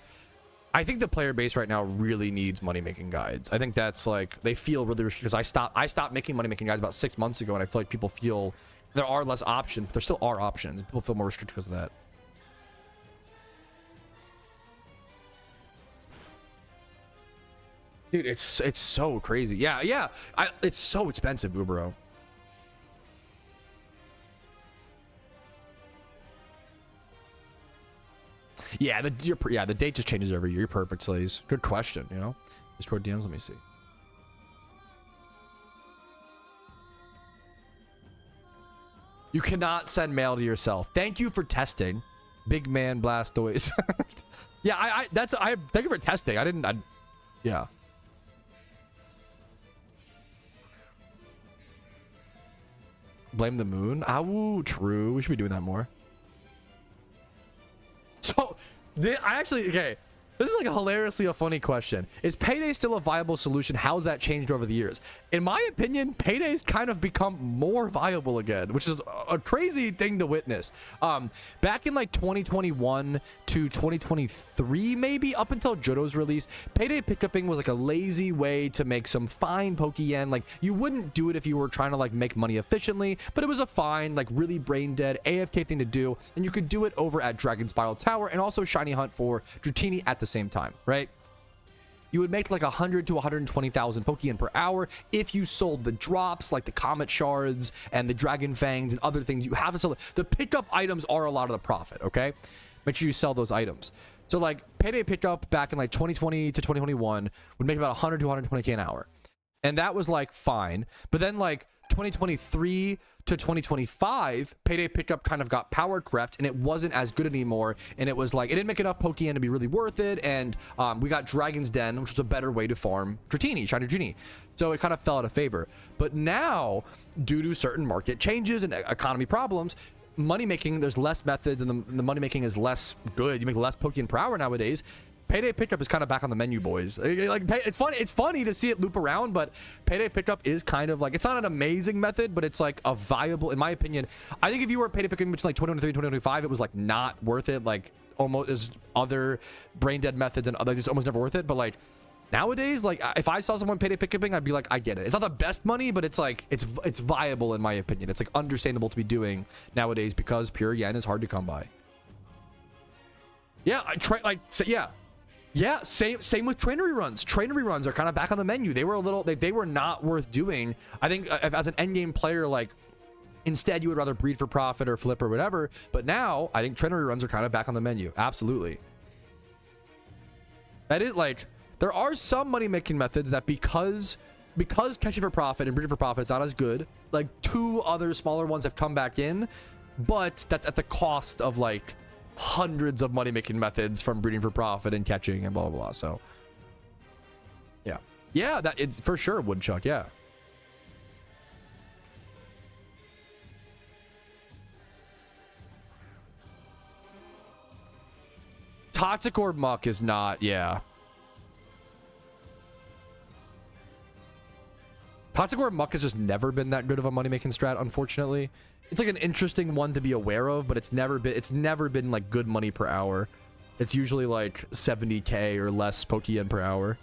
I think the player base right now really needs money making guides. I think that's like, they feel really restricted because I stopped making money making guides about 6 months ago, and I feel like people feel there are less options, but there still are options, and people feel more restricted because of that. Dude, it's so crazy. Yeah. It's so expensive, bro. Yeah, the date just changes every year. You're perfect, Slays. Good question, you know? Discord DMs, let me see. You cannot send mail to yourself. Thank you for testing. Big man Blastoise. Yeah, I thank you for testing. Yeah. Blame the moon. Oh, true. We should be doing that more. So, okay. This is like a hilariously funny question. Is Payday still a viable solution? How's that changed over the years? In my opinion, Payday's kind of become more viable again, which is a crazy thing to witness. Back in like 2021 to 2023, maybe up until Johto's release, Payday pickupping was like a lazy way to make some fine Pokeyen. Like, you wouldn't do it if you were trying to like make money efficiently, but it was a fine, like really brain dead AFK thing to do, and you could do it over at Dragon Spiral Tower and also Shiny Hunt for Dratini at the same time, right? You would make like 100 to 120,000 Pokeyen per hour if you sold the drops, like the Comet Shards and the Dragon Fangs and other things you have to sell. The pickup items are a lot of the profit, okay? Make sure you sell those items. So like Payday pickup back in like 2020 to 2021 would make about 100 to 120k an hour. And that was like fine. But then like 2023 to 2025, Payday pickup kind of got power crept, and it wasn't as good anymore, and it was like it didn't make enough Pokeyen to be really worth it, and we got Dragon's Den, which was a better way to farm Dratini, Shiny Dratini, so it kind of fell out of favor. But now, due to certain market changes and economy problems, money making, there's less methods, and the money making is less good. You make less Pokeyen per hour nowadays. Payday pickup is kind of back on the menu, boys. Like, it's funny to see it loop around, but Payday pickup is kind of like, it's not an amazing method, but it's like a viable, in my opinion. I think if you were Payday picking between like 2023 and 2025, it was like not worth it. Like almost as other brain dead methods and other, just almost never worth it. But like nowadays, like if I saw someone Payday picking, I'd be like, I get it. It's not the best money, but it's like it's viable in my opinion. It's like understandable to be doing nowadays because pure yen is hard to come by. Yeah, Yeah, same with trainer reruns. Trainer reruns are kind of back on the menu. They were a little, they were not worth doing. I think as an endgame player, like instead you would rather breed for profit or flip or whatever. But now I think trainer reruns are kind of back on the menu. Absolutely. That is like, there are some money making methods that because catching for profit and breeding for profit is not as good. Like 2 other smaller ones have come back in, but that's at the cost of like hundreds of money making methods from breeding for profit and catching and blah blah blah. So yeah, that it's for sure woodchuck. Yeah, toxic orb muck is not. Yeah, toxic orb muck has just never been that good of a money making strat, unfortunately. It's like an interesting one to be aware of, but it's never been like good money per hour. It's usually like 70k or less Pokeyen per hour.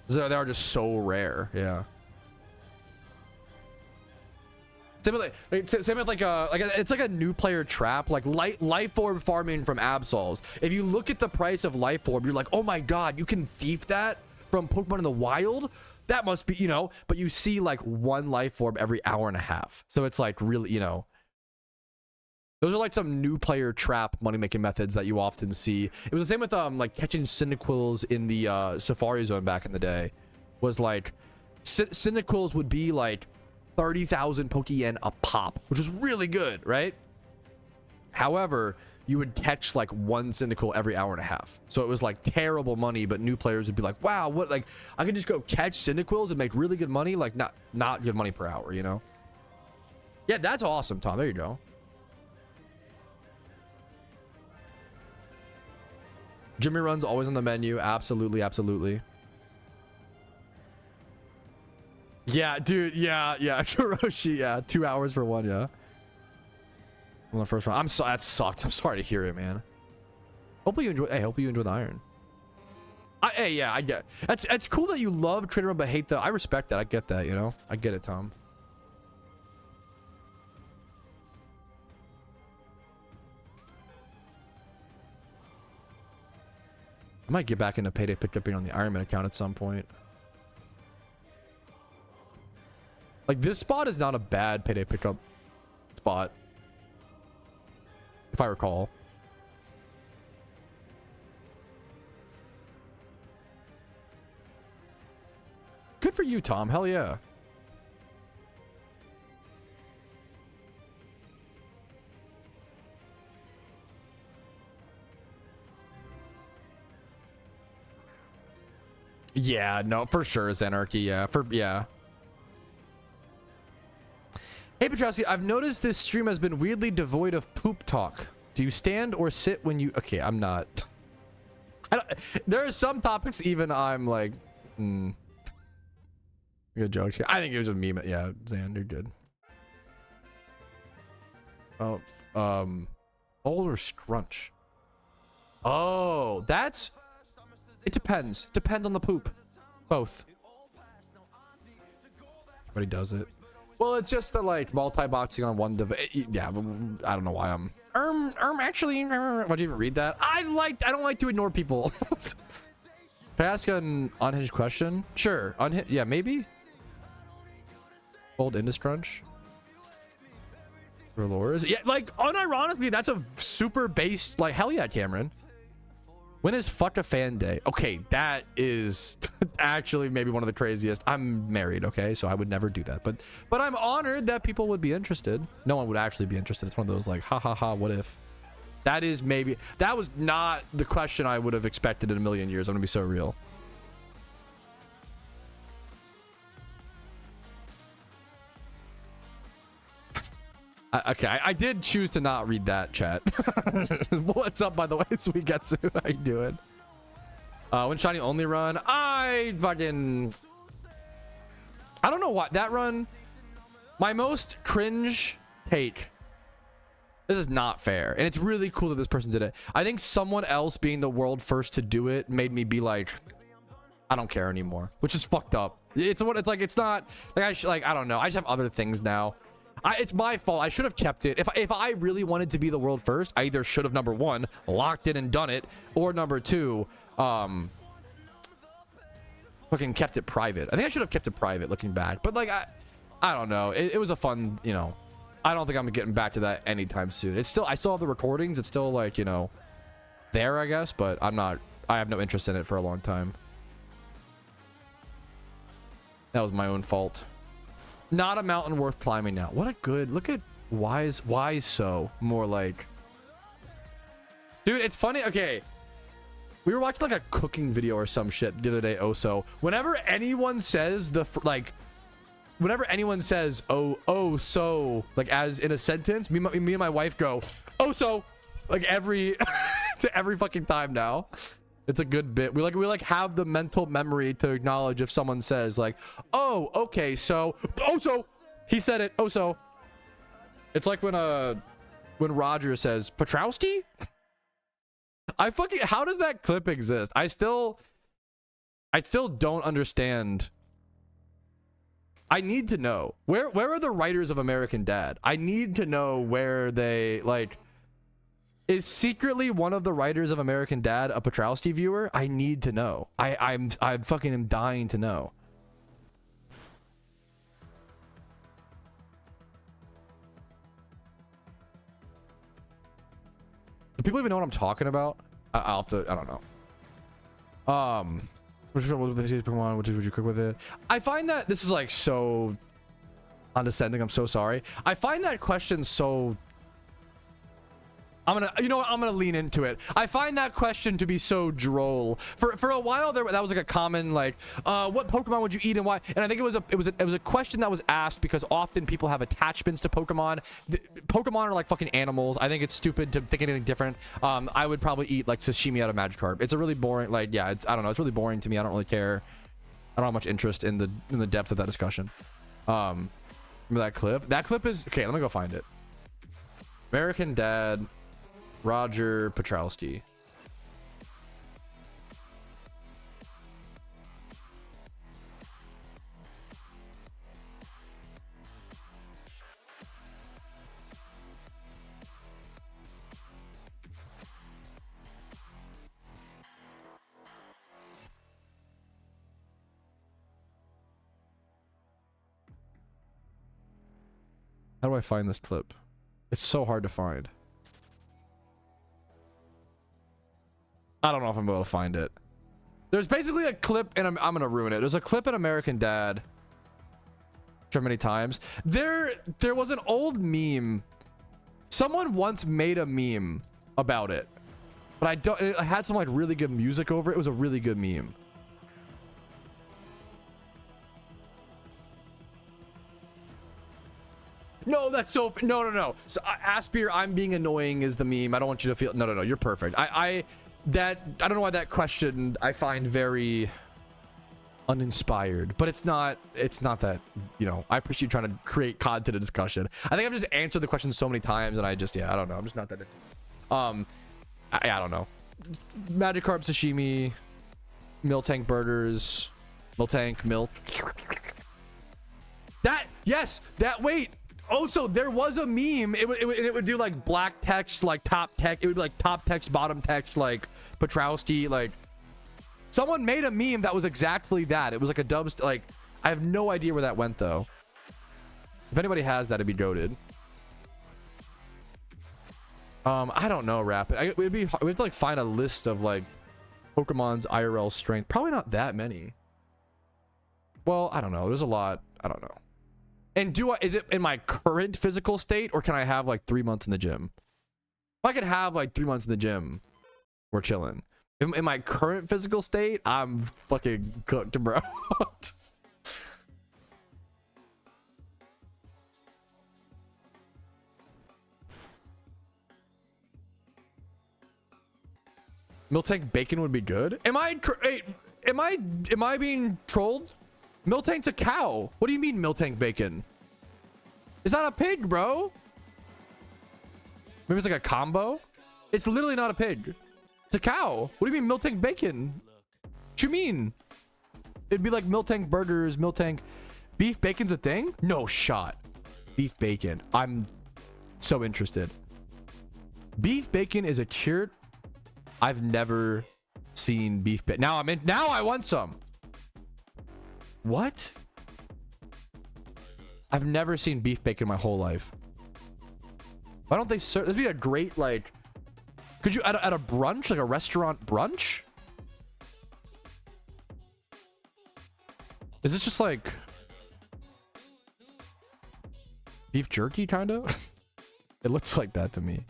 So they are just so rare. Yeah. Same with like it's like a new player trap, like life orb farming from Absols. If you look at the price of life orb, you're like, oh my god, you can thief that from Pokemon in the wild. that must be, you know, but you see like one life orb every hour and a half. So it's like really, you know, those are like some new player trap money making methods that you often see. It was the same with like catching Cyndaquils in the Safari Zone back in the day. Was like Cyndaquils would be like 30,000 Pokeyen a pop, which was really good, right? However, you would catch like one Cyndaquil every hour and a half. So it was like terrible money, but new players would be like, wow, what, like I could just go catch Cyndaquils and make really good money, like not good money per hour, you know? Yeah, that's awesome, Tom. There you go. Jimmy Run's always on the menu. Absolutely, absolutely. Yeah, dude. Yeah. Kuroshi, yeah. 2 hours for one, yeah. On the first one. That sucked. I'm sorry to hear it, man. Hopefully you enjoy. Hey, hopefully you enjoy the iron. Hey, yeah, I get. It's cool that you love Trader Run but hate the. I respect that. I get that. You know, I get it, Tom. I might get back into payday pickup on the Ironman account at some point. Like this spot is not a bad payday pickup spot, if I recall. Good for you, Tom. Hell yeah. Yeah, no, for sure, Zanarchy. Yeah, Hey, Patrouski, I've noticed this stream has been weirdly devoid of poop talk. Do you stand or sit when you... Okay, I'm not... There are some topics even I'm like... Good joke. I think it was a meme. Yeah, Zan, you're good. Oh, Bold or Scrunch? Oh, that's... It depends. Depends on the poop. Both. But he does it. Well, it's just the like multi-boxing on one device. Yeah, I don't know why I'm. Actually, why'd you even read that? I don't like to ignore people. Can I ask an unhinged question? Sure. Yeah, maybe. Old Indus Crunch. For lures. Yeah, like unironically, that's a super based. Like hell yeah, Cameron. When is fuck a fan day? Okay, that is actually maybe one of the craziest. I'm married, okay, so I would never do that. But I'm honored that people would be interested. No one would actually be interested. It's one of those like, ha ha ha, what if? That is maybe, that was not the question I would have expected in a million years. I'm gonna be so real. Okay, I did choose to not read that chat. What's up, by the way, Sweetgetsu? How you doing? When shiny only run, I don't know what that run. My most cringe take. This is not fair, and it's really cool that this person did it. I think someone else being the world first to do it made me be like, I don't care anymore, which is fucked up. It's what it's like. It's not like I don't know. I just have other things now. It's my fault. I should have kept it. If I really wanted to be the world first, I either should have, number one, locked in and done it, or number two, fucking kept it private. I think I should have kept it private looking back. But like I don't know. It was a fun, you know. I don't think I'm getting back to that anytime soon. I still have the recordings. It's still like, you know, there, I guess, but I have no interest in it for a long time. That was my own fault. Not a mountain worth climbing now. What a good look at wise so more like, dude, it's funny. Okay, we were watching like a cooking video or some shit the other day. Oh, so whenever anyone says whenever anyone says oh so, like as in a sentence, me and my wife go oh so, like every to every fucking time now. It's a good bit. We like have the mental memory to acknowledge if someone says like, oh, okay, so, oh, so he said it. Oh, so it's like when Roger says Patrouski. How does that clip exist? I still don't understand. I need to know where are the writers of American Dad? I need to know where they like. Is secretly one of the writers of American Dad a Patrouski viewer? I need to know. I fucking am dying to know. Do people even know what I'm talking about? I'll have to, I don't know. Which Pokemon, would you cook with it? I find that this is like so condescending. I'm so sorry. I find that question so... you know what? I'm gonna lean into it. I find that question to be so droll. For a while there, that was like a common like, what Pokemon would you eat and why? And I think it was a question that was asked because often people have attachments to Pokemon. Pokemon are like fucking animals. I think it's stupid to think anything different. I would probably eat like sashimi out of Magikarp. It's a really boring, like, yeah, I don't know. It's really boring to me. I don't really care. I don't have much interest in the depth of that discussion. Remember that clip? That clip is okay. Let me go find it. American Dad. Roger Patrouski. How do I find this clip? It's so hard to find. I don't know if I'm able to find it. There's basically a clip, and I'm gonna ruin it. There's a clip in American Dad. So many times. There was an old meme. Someone once made a meme about it, but it had some like really good music over it. It was a really good meme. No, that's so no. So Aspir, I'm being annoying is the meme. I don't want you to feel no. You're perfect. I don't know why that question I find very uninspired, but it's not that, you know, I appreciate you trying to create content and discussion. I think I've just answered the question so many times and I just, yeah, I don't know. I'm just not that I don't know. Magikarp sashimi, Miltank burgers, Miltank milk. Wait. Oh, so there was a meme. It would do like black text, like top text. It would be like top text, bottom text, like Patrouski. Like someone made a meme that was exactly that. It was like a dub. Like I have no idea where that went though. If anybody has that, it'd be goated. I don't know, Rapid. We have to like find a list of like Pokemon's IRL strength. Probably not that many. Well, I don't know. There's a lot. I don't know. And is it in my current physical state, or can I have like 3 months in the gym? If I could have like 3 months in the gym, we're chilling. In my current physical state, I'm fucking cooked, bro. Miltank bacon would be good. Am I being trolled? Miltank's a cow. What do you mean Miltank bacon? It's not a pig, bro. Maybe it's like a combo. It's literally not a pig. It's a cow. What do you mean Miltank bacon? What you mean? It'd be like Miltank burgers, Miltank. Beef bacon's a thing? No shot. Beef bacon. I'm so interested. Beef bacon is a cured. I've never seen beef bacon. Now I want some. What? I've never seen beef bacon my whole life. Why don't they serve? This would be a great, like, could you at a brunch, like a restaurant brunch? Is this just like beef jerky kind of? It looks like that to me.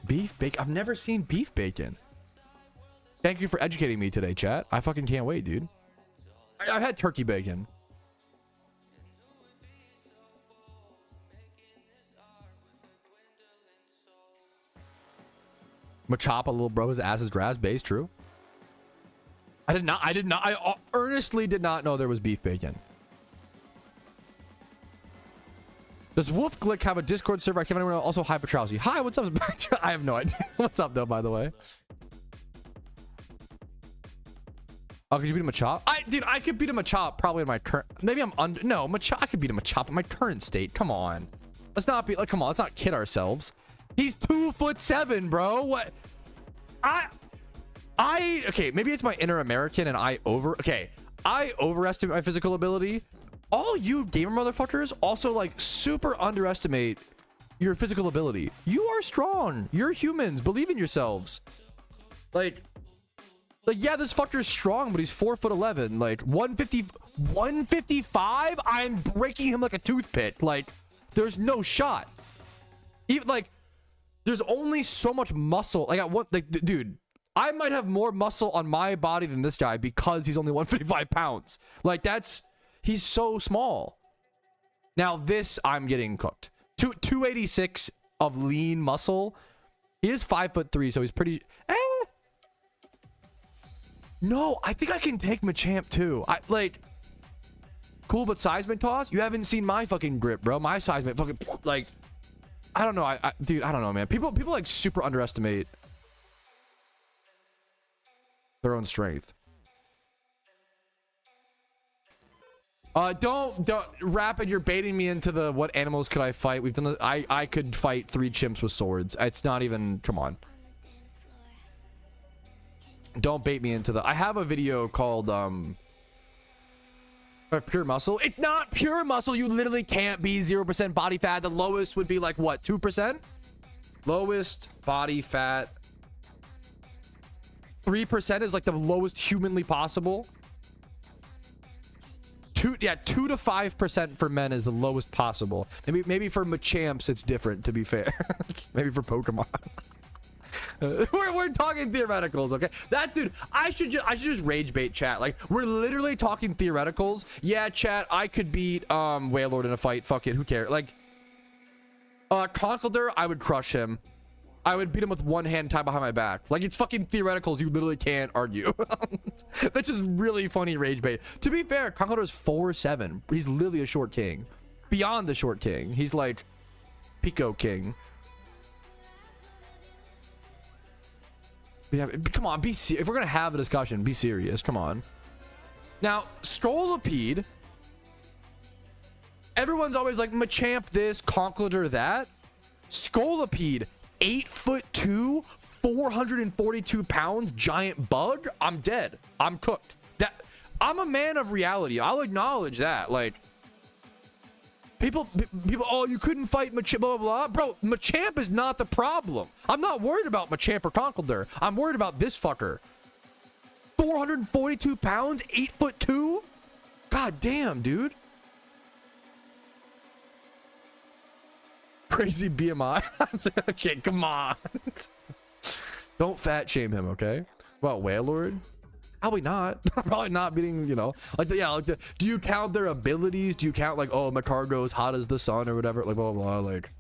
Beef bacon. I've never seen beef bacon. Thank you for educating me today, chat. I fucking can't wait, dude. I've had turkey bacon. Machop, a little bro, his ass is grass base, true. I earnestly did not know there was beef bacon. Does Wolf Glick have a Discord server? I can't remember. Also, hi Patrouski. Hi, what's up? I have no idea. What's up though, by the way? Oh, could you beat him a chop? Dude, I could beat him a chop probably in my current. Maybe I'm under. No, Machop. I could beat him a chop in my current state. Come on. Let's not be like. Come on. Let's not kid ourselves. He's 2'7", bro. What? Okay. Maybe it's my inner American and I overestimate my physical ability. All you gamer motherfuckers also like super underestimate your physical ability. You are strong. You're humans. Believe in yourselves. Like yeah, this fucker's strong, but he's 4'11". Like 155. I'm breaking him like a toothpick. Like there's no shot. Even like there's only so much muscle. Like dude, I might have more muscle on my body than this guy because he's only 155 pounds. Like he's so small. Now this, I'm getting cooked. 286 of lean muscle. He is 5'3", so he's pretty. No, I think I can take Machamp too. Cool, but seismic toss. You haven't seen my fucking grip, bro. My seismic fucking like. I don't know. Dude, I don't know, man. People like super underestimate their own strength. Don't Rapid, you're baiting me into the what animals could I fight. We've done I could fight 3 chimps with swords. It's not even, come on. Don't bait me into the, I have a video called pure muscle. It's not pure muscle. You literally can't be 0% body fat. The lowest would be like what, 2%? Lowest body fat 3% is like the lowest humanly possible. 2 to 5% for men is the lowest possible. Maybe for Machamps it's different, to be fair. Maybe for Pokemon. We're talking theoreticals, okay? That dude, I should just rage bait chat. Like, we're literally talking theoreticals. Yeah, chat, I could beat Wailord in a fight. Fuck it, who cares? Like, Conkeldurr, I would crush him. I would beat him with one hand tied behind my back. Like, it's fucking theoreticals. You literally can't argue. That's just really funny rage bait. To be fair, Conkeldurr is 4'7". He's literally a short king. Beyond the short king. He's like Pico King. Yeah, come on, be serious. If we're gonna have a discussion, be serious. Come on. Now, Scolipede. Everyone's always like Machamp this, Conkeldurr that. Scolipede, 8'2", 442 pounds, giant bug. I'm dead. I'm cooked. I'm a man of reality. I'll acknowledge that. Like, people, oh, you couldn't fight Machamp, blah, blah, blah. Bro, Machamp is not the problem. I'm not worried about Machamp or Conkeldurr. I'm worried about this fucker. 442 pounds, 8'2". God damn, dude. Crazy BMI. Okay, come on. Don't fat shame him, okay? Well, Wailord? Probably not. Probably not beating, you know, like do you count their abilities? Do you count like, oh, Macargo's hot as the sun or whatever, like blah blah blah, like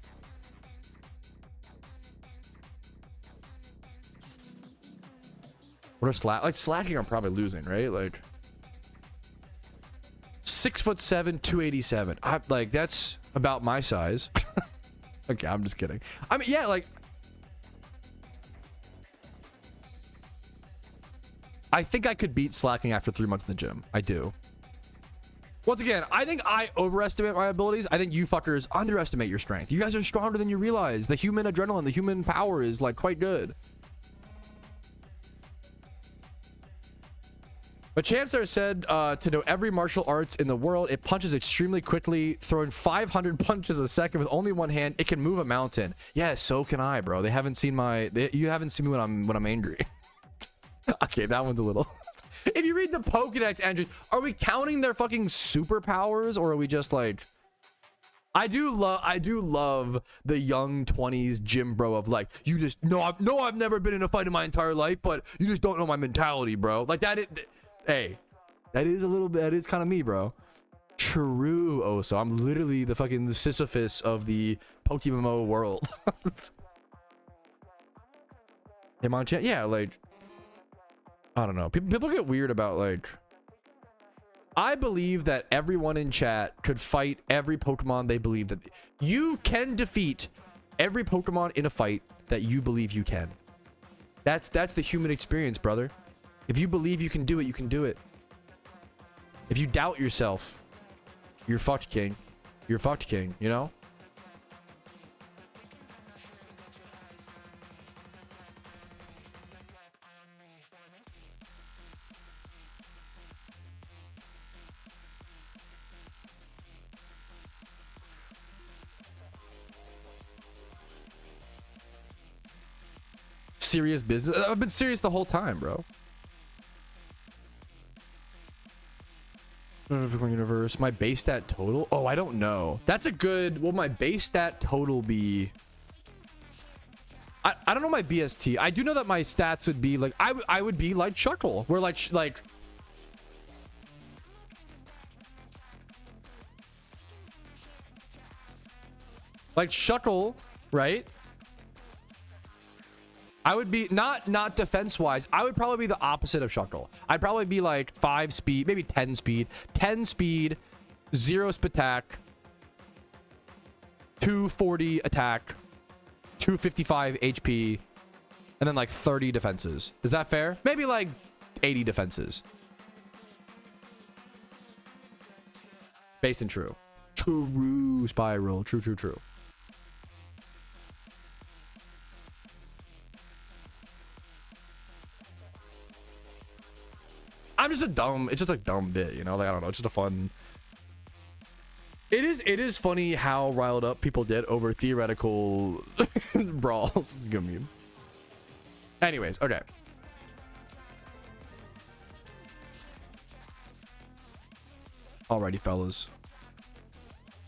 what are slacking? I'm probably losing, right? Like 6'7", 287. Like that's about my size. Okay, I'm just kidding. I mean, yeah, like I think I could beat slacking after 3 months in the gym. I do. Once again, I think I overestimate my abilities. I think you fuckers underestimate your strength. You guys are stronger than you realize. The human adrenaline, the human power is like quite good. But champs are said to know every martial arts in the world. It punches extremely quickly, throwing 500 punches a second with only one hand. It can move a mountain. Yeah, so can I, bro. They haven't seen you haven't seen me when I'm angry. Okay, that one's a little. If you read the Pokedex entries, are we counting their fucking superpowers, or are we just like? I do love the young 20s gym bro of like, you just I've never been in a fight in my entire life, but you just don't know my mentality, bro. Like hey, that is a little bit. That is kind of me, bro. True. Oh, so I'm literally the fucking Sisyphus of the PokeMMO world. Yeah, like. I don't know. People get weird about like. I believe that everyone in chat could fight every Pokemon they believe that you can defeat every Pokemon in a fight that you believe you can. That's the human experience, brother. If you believe you can do it, you can do it. If you doubt yourself, you're fucked, king. You're fucked, king, you know? serious business. I've been serious the whole time, bro. Universe. My base stat total? Oh, I don't know. That's a good... Will my base stat total be... I don't know my BST. I do know that my stats would be like... I would be like Chuckle. Where like... Like Shuckle, right? I would be not defense wise. I would probably be the opposite of Shuckle. I'd probably be like 5 speed, maybe 10 speed, 10 speed, 0 attack, 240 attack, 255 HP, and then like 30 defenses. Is that fair? Maybe like 80 defenses. Based in true. True spiral. True. I'm just it's just a dumb bit, you know? Like, I don't know. It's just a fun... It is funny how riled up people get over theoretical brawls. It's a good meme. Anyways, okay. Alrighty, fellas.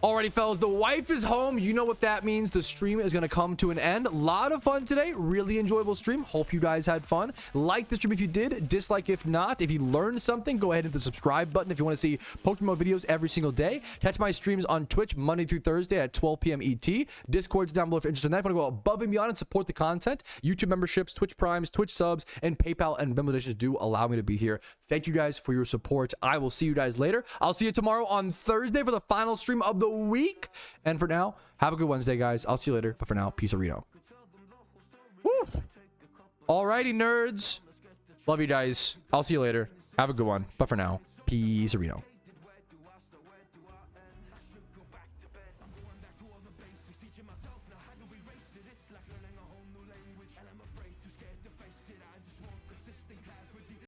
Alrighty, fellas, the wife is home. You know what that means. The stream is going to come to an end. A lot of fun today. Really enjoyable stream. Hope you guys had fun. Like the stream if you did. Dislike if not. If you learned something, go ahead and hit the subscribe button if you want to see PokeMMO videos every single day. Catch my streams on Twitch Monday through Thursday at 12 p.m. ET. Discord's down below if you're interested in that. If you want to go above and beyond and support the content, YouTube memberships, Twitch Primes, Twitch subs, and PayPal and Venmo donations do allow me to be here. Thank you guys for your support. I will see you guys later. I'll see you tomorrow on Thursday for the final stream of the week. And for now, have a good Wednesday, guys. I'll see you later. But for now, peace, Reno. Alrighty, nerds. Love you guys. I'll see you later. Have a good one. But for now, peace, Reno.